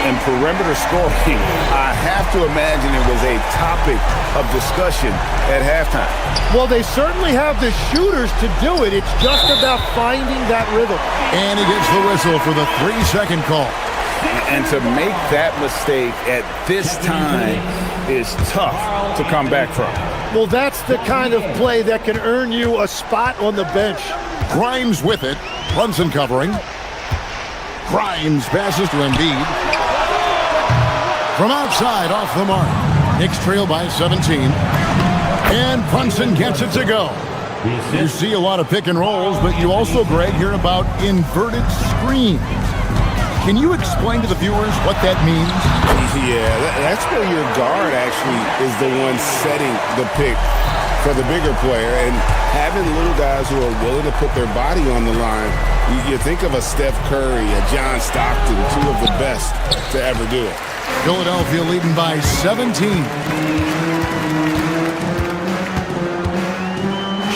And perimeter scoring, I have to imagine it was a topic of discussion at halftime. Well, they certainly have the shooters to do it. It's just about finding that rhythm. And he gets the whistle for the 3-second call. And to make that mistake at this time is tough to come back from. Well, that's the kind of play that can earn you a spot on the bench. Grimes with it. Brunson covering. Grimes passes to Embiid. From outside, off the mark. Knicks trail by 17. And Brunson gets it to go. You see a lot of pick and rolls, but you also, Greg, hear about inverted screens. Can you explain to the viewers what that means? Yeah, that's where your guard actually is the one setting the pick for the bigger player, and having little guys who are willing to put their body on the line. You think of a Steph Curry, a John Stockton, two of the best to ever do it. Philadelphia leading by 17.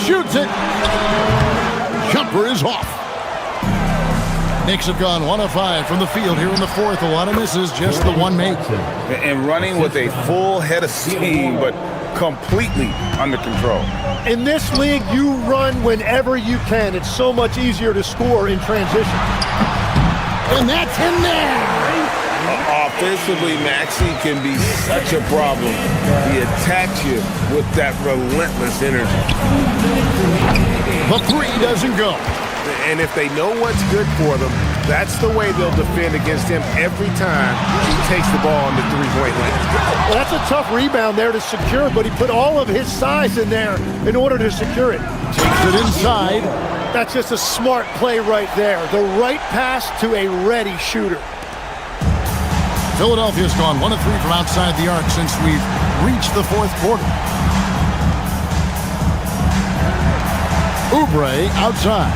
Shoots it. Jumper is off. Knicks have gone 1 of 5 from the field here in the fourth. A lot of misses, just the one make. And running with a full head of steam, but completely under control. In this league, you run whenever you can. It's so much easier to score in transition. And that's him there. Offensively, Maxey can be such a problem. He attacks you with that relentless energy. The three doesn't go. And if they know what's good for them, that's the way they'll defend against him every time he takes the ball on the three-point line. Well, that's a tough rebound there to secure, but he put all of his size in there in order to secure it. Takes it inside. That's just a smart play right there. The right pass to a ready shooter. Philadelphia's gone 1 of 3 from outside the arc since we've reached the fourth quarter. Oubre outside.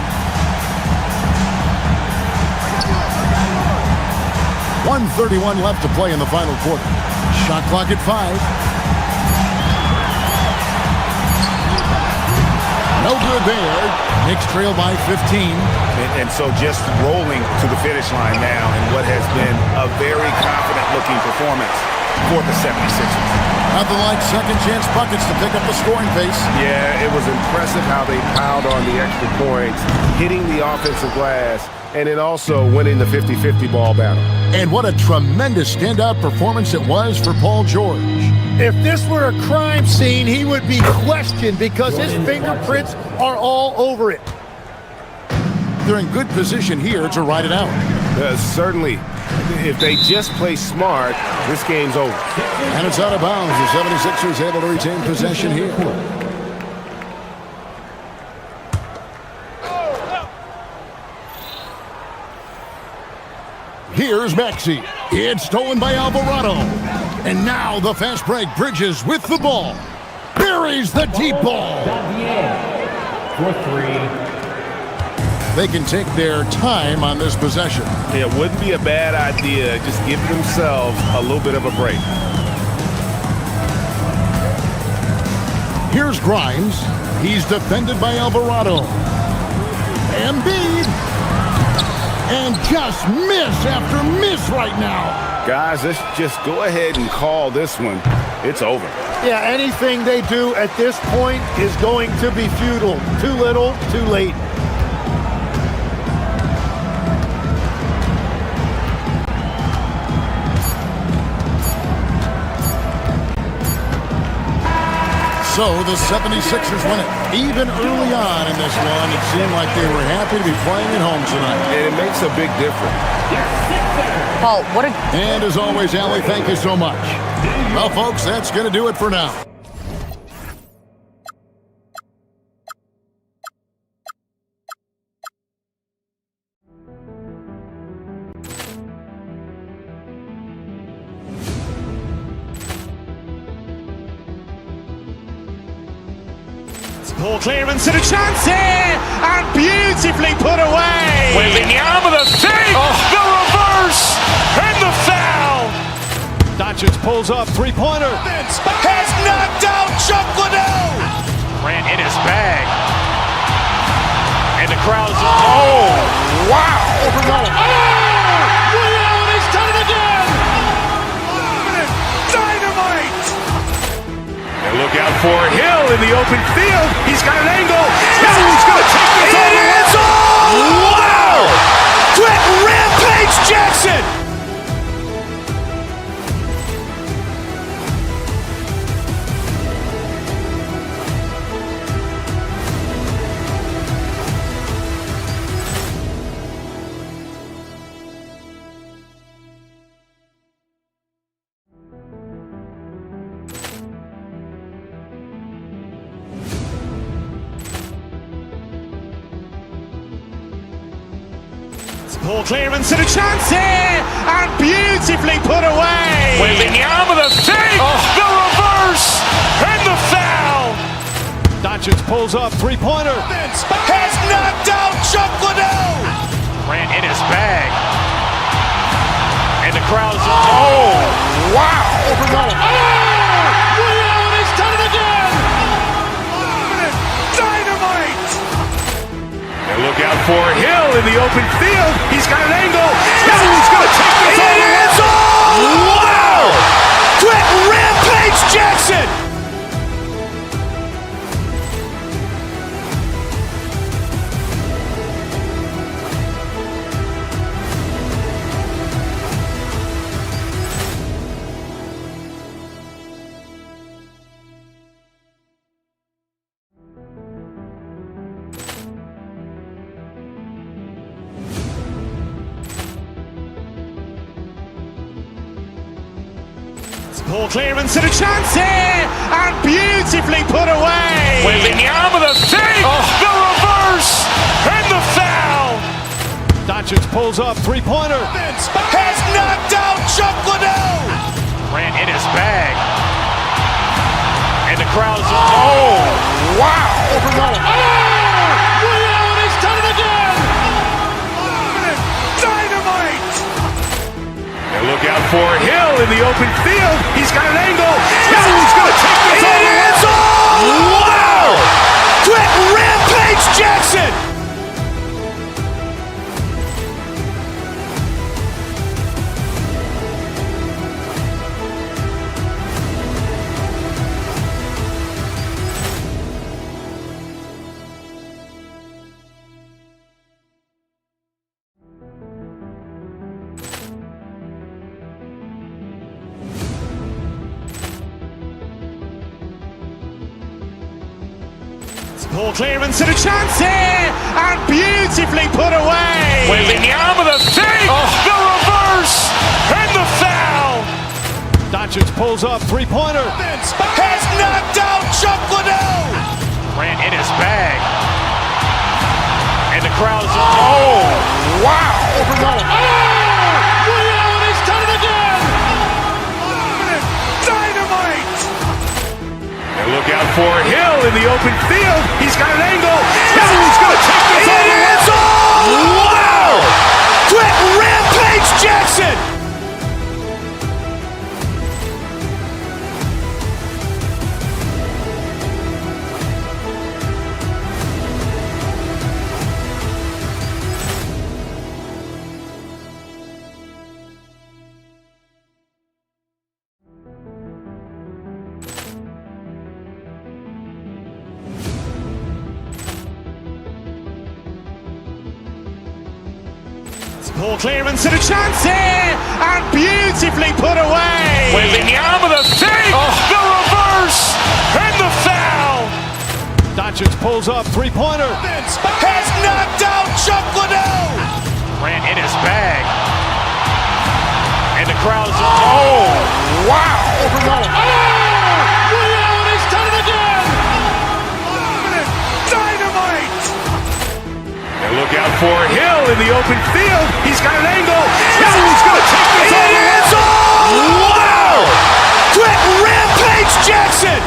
1:31 left to play in the final quarter. Shot clock at 5. No good there. Knicks trail by 15. And so just rolling to the finish line now in what has been a very confident-looking performance for the 76ers. Nothing like second chance buckets to pick up the scoring pace. Yeah, it was impressive how they piled on the extra points, hitting the offensive glass, and then also winning the 50-50 ball battle. And what a tremendous standout performance it was for Paul George. If this were a crime scene, he would be questioned because his fingerprints are all over it. They're in good position here to ride it out. Certainly. If they just play smart, this game's over. And it's out of bounds. The 76ers able to retain possession here. Here's Maxey. It's stolen by Alvarado. And now the fast break. Bridges with the ball. Buries the deep ball. For 3. They can take their time on this possession. It wouldn't be a bad idea. Just give themselves a little bit of a break. Here's Grimes. He's defended by Alvarado. Embiid. And just miss after miss right now. Guys, let's just go ahead and call this one. It's over. Yeah, anything they do at this point is going to be futile. Too little, too late. So the 76ers win it. Even early on in this one, it seemed like they were happy to be playing at home tonight. And it makes a big difference. Paul, what a... And as always, Allie, thank you so much. Well, folks, that's going to do it for now. Poor clearance and a chance here, and beautifully put away. Wembanyama the save, the reverse, and the foul. Doncic pulls up, three-pointer. Has knocked out Chuck Liddell. Ran in his bag. And the crowd's, oh, wow. He's done it again. Dynamite. And look out for Hill in the open field. He's got an angle. Hill's going to take this all the way. Wow. Quick Rampage Jackson. Poor clearance and a chance here, and beautifully put away. Wembanyama the save, the reverse, and the foul. Doncic pulls up, three-pointer. Has knocked out Chuck Liddell. Ran in his bag. And the crowd's, oh, wow. He's done it again. Dynamite. And look out for Hill in the open field. He's got an angle. Hill's going to take this all the way. Wow. Quick Rampage Jackson. Poor clearance and a chance here, and beautifully put away. Wembanyama the fake, the reverse, and the foul. Doncic pulls up, three-pointer. Has knocked out Chuck Liddell. Ran in his bag. And the crowd's, oh, wow. He's done it again. Dynamite. And look out for Hill in the open field. He's got an angle. Hill's going to take this all the way. Wow. Quick Rampage Jackson. Poor clearance and a chance here, and beautifully put away. Wembanyama the fake, the reverse, and the foul. Doncic pulls up, three-pointer. Has knocked out Chuck Liddell. Ran in his bag. And the crowd's, oh, wow. He's done it again. Dynamite. And look out for Hill in the open field. He's got an angle. Hill's going to take this all the way. Wow. Quick Rampage Jackson. Poor clearance and a chance here, and beautifully put away. Wembanyama the fake, the reverse, and the foul. Doncic pulls up, three-pointer. Has knocked out Chuck Liddell. Ran in his bag. And the crowd's, oh, wow. He's done it again. Dynamite. And look out for Hill in the open field. He's got an angle. Hill's going to take this all the way. Wow. Quick Rampage Jackson.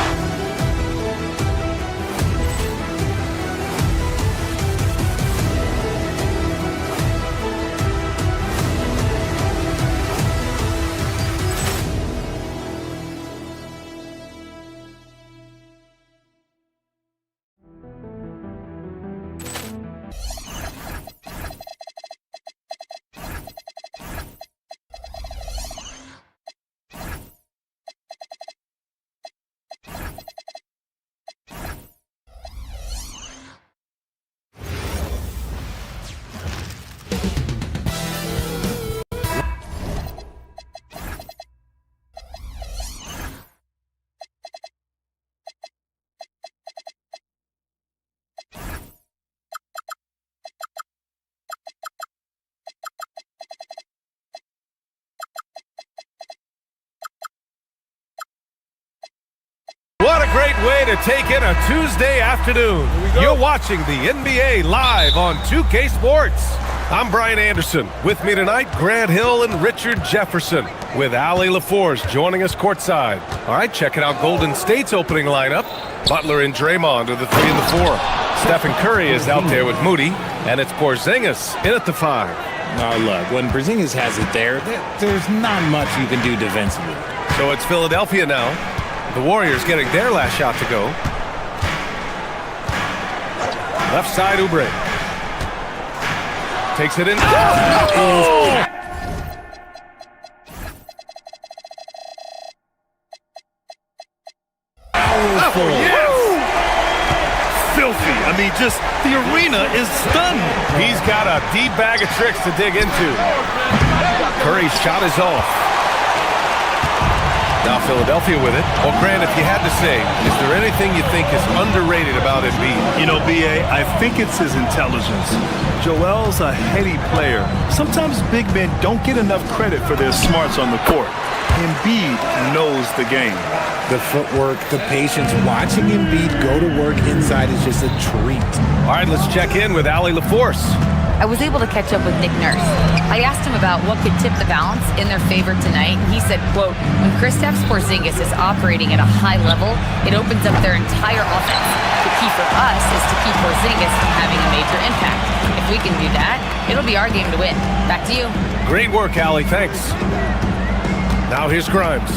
What a great way to take in a Tuesday afternoon. You're watching the NBA live on 2K Sports. I'm Brian Anderson. With me tonight, Grant Hill and Richard Jefferson, with Allie LaForce joining us courtside. All right, checking out Golden State's opening lineup. Butler and Draymond are the 3 and the 4. Stephen Curry is out there with Moody, and it's Porzingis in at the 5. Now look, when Porzingis has it there's not much you can do defensively. So it's Philadelphia now. The Warriors getting their last shot to go. Left side, Oubre. Takes it in. Oh! Powerful. Yes! Filthy. I mean, just the arena is stunned. He's got a deep bag of tricks to dig into. Curry's shot is off. Now Philadelphia with it. Well, Grant, if you had to say, is there anything you think is underrated about Embiid? You know, B.A., I think it's his intelligence. Joel's a heady player. Sometimes big men don't get enough credit for their smarts on the court. Embiid knows the game. The footwork, the patience, watching Embiid go to work inside is just a treat. All right, let's check in with Allie LaForce. I was able to catch up with Nick Nurse. I asked him about what could tip the balance in their favor tonight. He said, quote, when Kristaps Porzingis is operating at a high level, it opens up their entire offense. The key for us is to keep Porzingis from having a major impact. If we can do that, it'll be our game to win. Back to you. Great work, Allie. Thanks. Now here's Grimes.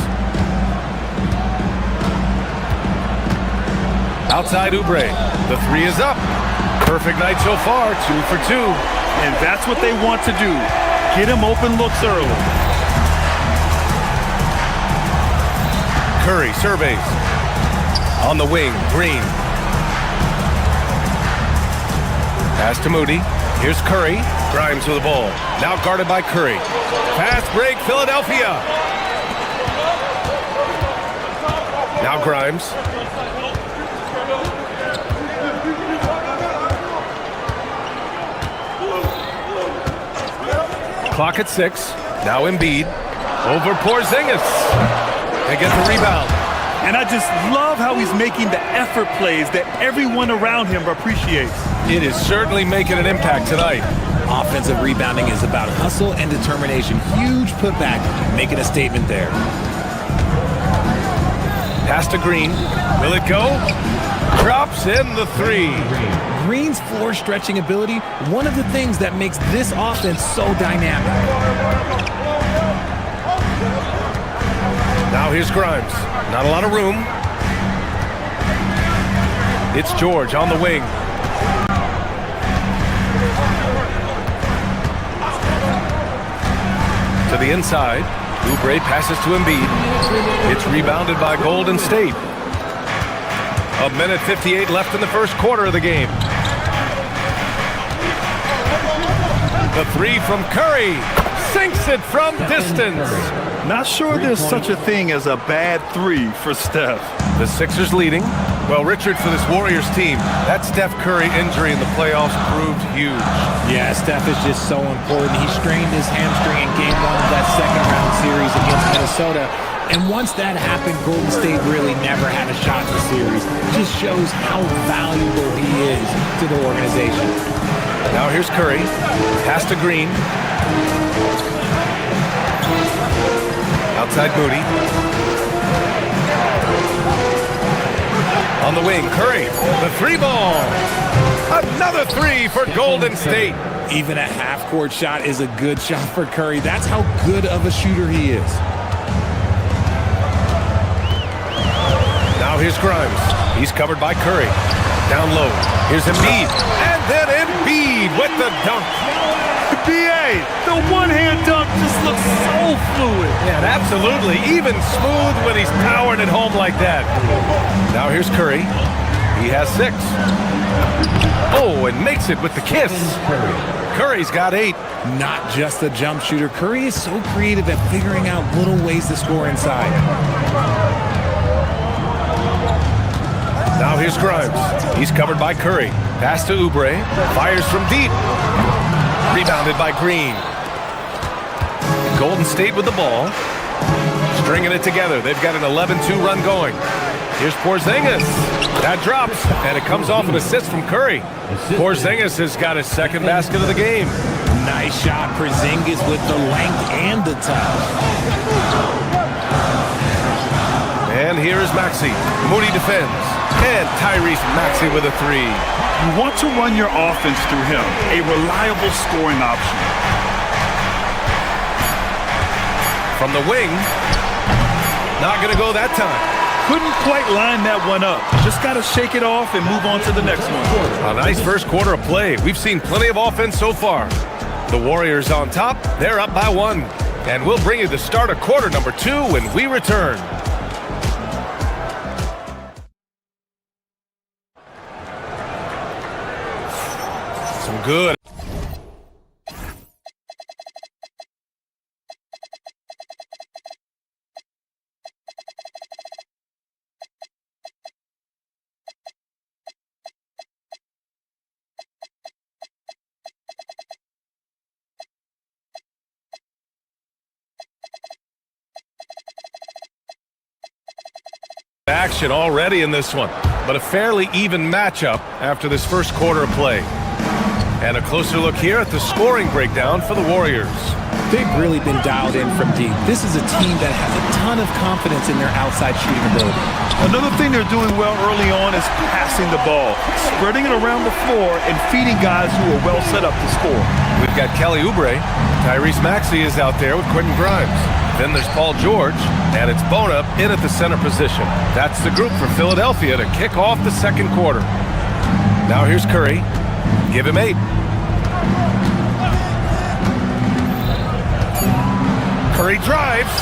Outside Oubre. The three is up. Perfect night so far, 2 for 2. And that's what they want to do. Get him open looks early. Curry surveys. On the wing, Green. Pass to Moody. Here's Curry. Grimes with the ball. Now guarded by Curry. Fast break, Philadelphia. Now Grimes. Clock at 6. Now Embiid. Over Porzingis. They get the rebound. And I just love how he's making the effort plays that everyone around him appreciates. It is certainly making an impact tonight. Offensive rebounding is about hustle and determination. Huge putback, making a statement there. Pass to Green. Will it go? Drops in the three. Green's floor stretching ability, one of the things that makes this offense so dynamic. Now here's Grimes. Not a lot of room. It's George on the wing. To the inside. Oubre passes to Embiid. It's rebounded by Golden State. 1:58 left in the first quarter of the game. The three from Curry. Sinks it from distance. Not sure there's such a thing as a bad three for Steph. The Sixers leading. Well, Richard, for this Warriors team, that Steph Curry injury in the playoffs proved huge. Yeah, Steph is just so important. He strained his hamstring in game 1 of that second-round series against Minnesota. And once that happened, Golden State really never had a shot in the series. It just shows how valuable he is to the organization. Now here's Curry. Pass to Green. Outside Moody. On the wing, Curry. The three ball. Another three for Golden State. Even a half-court shot is a good shot for Curry. That's how good of a shooter he is. Now here's Grimes. He's covered by Curry. Down low. Here's Embiid. And then Embiid with the dunk. BA, the one-hand dunk just looks so fluid. Yeah, absolutely. Even smooth when he's powering it home like that. Now here's Curry. He has 6. Oh, and makes it with the kiss. Curry's got 8. Not just a jump shooter. Curry is so creative at figuring out little ways to score inside. Now here's Grimes. He's covered by Curry. Pass to Oubre. Fires from deep. Rebounded by Green. Golden State with the ball. Stringing it together. They've got an 11-2 run going. Here's Porzingis. That drops, and it comes off an assist from Curry. Porzingis has got his second basket of the game. Nice shot. Porzingis with the length and the touch. And here is Maxey. Moody defends. And Tyrese Maxey with a 3. You want to run your offense through him, a reliable scoring option. From the wing, not going to go that time. Couldn't quite line that one up. Just got to shake it off and move on to the next one. A nice first quarter of play. We've seen plenty of offense so far. The Warriors on top. They're up by 1. And we'll bring you the start of quarter number 2 when we return. Some good. possession already in this one, but a fairly even matchup after this first quarter of play. And a closer look here at the scoring breakdown for the Warriors. They've really been dialed in from deep. This is a team that has a ton of confidence in their outside shooting ability. Another thing they're doing well early on is passing the ball, spreading it around the floor and feeding guys who are well set up to score. We've got Kelly Oubre. Tyrese Maxey is out there with Quentin Grimes. Then there's Paul George, and it's Bona in at the center position. That's the group for Philadelphia to kick off the second quarter. Now here's Curry. Give him 8. Curry drives.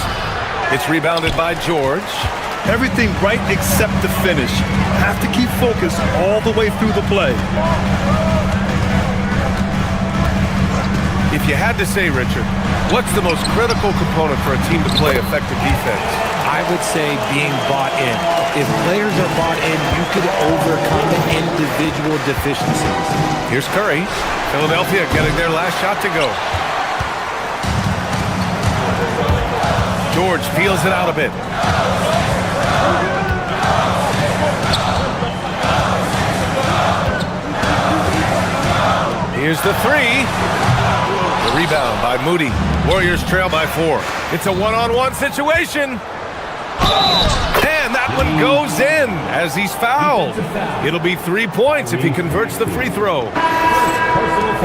It's rebounded by George. Everything right except the finish. Have to keep focused all the way through the play. If you had to say, Richard, what's the most critical component for a team to play effective defense? I would say being bought in. If players are bought in, you could overcome individual deficiencies. Here's Curry. Philadelphia getting their last shot to go. George feels it out a bit. Here's the 3. The rebound by Moody. Warriors trail by 4. It's a one-on-one situation. And that one goes in as he's fouled. It'll be 3 points if he converts the free throw.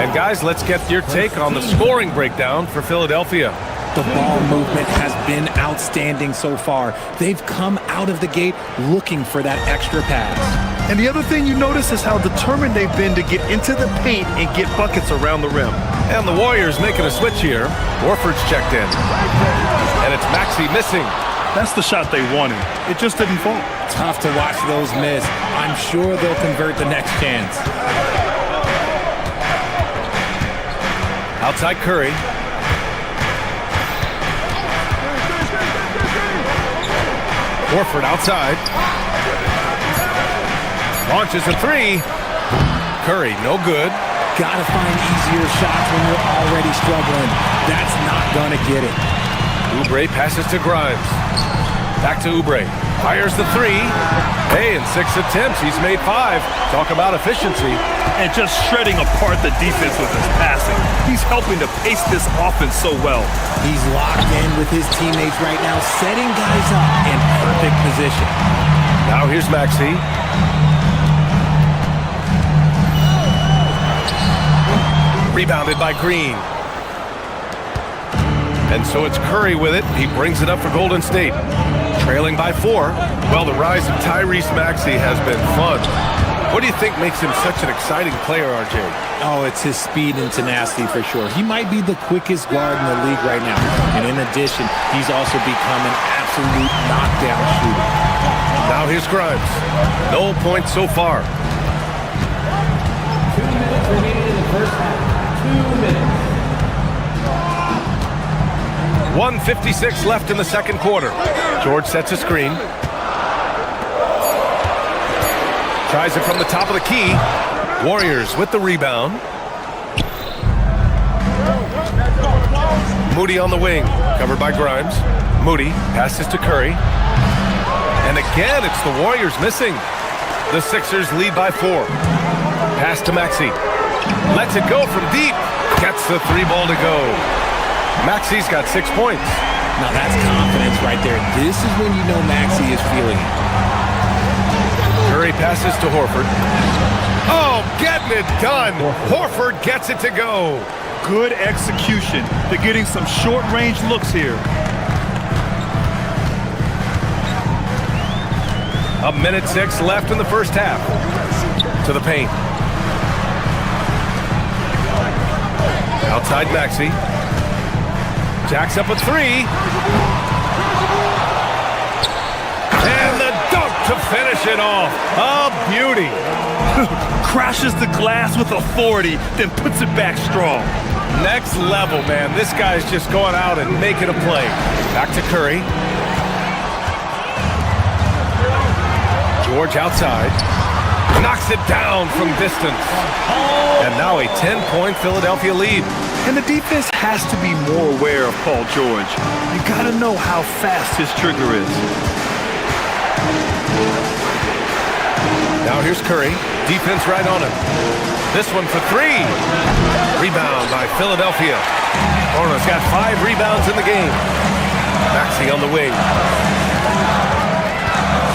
And guys, let's get your take on the scoring breakdown for Philadelphia. The ball movement has been outstanding so far. They've come out of the gate looking for that extra pass. And the other thing you notice is how determined they've been to get into the paint and get buckets around the rim. And the Warriors making a switch here. Horford's checked in. And it's Maxey missing. That's the shot they wanted. It just didn't fall. Tough to watch those miss. I'm sure they'll convert the next chance. Outside Curry. Horford outside. Launches a 3. Curry, no good. Gotta find easier shots when you're already struggling. That's not gonna get it. Oubre passes to Grimes. Back to Oubre. Fires the 3. Hey, in 6 attempts, he's made 5. Talk about efficiency. And just shredding apart the defense with his passing. He's helping to pace this offense so well. He's locked in with his teammates right now, setting guys up in perfect position. Now here's Maxey. Rebounded by Green. And so it's Curry with it. He brings it up for Golden State. Trailing by 4. Well, the rise of Tyrese Maxey has been fun. What do you think makes him such an exciting player, RJ? Oh, it's his speed and tenacity for sure. He might be the quickest guard in the league right now. And in addition, he's also become an absolute knockdown shooter. Now here's Grimes. No points so far. 2 minutes remaining in the first half. 2 minutes. 1:56 left in the second quarter. George sets a screen. Tries it from the top of the key. Warriors with the rebound. Moody on the wing, covered by Grimes. Moody passes to Curry. And again, it's the Warriors missing. The Sixers lead by 4. Pass to Maxey. Lets it go from deep. Gets the 3 ball to go. Maxey's got 6 points. Now that's confidence right there. This is when you know Maxey is feeling it. Curry passes to Horford. Oh, getting it done. Horford gets it to go. Good execution. They're getting some short-range looks here. 1:06 left in the first half. To the paint. Outside Maxey. Jacks up a 3. And the dunk to finish it off. A beauty. Crashes the glass with authority, then puts it back strong. Next level, man. This guy's just going out and making a play. Back to Curry. George outside. Knocks it down from distance. And now a 10-point Philadelphia lead. And the defense has to be more aware of Paul George. You got to know how fast his trigger is. Now here's Curry. Defense right on him. This one for three. Rebound by Philadelphia. Bona's got 5 rebounds in the game. Maxey on the wing.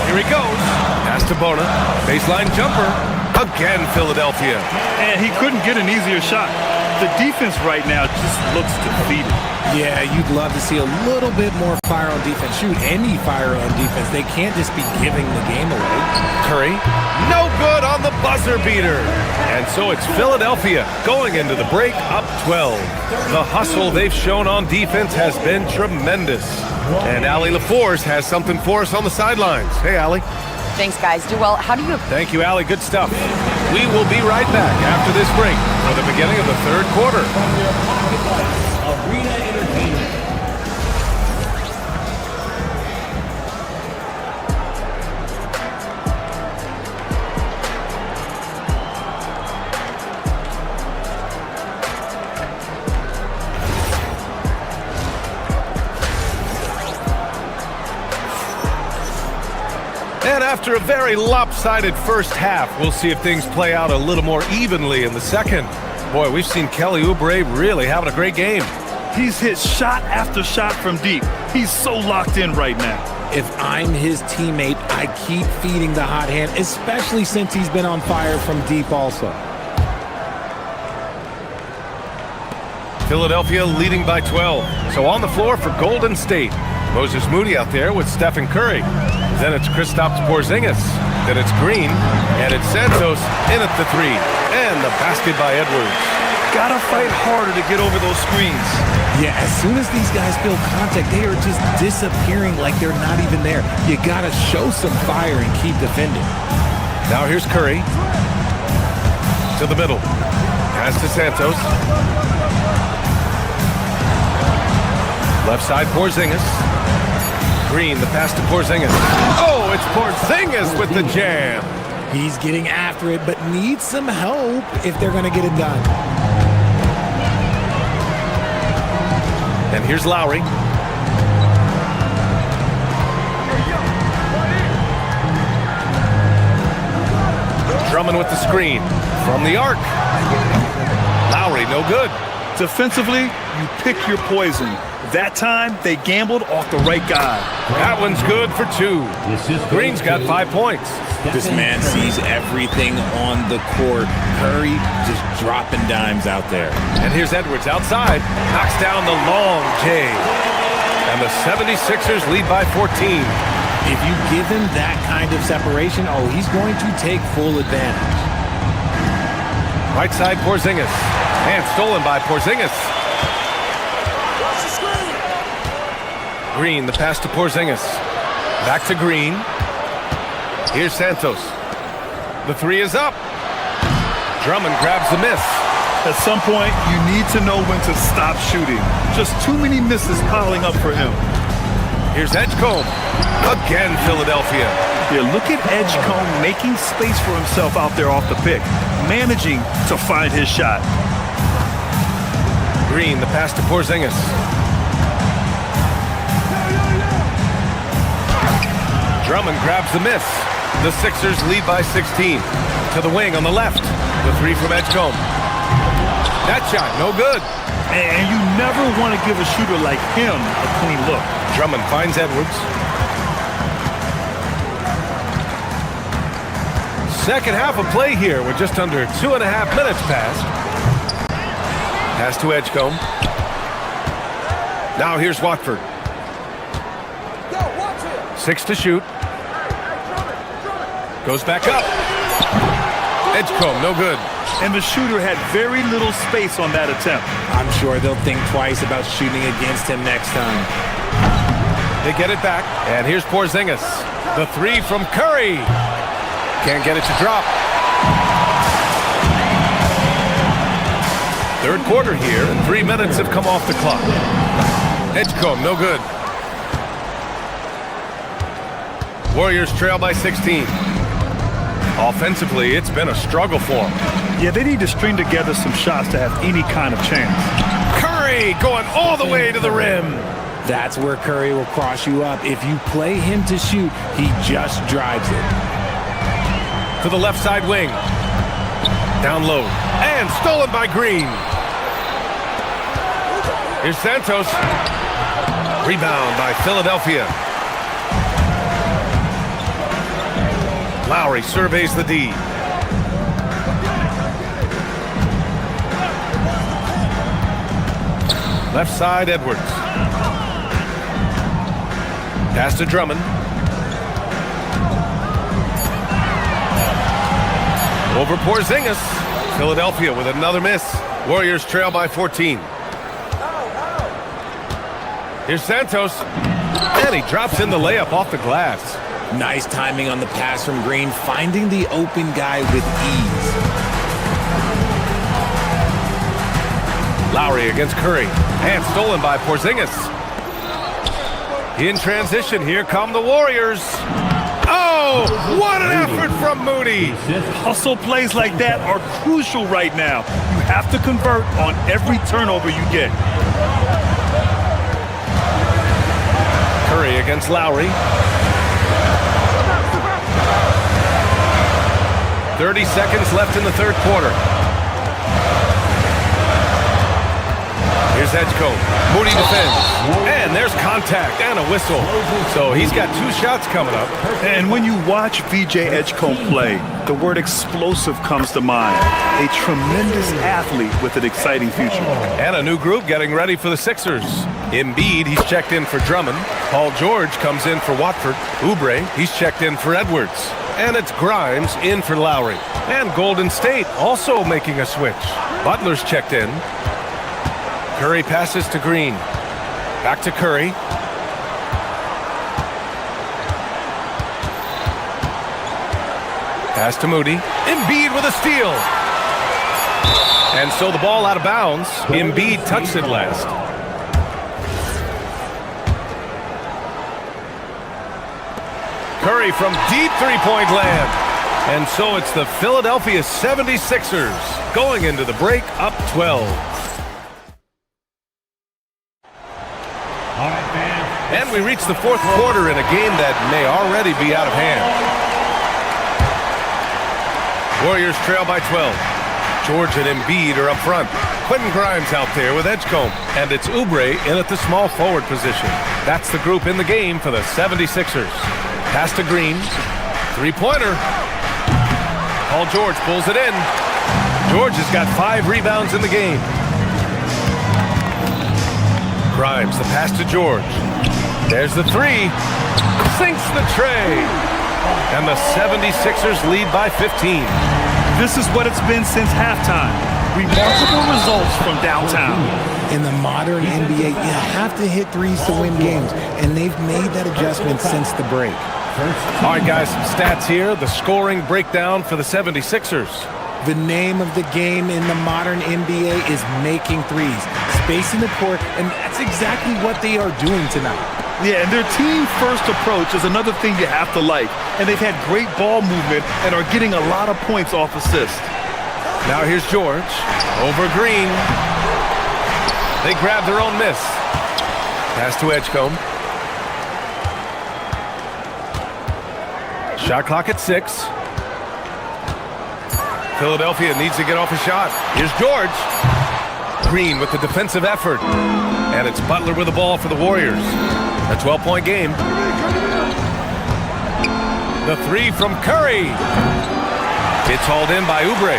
Here he goes. Pass to Bona. Baseline jumper. Again, Philadelphia. And he couldn't get an easier shot. The defense right now just looks defeated. Yeah, you'd love to see a little bit more fire on defense. Shoot, any fire on defense. They can't just be giving the game away. Curry, no good on the buzzer beater. And so it's Philadelphia going into the break up 12. The hustle they've shown on defense has been tremendous. And Allie LaForce has something for us on the sidelines. Hey, Allie. Thanks, guys. Joel, how do you... Thank you, Allie. Good stuff. We will be right back after this break for the beginning of the third quarter. Arena Entertainment. And after a very lopsided first half, we'll see if things play out a little more evenly in the second. Boy, we've seen Kelly Oubre really having a great game. He's hit shot after shot from deep. He's so locked in right now. If I'm his teammate, I keep feeding the hot hand, especially since he's been on fire from deep also. Philadelphia leading by 12. So on the floor for Golden State. Moses Moody out there with Stephen Curry. Then it's Kristaps Porzingis. Then it's Green. And it's Santos in at the three. And the basket by Edwards. Gotta fight harder to get over those screens. Yeah, as soon as these guys feel contact, they are just disappearing like they're not even there. You gotta show some fire and keep defending. Now here's Curry. To the middle. Pass to Santos. Left side, Porzingis. Green, the pass to Porzingis. Oh, it's Porzingis with the jam. He's getting after it, but needs some help if they're going to get it done. And here's Lowry. Drummond with the screen. From the arc. Lowry, no good. Defensively, you pick your poison. That time, they gambled off the right guy. That one's good for 2. Green's got 5 points. This man sees everything on the court. Curry just dropping dimes out there. And here's Edwards outside. Knocks down the long J. And the 76ers lead by 14. If you give him that kind of separation, he's going to take full advantage. Right side, Porzingis. And stolen by Porzingis. Green, the pass to Porzingis. Back to Green. Here's Santos. The three is up. Drummond grabs the miss. At some point, you need to know when to stop shooting. Just too many misses piling up for him. Here's Edgecombe. Again, Philadelphia. Yeah, look at Edgecombe making space for himself out there off the pick. Managing to find his shot. Green, the pass to Porzingis. Drummond grabs the miss. The Sixers lead by 16. To the wing on the left. The three from Edgecombe. That shot, no good. And you never want to give a shooter like him a clean look. Drummond finds Edwards. Second half of play here. We're just under 2.5 minutes past. Pass to Edgecombe. Now here's Watford. 6 to shoot. Goes back up. Edgecombe, no good. And the shooter had very little space on that attempt. I'm sure they'll think twice about shooting against him next time. They get it back. And here's Porzingis. The three from Curry. Can't get it to drop. Third quarter here, and 3 minutes have come off the clock. Edgecombe, no good. Warriors trail by 16. Offensively, it's been a struggle for them. Yeah, they need to string together some shots to have any kind of chance. Curry going all the way to the rim. That's where Curry will cross you up. If you play him to shoot, he just drives it. To the left side wing. Down low. And stolen by Green. Here's Santos. Rebound by Philadelphia. Lowry surveys the D. Left side, Edwards. Pass to Drummond. Over Porzingis. Philadelphia with another miss. Warriors trail by 14. Here's Santos. And he drops in the layup off the glass. Nice timing on the pass from Green, finding the open guy with ease. Lowry against Curry. And stolen by Porzingis. In transition, here come the Warriors. Oh, what an effort from Moody. Hustle plays like that are crucial right now. You have to convert on every turnover you get. Curry against Lowry. 30 seconds left in the third quarter. Here's Edgecombe. Moody defends. And there's contact and a whistle. So he's got 2 shots coming up. And when you watch VJ Edgecombe play, the word explosive comes to mind. A tremendous athlete with an exciting future. And a new group getting ready for the Sixers. Embiid, he's checked in for Drummond. Paul George comes in for Watford. Oubre, he's checked in for Edwards. And it's Grimes in for Lowry. And Golden State also making a switch. Butler's checked in. Curry passes to Green. Back to Curry. Pass to Moody. Embiid with a steal. And so the ball out of bounds. Embiid touched it last. Curry from deep three-point land. And so it's the Philadelphia 76ers going into the break up 12. And we reach the fourth quarter in a game that may already be out of hand. Warriors trail by 12. George and Embiid are up front. Quentin Grimes out there with Edgecombe. And it's Oubre in at the small forward position. That's the group in the game for the 76ers. Pass to Green. Three-pointer. Paul George pulls it in. George has got 5 rebounds in the game. Grimes, the pass to George. There's the 3. Sinks the tray. And the 76ers lead by 15. This is what it's been since halftime. Remarkable results from downtown. In the modern NBA, you have to hit threes to win games, and they've made that adjustment since the break. All right, guys, some stats here. The scoring breakdown for the 76ers. The name of the game in the modern NBA is making threes, spacing the court, and that's exactly what they are doing tonight. Yeah, and their team-first approach is another thing you have to like. And they've had great ball movement and are getting a lot of points off assists. Now here's George. Over Green. They grab their own miss. Pass to Edgecombe. Shot clock at 6. Philadelphia needs to get off a shot. Here's George. Green with the defensive effort. And it's Butler with the ball for the Warriors. A 12-point game. The 3 from Curry. It's hauled in by Oubre.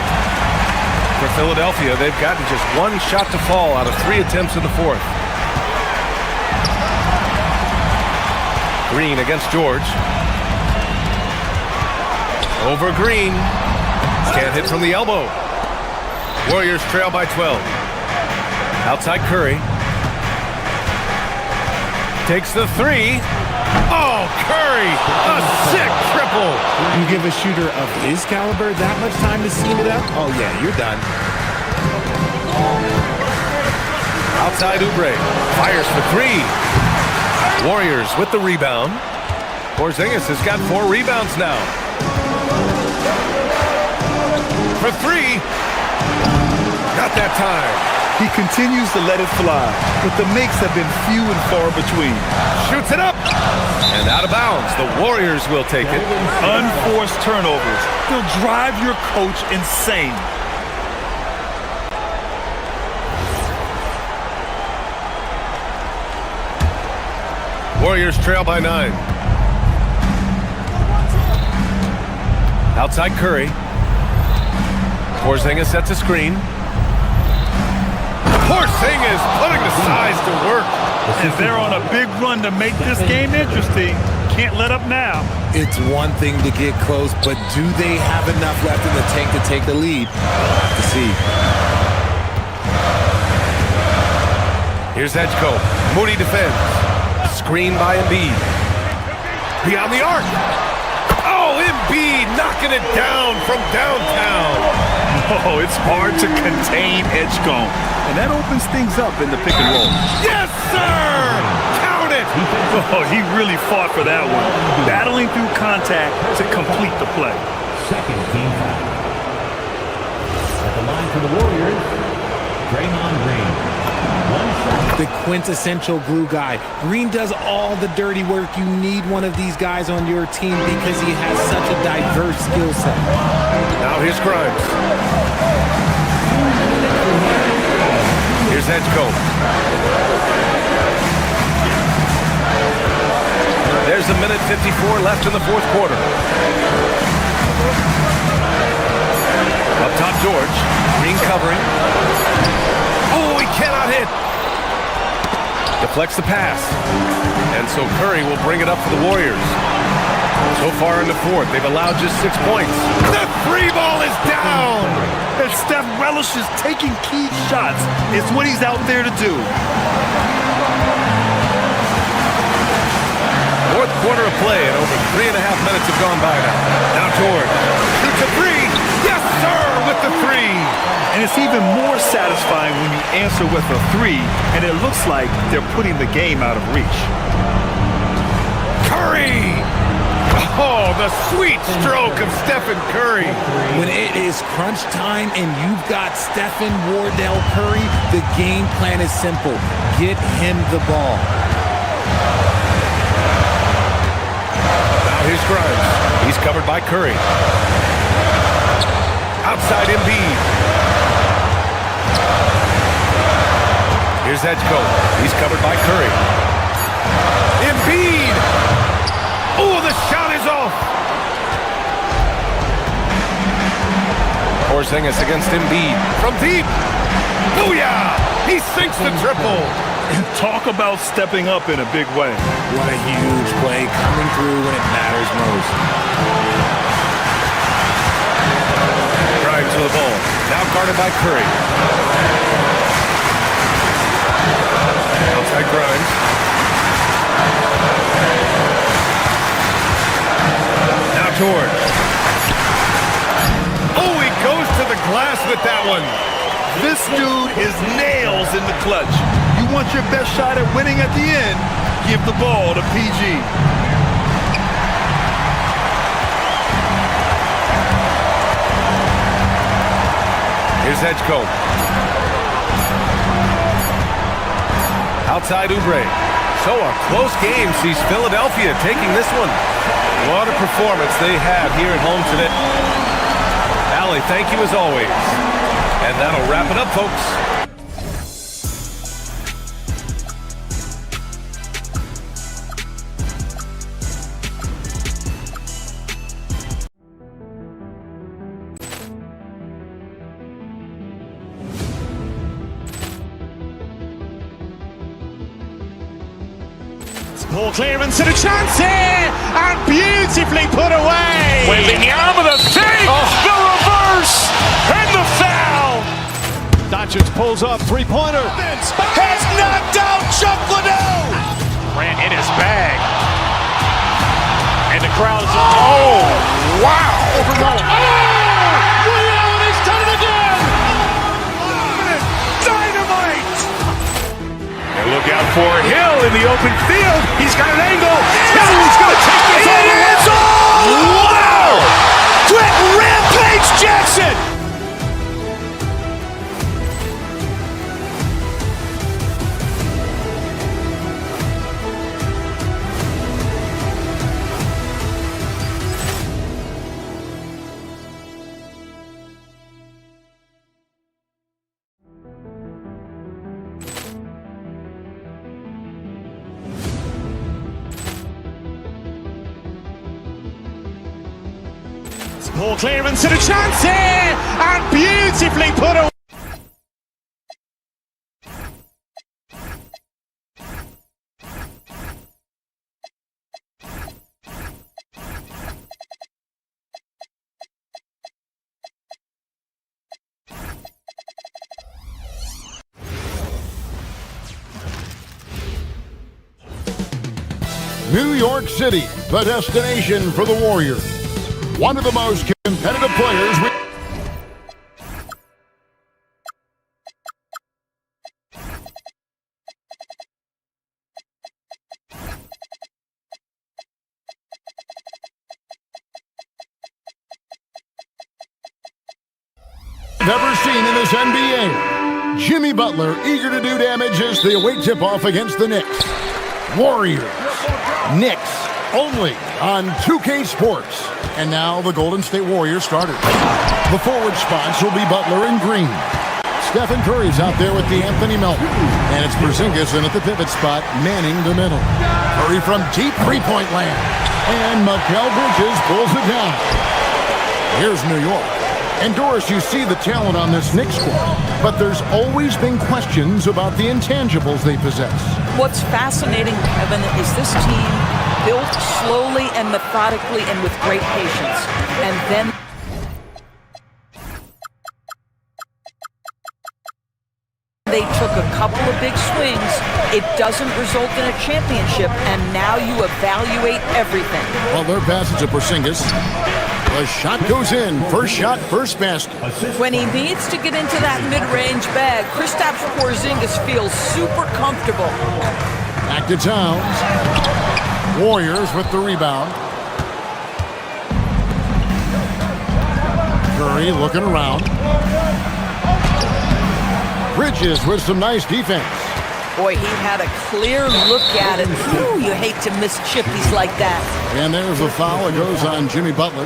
For Philadelphia, they've gotten just 1 shot to fall out of 3 attempts in the fourth. Green against George. Over Green. Can't hit from the elbow. Warriors trail by 12. Outside Curry. Takes the 3. Oh, Curry! A sick triple! You give a shooter of his caliber that much time to seam it up? Oh, yeah, you're done. Outside Oubre. Fires for 3. Warriors with the rebound. Porzingis has got 4 rebounds now. For 3. Not that time. He continues to let it fly, but the makes have been few and far between. Shoots it up! And out of bounds. The Warriors will take it. Unforced turnovers. They'll drive your coach insane. Warriors trail by 9. Outside Curry. Porzingis sets a screen. Porzingis putting the size to work. And they're on a big run to make this game interesting. Can't let up now. It's one thing to get close, but do they have enough left in the tank to take the lead? To see. Here's Edgecombe. Moody defends. Screen by Embiid. Beyond the arc. Oh, Embiid knocking it down from downtown. Oh, it's hard to contain Edgecombe. And that opens things up in the pick and roll. Yes, sir! Count it! Oh, he really fought for that one. Battling through contact to complete the play. Second team foul. At the line for the Warriors, Draymond Green. The quintessential glue guy. Green does all the dirty work. You need one of these guys on your team because he has such a diverse skill set. Now here's Grimes. Here's Edgecombe. There's a minute 54 left in the fourth quarter. Up top, George. Green covering. Oh, he cannot hit. Deflects the pass. And so Curry will bring it up for the Warriors. So far in the fourth, they've allowed just 6 points. The three ball is down! And Steph relishes taking key shots. It's what he's out there to do. Fourth quarter of play, and over 3.5 minutes have gone by now. Now George shoots a three. Yes, sir, with the three. And it's even more satisfying when you answer with a three, and it looks like they're putting the game out of reach. Curry! Oh, the sweet stroke of Stephen Curry. When it is crunch time and you've got Stephen Wardell Curry, the game plan is simple. Get him the ball. Now here's Grimes. He's covered by Curry. Outside Embiid. Here's Edgecombe. He's covered by Curry. Embiid! Oh, the shot is off! Porzingis against Embiid. From deep! Booyah! He sinks the triple! And talk about stepping up in a big way. What a huge play coming through when it matters most. Drive to the ball. Now guarded by Curry. Outside Grimes. Now George. Oh, he goes to the glass with that one. This dude is nails in the clutch. You want your best shot at winning at the end, give the ball to PG. Here's Edgecombe. Outside Oubre. So a close game sees Philadelphia taking this one. What a performance they have here at home today. Allie, thank you as always. And that'll wrap it up, folks. Ball clearance and a chance here, and beautifully put away. Wembanyama with a fake, the reverse, and the foul. Doncic pulls up, three-pointer. Has knocked out Chuck Liddell. Ran in his bag. And the crowd is, oh, wow. Oh, Liddell has done it again. Dynamite. And look out for Hill in the open field. He's got an angle. Hill's going to take this all the way. Wow! Quick Rampage Jackson. Poor clearance and a chance here, and beautifully put away. New York City, the destination for the Warriors. One of the most competitive players. Ever seen in this NBA. Jimmy Butler eager to do damage as they await tip-off against the Knicks. Warriors. Knicks only on 2K Sports. And now the Golden State Warriors starters. The forward spots will be Butler and Green. Stephen Curry's out there with Anthony Melton. And it's Porzingis in at the pivot spot, manning the middle. Curry from deep three-point land. And Mikal Bridges pulls it down. Here's New York. And Doris, you see the talent on this Knicks squad, but there's always been questions about the intangibles they possess. What's fascinating, Kevin, is this team built slowly and methodically and with great patience. And then they took a couple of big swings. It doesn't result in a championship, and now you evaluate everything. Well, their passage to Porzingis. The shot goes in. First shot, first basket. When he needs to get into that mid-range bag, Kristaps Porzingis feels super comfortable. Back to Towns. Warriors with the rebound. Curry looking around. Bridges with some nice defense. Boy, he had a clear look at it. Ooh, you hate to miss chippies like that. And there's a foul. It goes on Jimmy Butler.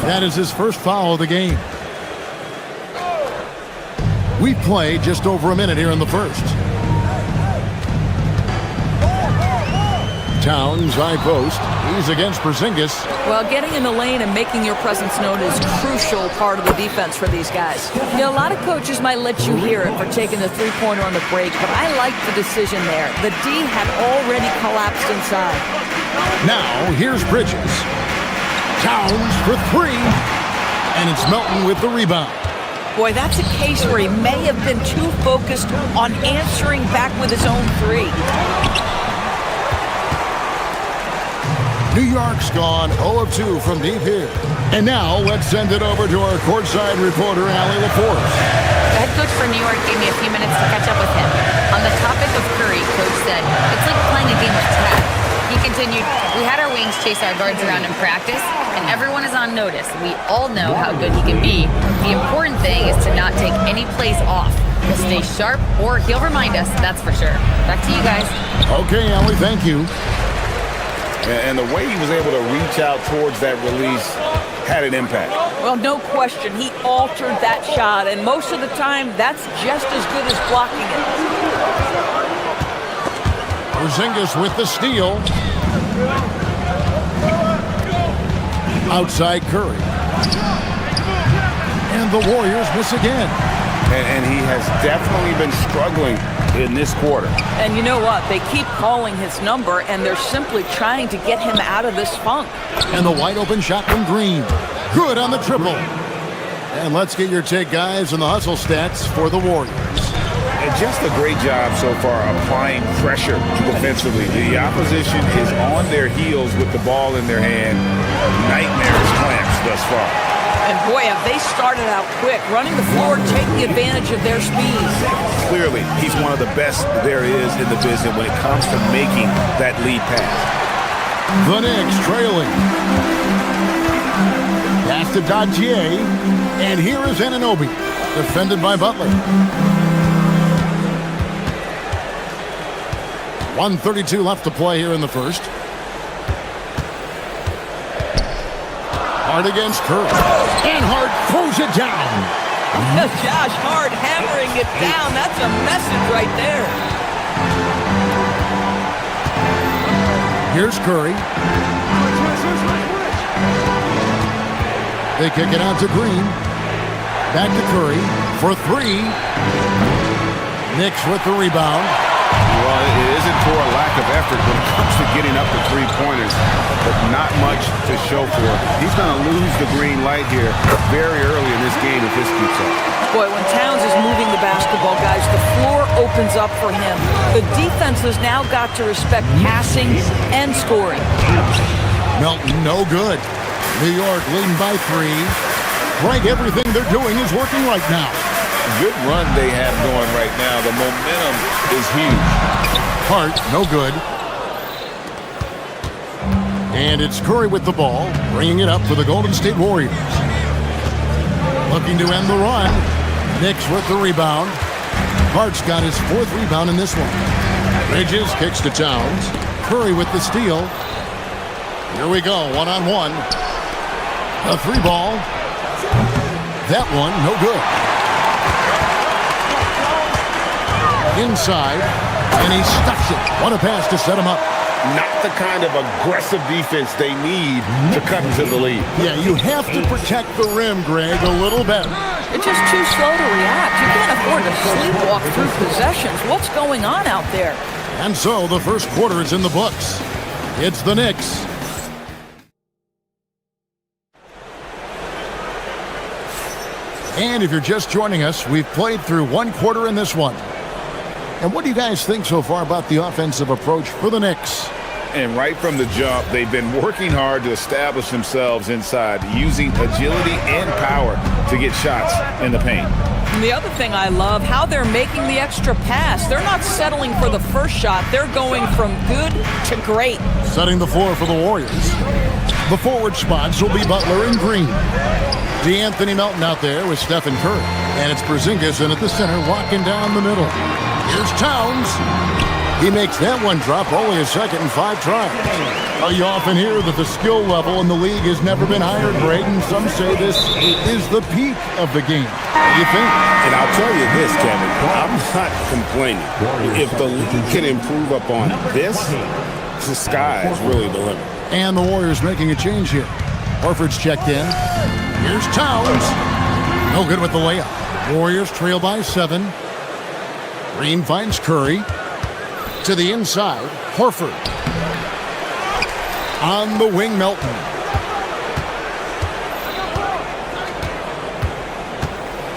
That is his first foul of the game. We played just over a minute here in the first. Towns, high post. He's against Porzingis. Well, getting in the lane and making your presence known is a crucial part of the defense for these guys. You know, a lot of coaches might let you hear it for taking the three-pointer on the break, but I like the decision there. The D had already collapsed inside. Now, here's Bridges. Towns for three. And it's Melton with the rebound. Boy, that's a case where he may have been too focused on answering back with his own three. New York's gone 0 of 2 from deep here. And now let's send it over to our courtside reporter, Allie LaForce. The head coach for New York gave me a few minutes to catch up with him. On the topic of Curry, coach said, it's like playing a game of tag. He continued, we had our wings chase our guards around in practice, and everyone is on notice. We all know how good he can be. The important thing is to not take any plays off. He'll stay sharp, or he'll remind us, that's for sure. Back to you guys. Okay, Allie, thank you. And the way he was able to reach out towards that release had an impact. Well, no question. He altered that shot, and most of the time, that's just as good as blocking it. Porzingis with the steal. Outside Curry. And the Warriors miss again. And he has definitely been struggling in this quarter. And you know what? They keep calling his number, and they're simply trying to get him out of this funk. And the wide open shot from Green. Good on the triple. And let's get your take, guys, on the hustle stats for the Warriors. And just a great job so far applying pressure defensively. The opposition is on their heels with the ball in their hand. Nightmares clamps thus far. And boy, have they started out quick, running the floor, taking advantage of their speed. Clearly, he's one of the best there is in the business when it comes to making that lead pass. The Knicks trailing. Pass to Dadier, and here is Anunoby, defended by Butler. 1:32 left to play here in the first. Hart against Curry. And Hart throws it down. Josh Hart hammering it down. That's a message right there. Here's Curry. They kick it out to Green. Back to Curry for three. Knicks with the rebound. Well, it isn't for a lack of effort when it comes to getting up to three-pointers, but not much to show for it. He's going to lose the green light here very early in this game if this keeps up. Boy, when Towns is moving the basketball, guys, the floor opens up for him. The defense has now got to respect passing and scoring. Melton, no good. New York leading by three. Greg, everything they're doing is working right now. Good run they have going right now. The momentum is huge. Hart, no good. And it's Curry with the ball, bringing it up for the Golden State Warriors. Looking to end the run. Knicks with the rebound. Hart's got his fourth rebound in this one. Bridges kicks to Towns. Curry with the steal. Here we go, one-on-one. A three ball. That one, no good. Inside, and he stuffs it. What a pass to set him up. Not the kind of aggressive defense they need to cut into the lead. Yeah, you have to protect the rim, Greg, a little better. It's just too slow to react. You can't afford to sleepwalk through possessions. What's going on out there? And so the first quarter is in the books. It's the Knicks. And if you're just joining us, we've played through one quarter in this one. And what do you guys think so far about the offensive approach for the Knicks? And right from the jump, they've been working hard to establish themselves inside, using agility and power to get shots in the paint. And the other thing I love, how they're making the extra pass. They're not settling for the first shot. They're going from good to great. Setting the floor for the Warriors. The forward spots will be Butler and Green. DeAnthony Melton out there with Stephen Curry. And it's Porzingis in at the center, walking down the middle. Here's Towns. He makes that one drop, only a second and 5 tries. You often hear that the skill level in the league has never been higher, Greg, and some say this is the peak of the game. What do you think? And I'll tell you this, Kevin, I'm not complaining. If the league can improve upon this, the sky is really the limit. And the Warriors making a change here. Horford's checked in. Here's Towns. No good with the layup. Warriors trail by 7. Green finds Curry. To the inside, Horford. On the wing, Melton.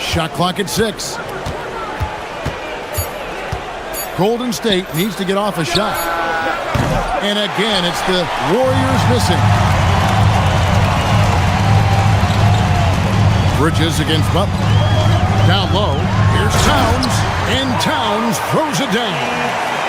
Shot clock at 6. Golden State needs to get off a shot. And again, it's the Warriors missing. Bridges against Butler. Down low, here's Towns. And Towns throws it down.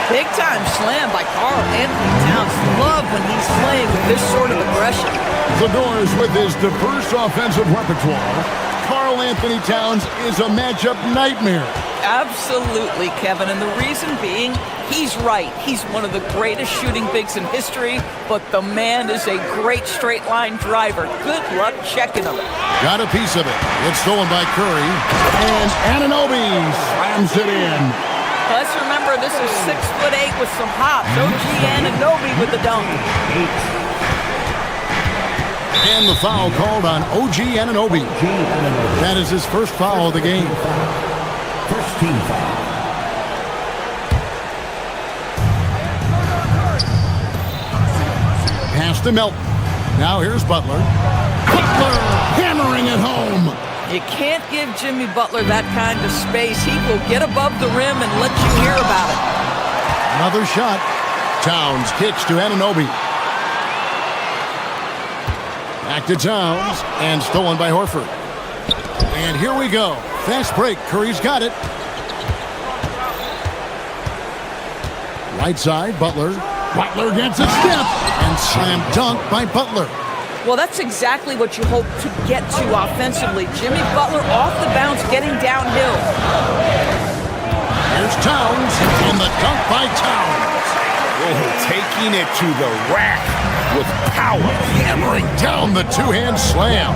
Big time slam by Karl Anthony Towns. Love when he's playing with this sort of aggression. The Doors with his diverse offensive repertoire. Karl Anthony Towns is a matchup nightmare. Absolutely, Kevin. And the reason being, he's right. He's one of the greatest shooting bigs in history, but the man is a great straight line driver. Good luck checking him. Got a piece of it. It's stolen by Curry. And Anunoby slams it in. Let's remember, this is 6'8" with some hops. OG Anunoby with the dunk. And the foul called on OG Anunoby. That is his first foul of the game. First team foul. Pass to Melton. Now here's Butler. Butler hammering it home. You can't give Jimmy Butler that kind of space. He will get above the rim and let you hear about it. Another shot. Towns kicks to Anunoby. Back to Towns, and stolen by Horford. And here we go. Fast break. Curry's got it. Right side, Butler. Butler gets a step, and slam dunk by Butler. Well, that's exactly what you hope to get to offensively. Jimmy Butler off the bounce, getting downhill. Here's Towns, and the dunk by Towns. Oh, taking it to the rack with power. Wow, hammering down the two-hand slam.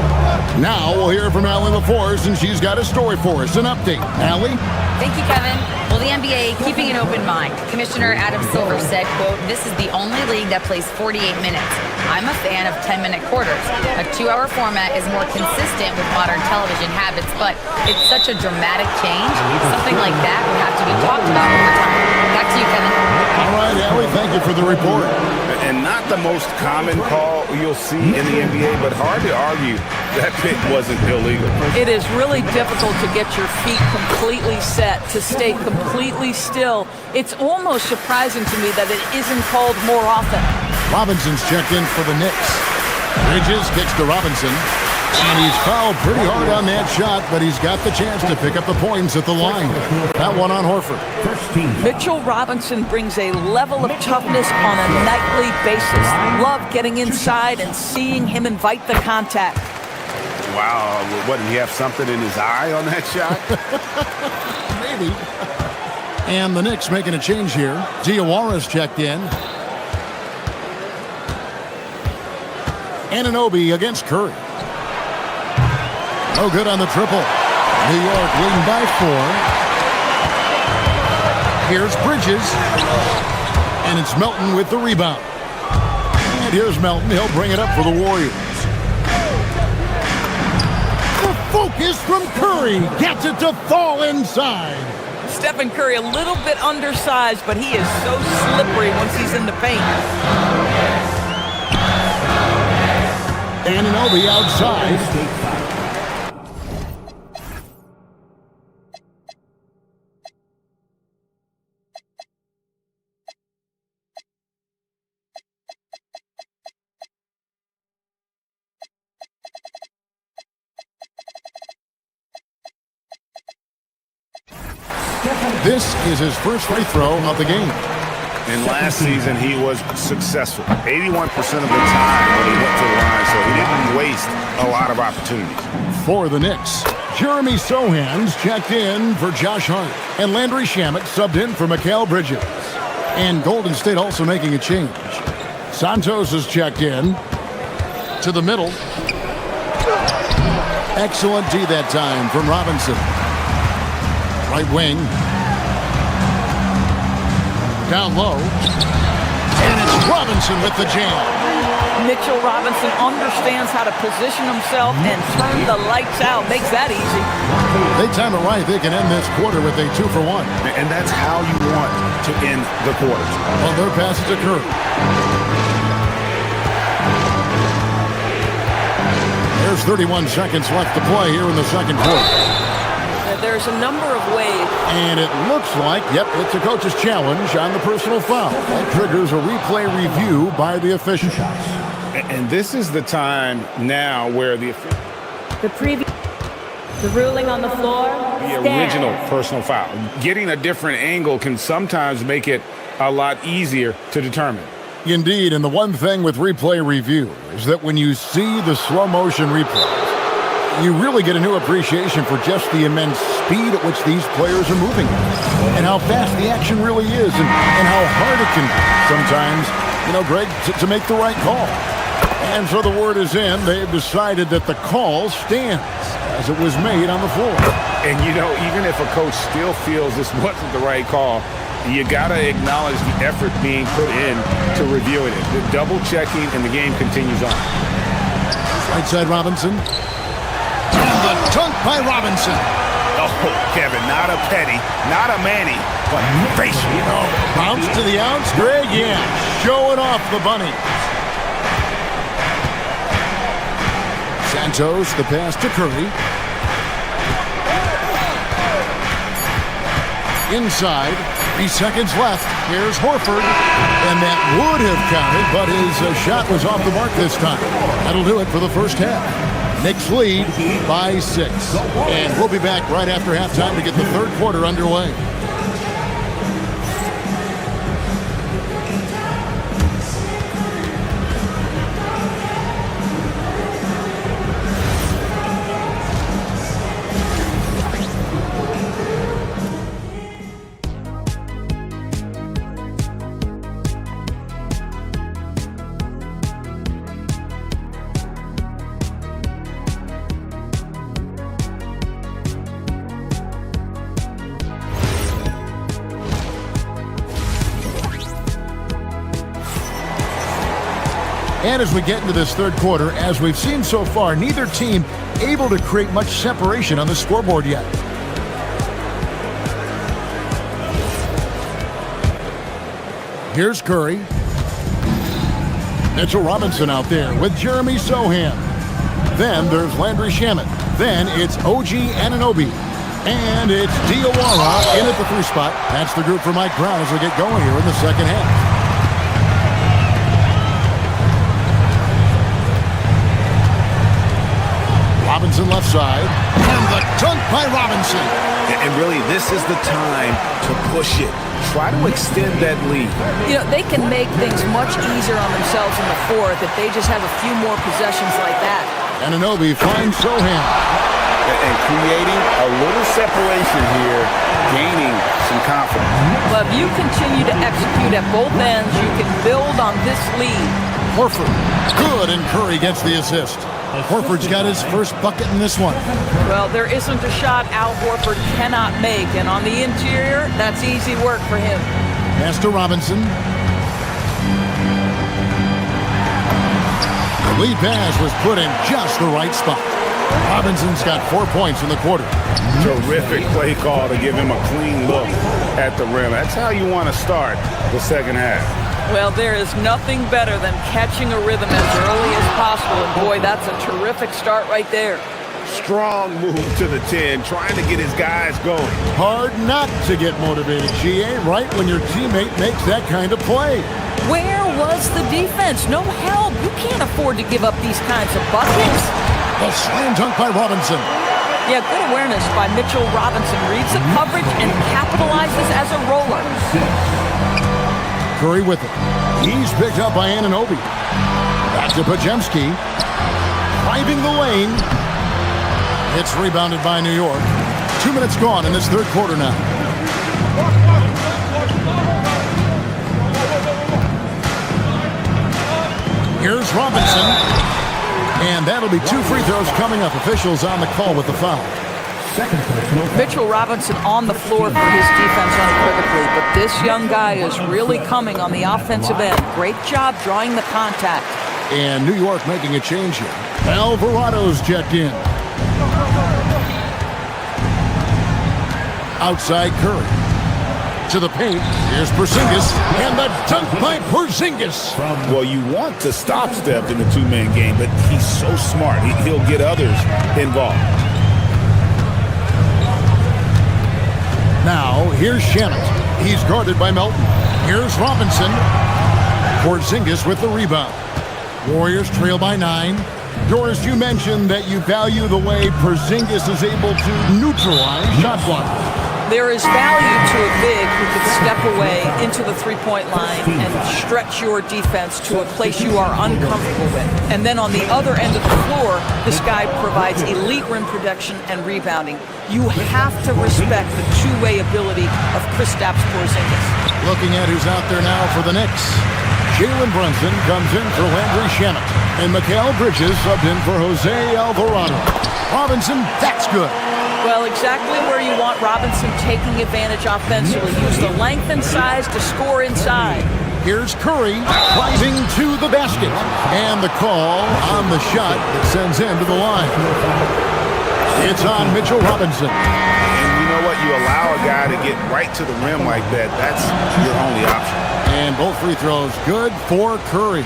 Now we'll hear from Allie LaForce, and she's got a story for us. An update. Allie? Thank you, Kevin. Well, the NBA keeping an open mind. Commissioner Adam Silver said, quote, "This is the only league that plays 48 minutes. I'm a fan of 10-minute quarters. A 2-hour format is more consistent with modern television habits, but it's such a dramatic change. Something like that would have to be talked about over time." Back to you, Kevin. All right, Allie, thank you for the report. And not the most common call you'll see in the NBA, but hard to argue that pick wasn't illegal. It is really difficult to get your feet completely set, to stay completely still. It's almost surprising to me that it isn't called more often. Robinson's checked in for the Knicks. Bridges kicks to Robinson. And he's fouled pretty hard on that shot, but he's got the chance to pick up the points at the line. That one on Horford. Mitchell Robinson brings a level of toughness on a nightly basis. Love getting inside and seeing him invite the contact. Wow, what, did he have something in his eye on that shot? Maybe. And the Knicks making a change here. Diawara's checked in. Anunoby against Curry. No good on the triple. New York leading by 4. Here's Bridges. And it's Melton with the rebound. And here's Melton. He'll bring it up for the Warriors. The focus from Curry. Gets it to fall inside. Stephen Curry a little bit undersized, but he is so slippery once he's in the paint. Anunoby outside. This is his first free throw of the game. And last season, he was successful 81% of the time when he went to the line, so he didn't waste a lot of opportunities. For the Knicks, Jeremy Sohan's checked in for Josh Hart. And Landry Shamet subbed in for Mikal Bridges. And Golden State also making a change. Santos is checked in to the middle. Excellent D that time from Robinson. Right wing. Down low. And it's Robinson with the jam. Mitchell Robinson understands how to position himself and turn the lights out. Makes that easy. They time it right. They can end this quarter with a 2-for-1. And that's how you want to end the quarter. Well, their pass is to Curry. There's 31 seconds left to play here in the second quarter. There's a number of ways. And it looks like, yep, it's a coach's challenge on the personal foul. That triggers a replay review by the official. And this is the time now where the ruling on the floor. The original personal foul. Getting a different angle can sometimes make it a lot easier to determine. Indeed, and the one thing with replay review is that when you see the slow motion replays, you really get a new appreciation for just the immense speed at which these players are moving and how fast the action really is and how hard it can be sometimes, Greg, to make the right call. And so the word is in. They've decided that the call stands as it was made on the floor. And, even if a coach still feels this wasn't the right call, you got to acknowledge the effort being put in to reviewing it. The double checking and the game continues on. Right side Robinson. And the dunk by Robinson. Oh, Kevin, not a Petty, not a Manny, but facial. Bounce to the outs, Greg, yeah. Showing off the bunny. Santos, the pass to Curry. Inside, 3 seconds left. Here's Horford. And that would have counted, but his shot was off the mark this time. That'll do it for the first half. Knicks lead by 6. And we'll be back right after halftime to get the third quarter underway. And as we get into this third quarter, as we've seen so far, neither team able to create much separation on the scoreboard yet. Here's Curry. Mitchell Robinson out there with Jeremy Sohan. Then there's Landry Shamet. Then it's OG Anunoby. And it's Diawara in at the 3 spot. That's the group for Mike Brown as we get going here in the second half. Robinson left side. And the dunk by Robinson. And really, this is the time to push it. Try to extend that lead. You know, they can make things much easier on themselves in the fourth if they just have a few more possessions like that. Anunoby finds Sohan. And creating a little separation here, gaining some confidence. But if you continue to execute at both ends, you can build on this lead. Horford, good, and Curry gets the assist. Horford's got his first bucket in this one. Well, there isn't a shot Al Horford cannot make, and on the interior, that's easy work for him. Pass to Robinson. The lead pass was put in just the right spot. Robinson's got 4 points in the quarter. Terrific play call to give him a clean look at the rim. That's how you want to start the second half. Well, there is nothing better than catching a rhythm as early as possible, and boy, that's a terrific start right there. Strong move to the 10, trying to get his guys going. Hard not to get motivated, GA, right when your teammate makes that kind of play. Where was the defense? No help. You can't afford to give up these kinds of buckets. A slam dunk by Robinson. Yeah, good awareness by Mitchell Robinson. Reads the coverage and capitalizes as a roller. Curry with it. He's picked up by Anunoby. Back to Pajemski. Driving the lane. It's rebounded by New York. 2 minutes gone in this third quarter now. Here's Robinson. And that'll be 2 free throws coming up. Officials on the call with the foul. Mitchell Robinson on the floor for his defense unequivocally, but this young guy is really coming on the offensive end. Great job drawing the contact. And New York making a change here. Alvarado's checked in. Outside Curry. To the paint. Here's Porzingis. And the dunk by Porzingis. Well, you want to stop Steph in the 2-man game, but he's so smart. He'll get others involved. Now, here's Shamet. He's guarded by Melton. Here's Robinson. Porzingis with the rebound. Warriors trail by 9. Doris, you mentioned that you value the way Porzingis is able to neutralize shot blockers. There is value to a big who can step away into the three-point line and stretch your defense to a place you are uncomfortable with. And then on the other end of the floor, this guy provides elite rim protection and rebounding. You have to respect the two-way ability of Kristaps Porzingis. Looking at who's out there now for the Knicks. Jalen Brunson comes in for Landry Shamet. And Mikal Bridges subbed in for Jose Alvarado. Robinson, that's good. Well, exactly where you want Robinson taking advantage offensively. Use the length and size to score inside. Here's Curry driving to the basket. And the call on the shot that sends him to the line. It's on Mitchell Robinson. And you know what? You allow a guy to get right to the rim like that. That's your only option. And both free throws good for Curry.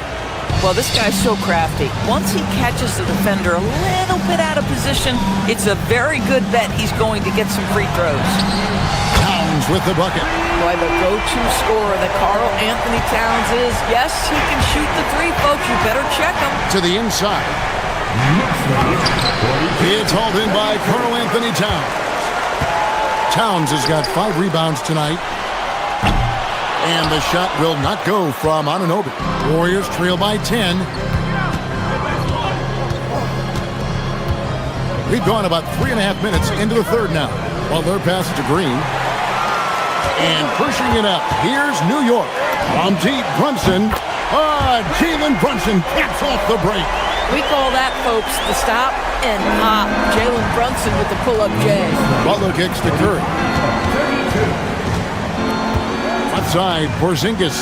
Well, this guy's so crafty. Once he catches the defender a little bit out of position, it's a very good bet he's going to get some free throws. Towns with the bucket. Boy, the go-to scorer that Karl Anthony Towns is. Yes, he can shoot the three, folks. You better check him. To the inside. It's hauled in by Karl Anthony Towns. Towns has got 5 rebounds tonight. And the shot will not go from Anunoby. Warriors trail by 10. We've gone about 3.5 minutes into the third now. Butler passes to Green. And pushing it up, here's New York. From deep, Brunson. Jalen Brunson caps off the break. We call that, folks, the stop and pop. Jalen Brunson with the pull-up J. Butler kicks to Curry. Outside, Porzingis.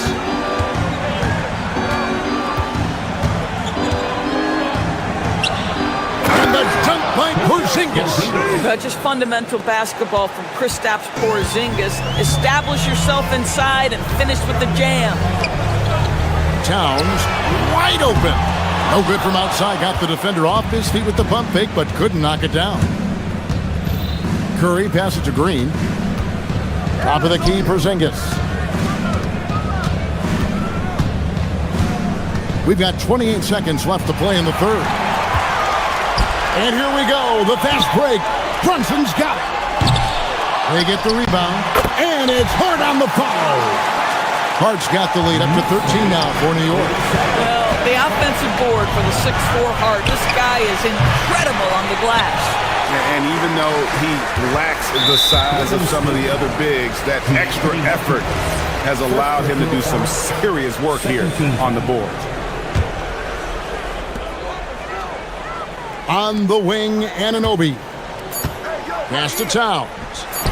by Porzingis. Just fundamental basketball from Kristaps Porzingis. Establish yourself inside and finish with the jam. Towns wide open. No good from outside. Got the defender off his feet with the pump fake, but couldn't knock it down. Curry passes to Green. Top of the key, Porzingis. We've got 28 seconds left to play in the third. And here we go, the fast break. Brunson's got it. They get the rebound, and it's Hart on the foul. Hart's got the lead up to 13 now for New York. Well, the offensive board for the 6'4 Hart, this guy is incredible on the glass. And even though he lacks the size of some of the other bigs, that extra effort has allowed him to do some serious work here on the board. On the wing, Anunoby. Pass to Towns.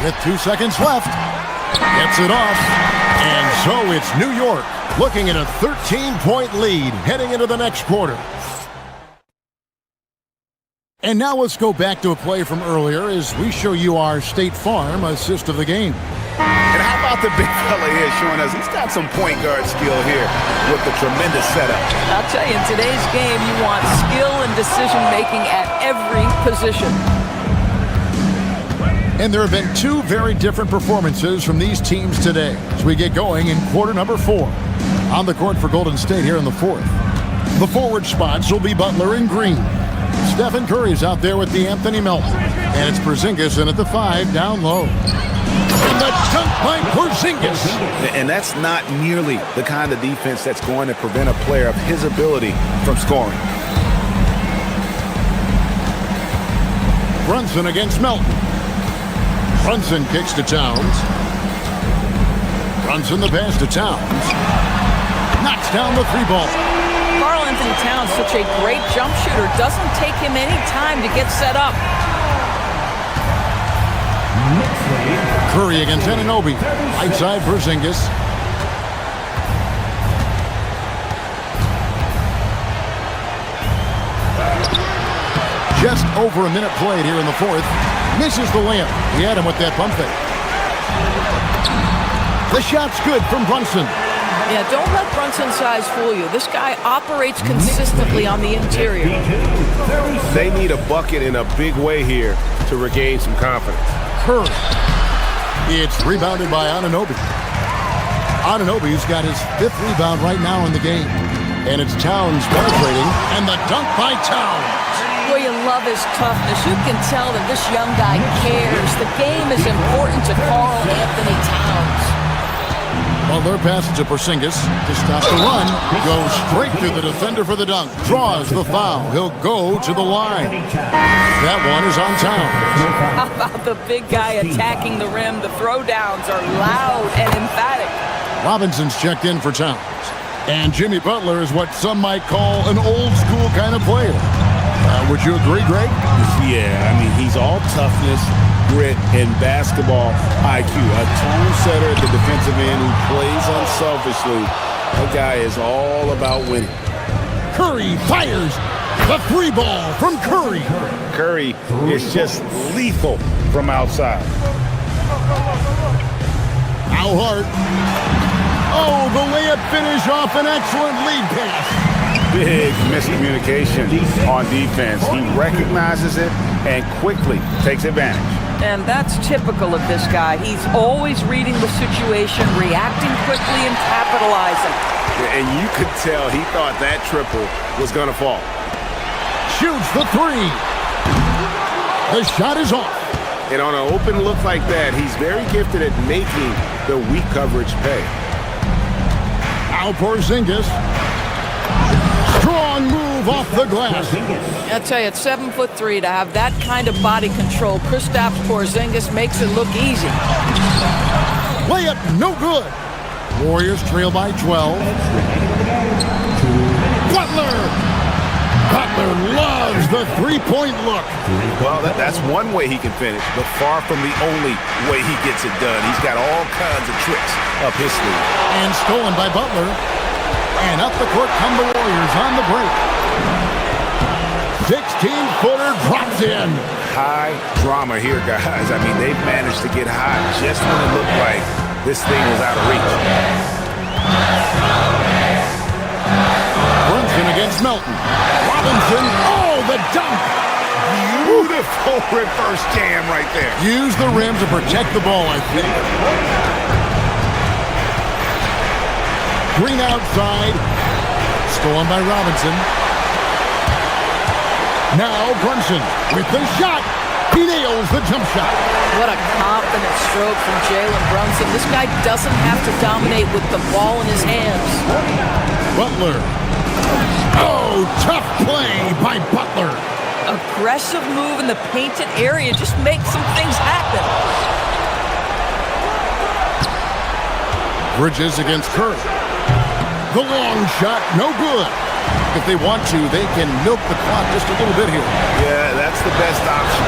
With 2 seconds left. Gets it off. And so it's New York looking at a 13-point lead heading into the next quarter. And now let's go back to a play from earlier as we show you our State Farm assist of the game. And how about the big fella here showing us he's got some point guard skill here with the tremendous setup. I'll tell you, in today's game, you want skill and decision-making at every position. And there have been two very different performances from these teams today as we get going in quarter number 4. On the court for Golden State here in the fourth. The forward spots will be Butler and Green. Stephen Curry's out there with the Anthony Melton. And it's Porzingis in at the 5 down low. And the dunk by Porzingis. And that's not nearly the kind of defense that's going to prevent a player of his ability from scoring. Brunson against Melton. Brunson kicks to Towns. Brunson the pass to Towns. Knocks down the 3-ball. Karl Anthony Towns, such a great jump shooter. Doesn't take him any time to get set up. Curry against Anunoby. Right side, Porzingis. Just over a minute played here in the fourth. Misses the layup. He had him with that pump fake. The shot's good from Brunson. Yeah, don't let Brunson's size fool you. This guy operates consistently on the interior. They need a bucket in a big way here to regain some confidence. Curry. It's rebounded by Anunoby. Anunoby's got his 5th rebound right now in the game. And it's Towns penetrating, and the dunk by Towns. Boy, you love his toughness. You can tell that this young guy cares. The game is important to Karl Anthony Towns. Butler passes to Porzingis to stop the run. Goes straight through the defender for the dunk. Draws the foul. He'll go to the line. That one is on Towns. How about the big guy attacking the rim? The throwdowns are loud and emphatic. Robinson's checked in for Towns. And Jimmy Butler is what some might call an old-school kind of player. Would you agree, Greg? Yeah, I mean, he's all toughness, grit, and basketball IQ. A tone setter at the defensive end who plays unselfishly. That guy is all about winning. Curry fires the 3-ball from Curry. Curry is just lethal from outside. Al Hart. Oh, the layup finish off an excellent lead pass. Big miscommunication on defense. He recognizes it and quickly takes advantage. And that's typical of this guy. He's always reading the situation, reacting quickly, and capitalizing. And you could tell he thought that triple was going to fall. Shoots the 3. The shot is off. And on an open look like that, he's very gifted at making the weak coverage pay. Now Porzingis. Strong move off the glass. I tell you, it's 7'3" to have that kind of body control. Kristaps Porzingis makes it look easy. Layup no good. Warriors trail by 12. Butler. Butler loves the 3-point look. Well, that's one way he can finish, but far from the only way he gets it done. He's got all kinds of tricks up his sleeve. And stolen by Butler. And up the court come the Warriors on the break. 6 16-footer drops in. High drama here, guys. I mean, they've managed to get hot just when it looked like this thing was out of reach. Brunson against Melton. Robinson, oh, the dunk! Beautiful reverse jam right there. Use the rim to protect the ball, I think. Green outside. Stolen by Robinson. Now Brunson with the shot. He nails the jump shot. What a confident stroke from Jalen Brunson. This guy doesn't have to dominate with the ball in his hands. Butler. Oh, tough play by Butler. Aggressive move in the painted area. Just make some things happen. Bridges against Curry. The long shot, no good. If they want to, they can milk the clock just a little bit here. Yeah, that's the best option.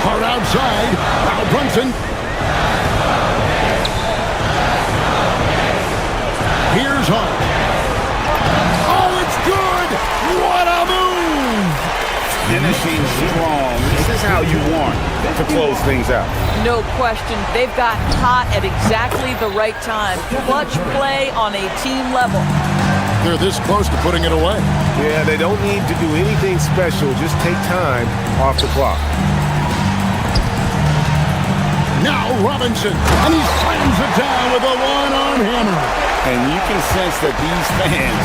Hard outside. Now Brunson. Here's Hart. Oh, it's good! What a move! Finishing strong. This is how you want to close things out. No question. They've got hot at exactly the right time. Clutch play on a team level. They're this close to putting it away. Yeah, they don't need to do anything special. Just take time off the clock. Now Robinson, and he slams it down with a one-arm hammer. And you can sense that these fans,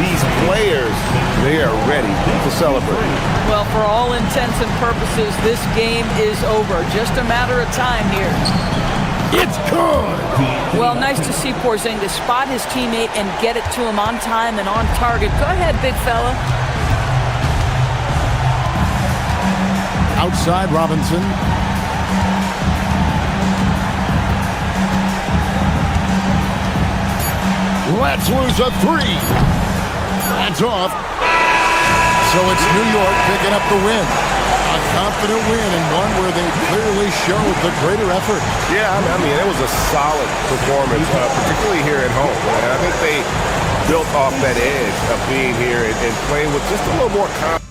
these players, they are ready to celebrate. Well, for all intents and purposes, this game is over. Just a matter of time here. It's good! Well, nice to see Porzingis spot his teammate and get it to him on time and on target. Go ahead, big fella. Outside Robinson. Let's lose a three. That's off. So it's New York picking up the win. A confident win and one where they clearly showed the greater effort. Yeah, I mean, it was a solid performance, particularly here at home. And I think they built off that edge of being here and playing with just a little more confidence.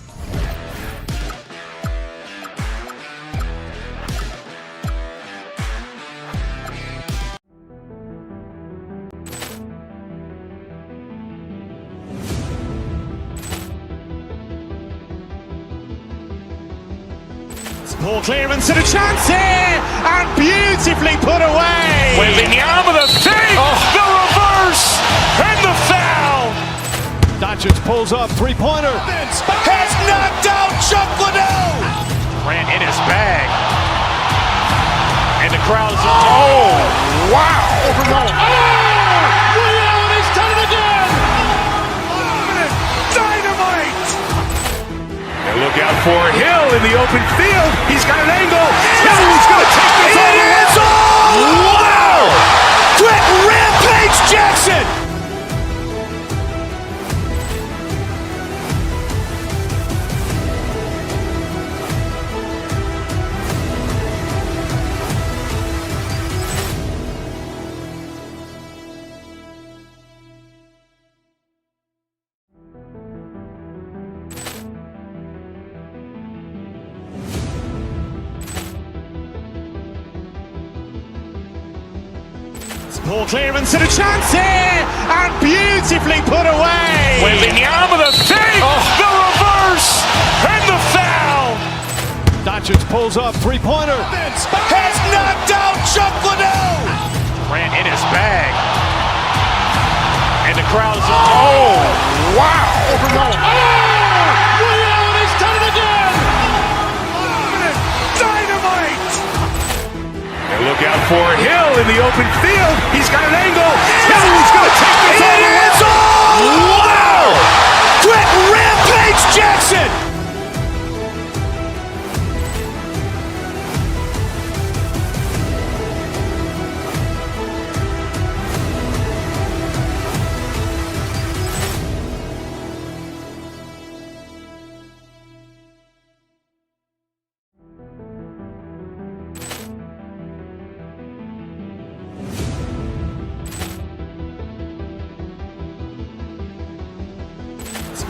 Ball clearance and a chance here, and beautifully put away. Wembanyama the fake, the reverse, and the foul. Doncic pulls up, three-pointer. Has knocked out Chuck Liddell. Ran in his bag. And the crowd is... Oh, wow. He's done it again. Dynamite. And look out for Hill in the open field. He's got an angle. Hill's going to take this all the way. Wow! Quick rampage Jackson. Ball clearance and a chance here, and beautifully put away. Wembanyama the fake, the reverse, and the foul. Doncic pulls up, three-pointer. Has knocked out Chuck Liddell. Ran in his bag. And the crowd is... Oh, wow. He's done it again. Dynamite. And look out for Hill in the open field. He's got an angle. Hill's going to take this all the way. Wow! Quick rampage Jackson.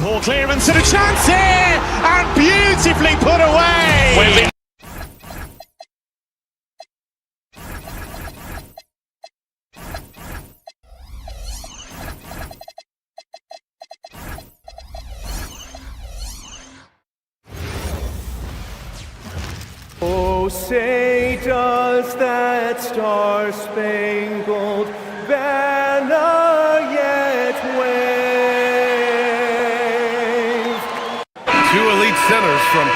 Ball clearance and a chance here, and beautifully put away. Oh, say does that star-spangled banner yet wave? Two elite centers from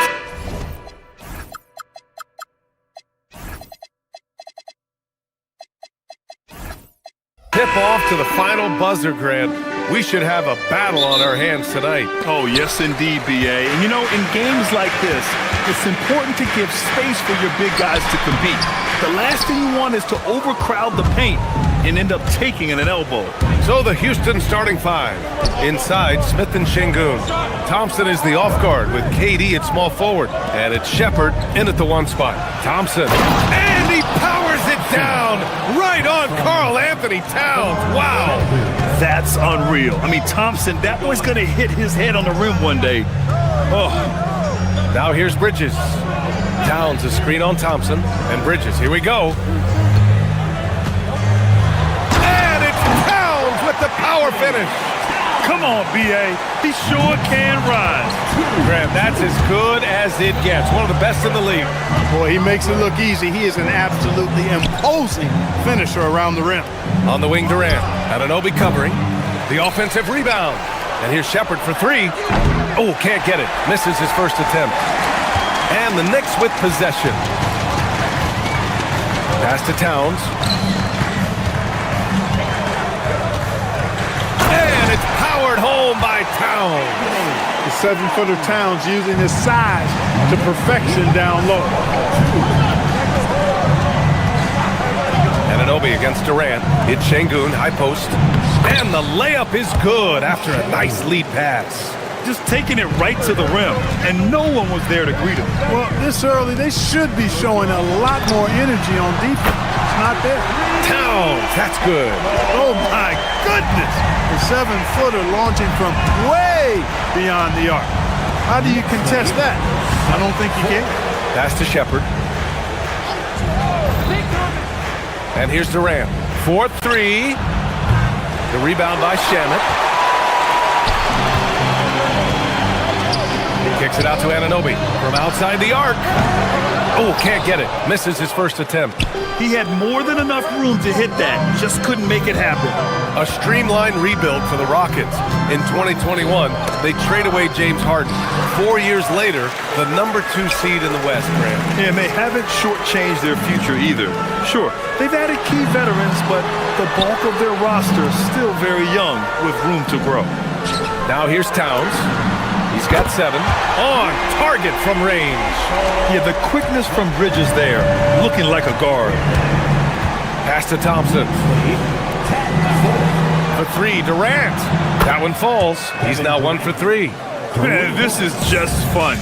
tip-off to the final buzzer, Grant. We should have a battle on our hands tonight. Oh, yes, indeed, B.A. And, you know, in games like this, it's important to give space for your big guys to compete. The last thing you want is to overcrowd the paint and end up taking an elbow. So the Houston starting five. Inside, Smith and Şengün. Thompson is the off guard with KD at small forward. And it's Shepherd in at the one spot. Thompson. And he powers it down right on Karl Anthony Towns. Wow. That's unreal. I mean, Thompson, that boy's going to hit his head on the rim one day. Oh. Now here's Bridges. Towns a screen on Thompson. And Bridges, here we go. And it's Towns with the power finish. Come on, B.A. He sure can rise. Graham, that's as good as it gets. One of the best in the league. Boy, he makes it look easy. He is an absolutely imposing finisher around the rim. On the wing, Durant. Anunoby covering. The offensive rebound. And here's Shepherd for three. Oh, can't get it. Misses his first attempt. And the Knicks with possession. Pass to Towns. And it's powered home by Towns. The 7-footer Towns using his size to perfection down low. Anunoby against Durant. It's Şengün, high post. And the layup is good after a nice lead pass. Just taking it right to the rim, and no one was there to greet him. Well, this early, they should be showing a lot more energy on defense. It's not there. Towns, that's good. Oh, my goodness. The 7-footer launching from way beyond the arc. How do you contest that? I don't think you can. Pass to Shepherd. And here's Durant. 4-3. The rebound by Shamet. Kicks it out to Anunoby from outside the arc. Oh, can't get it. Misses his first attempt. He had more than enough room to hit that. Just couldn't make it happen. A streamlined rebuild for the Rockets. In 2021, they trade away James Harden. 4 years later, the number 2 seed in the West, Grant. And they haven't shortchanged their future either. Sure, they've added key veterans, but the bulk of their roster is still very young with room to grow. Now here's Towns. He's got 7. On target from range. Yeah, the quickness from Bridges there, looking like a guard. Pass to Thompson. For 3, Durant. That one falls. He's now 1 for 3. Man, this is just fun.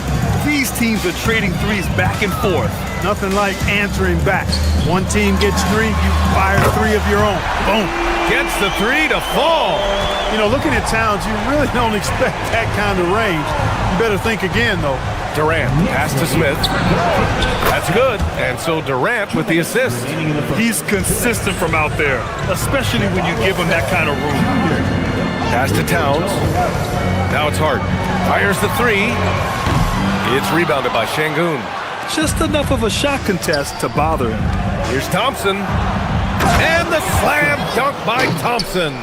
These teams are trading threes back and forth. Nothing like answering back. One team gets 3, you fire 3 of your own. Boom. Gets the 3 to fall. You know, looking at Towns, you really don't expect that kind of range. You better think again, though. Durant, pass to Smith. That's good. And so Durant with the assist. He's consistent from out there, especially when you give him that kind of room. Pass to Towns. Now it's Harden. Fires the 3. It's rebounded by Şengün. Just enough of a shot contest to bother him. Here's Thompson. And the slam dunk by Thompson.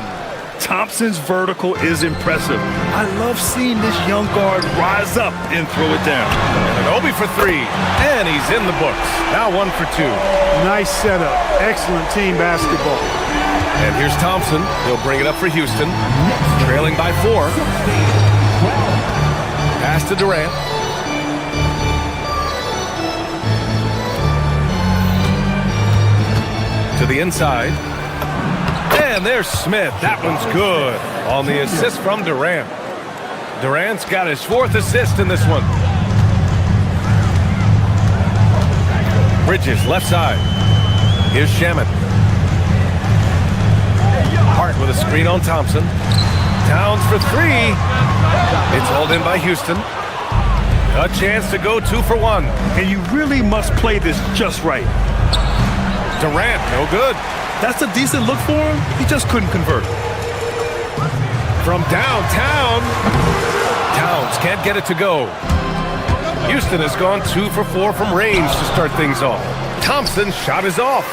Thompson's vertical is impressive. I love seeing this young guard rise up and throw it down. Anunoby for 3. And he's in the books. Now 1 for 2. Nice setup. Excellent team basketball. And here's Thompson. He'll bring it up for Houston. Trailing by 4. Pass to Durant. To the inside. And there's Smith. That one's good. On the assist from Durant. Durant's got his 4th assist in this one. Bridges, left side. Here's Shamet. Hart with a screen on Thompson. Towns for 3. It's hauled in by Houston. A chance to go 2 for 1. And you really must play this just right. Durant, no good. That's a decent look for him. He just couldn't convert. From downtown. Towns can't get it to go. Houston has gone 2 for 4 from range to start things off. Thompson's shot is off.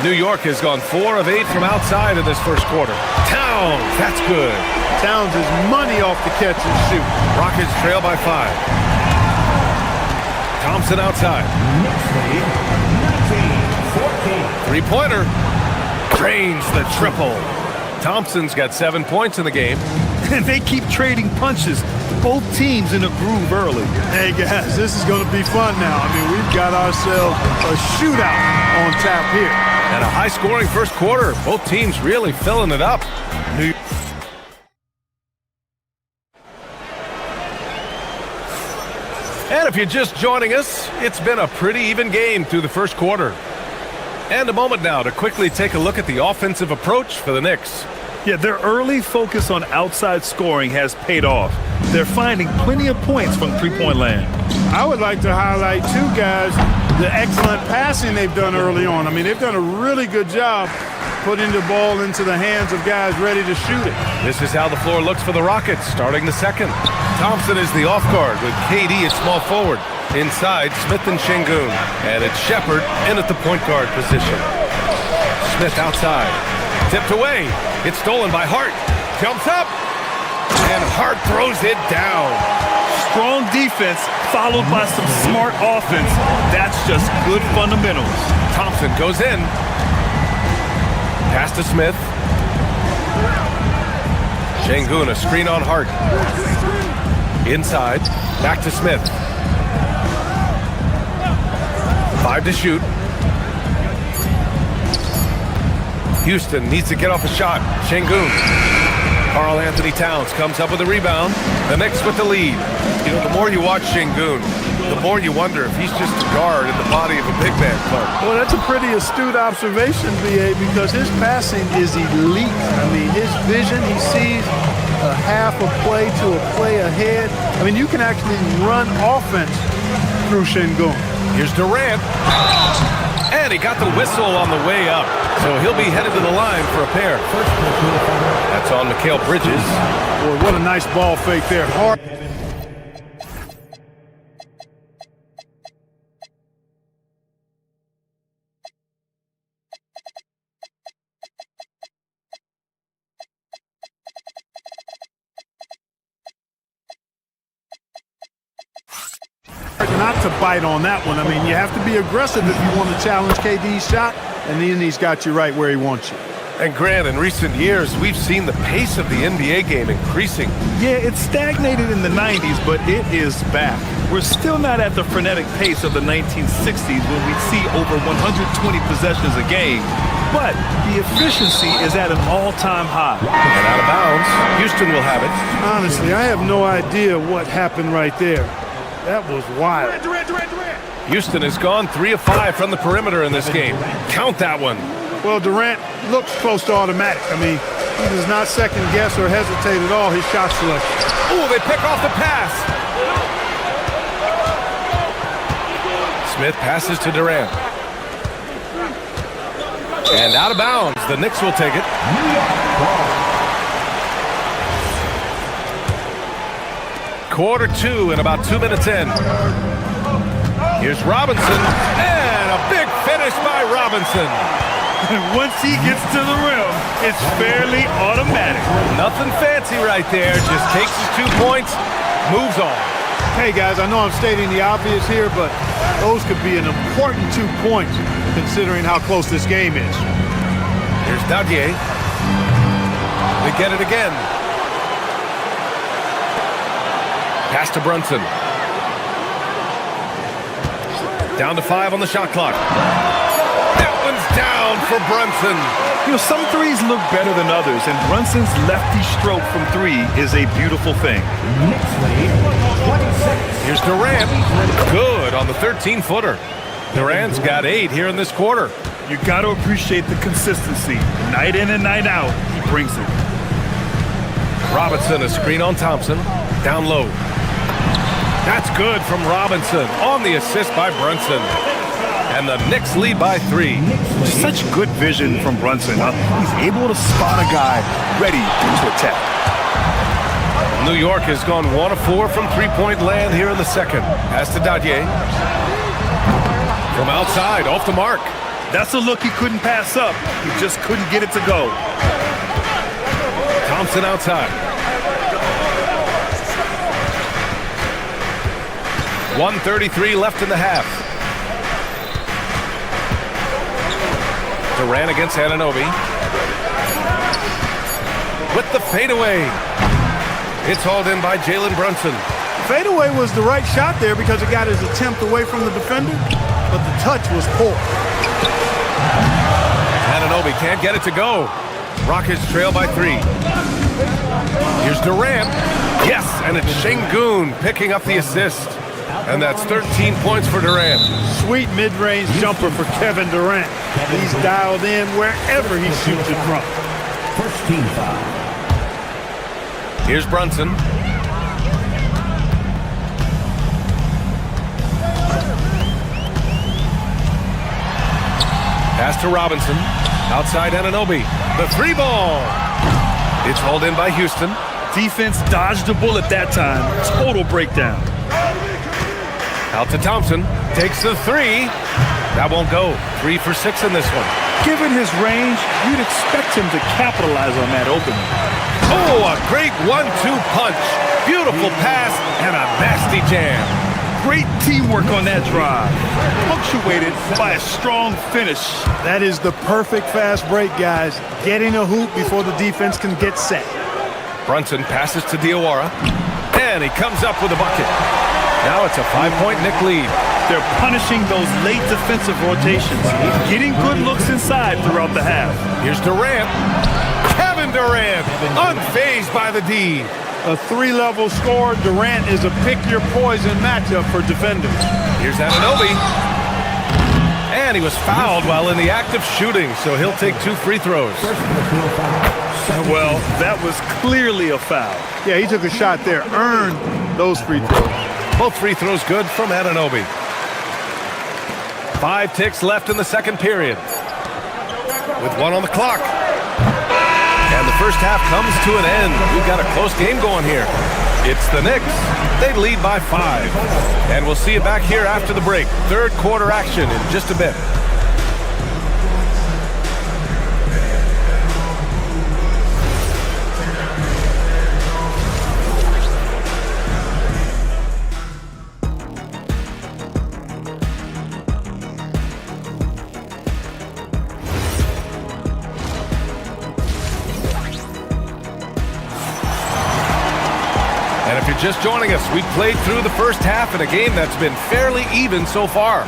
New York has gone 4 of 8 from outside in this first quarter. Towns, that's good. Towns is money off the catch and shoot. Rockets trail by 5. Thompson outside. 3-pointer. Drains the triple. Thompson's got 7 points in the game. And they keep trading punches. Both teams in a groove early. Hey, guys, this is going to be fun now. I mean, we've got ourselves a shootout on tap here. And a high-scoring first quarter. Both teams really filling it up. And if you're just joining us, it's been a pretty even game through the first quarter. And a moment now to quickly take a look at the offensive approach for the Knicks. Yeah, their early focus on outside scoring has paid off. They're finding plenty of points from three-point land. I would like to highlight two guys, the excellent passing they've done early on. I mean, they've done a really good job putting the ball into the hands of guys ready to shoot it. This is how the floor looks for the Rockets starting the second. Thompson is the off guard with KD at small forward. Inside, Smith and Şengün. And it's Shepherd in at the point guard position. Smith outside. Tipped away. It's stolen by Hart. Jumps up. And Hart throws it down. Strong defense followed by some smart offense. That's just good fundamentals. Thompson goes in. Pass to Smith. Şengün, a screen on Hart. Inside. Back to Smith. 5 to shoot. Houston needs to get off a shot. Şengün. Karl Anthony Towns comes up with a rebound. The Knicks with the lead. You know, the more you watch Şengün, the more you wonder if he's just a guard in the body of a big man club. Well, that's a pretty astute observation, B.A., because his passing is elite. I mean, his vision, he sees a half a play to a play ahead. I mean, you can actually run offense through Şengün. Here's Durant. And he got the whistle on the way up. So he'll be headed to the line for a pair. That's on Mikal Bridges. Boy, what a nice ball fake there. Hard. Not to bite on that one. I mean, you have to be aggressive if you want to challenge KD's shot, and then he's got you right where he wants you. And Grant, in recent years, we've seen the pace of the NBA game increasing. Yeah, it stagnated in the 90s, but it is back. We're still not at the frenetic pace of the 1960s when we'd see over 120 possessions a game. But the efficiency is at an all-time high. And out of bounds, Houston will have it. Honestly, I have no idea what happened right there. That was wild. Houston has gone 3 of 5 from the perimeter in this game. Count that one. Well, Durant looks close to automatic. I mean, he does not second guess or hesitate at all his shot selection. Ooh, they pick off the pass. Smith passes to Durant. And out of bounds. The Knicks will take it. Quarter 2 and about 2 minutes in. Here's Robinson. And a big finish by Robinson. Once he gets to the rim, it's fairly automatic. Nothing fancy right there. Just takes his 2 points, moves on. Hey, guys, I know I'm stating the obvious here, but those could be an important 2 points considering how close this game is. Here's Dadier. They get it again. Pass to Brunson. Down to 5 on the shot clock. That one's down for Brunson. You know, some threes look better than others, and Brunson's lefty stroke from 3 is a beautiful thing. Here's Durant. Good on the 13-footer. Durant's got 8 here in this quarter. You got to appreciate the consistency. Night in and night out, he brings it. Robinson, a screen on Thompson. Down low. That's good from Robinson on the assist by Brunson. And the Knicks lead by 3. Such good vision from Brunson. He's able to spot a guy ready to attack. New York has gone 1 of 4 from three-point land here in the second. Pass to Dadier. From outside, off the mark. That's a look he couldn't pass up. He just couldn't get it to go. Thompson outside. 1:33 left in the half. Durant against Anunoby. With the fadeaway. It's hauled in by Jalen Brunson. Fadeaway was the right shot there because it got his attempt away from the defender, but the touch was poor. Anunoby can't get it to go. Rockets trail by 3. Here's Durant. Yes, and it's Şengün picking up the assist. And that's 13 points for Durant. Sweet mid-range jumper for Kevin Durant. He's dialed in wherever he shoots it from. First team foul. Here's Brunson. Pass to Robinson. Outside Anunoby. The 3-ball. It's hauled in by Houston. Defense dodged a bullet that time. Total breakdown. Out to Thompson. Takes the 3. That won't go. 3 for 6 in this one. Given his range, you'd expect him to capitalize on that opening. Oh, a great 1-2 punch. Beautiful pass and a nasty jam. Great teamwork on that drive. Punctuated by a strong finish. That is the perfect fast break, guys. Getting a hoop before the defense can get set. Brunson passes to Diawara. And he comes up with a bucket. Now it's a 5-point Knick lead. They're punishing those late defensive rotations, getting good looks inside throughout the half. Here's Durant. Kevin Durant, unfazed by the D. A 3-level score. Durant is a pick-your-poison matchup for defenders. Here's Anunoby. And he was fouled while in the act of shooting, so he'll take 2 free throws. Well, that was clearly a foul. Yeah, he took a shot there, earned those free throws. Both free throws good from Anunoby. 5 ticks left in the second period. With 1 on the clock. And the first half comes to an end. We've got a close game going here. It's the Knicks. They lead by 5. And we'll see you back here after the break. Third quarter action in just a bit. Just joining us, we played through the first half in a game that's been fairly even so far.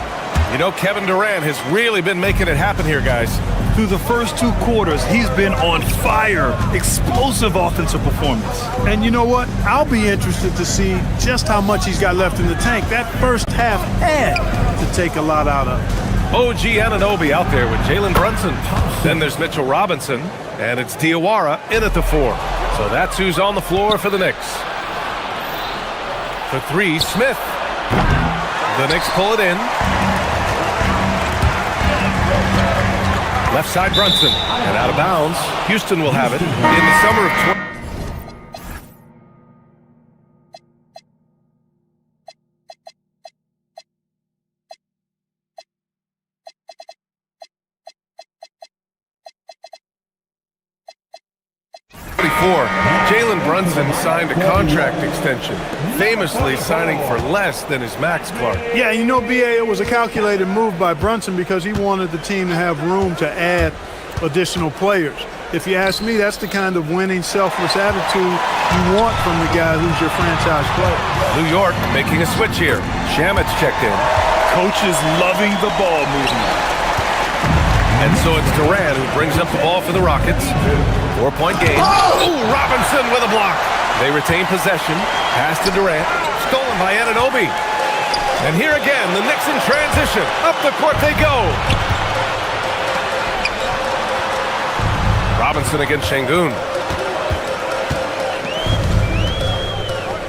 You know, Kevin Durant has really been making it happen here, guys. Through the first 2 quarters, he's been on fire. Explosive offensive performance. And you know what? I'll be interested to see just how much he's got left in the tank. That first half had to take a lot out of it. OG Anunoby out there with Jalen Brunson. Then there's Mitchell Robinson, and it's Diawara in at the 4. So that's who's on the floor for the Knicks. For 3, Smith. The Knicks pull it in. Left side Brunson. And out of bounds. Houston will have it in the summer of 24. Jalen Brunson signed a contract extension, famously signing for less than his max, Clark. Yeah, you know, BA, it was a calculated move by Brunson because he wanted the team to have room to add additional players. If you ask me, that's the kind of winning, selfless attitude you want from the guy who's your franchise player. New York making a switch here. Shamit's checked in. Coach is loving the ball movement. And so it's Durant who brings up the ball for the Rockets. 4-point game. Oh, Robinson with a block. They retain possession. Pass to Durant. Stolen by Anunoby. And here again, the Knicks in transition. Up the court they go. Robinson against Şengün.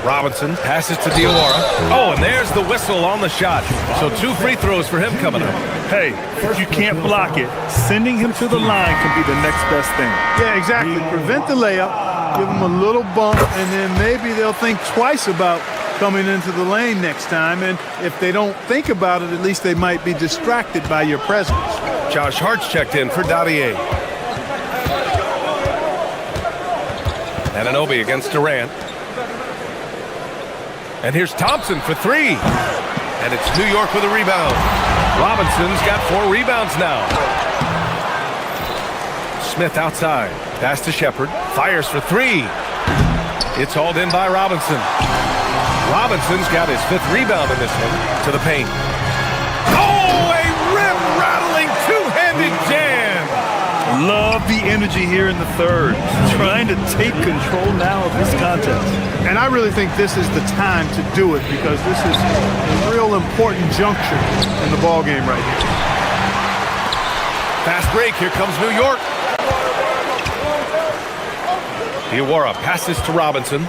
Robinson passes to Diawara. Oh, and there's the whistle on the shot. So 2 free throws for him coming up. Hey, if you can't block it, sending him to the line can be the next best thing. Yeah, exactly. Prevent the layup, give them a little bump, and then maybe they'll think twice about coming into the lane next time. And if they don't think about it, at least they might be distracted by your presence. Josh Hart's checked in for Dadier. Anunoby against Durant. And here's Thompson for 3. And it's New York with a rebound. Robinson's got 4 rebounds now. Smith outside. Pass to Shepard. Fires for 3. It's hauled in by Robinson. Robinson's got his 5th rebound in this one. To the paint. Oh, a rim-rattling 2-handed jam. Love the energy here in the third. Trying to take control now of this contest. And I really think this is the time to do it because this is a real important juncture in the ballgame right here. Fast break. Here comes New York. Diawara passes to Robinson.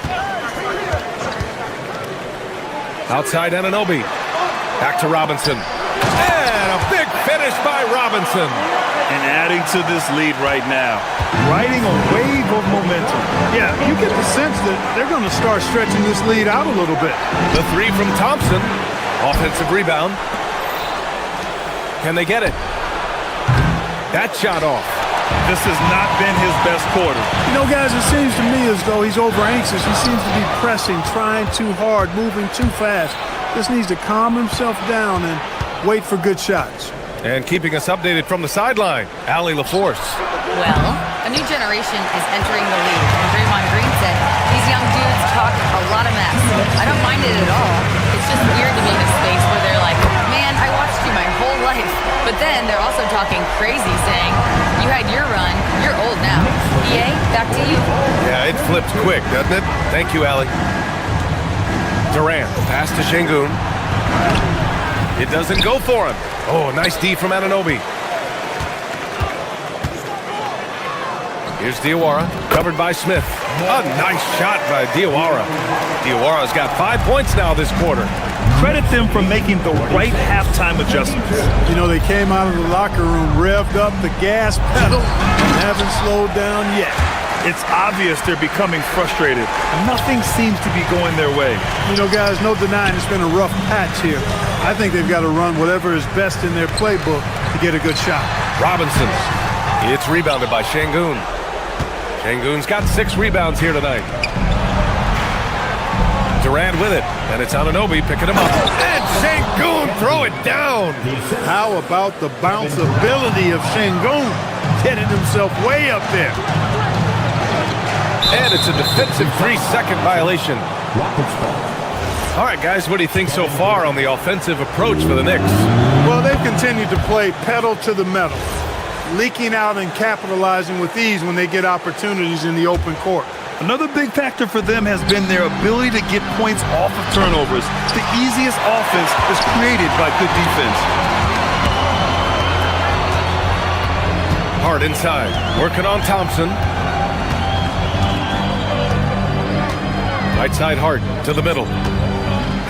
Outside Anunoby. Back to Robinson. And a big finish by Robinson. And adding to this lead right now. Riding a wave of momentum. Yeah, you get the sense that they're going to start stretching this lead out a little bit. The 3 from Thompson. Offensive rebound. Can they get it? That shot off. This has not been his best quarter. You know, guys, it seems to me as though he's over anxious. He seems to be pressing, trying too hard, moving too fast. Just needs to calm himself down and wait for good shots. And keeping us updated from the sideline, Allie LaForce. Well, a new generation is entering the league, and Draymond Green said these young dudes talk a lot of mess. I don't mind it at all. It's just weird to be in a space where they're like, man, I watched you my whole life. But then they're also talking crazy, saying, you had your run, you're old now. EA, back to you. Yeah, it flipped quick, doesn't it? Thank you, Allie. Durant, pass to Şengün. It doesn't go for him. Oh, nice D from Anunoby. Here's Diawara, covered by Smith. A nice shot by Diawara. Diawara's got 5 points now this quarter. Credit them for making the right halftime adjustments. You know, they came out of the locker room, revved up the gas pedal, and haven't slowed down yet. It's obvious they're becoming frustrated. Nothing seems to be going their way. You know, guys, no denying it's been a rough patch here. I think they've got to run whatever is best in their playbook to get a good shot. Robinson. It's rebounded by Şengün. Şengün's got 6 rebounds here tonight. Durant with it, and it's Anunoby picking him up. And Şengün throw it down. How about the bounce ability of Şengün getting himself way up there? And it's a defensive 3-second violation. All right, guys, what do you think so far on the offensive approach for the Knicks? Well, they've continued to play pedal to the metal, leaking out and capitalizing with ease when they get opportunities in the open court. Another big factor for them has been their ability to get points off of turnovers. The easiest offense is created by good defense. Hart inside, working on Thompson. Right side Hart to the middle.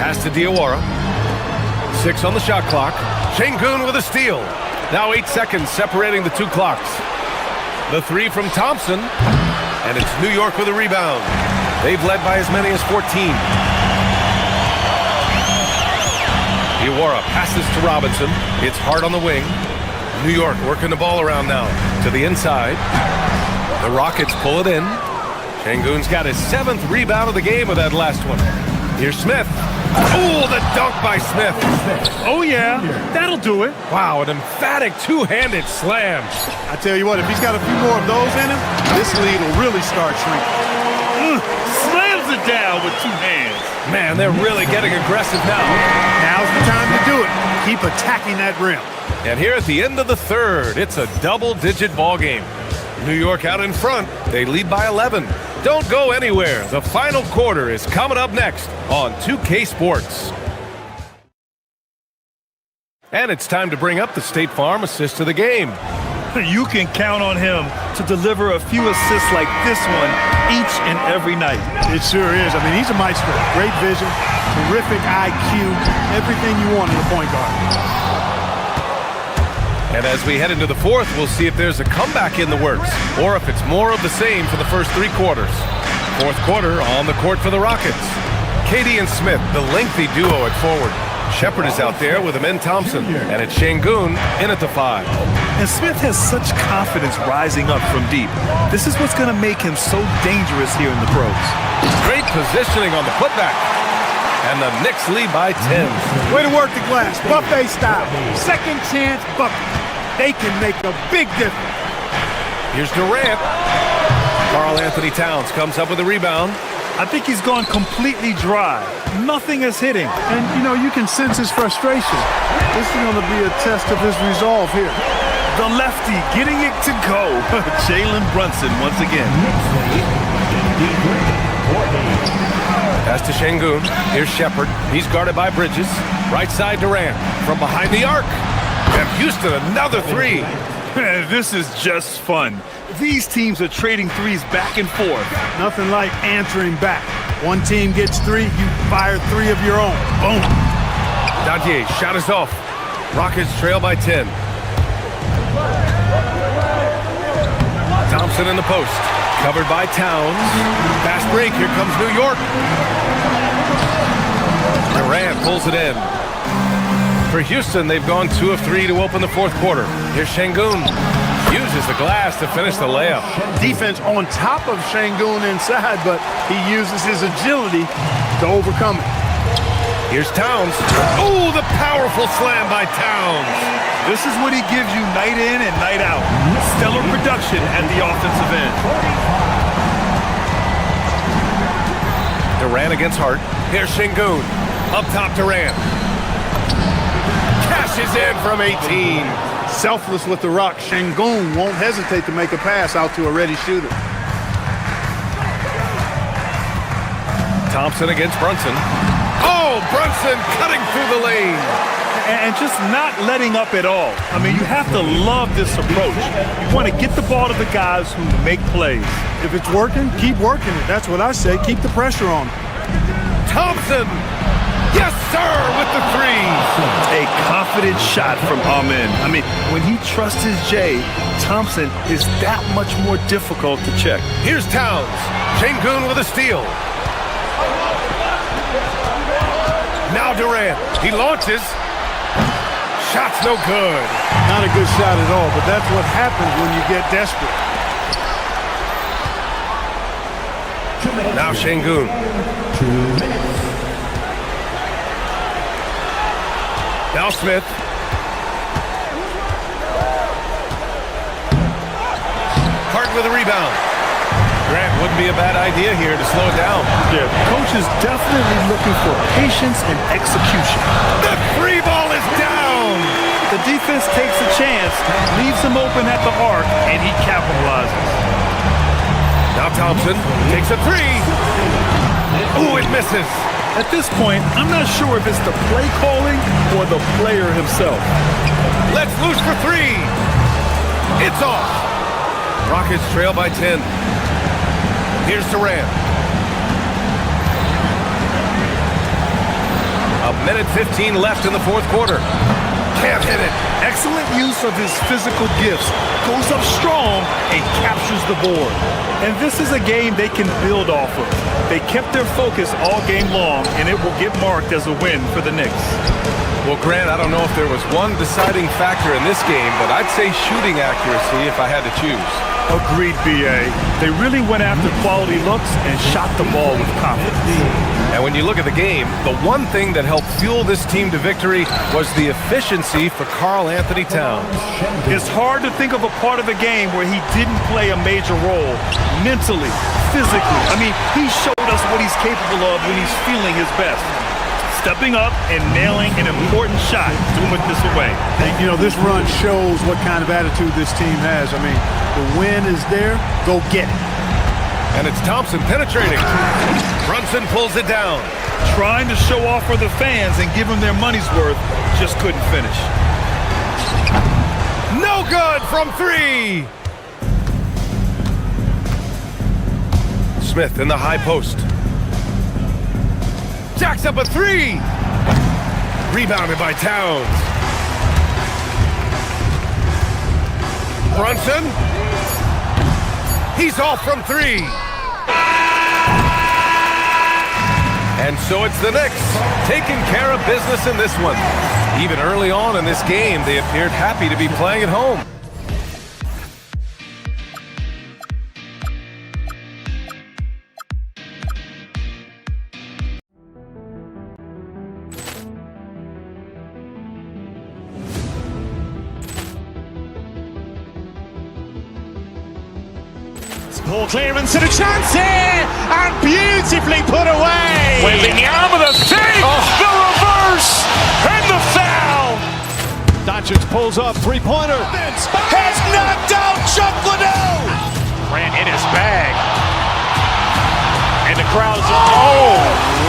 Pass to Diawara. 6 on the shot clock. Şengün with a steal. Now 8 seconds separating the 2 clocks. The 3 from Thompson. And it's New York with a rebound. They've led by as many as 14. Diawara passes to Robinson. It's Hart on the wing. New York working the ball around now. To the inside. The Rockets pull it in. Şengün's got his 7th rebound of the game with that last one. Here's Smith. Oh, the dunk by Smith. Oh, yeah. That'll do it. Wow, an emphatic 2-handed slam. I tell you what, if he's got a few more of those in him, this lead will really start shrinking. Slams it down with 2 hands. Man, they're really getting aggressive now. Now's the time to do it. Keep attacking that rim. And here at the end of the third, it's a double-digit ball game. New York out in front. They lead by 11. Don't go anywhere. The final quarter is coming up next on 2K Sports. And it's time to bring up the State Farm assist of the game. You can count on him to deliver a few assists like this one each and every night. It sure is. I mean, he's a maestro. Great vision, terrific IQ, everything you want in a point guard. And as we head into the fourth, we'll see if there's a comeback in the works or if it's more of the same for the first 3 quarters. Fourth quarter on the court for the Rockets. KD and Smith, the lengthy duo at forward. Shepard is out there with Amen Thompson, and it's Şengün in at the 5. And Smith has such confidence rising up from deep. This is what's going to make him so dangerous here in the pros. Great positioning on the putback. And the Knicks lead by 10. Way to work the glass, buffet style. Second chance bucket. They can make a big difference. Here's Durant. Karl Anthony Towns comes up with a rebound. I think he's gone completely dry. Nothing is hitting. And, you know, you can sense his frustration. This is going to be a test of his resolve here. The lefty getting it to go. Jalen Brunson once again. Pass to Şengün. Here's Shepard. He's guarded by Bridges. Right side Durant. From behind the arc. And Houston, another 3. This is just fun. These teams are trading threes back and forth. Nothing like answering back. One team gets 3, you fire 3 of your own. Boom. Dadier, shot is off. Rockets trail by 10. Thompson in the post. Covered by Towns. Fast break, here comes New York. Durant pulls it in. For Houston, they've gone 2 of 3 to open the fourth quarter. Here's Şengün. Uses the glass to finish the layup. Defense on top of Şengün inside, but he uses his agility to overcome it. Here's Towns. Oh, the powerful slam by Towns. This is what he gives you night in and night out. Stellar production at the offensive end. Durant against Hart. Here's Şengün. Up top, Durant. Cashes in from 18. Selfless with the rock. Şengün won't hesitate to make a pass out to a ready shooter. Thompson against Brunson. Oh, Brunson cutting through the lane. And just not letting up at all. I mean, you have to love this approach. You want to get the ball to the guys who make plays. If it's working, keep working it. That's what I say. Keep the pressure on. Thompson. Yes, sir, with the 3. A confident shot from Amen. I mean, when he trusts his J, Thompson is that much more difficult to check. Here's Towns. Şengün with a steal. Now Durant. He launches. Shot's no good. Not a good shot at all, but that's what happens when you get desperate. Now Şengün. 2 minutes. Now Smith. Hart with a rebound. Grant wouldn't be a bad idea here to slow it down. Yeah, coach is definitely looking for patience and execution. The 3 ball is down. The defense takes a chance, leaves him open at the arc, and he capitalizes. Now Thompson takes a 3. Ooh, it misses. At this point, I'm not sure if it's the play calling or the player himself. Let's loose for 3. It's off. Rockets trail by 10. Here's Durant. A minute 15 left in the fourth quarter. Can't hit it. Excellent use of his physical gifts. Goes up strong and captures the board. And this is a game they can build off of. They kept their focus all game long, and it will get marked as a win for the Knicks. Well, Grant, I don't know if there was one deciding factor in this game, but I'd say shooting accuracy if I had to choose. Agreed, B.A. They really went after quality looks and shot the ball with confidence. And when you look at the game, the one thing that helped fuel this team to victory was the efficiency for Karl Anthony Towns. It's hard to think of a part of the game where he didn't play a major role mentally, physically. I mean, he showed us what he's capable of when he's feeling his best. Stepping up and nailing an important shot to put this away. You know, this run shows what kind of attitude this team has. I mean, the win is there, go get it. And it's Thompson penetrating. Brunson pulls it down. Trying to show off for the fans and give them their money's worth, just couldn't finish. No good from three. Smith in the high post. Jacks up a three. Rebounded by Towns. Brunson. He's off from three. And so it's the Knicks taking care of business in this one. Even early on in this game, they appeared happy to be playing at home. Poor clearance and a chance here, and beautifully put away. Wembanyama with a save, the reverse, and the foul. Doncic pulls up, three-pointer. Has knocked out Chuck Liddell. Grant in his bag. And the crowd's, oh,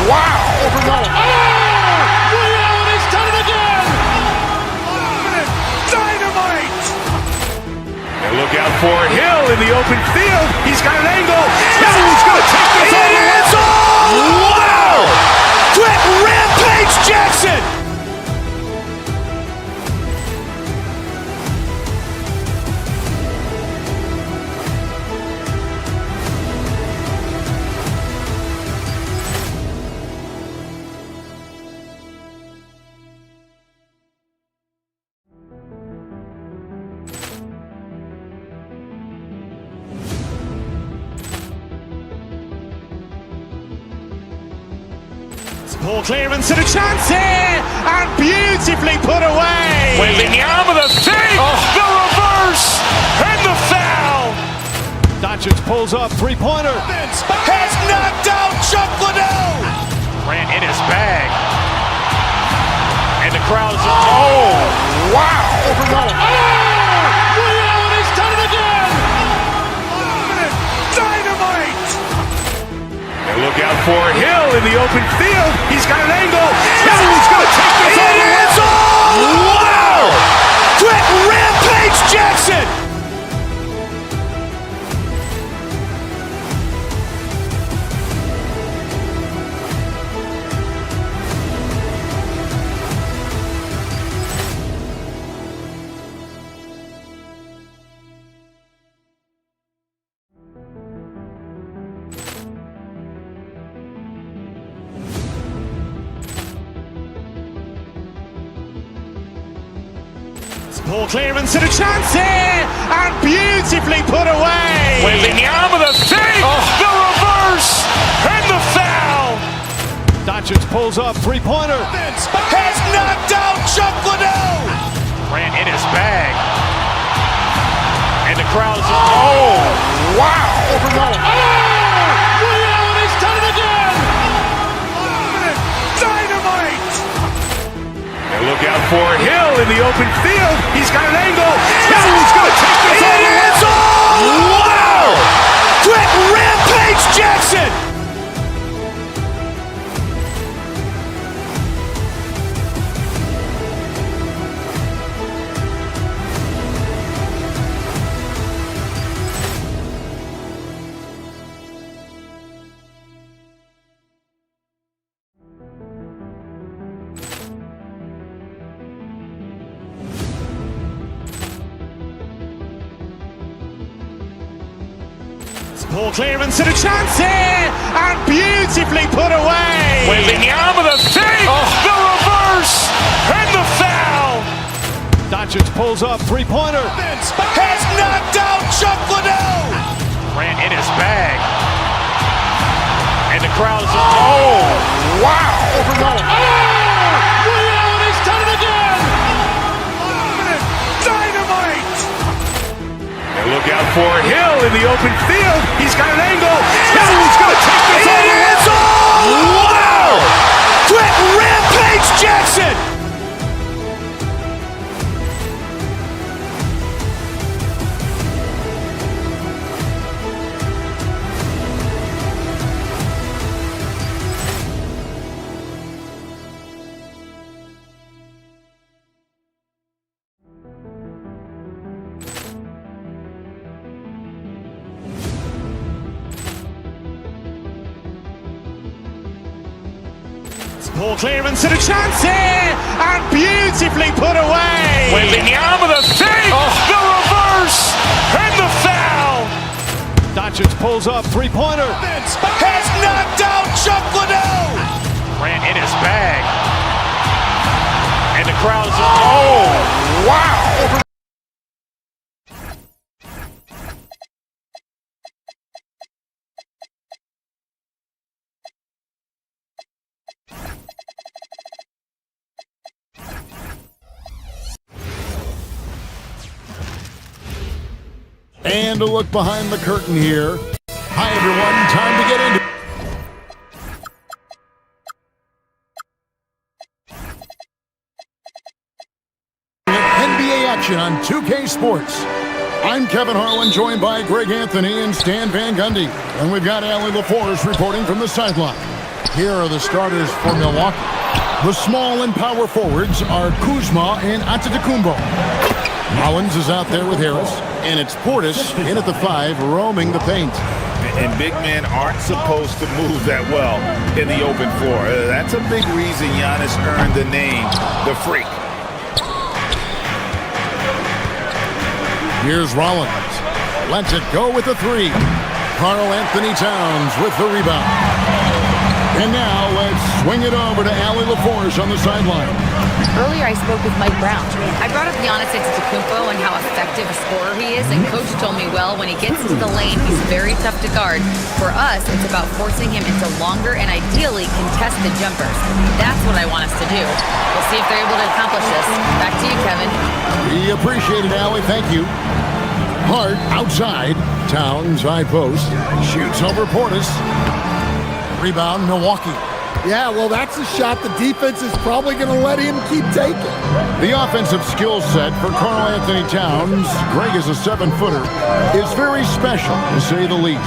wow. He's done it again. Dynamite. And look out for Hill in the open field. He's got an angle. Hill's going to take this all the way. Wow! Quick rampage Jackson. Poor clearance and a chance here, and beautifully put away. Wembanyama with a save, the reverse, and the foul. Doncic pulls up, three-pointer. Has knocked out Chuck Liddell. Grant in his bag. And the crowd's, oh, wow. He's done it again. Dynamite. And look out for Hill in the open field. He's got an angle. Hill's going to take this all the way. Wow! Quick rampage Jackson. Poor clearance and a chance here, and beautifully put away. Wembanyama with a save, the reverse, and the foul. Doncic pulls up, three-pointer. Has knocked out Chuck Liddell. Grant in his bag. And the crowd's, oh, wow. He's done it again. Dynamite. And look out for Hill in the open field. He's got an angle. Hill's going to take this all the way. Wow! Quick rampage Jackson. Poor clearance and a chance here, and beautifully put away. Wembanyama with a save, the reverse, and the foul. Doncic pulls up, three-pointer. Has knocked out Chuck Liddell. Grant in his bag. And the crowd's, oh, wow. He's done it again. Dynamite. And look out for Hill in the open field. He's got an angle. Hill's going to take this all the way. Wow! Quick rampage Jackson. Ball clearance and a chance here, and beautifully put away. Wembanyama the save, the reverse, and the foul. Doncic pulls up, three-pointer. Has knocked out Chuck Liddell. Grant in his bag. And the crowd is, oh, wow. And a look behind the curtain here. Hi, everyone. Time to get into NBA action on 2K Sports. I'm Kevin Harlan, joined by Greg Anthony and Stan Van Gundy. And we've got Allie LaForce reporting from the sideline. Here are the starters for Milwaukee. The small and power forwards are Kuzma and Antetokounmpo. Rollins is out there with Harris, and it's Portis in at the 5, roaming the paint. And big men aren't supposed to move that well in the open floor. That's a big reason Giannis earned the name, the Freak. Here's Rollins. Lets it go with the 3. Karl Anthony Towns with the rebound. And now let's swing it over to Allie LaForce on the sideline. Earlier I spoke with Mike Brown. I brought up Giannis Antetokounmpo and how effective a scorer he is, and Coach told me, well, when he gets into the lane, he's very tough to guard. For us, it's about forcing him into longer and ideally contested jumpers. That's what I want us to do. We'll see if they're able to accomplish this. Back to you, Kevin. We appreciate it, Allie. Thank you. Hart outside. Towns high post. Shoots over Portis. Rebound, Milwaukee. Yeah, well, that's a shot the defense is probably going to let him keep taking. The offensive skill set for Karl Anthony Towns, Greg is a 7-footer, is very special, to say the least.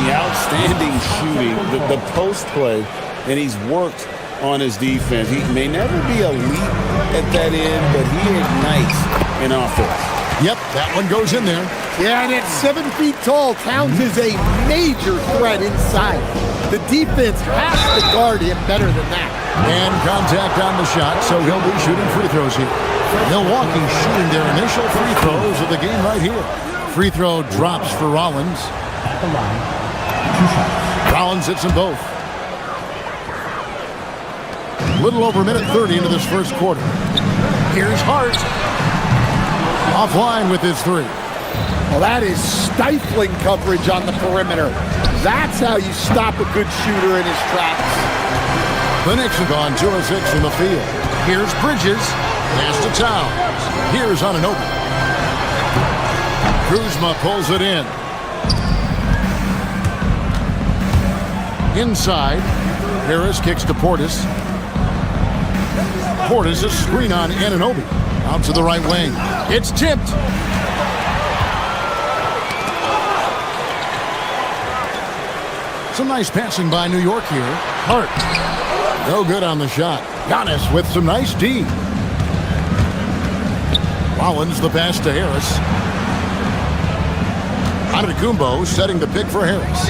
The outstanding shooting, the post play, and he's worked on his defense. He may never be elite at that end, but he ignites an offense. Yep, that one goes in there. Yeah, and at 7 feet tall, Towns is a major threat inside. The defense has to guard him better than that. And contact on the shot, so he'll be shooting free throws here. Milwaukee shooting their initial free throws of the game right here. Free throw drops for Rollins. At the line, 2 shots. Rollins hits them both. A little over a minute 30 into this first quarter. Here's Hart. Offline with his 3. Well, that is stifling coverage on the perimeter. That's how you stop a good shooter in his tracks. The Knicks have gone 2 of 6 from the field. Here's Bridges. Pass to Towns. Here's Anunoby. Kuzma pulls it in. Inside. Harris kicks to Portis. Portis a screen on Anunoby. Out to the right wing. It's tipped. Some nice passing by New York here. Hart. No good on the shot. Giannis with some nice D. Rollins the pass to Harris. Antetokounmpo setting the pick for Harris.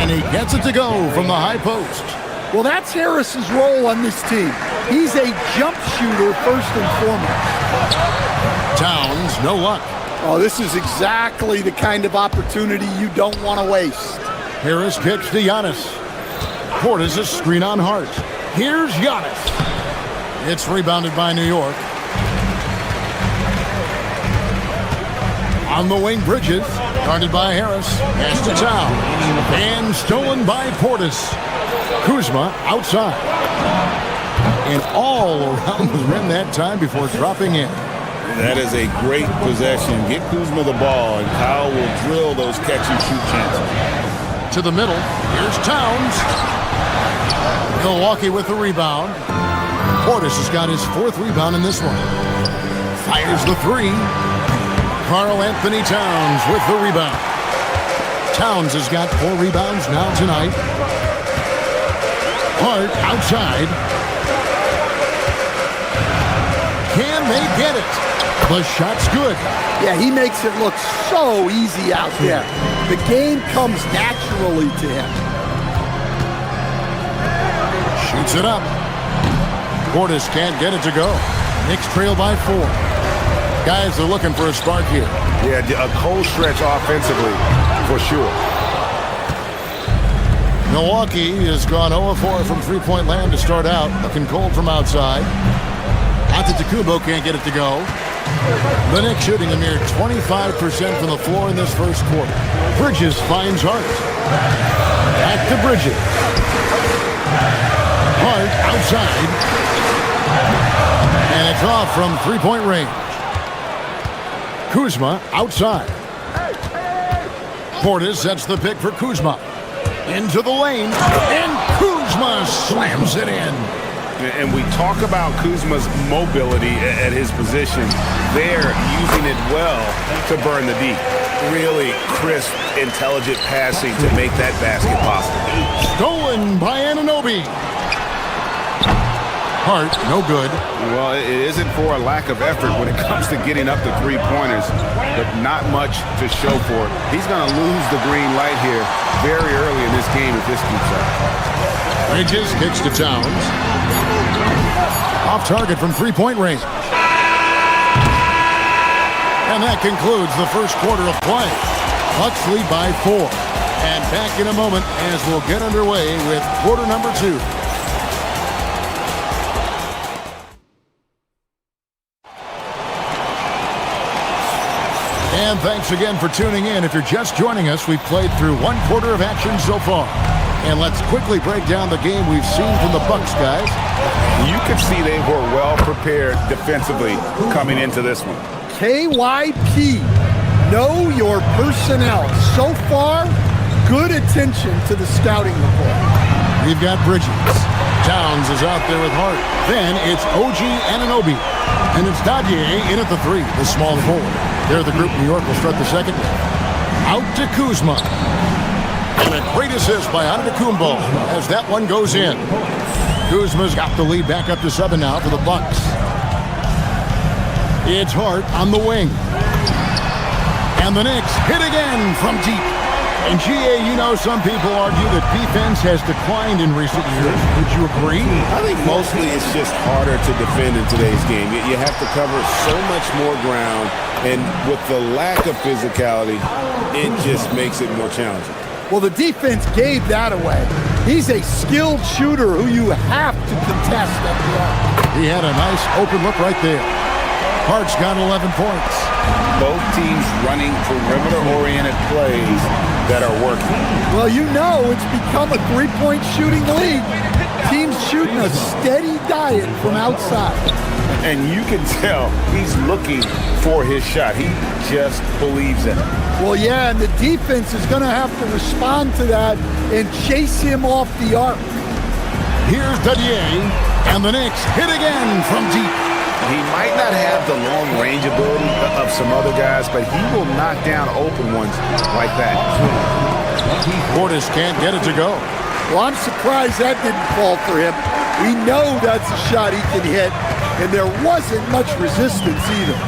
And he gets it to go from the high post. Well, that's Harris's role on this team. He's a jump shooter first and foremost. Towns, no luck. Oh, this is exactly the kind of opportunity you don't want to waste. Harris kicks to Giannis. Portis a screen on Hart. Here's Giannis. It's rebounded by New York. On the wing, Bridges. Guarded by Harris. Pass to Towns. And stolen by Portis. Kuzma outside. And all around the rim that time before dropping in. That is a great possession. Get Kuzma the ball, and Kyle will drill those catch-and-shoot chances. To the middle. Here's Towns. Milwaukee with the rebound. Portis has got his 4th rebound in this one. Fires the 3. Karl Anthony Towns with the rebound. Towns has got 4 rebounds now tonight. Hart outside. Can they get it? The shot's good. Yeah, he makes it look so easy out there. The game comes naturally to him. Shoots it up. Portis can't get it to go. Knicks trail by 4. Guys are looking for a spark here. Yeah, a cold stretch offensively, for sure. Milwaukee has gone 0-4 from three-point land to start out. Looking cold from outside. Antetokounmpo can't get it to go. The Knicks shooting a mere 25% from the floor in this first quarter. Bridges finds Hart. Back to Bridges. Hart outside. And it's off from three-point range. Kuzma outside. Portis sets the pick for Kuzma. Into the lane. And Kuzma slams it in. And we talk about Kuzma's mobility at his position. They're using it well to burn the deep. Really crisp, intelligent passing to make that basket possible. Stolen by Anunoby. Hart, no good. Well, it isn't for a lack of effort when it comes to getting up to three-pointers, but not much to show for it. He's going to lose the green light here very early in this game if this keeps up. Bridges kicks to Towns. Off target from three-point range. And that concludes the first quarter of play. Bucks lead by 4. And back in a moment as we'll get underway with quarter number 2. And thanks again for tuning in. If you're just joining us, we've played through one quarter of action so far. And let's quickly break down the game we've seen from the Bucks, guys. You could see they were well prepared defensively coming into this one. KYP, know your personnel. So far, good attention to the scouting report. We've got Bridges. Towns is out there with Hart. Then it's OG Anunoby. And it's Dadier in at the 3, the small forward. They're the group New York will start the second. Out to Kuzma. And a great assist by Antetokounmpo as that one goes in. Kuzma's got the lead back up to 7 now for the Bucks. It's Hart on the wing. And the Knicks hit again from deep. And GA, you know, some people argue that defense has declined in recent years. Would you agree? I think mostly it's just harder to defend in today's game. You have to cover so much more ground, and with the lack of physicality, it just makes it more challenging. Well, the defense gave that away. He's a skilled shooter who you have to contest at the arc. He had a nice open look right there. Hart's got 11 points. Both teams running perimeter-oriented plays that are working. Well, you know it's become a three-point shooting league. Teams shooting a steady diet from outside. And you can tell he's looking for his shot. He just believes in it. Well, yeah, and the defense is going to have to respond to that and chase him off the arc. Here's Dadier, and the Knicks hit again from deep. He might not have the long-range ability of some other guys, but he will knock down open ones like that. Portis can't get it to go. Well, I'm surprised that didn't fall for him. We know that's a shot he can hit, and there wasn't much resistance either.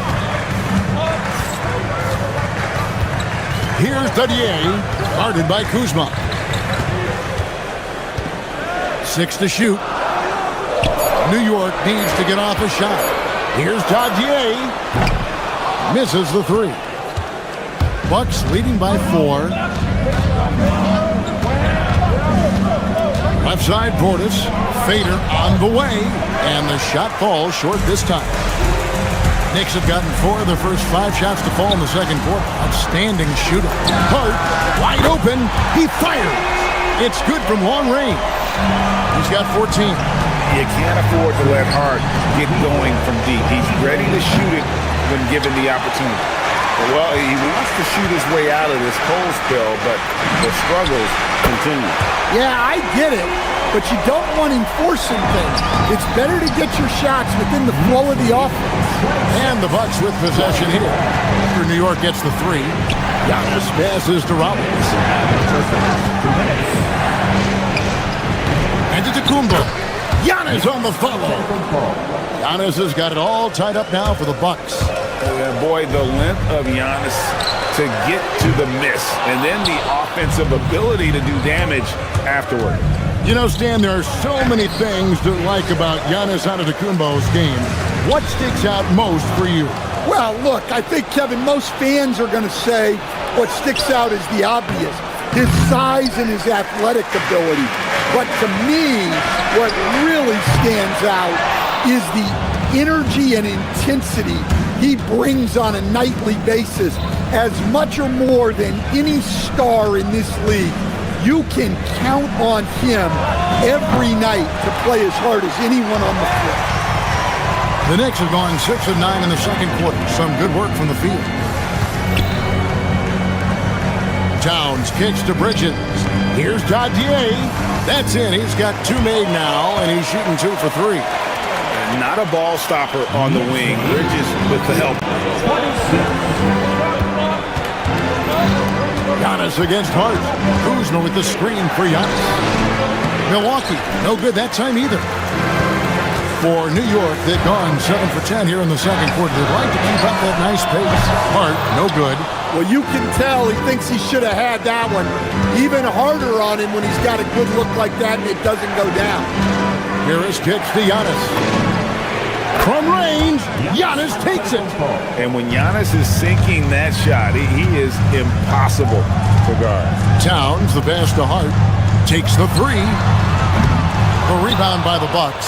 Here's Dadier, guarded by Kuzma. 6 to shoot. New York needs to get off a shot. Here's Dadier. Misses the 3. Bucks leading by 4. Left side Portis. Fader on the way. And the shot falls short this time. Knicks have gotten 4 of their first 5 shots to fall in the second quarter. Outstanding shooter. Hart, wide open. He fires. It's good from long range. He's got 14. You can't afford to let Hart get going from deep. He's ready to shoot it when given the opportunity. Well, he wants to shoot his way out of this cold spell, but the struggles continue. Yeah, I get it, but you don't want him forcing things. It's better to get your shots within the flow of the offense. And the Bucks with possession here. After New York gets the 3, Giannis passes to Robbins. And to Antetokounmpo. Giannis on the follow. Giannis has got it all tied up now for the Bucks. Boy, the length of Giannis to get to the miss, and then the offensive ability to do damage afterward. You know, Stan, there are so many things to like about Giannis Antetokounmpo's game. What sticks out most for you? Well, look, I think, Kevin, most fans are going to say what sticks out is the obvious, his size and his athletic ability. But to me, what really stands out is the energy and intensity he brings on a nightly basis, as much or more than any star in this league. You can count on him every night to play as hard as anyone on the floor. The Knicks have gone 6 of 9 in the second quarter. Some good work from the field. Towns kicks to Bridges. Here's Dadier. That's in. He's got 2 made now, and he's shooting 2 for 3. Not a ball stopper on the wing. Bridges with the help. Giannis against Hart. Kuzma with the screen for Giannis. Milwaukee, no good that time either. For New York, they've gone 7 for 10 here in the second quarter. They'd like to keep up that nice pace. Hart, no good. Well, you can tell he thinks he should have had that one. Even harder on him when he's got a good look like that and it doesn't go down. Harris kicks to Giannis. From range, Giannis takes it. And when Giannis is sinking that shot, he is impossible to guard. Towns, the pass to Hart, takes the 3. The rebound by the Bucks.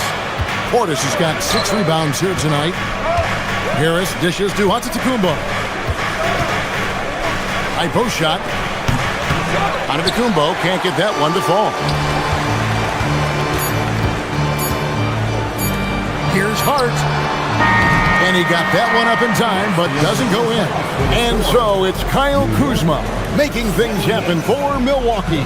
Portis has got 6 rebounds here tonight. Harris dishes to Antetokounmpo. High post shot. Antetokounmpo can't get that one to fall. Here's Hart. And he got that one up in time, but doesn't go in. And so it's Kyle Kuzma making things happen for Milwaukee.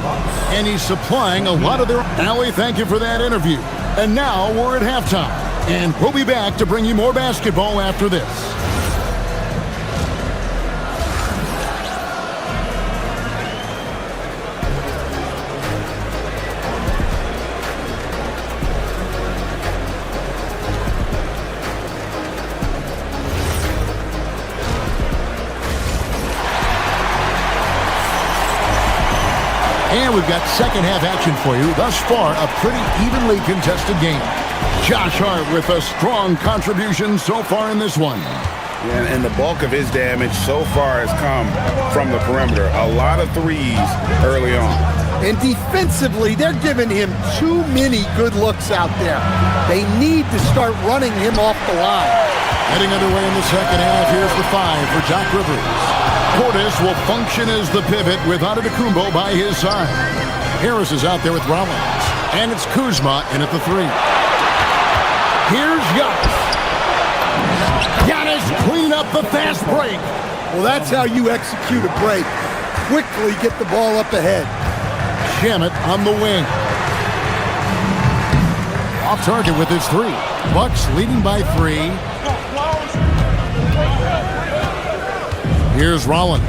And he's supplying a lot of their... Allie, thank you for that interview. And now we're at halftime. And we'll be back to bring you more basketball after this. And we've got second half action for you. Thus far, a pretty evenly contested game. Josh Hart with a strong contribution so far in this one. Yeah, and the bulk of his damage so far has come from the perimeter. A lot of threes early on. And defensively, they're giving him too many good looks out there. They need to start running him off the line. Heading underway in the second half, here's the 5 for Doc Rivers. Portis will function as the pivot with Antetokounmpo by his side. Harris is out there with Rollins. And it's Kuzma in at the 3. Here's Giannis. Giannis clean up the fast break. Well, that's how you execute a break. Quickly get the ball up ahead. Shamet on the wing. Off target with his 3. Bucks leading by 3. Here's Rollins.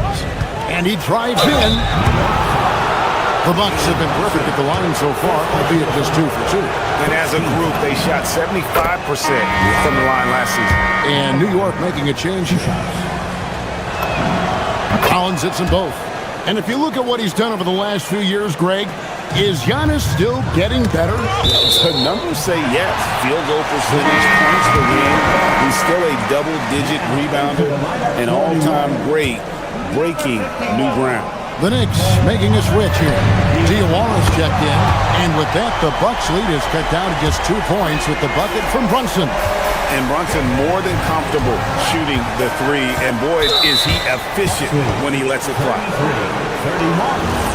And he drives in. The Bucks have been perfect at the line so far, albeit just 2 for 2. And as a group, they shot 75% from the line last season. And New York making a change. Collins hits them both. And if you look at what he's done over the last few years, Greg, is Giannis still getting better? The numbers say yes. Field goal percentage, points per game. He's still a double-digit rebounder, an all-time great, breaking new ground. The Knicks making a switch here. Diawara's checked in, and with that, the Bucks lead is cut down to just 2 points with the bucket from Brunson. And Brunson more than comfortable shooting the 3, and boy, is he efficient when he lets it fly. 31.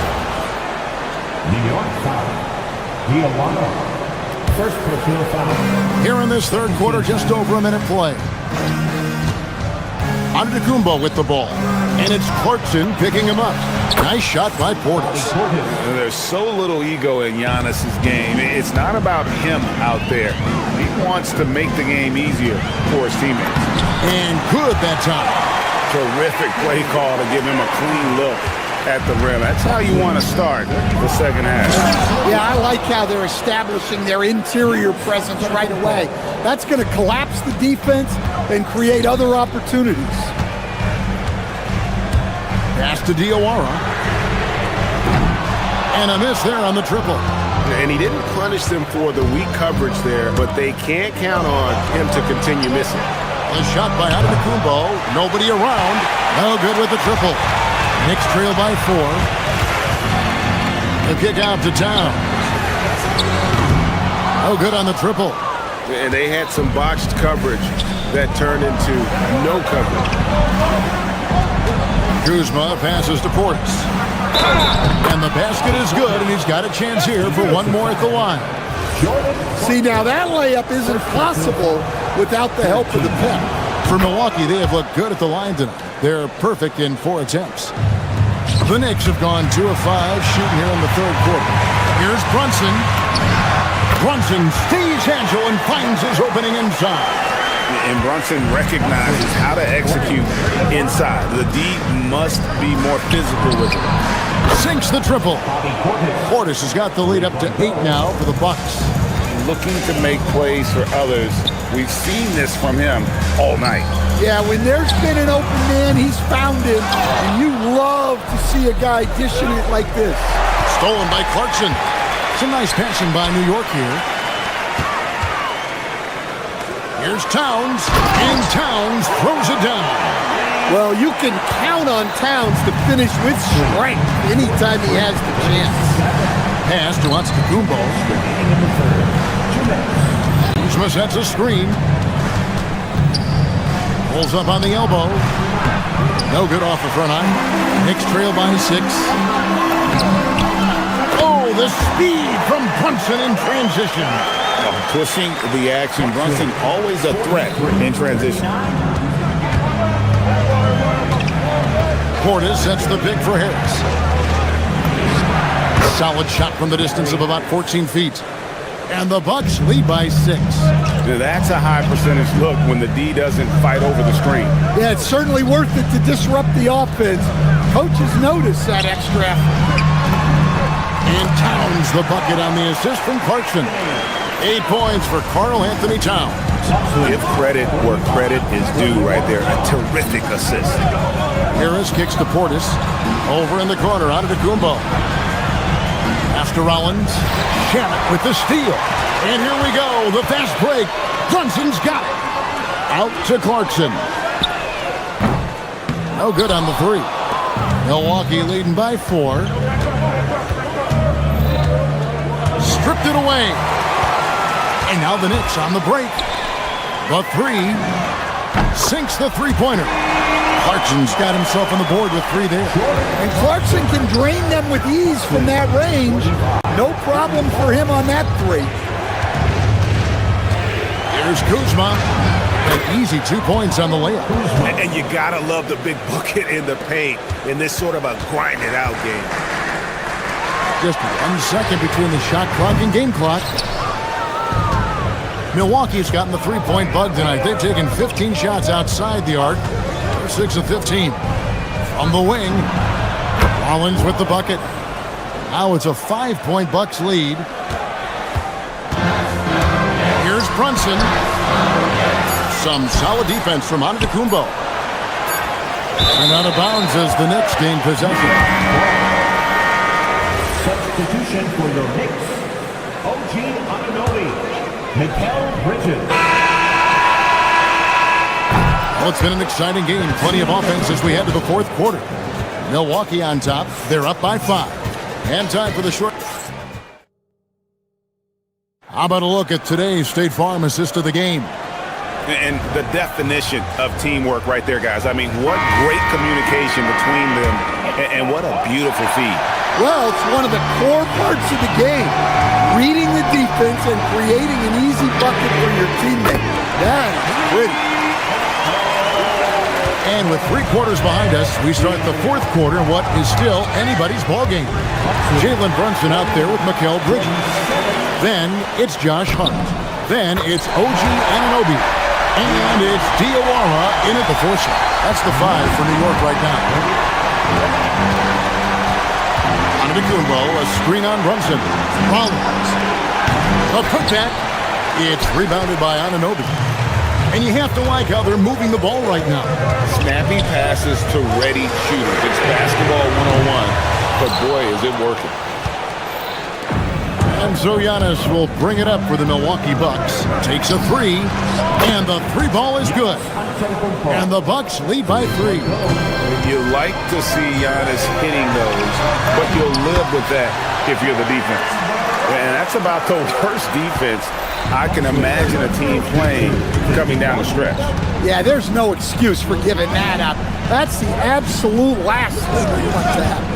New York foul. Diawara. First personal foul. Here in this third quarter, just over a minute play. Antetokounmpo with the ball. And it's Clarkson picking him up. Nice shot by Portis. There's so little ego in Giannis's game. It's not about him out there. He wants to make the game easier for his teammates. And good that time. Terrific play call to give him a clean look at the rim. That's how you want to start the second half. Yeah, I like how they're establishing their interior presence right away. That's going to collapse the defense and create other opportunities. Pass to Diawara. And a miss there on the triple. And he didn't punish them for the weak coverage there, but they can't count on him to continue missing. A shot by Antetokounmpo. Nobody around. No good with the triple. Knicks trail by 4. The kick out to Towns. No good on the triple. And they had some botched coverage that turned into no coverage. Kuzma passes to Portis. And the basket is good, and he's got a chance here for one more at the line. See, now that layup isn't possible without the help of the pep. For Milwaukee, they have looked good at the line tonight. They're perfect in 4 attempts. The Knicks have gone 2 of 5 shooting here in the third quarter. Here's Brunson. Brunson stays agile and finds his opening inside. And Brunson recognizes how to execute inside. The D must be more physical with it. Sinks the triple. Portis has got the lead up to 8 now for the Bucks. Looking to make plays for others. We've seen this from him all night. Yeah, when there's been an open man, he's found him. And you love to see a guy dishing it like this. Stolen by Clarkson. Some nice passing by New York here. Here's Towns, and Towns throws it down. Well, you can count on Towns to finish with strength anytime he has the chance. Pass to Antetokounmpo. Kuzma sets a screen. Pulls up on the elbow. No good off the front eye. Knicks trail by 6. Oh, the speed from Brunson in transition. Pushing the action. Brunson always a threat in transition. Portis sets the pick for Harris. Solid shot from the distance of about 14 feet. And the Bucks lead by 6. That's a high percentage look when the D doesn't fight over the screen. Yeah, it's certainly worth it to disrupt the offense. Coaches notice that extra effort. And Towns the bucket on the assist from Clarkson. 8 points for Karl Anthony Towns. Give credit where credit is due right there. A terrific assist. Harris kicks to Portis. Over in the corner, Antetokounmpo. After Rollins, Shannon with the steal. And here we go, the fast break. Brunson's got it. Out to Clarkson. No good on the 3. Milwaukee leading by 4. Stripped it away. And now the Knicks on the break. The 3 sinks the three-pointer. Clarkson's got himself on the board with 3 there. And Clarkson can drain them with ease from that range. No problem for him on that 3. Here's Kuzma. An easy 2 points on the layup. And you gotta love the big bucket in the paint in this sort of a grind-it-out game. Just 1 second between the shot clock and game clock. Milwaukee's gotten the 3-point bug tonight. They've taken 15 shots outside the arc. They're 6 of 15. From the wing, Rollins with the bucket. Now it's a 5-point Bucks lead. Here's Brunson. Some solid defense from Antetokounmpo. And out of bounds as the Knicks gain possession. Substitution for the Knicks, OG Anunoby, Mikal Bridges. Well, it's been an exciting game. Plenty of offense as we head to the 4th quarter. Milwaukee on top. They're up by 5. And time for the short. How about a look at today's State Farm assist of the game? And the definition of teamwork right there, guys. I mean, what great communication between them, and what a beautiful feed. Well, it's one of the core parts of the game. Reading the defense and creating an easy bucket for your teammate. That's pretty. And with 3 quarters behind us, we start the 4th quarter, what is still anybody's ballgame. Jalen Brunson out there with Mikal Bridges. Then it's Josh Hart. Then it's OG Anunoby. And it's Diawara in at the 4 shot. That's the 5 for New York right now. Antetokounmpo, a screen on Brunson. Rollins. A putback. It's rebounded by Anunoby. And you have to like how they're moving the ball right now. Snappy passes to ready shooters. It's basketball 101. But boy, is it working. And so Giannis will bring it up for the Milwaukee Bucks. Takes a three, and the three ball is good. And the Bucks lead by 3. You like to see Giannis hitting those, but you'll live with that if you're the defense. And that's about the worst defense I can imagine a team playing coming down the stretch. Yeah, there's no excuse for giving that up. That's the absolute last thing you want to happen.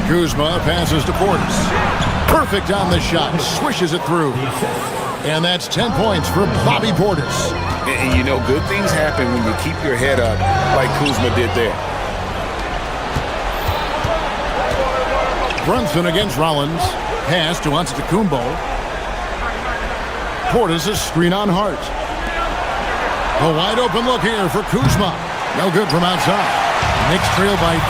Kuzma passes to Portis. Perfect on the shot. Swishes it through. And that's 10 points for Bobby Portis. And you know, good things happen when you keep your head up like Kuzma did there. Brunson against Rollins. Pass to Antetokounmpo. Portis a screen on Hart. A wide open look here for Kuzma. No good from outside. Knicks trail by 3.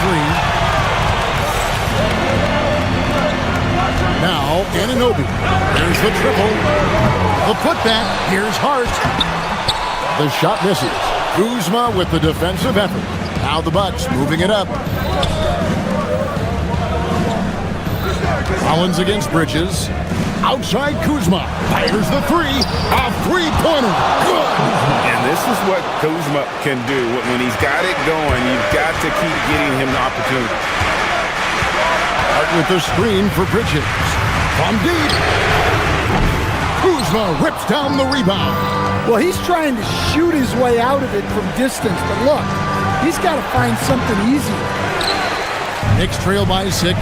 Now, Anunoby. There's the triple. The putback. Here's Hart. The shot misses. Kuzma with the defensive effort. Now the Bucks moving it up. Rollins against Bridges. Outside Kuzma. Fires the three. A three-pointer. Good. And this is what Kuzma can do. When he's got it going, you've got to keep getting him the opportunity. Hart with the screen for Bridges. From deep. Kuzma rips down the rebound. Well, he's trying to shoot his way out of it from distance, but look, he's got to find something easy. Knicks trail by 6.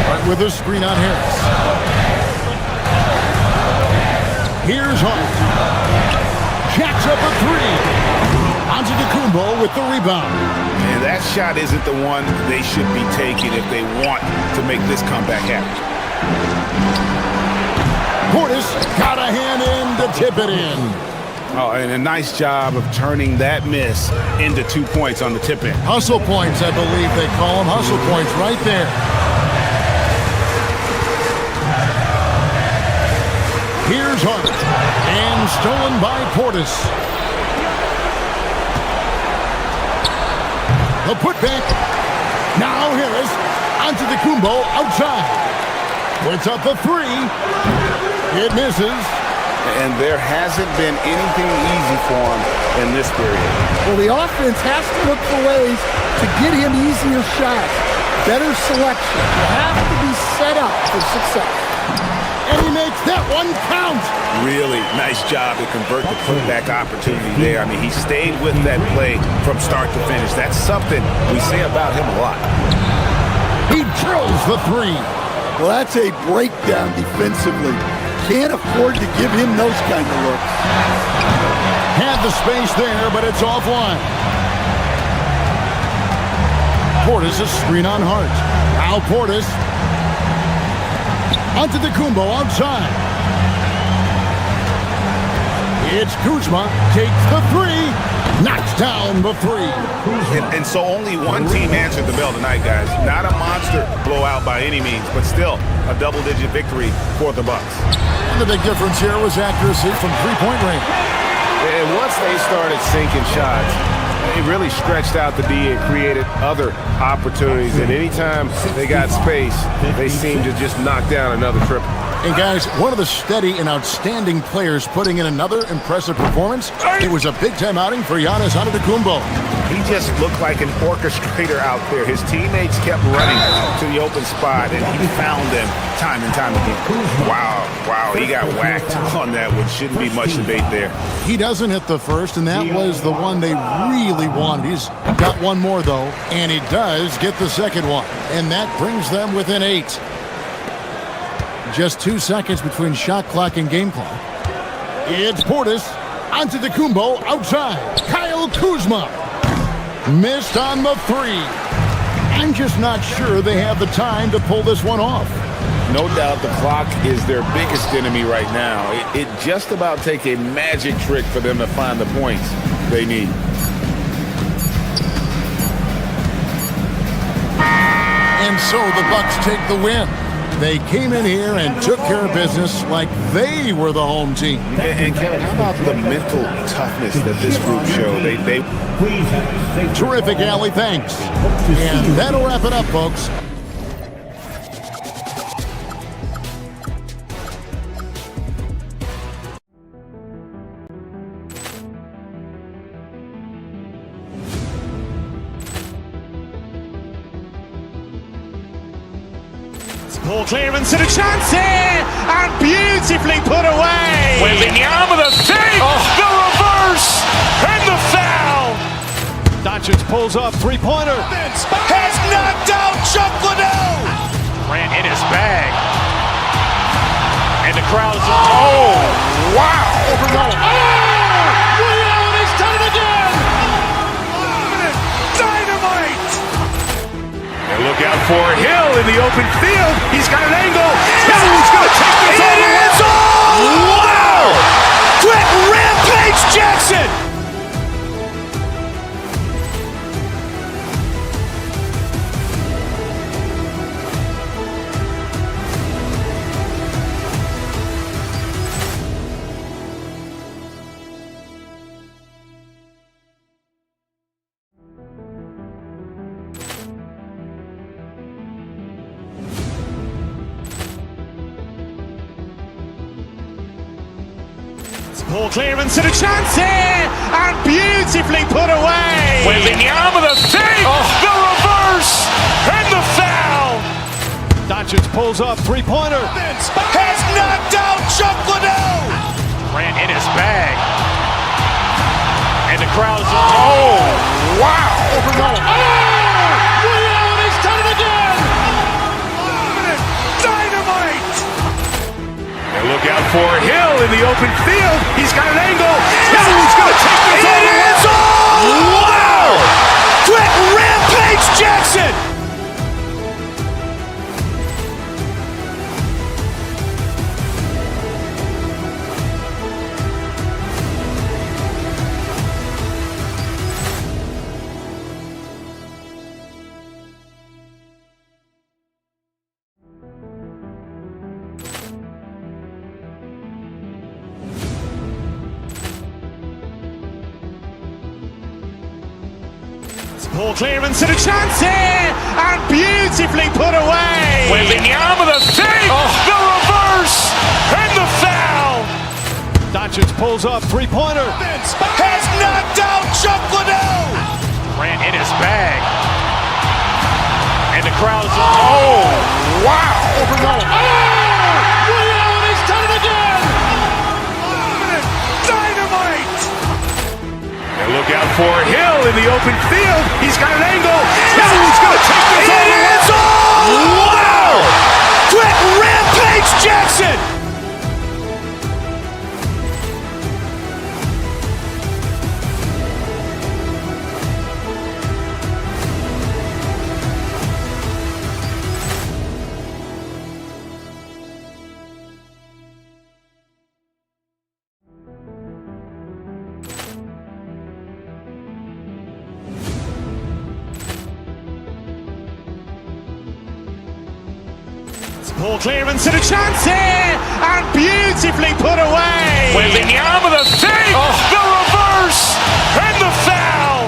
Hart with a screen on Harris. Here's Hart. Jacks up a 3. Antetokounmpo with the rebound. And that shot isn't the one they should be taking if they want to make this comeback happen. Portis got a hand in to tip it in. Oh, and a nice job of turning that miss into 2 points on the tip in. Hustle points, I believe they call them. Hustle points right there. Here's Hart. And stolen by Portis. The putback. Now Harris. Antetokounmpo outside. Puts up a 3. It misses. And there hasn't been anything easy for him in this period. Well, the offense has to look for ways to get him easier shots. Better selection. You have to be set up for success. And he makes that one count. Really nice job to convert the putback opportunity there. I mean, he stayed with that play from start to finish. That's something we say about him a lot. He drills the 3. Well, that's a breakdown defensively. Can't afford to give him those kind of looks. Had the space there, but it's offline. Portis a screen on Hart. Now Portis. Antetokounmpo outside. It's Kuzma. Takes the 3. Knocks down the 3. And so only one team answered the bell tonight, guys. Not a monster blowout by any means, but still a double-digit victory for the Bucks. And the big difference here was accuracy from three-point range. And once they started sinking shots, it really stretched out the D and created other opportunities. And anytime they got space, they seemed to just knock down another triple. And guys, one of the steady and outstanding players putting in another impressive performance, it was a big-time outing for Giannis Antetokounmpo. He just looked like an orchestrator out there. His teammates kept running to the open spot, and he found them time and time again. Wow, he got whacked on that one. Shouldn't be much debate there. He doesn't hit the first, and that was the one they really wanted. He's got one more, though, and he does get the second one, and that brings them within 8. Just 2 seconds between shot clock and game clock. It's Portis. Antetokounmpo outside. Kyle Kuzma. Missed on the 3. I'm just not sure they have the time to pull this one off. No doubt the clock is their biggest enemy right now. It just about takes a magic trick for them to find the points they need. And so the Bucks take the win. They came in here and took care of business like they were the home team. And Kevin, how about the mental toughness that this group showed? Terrific, Allie. Thanks. And that'll wrap it up, folks. Poor clearance and a chance here, and beautifully put away. Wembanyama the save, the reverse, and the foul. Doncic pulls up, three-pointer. Has knocked out Chuck Liddell. Grant in his bag. And the crowd's, oh, wow. He's done it again. Dynamite. And look out for Hill in the open field. He's got an angle. Hill's going to take this all the way. Wow! Quick rampage Jackson. Poor clearance and a chance here, and beautifully put away. Wembanyama the save, the reverse, and the foul. Doncic pulls up, three-pointer. Has knocked out Chuck Liddell. Grant in his bag. And the crowd's, oh, wow. He's done it again. Dynamite. And look out for Hill in the open field. He's got an angle. Hill's going to take this all the way. Wow! Quick rampage Jackson. Poor clearance and a chance here, and beautifully put away. Wembanyama the save, the reverse, and the foul. Doncic pulls up, three-pointer. Has knocked out Chuck Liddell. Grant in his bag. And the crowd's, oh, wow. He's done it again. Dynamite. And look out for Hill in the open field. He's got an angle. Hill's going to take this all the way. Wow! Quick rampage Jackson. Poor clearance and a chance here, and beautifully put away. Wembanyama the save, the reverse, and the foul.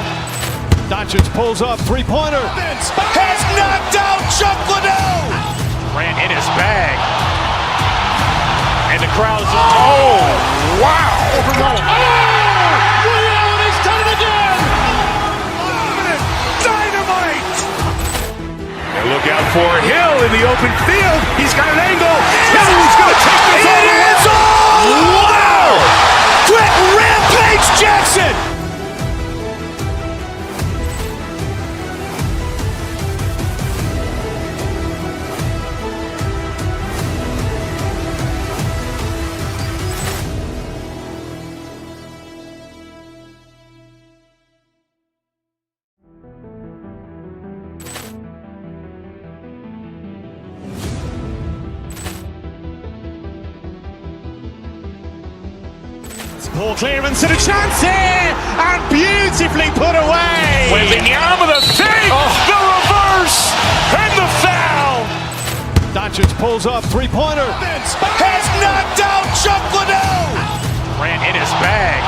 Doncic pulls up, three-pointer. Has knocked out Chuck Liddell. Grant in his bag. And the crowd's, oh, wow. He's done it again. Dynamite. And look out for Hill in the open field. He's got an angle. Hill's going to take this all the way. Wow! Quick rampage Jackson. Poor clearance and a chance here, and beautifully put away. Wembanyama the save, the reverse, and the foul. Doncic pulls up, three-pointer. Has knocked out Chuck Liddell. Grant in his bag.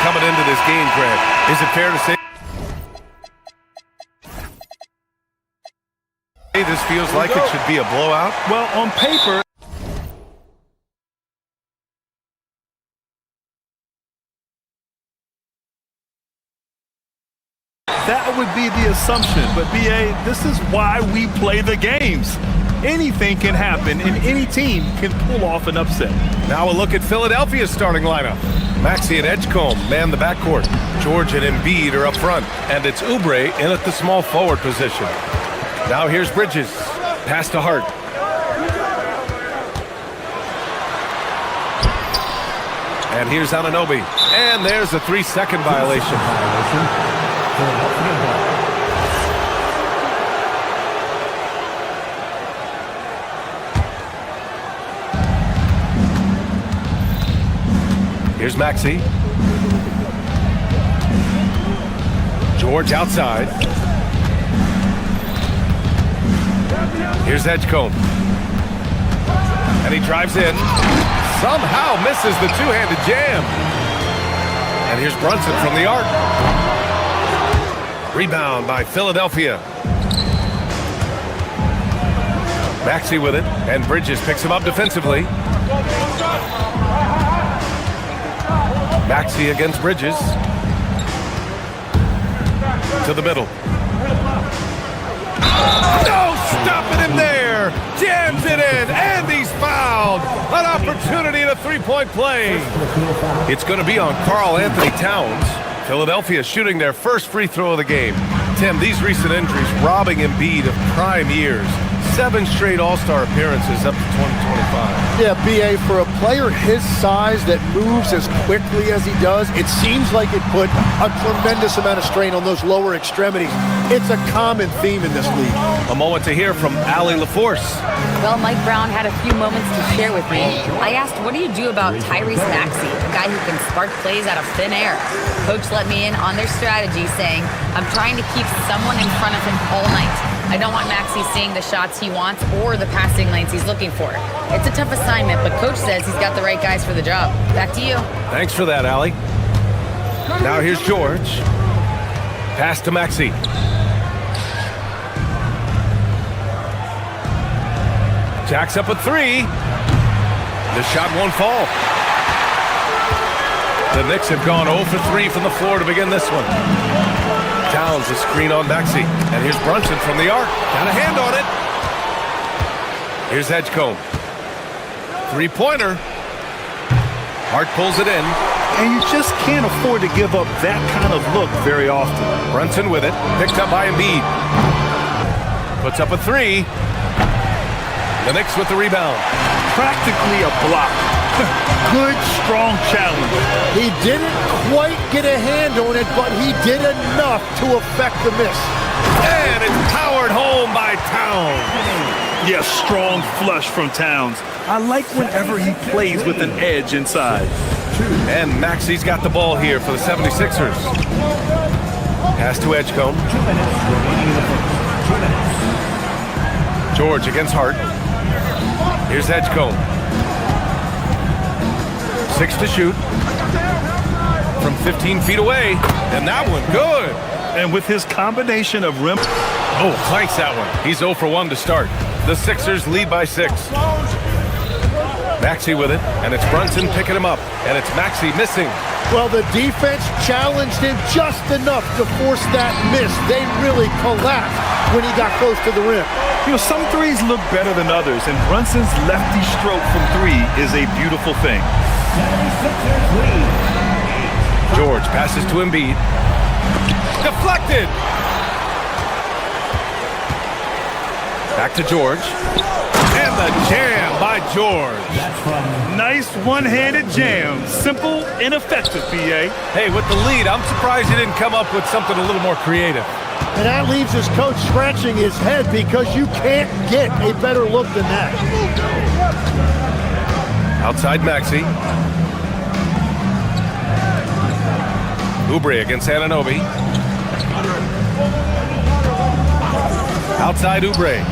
Coming into this game, Grant, is this feels like it should be a blowout? Well, on paper, that would be the assumption. But, B.A., this is why we play the games. Anything can happen, and any team can pull off an upset. Now a look at Philadelphia's starting lineup. Maxey and Edgecombe man the backcourt. George and Embiid are up front, and it's Oubre in at the small forward position. Now here's Bridges. Pass to Hart. And here's Anunoby. And there's a 3-second violation. Here's Maxey. George outside. Here's Edgecombe. And he drives in. Somehow misses the two-handed jam. And here's Brunson from the arc. Rebound by Philadelphia. Maxey with it. And Bridges picks him up defensively. Maxey against Bridges. To the middle. No, stopping him there. Jams it in, and he's fouled. An opportunity in a three-point play. It's going to be on Karl Anthony Towns. Philadelphia shooting their first free throw of the game. Tim, these recent injuries robbing Embiid of prime years. 7 straight All-Star appearances up to 2025. Yeah, B.A., for a player his size that moves as quickly as he does, it seems like it put a tremendous amount of strain on those lower extremities. It's a common theme in this league. A moment to hear from Allie LaForce. Well, Mike Brown had a few moments to share with me. I asked, what do you do about Tyrese Maxey, a guy who can spark plays out of thin air? Coach let me in on their strategy, saying, I'm trying to keep someone in front of him all night. I don't want Maxey seeing the shots he wants or the passing lanes he's looking for. It's a tough assignment, but Coach says he's got the right guys for the job. Back to you. Thanks for that, Allie. Now here's George. Pass to Maxey. Jacks up a 3. The shot won't fall. The Knicks have gone 0 for 3 from the floor to begin this one. Towns a screen on Maxey. And here's Brunson from the arc. Got a hand on it. Here's Edgecombe. Three-pointer. Hart pulls it in. And you just can't afford to give up that kind of look very often. Brunson with it. Picked up by Embiid. Puts up a 3. The Knicks with the rebound. Practically a block. Good, strong challenge. He didn't quite get a hand on it, but he did enough to affect the miss. And it's powered home by Towns. Yes, strong flush from Towns. I like whenever he plays with an edge inside. And Maxey's got the ball here for the 76ers. Pass to Edgecombe. George against Hart. Here's Edgecombe. 6 to shoot. From 15 feet away. And that one, good. And with his combination of rim... Oh, clanks that one. He's 0 for 1 to start. The Sixers lead by 6. Maxey with it, and it's Brunson picking him up. And it's Maxey missing. Well, the defense challenged him just enough to force that miss. They really collapsed when he got close to the rim. You know, some threes look better than others, and Brunson's lefty stroke from 3 is a beautiful thing. George passes to Embiid. Deflected! Back to George. And the jam by George. Nice one-handed jam. Simple and effective, PA. Hey, with the lead, I'm surprised he didn't come up with something a little more creative. And that leaves his coach scratching his head because you can't get a better look than that. Outside Maxey. Oubre against Anunoby. Outside Oubre.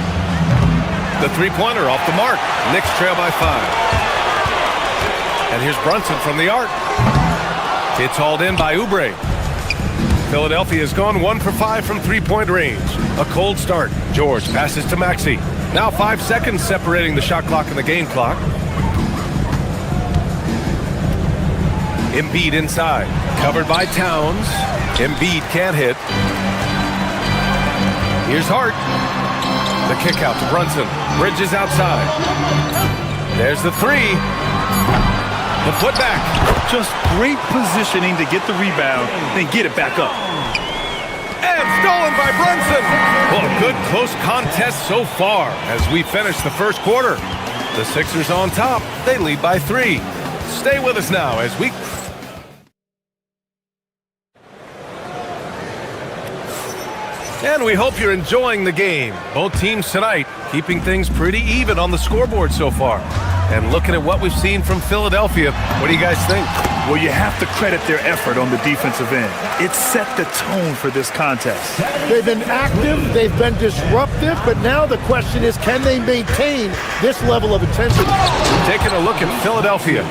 The three-pointer off the mark. Knicks trail by 5. And here's Brunson from the arc. It's hauled in by Oubre. Philadelphia has gone 1 for 5 from three-point range. A cold start. George passes to Maxey. Now 5 seconds separating the shot clock and the game clock. Embiid inside. Covered by Towns. Embiid can't hit. Here's Hart. The kick out to Brunson. Bridges outside. There's the three. The putback. Just great positioning to get the rebound, then get it back up. And stolen by Brunson. Well, a good close contest so far as we finish the first quarter. The Sixers on top. They lead by 3. Stay with us now as we... And we hope you're enjoying the game. Both teams tonight keeping things pretty even on the scoreboard so far. And looking at what we've seen from Philadelphia, what do you guys think? Well, you have to credit their effort on the defensive end. It set the tone for this contest. They've been active, they've been disruptive, but now the question is, can they maintain this level of intensity? Taking a look at Philadelphia.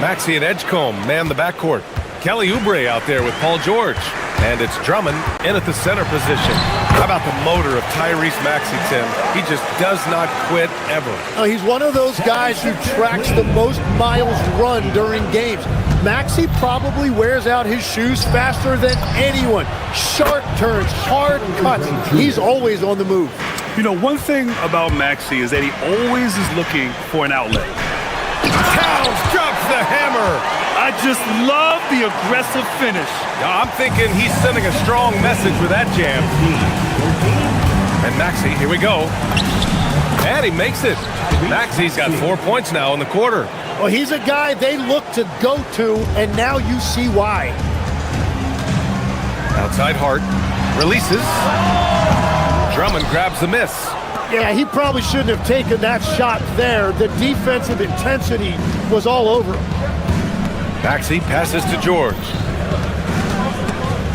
Maxey and Edgecombe man the backcourt. Kelly Oubre out there with Paul George. And it's Drummond in at the center position. How about the motor of Tyrese Maxey, Tim? He just does not quit ever. Oh, he's one of those guys who tracks the most miles run during games. Maxey probably wears out his shoes faster than anyone. Sharp turns, hard cuts. He's always on the move. You know, one thing about Maxey is that he always is looking for an outlet. Towns drops the hammer. I just love the aggressive finish. I'm thinking he's sending a strong message with that jam. And Maxey, here we go. And he makes it. Maxey's got 4 points now in the quarter. Well, he's a guy they look to go to, and now you see why. Outside Hart. Releases. Drummond grabs the miss. Yeah, he probably shouldn't have taken that shot there. The defensive intensity was all over him. Maxey passes to George.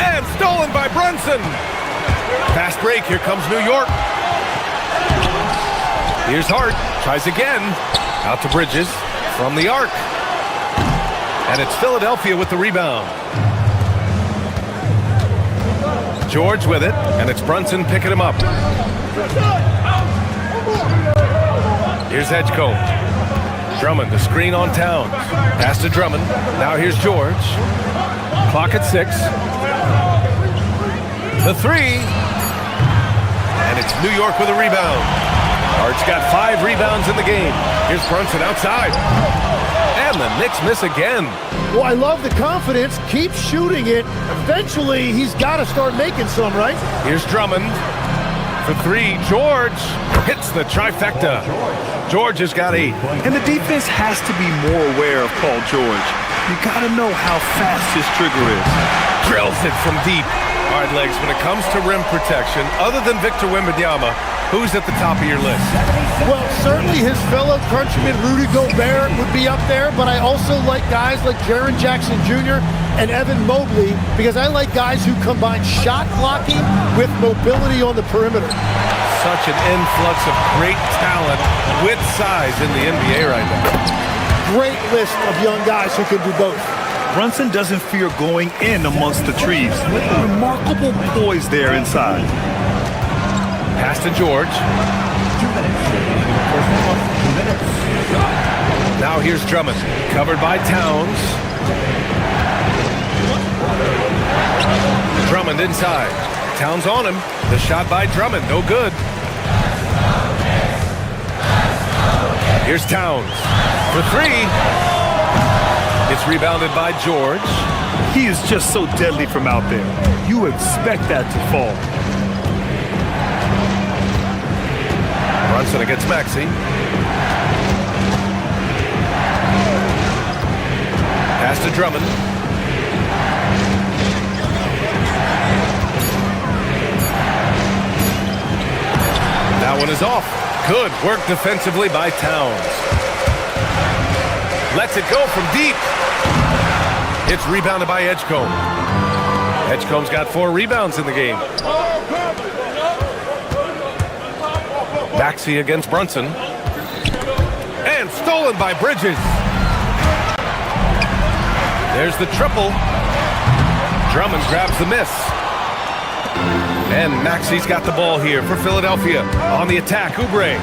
And stolen by Brunson. Fast break. Here comes New York. Here's Hart. Tries again. Out to Bridges from the arc. And it's Philadelphia with the rebound. George with it. And it's Brunson picking him up. Here's Edgecombe. Drummond, the screen on Towns. Pass to Drummond. Now here's George. Clock at 6. The three. And it's New York with a rebound. Hart's got 5 rebounds in the game. Here's Brunson outside. And the Knicks miss again. Well, I love the confidence. Keep shooting it. Eventually, he's got to start making some, right? Here's Drummond. For 3, George hits the trifecta. George has got 8. And the defense has to be more aware of Paul George. You got to know how fast his trigger is. Drills it from deep. All right, Legs, when it comes to rim protection, other than Victor Wembanyama, who's at the top of your list? Well, certainly his fellow countryman Rudy Gobert would be up there, but I also like guys like Jaren Jackson Jr. and Evan Mobley because I like guys who combine shot blocking with mobility on the perimeter. Such an influx of great talent with size in the NBA right now. Great list of young guys who can do both. Brunson doesn't fear going in amongst the trees. Remarkable poise there inside. Pass to George. 2 minutes. Now here's Drummond. Covered by Towns. Drummond inside. Towns on him. The shot by Drummond. No good. Here's Towns. For 3. It's rebounded by George. He is just so deadly from out there. You expect that to fall. Brunson against Maxey. Pass to Drummond. That one is off. Good work defensively by Towns. Lets it go from deep. It's rebounded by Edgecombe. Edgecombe's got 4 rebounds in the game. Maxey against Brunson. And stolen by Bridges. There's the triple. Drummond grabs the miss. And Maxi's got the ball here for Philadelphia. On the attack, Oubre.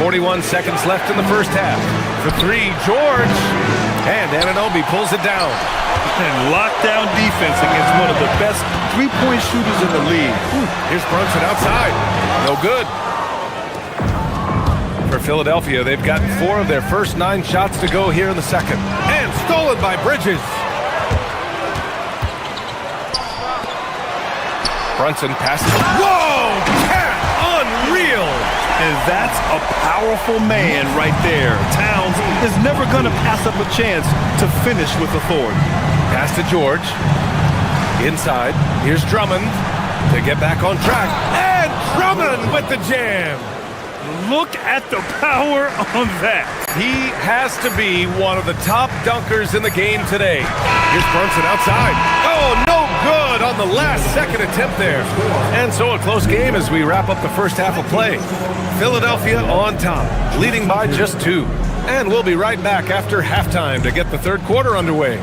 41 seconds left in the first half. For three, George. And Anunoby pulls it down. And lockdown defense against one of the best three-point shooters in the league. Here's Brunson outside. No good. For Philadelphia, they've gotten 4 of their first 9 shots to go here in the second. And stolen by Bridges. Brunson passes. Whoa! Cat! Unreal! And that's a powerful man right there. Towns is never going to pass up a chance to finish with authority. Pass to George. Inside. Here's Drummond to get back on track. And Drummond with the jam. Look at the power on that. He has to be one of the top dunkers in the game today. Here's Brunson outside. Oh, no good on the last second attempt there. And so a close game as we wrap up the first half of play. Philadelphia on top, leading by just 2. And we'll be right back after halftime to get the third quarter underway.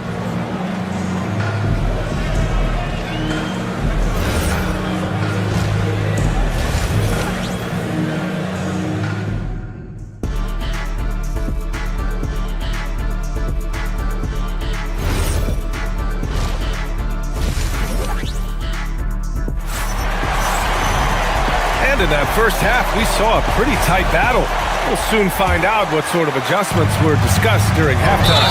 In that first half, we saw a pretty tight battle. We'll soon find out what sort of adjustments were discussed during halftime.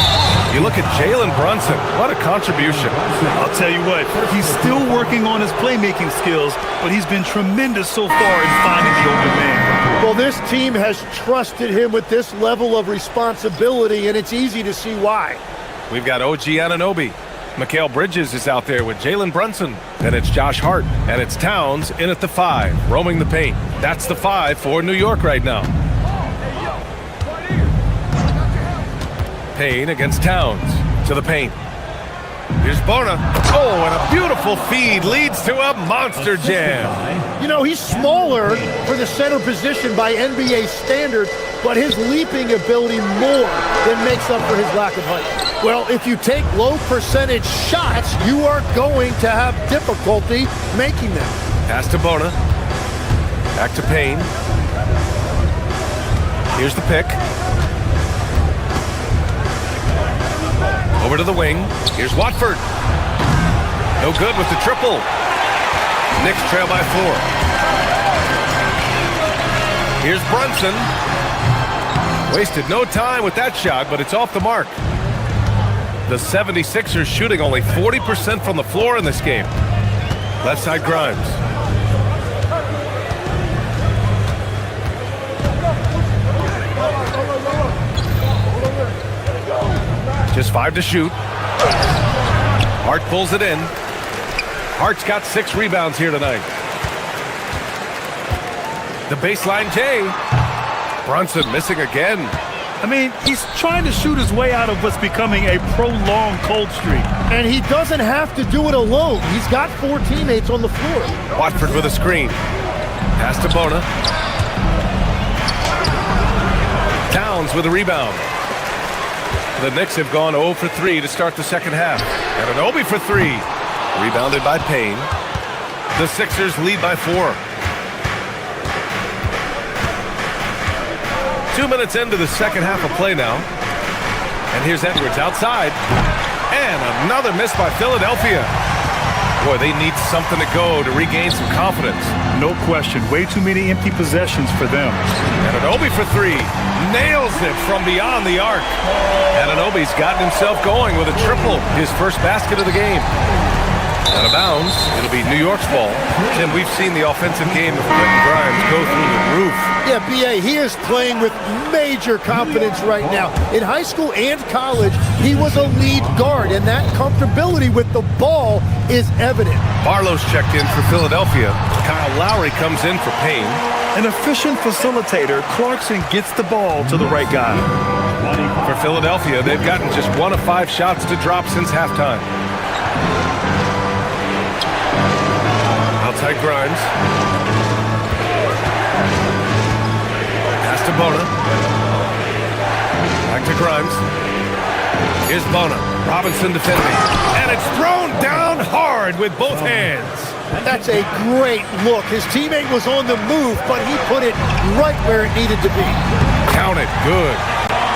You look at Jalen Brunson, what a contribution. I'll tell you what, he's still working on his playmaking skills, but he's been tremendous so far in finding the open man. Well, this team has trusted him with this level of responsibility, and it's easy to see why. We've got OG Anunoby. Mikal Bridges is out there with Jalen Brunson. Then it's Josh Hart, and it's Towns in at the 5, roaming the paint. That's the 5 for New York right now. Payne against Towns to the paint. Here's Bona. Oh, and a beautiful feed leads to a monster jam. You know, he's smaller for the center position by NBA standards, but his leaping ability more than makes up for his lack of height. Well, if you take low percentage shots, you are going to have difficulty making them. Pass to Bona. Back to Payne. Here's the pick. Over to the wing. Here's Watford. No good with the triple. Knicks trail by 4. Here's Brunson. Wasted no time with that shot, but it's off the mark. The 76ers shooting only 40% from the floor in this game. Left side Grimes. Just 5 to shoot. Hart pulls it in. Hart's got 6 rebounds here tonight. The baseline J. Brunson missing again. I mean, he's trying to shoot his way out of what's becoming a prolonged cold streak. And he doesn't have to do it alone. He's got 4 teammates on the floor. Watford with a screen. Pass to Bona. Towns with a rebound. The Knicks have gone 0 for 3 to start the second half. And Anunoby for 3. Rebounded by Payne. The Sixers lead by 4. 2 minutes into the second half of play now. And here's Edwards outside. And another miss by Philadelphia. Boy, they need something to go to regain some confidence. No question. Way too many empty possessions for them. Anunoby for 3. Nails it from beyond the arc. Anunoby's gotten himself going with a triple. His first basket of the game. Out of bounds. It'll be New York's ball. Tim, we've seen the offensive game of Quentin Grimes go through the roof. Yeah, B.A., he is playing with major confidence right now. In high school and college, he was a lead guard, and that comfortability with the ball is evident. Barlow's checked in for Philadelphia. Kyle Lowry comes in for Payne. An efficient facilitator, Clarkson gets the ball to the right guy. For Philadelphia, they've gotten just 1 of 5 shots to drop since halftime. Outside Grimes. Pass to Bona. Back to Grimes. Here's Bona. Robinson defending. And it's thrown down hard with both hands. That's a great look. His teammate was on the move, but he put it right where it needed to be. Count it. Good.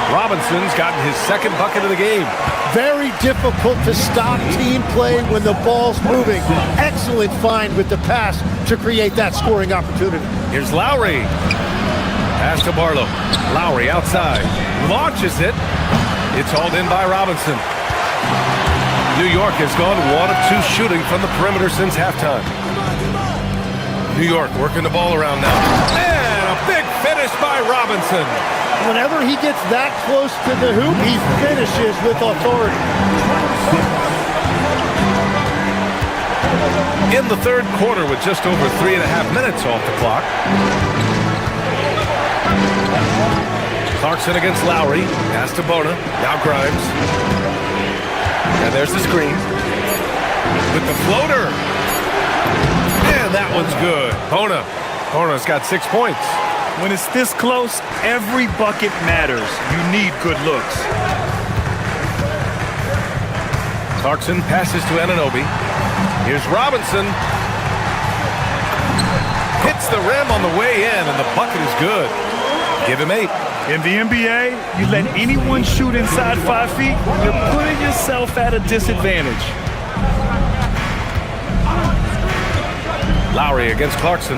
Robinson's gotten his second bucket of the game. Very difficult to stop team play when the ball's moving. Excellent find with the pass to create that scoring opportunity. Here's Lowry. Pass to Barlow. Lowry outside. Launches it. It's hauled in by Robinson. New York has gone 1 of 2 shooting from the perimeter since halftime. New York working the ball around now. And a big finish by Robinson. Whenever he gets that close to the hoop, he finishes with authority. In the third quarter with just over 3.5 minutes off the clock. Clarkson against Lowry. Pass to Bona. Now Grimes. And there's the screen. With the floater. And that one's good. Bona. Bona's got 6 points. When it's this close, every bucket matters. You need good looks. Clarkson passes to Anunoby. Here's Robinson. Hits the rim on the way in, and the bucket is good. Give him 8. In the NBA, you let anyone shoot inside 5 feet, you're putting yourself at a disadvantage. Lowry against Clarkson.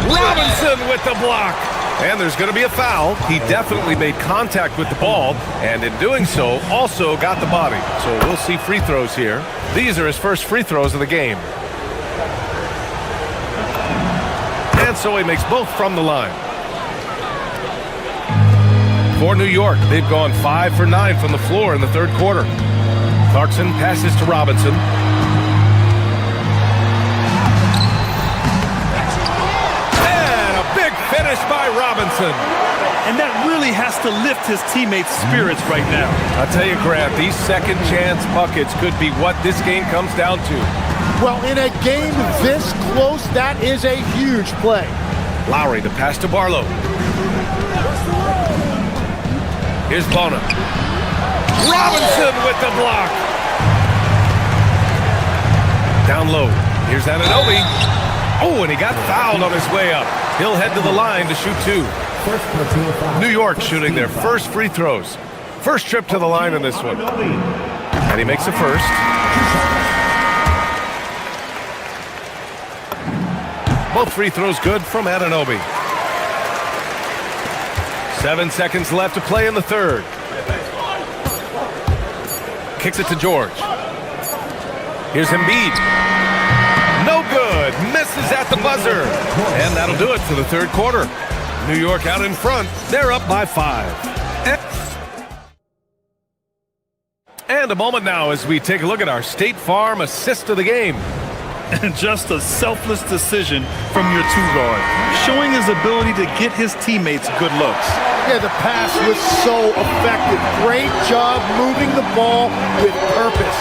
Robinson with the block. And there's going to be a foul. He definitely made contact with the ball, and in doing so, also got the body. So we'll see free throws here. These are his first free throws of the game. And so he makes both from the line. For New York, they've gone 5 for 9 from the floor in the third quarter. Clarkson passes to Robinson. And a big finish by Robinson. And that really has to lift his teammates' spirits right now. I'll tell you, Grant, these second chance buckets could be what this game comes down to. Well, in a game this close, that is a huge play. Lowry to pass to Barlow. Here's Bona. Robinson with the block. Down low. Here's Anunoby. Oh, and he got fouled on his way up. He'll head to the line to shoot 2. New York shooting their first free throws. First trip to the line in this one. And he makes the first. Both free throws good from Anunoby. 7 seconds left to play in the third. Kicks it to George. Here's Embiid. No good. Misses at the buzzer. And that'll do it for the third quarter. New York out in front. They're up by 5. And a moment now as we take a look at our State Farm assist of the game. And just a selfless decision from your 2-guard, showing his ability to get his teammates good looks. Yeah, the pass was so effective. Great job moving the ball with purpose.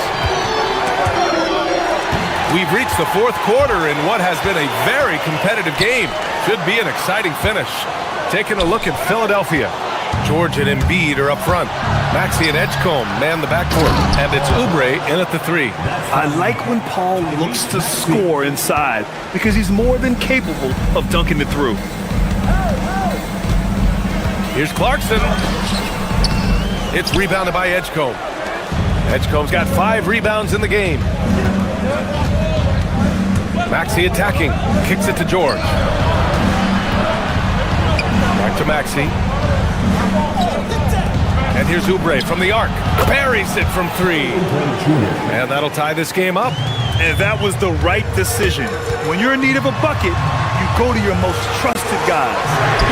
We've reached the fourth quarter in what has been a very competitive game. Should be an exciting finish. Taking a look at Philadelphia. George and Embiid are up front. Maxey and Edgecombe man the backcourt. And it's Oubre in at the 3. I like when Paul looks to score inside because he's more than capable of dunking it through. Here's Clarkson. It's rebounded by Edgecombe. Edgecombe's got 5 rebounds in the game. Maxey attacking. Kicks it to George. Back to Maxey. And here's Oubre from the arc. Buries it from 3. And that'll tie this game up. And that was the right decision. When you're in need of a bucket, you go to your most trusted guys.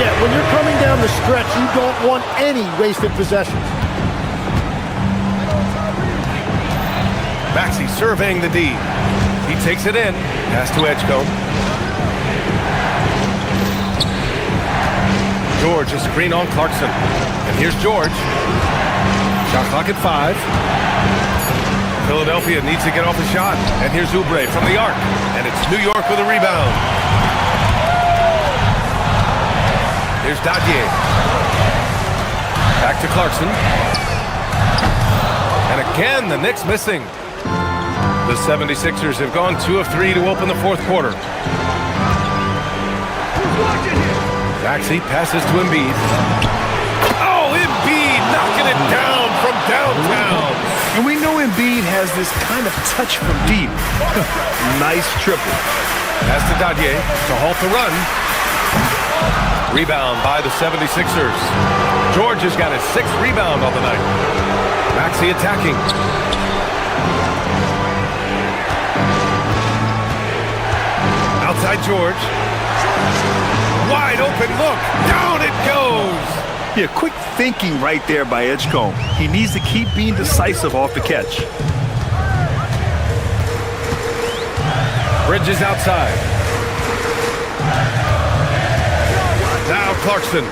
Yeah, when you're coming down the stretch, you don't want any wasted possessions. Maxey surveying the D. He takes it in. Pass to Edgecombe. George, a screen on Clarkson. And here's George. Shot clock at 5. Philadelphia needs to get off a shot. And here's Oubre from the arc. And it's New York with a rebound. Here's Dadier. Back to Clarkson. And a Again, the Knicks missing. The 76ers have gone 2 of 3 to open the fourth quarter. Maxey passes to Embiid. Oh, Embiid knocking it down from downtown. And we know Embiid has this kind of touch from deep. Nice triple. Pass to Dadier to halt the run. Rebound by the 76ers. George has got his 6th rebound on the night. Maxey attacking. Outside George. Wide open look. Down it goes. Yeah, quick thinking right there by Edgecombe. He needs to keep being decisive off the catch. Bridges outside. Now Clarkson.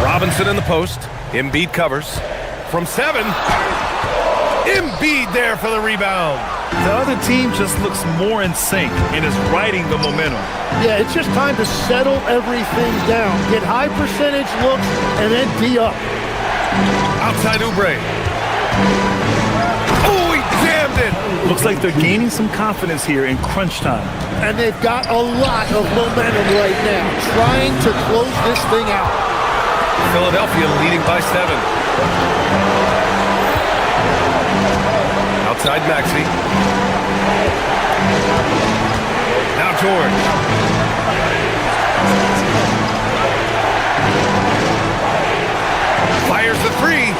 Robinson in the post. Embiid covers. From 7. Embiid there for the rebound. The other team just looks more in sync and is riding the momentum. Yeah, it's just time to settle everything down. Get high percentage looks and then D up. Outside Oubre. Oh, he jammed it. Looks like they're gaining some confidence here in crunch time. And they've got a lot of momentum right now, trying to close this thing out. Philadelphia leading by 7. Outside Maxey. Now George. Fires the 3.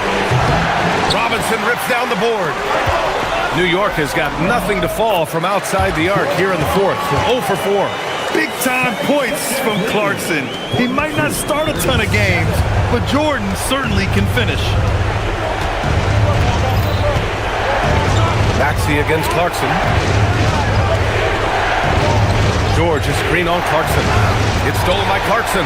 Robinson rips down the board. New York has got nothing to fall from outside the arc here in the fourth. 0 for 4. Big-time points from Clarkson. He might not start a ton of games, but Jordan certainly can finish. Maxey against Clarkson. George is screen on Clarkson. It's stolen by Clarkson.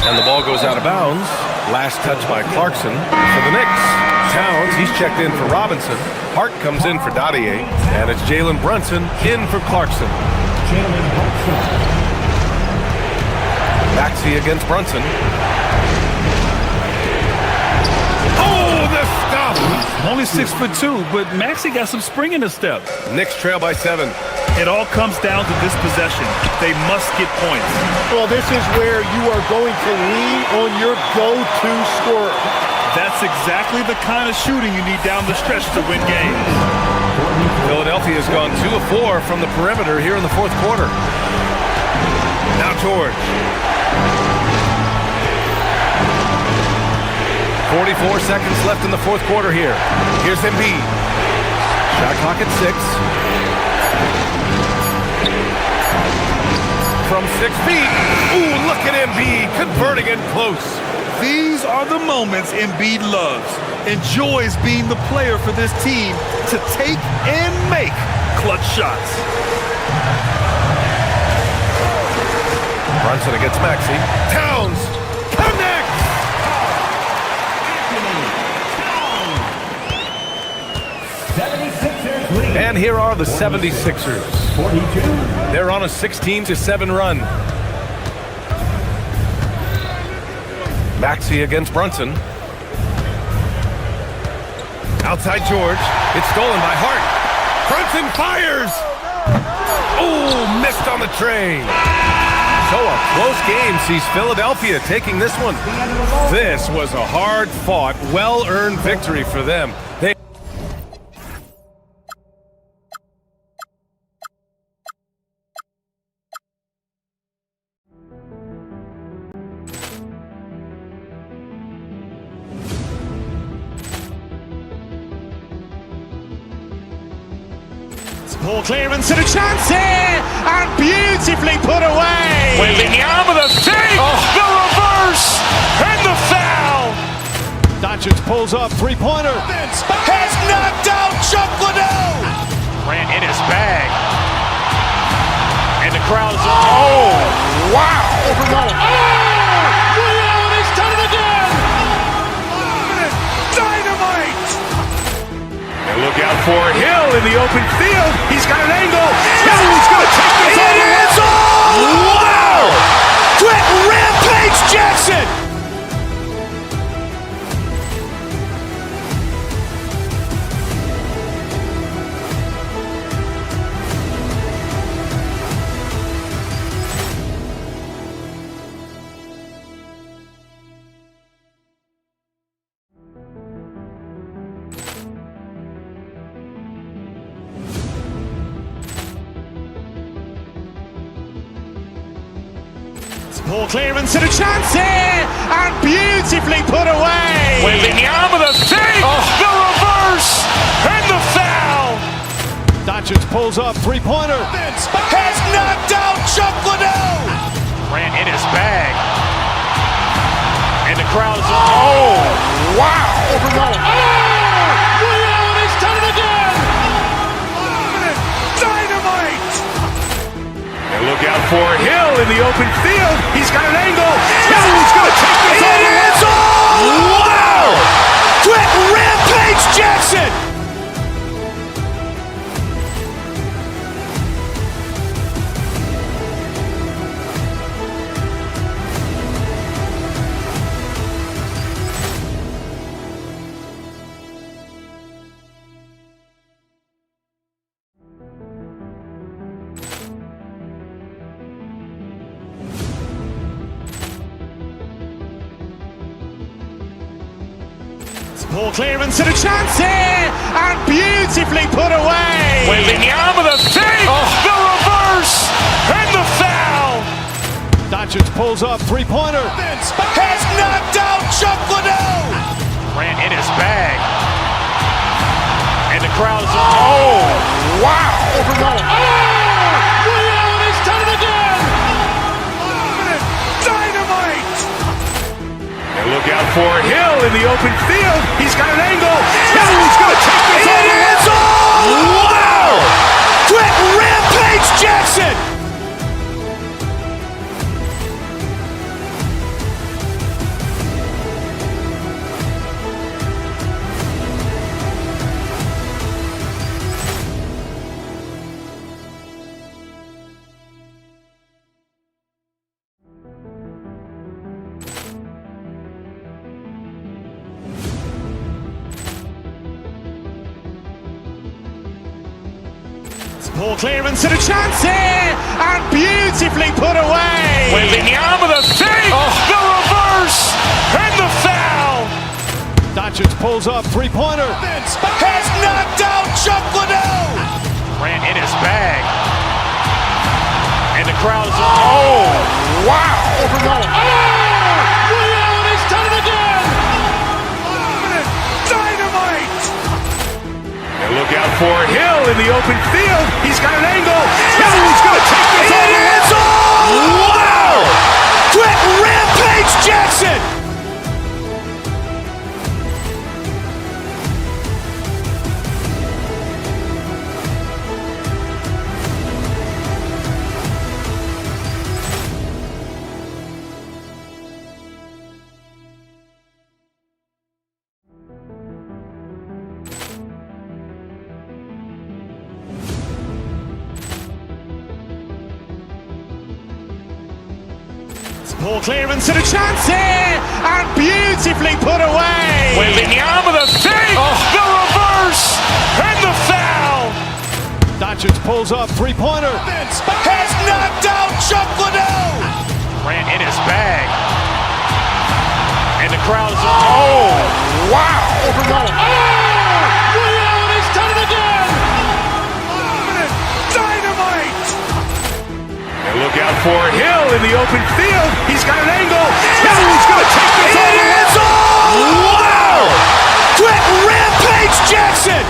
And the ball goes out of bounds. Last touch by Clarkson for the Knicks. Towns, he's checked in for Robinson. Hart comes in for Dadier. And it's Jalen Brunson in for Clarkson. Maxey against Brunson. Oh, the stuff! Only 6'2", but Maxey got some spring in his step. Knicks trail by 7. It all comes down to this possession. They must get points. Well, this is where you are going to lean on your go-to scorer. That's exactly the kind of shooting you need down the stretch to win games. Philadelphia has gone 2 of 4 from the perimeter here in the fourth quarter. Now George. 44 seconds left in the fourth quarter here. Here's Embiid. Shot clock at 6. From 6 feet. Ooh, look at Embiid converting it close. These are the moments Embiid loves. Enjoys being the player for this team to take and make clutch shots. Brunson against Maxey. Towns connects! And here are the 76ers. 42. They're on a 16-7 run. Maxey against Brunson. Outside George. It's stolen by Hart. Brunson fires! Oh, missed on the tray. So a close game sees Philadelphia taking this one. This was a hard-fought, well-earned victory for them. Ball clearance and a chance here, and beautifully put away. Wembanyama with a save, the reverse, and the foul. Doncic pulls up, three-pointer. Has knocked out Chuck Liddell. Ran in his bag. And the crowd is... Oh, wow. He's done it again. Dynamite. And look out for Hill in the open field. He's got an angle. Hill's going to take this all the way. Wow! Quick rampage rampage Jackson! Poor clearance and a chance here, and beautifully put away. Wembanyama with a fake, the reverse, and the foul. Doncic pulls up, three-pointer. Has knocked out Chuck Liddell. Ran in his bag. And the crowd is, oh, wow. Overrun. Ray Allen has done it again. Dynamite. And look out for Hill in the open field. He's got an angle. Hill's going to take this all the way. It is all. Wow. Quick rampage Jackson. Poor clearance and a chance here, and beautifully put away. Wembanyama with a fake, the reverse, and the foul. Doncic pulls up, three-pointer. Has knocked out Chuck Liddell. Ran in his bag. And the crowd is, oh, wow. Overrun. Ray Allen has done it again. Dynamite. And look out for Hill in the open field. He's got an angle. Hill's going to take this all the way. It is all. Wow. Quick rampage Jackson. Poor clearance and a chance here, and beautifully put away. Wembanyama with a fake, the reverse, and the foul. Doncic pulls up, three-pointer. Has knocked out Chuck Liddell. Ran in his bag. And the crowd is, oh, wow. Overrun. Ray Allen has done it again. Dynamite. And look out for Hill in the open field. He's got an angle. Hill's going to take this all the way. It is all. Wow. Quick rampage Jackson. Poor clearance and a chance here, and beautifully put away. Wembanyama with a fake, the reverse, and the foul. Doncic pulls up, three-pointer. Has knocked out Chuck Liddell. Ran in his bag. And the crowd is, oh, wow. Overrun. Ray Allen has done it again. Dynamite. And look out for Hill in the open field. He's got an angle. Hill's going to take this all the way. It is all. Wow. Quick rampage Jackson.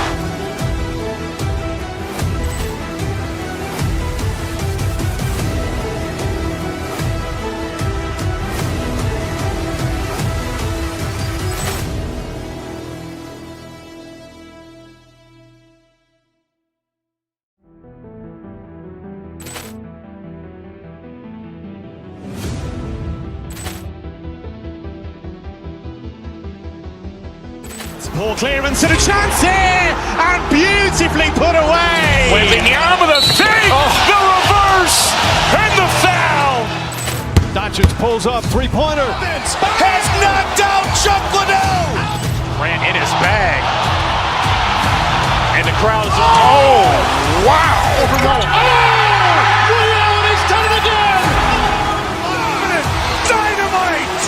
Poor clearance and a chance here, and beautifully put away. Wembanyama with a fake, the reverse, and the foul. Doncic pulls up, three-pointer. Vince has knocked out Chuck Liddell. Ran in his bag. And the crowd is, oh, wow. He's done it again. Dynamite.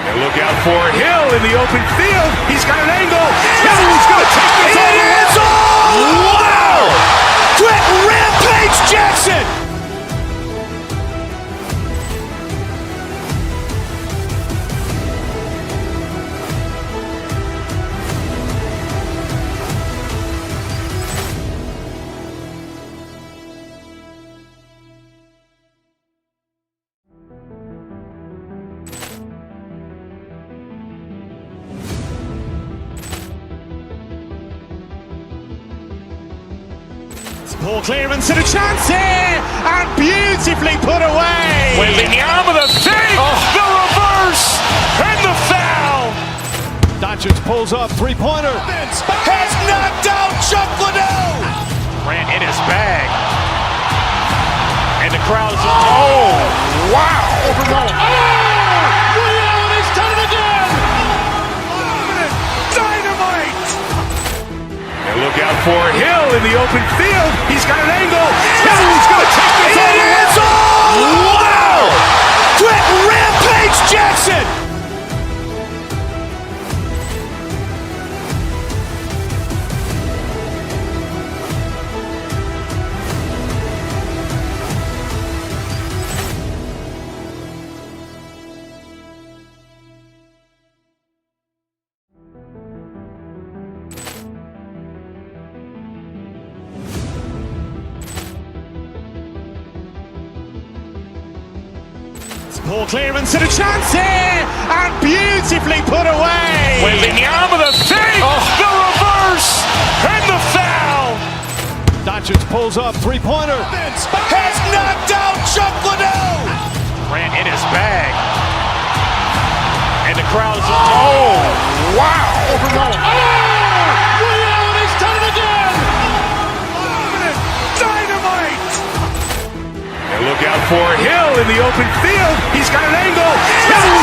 And look out for Hill in the open field. He's got an angle. Hill's going to take this all the way. Wow. Quick Rampage Jackson. Ball clearance and a chance here, and beautifully put away. With the arm of the fake, the reverse, and the foul. Doncic pulls up, three-pointer. Vince has knocked out Chuck Liddell. Ran in his bag. And the crowd is, oh, wow. He's done it again. Dynamite. And look out for Hill in the open field. He's got an angle. Hill's going to take this all the way. Wow. Quick Rampage Jackson. Ball clearance and a chance here, and beautifully put away. With the arm of the fake, the reverse, and the foul. Doncic pulls up, three-pointer. Vince has knocked out Chuck Liddell. Ran in his bag. And the crowd is, oh, wow.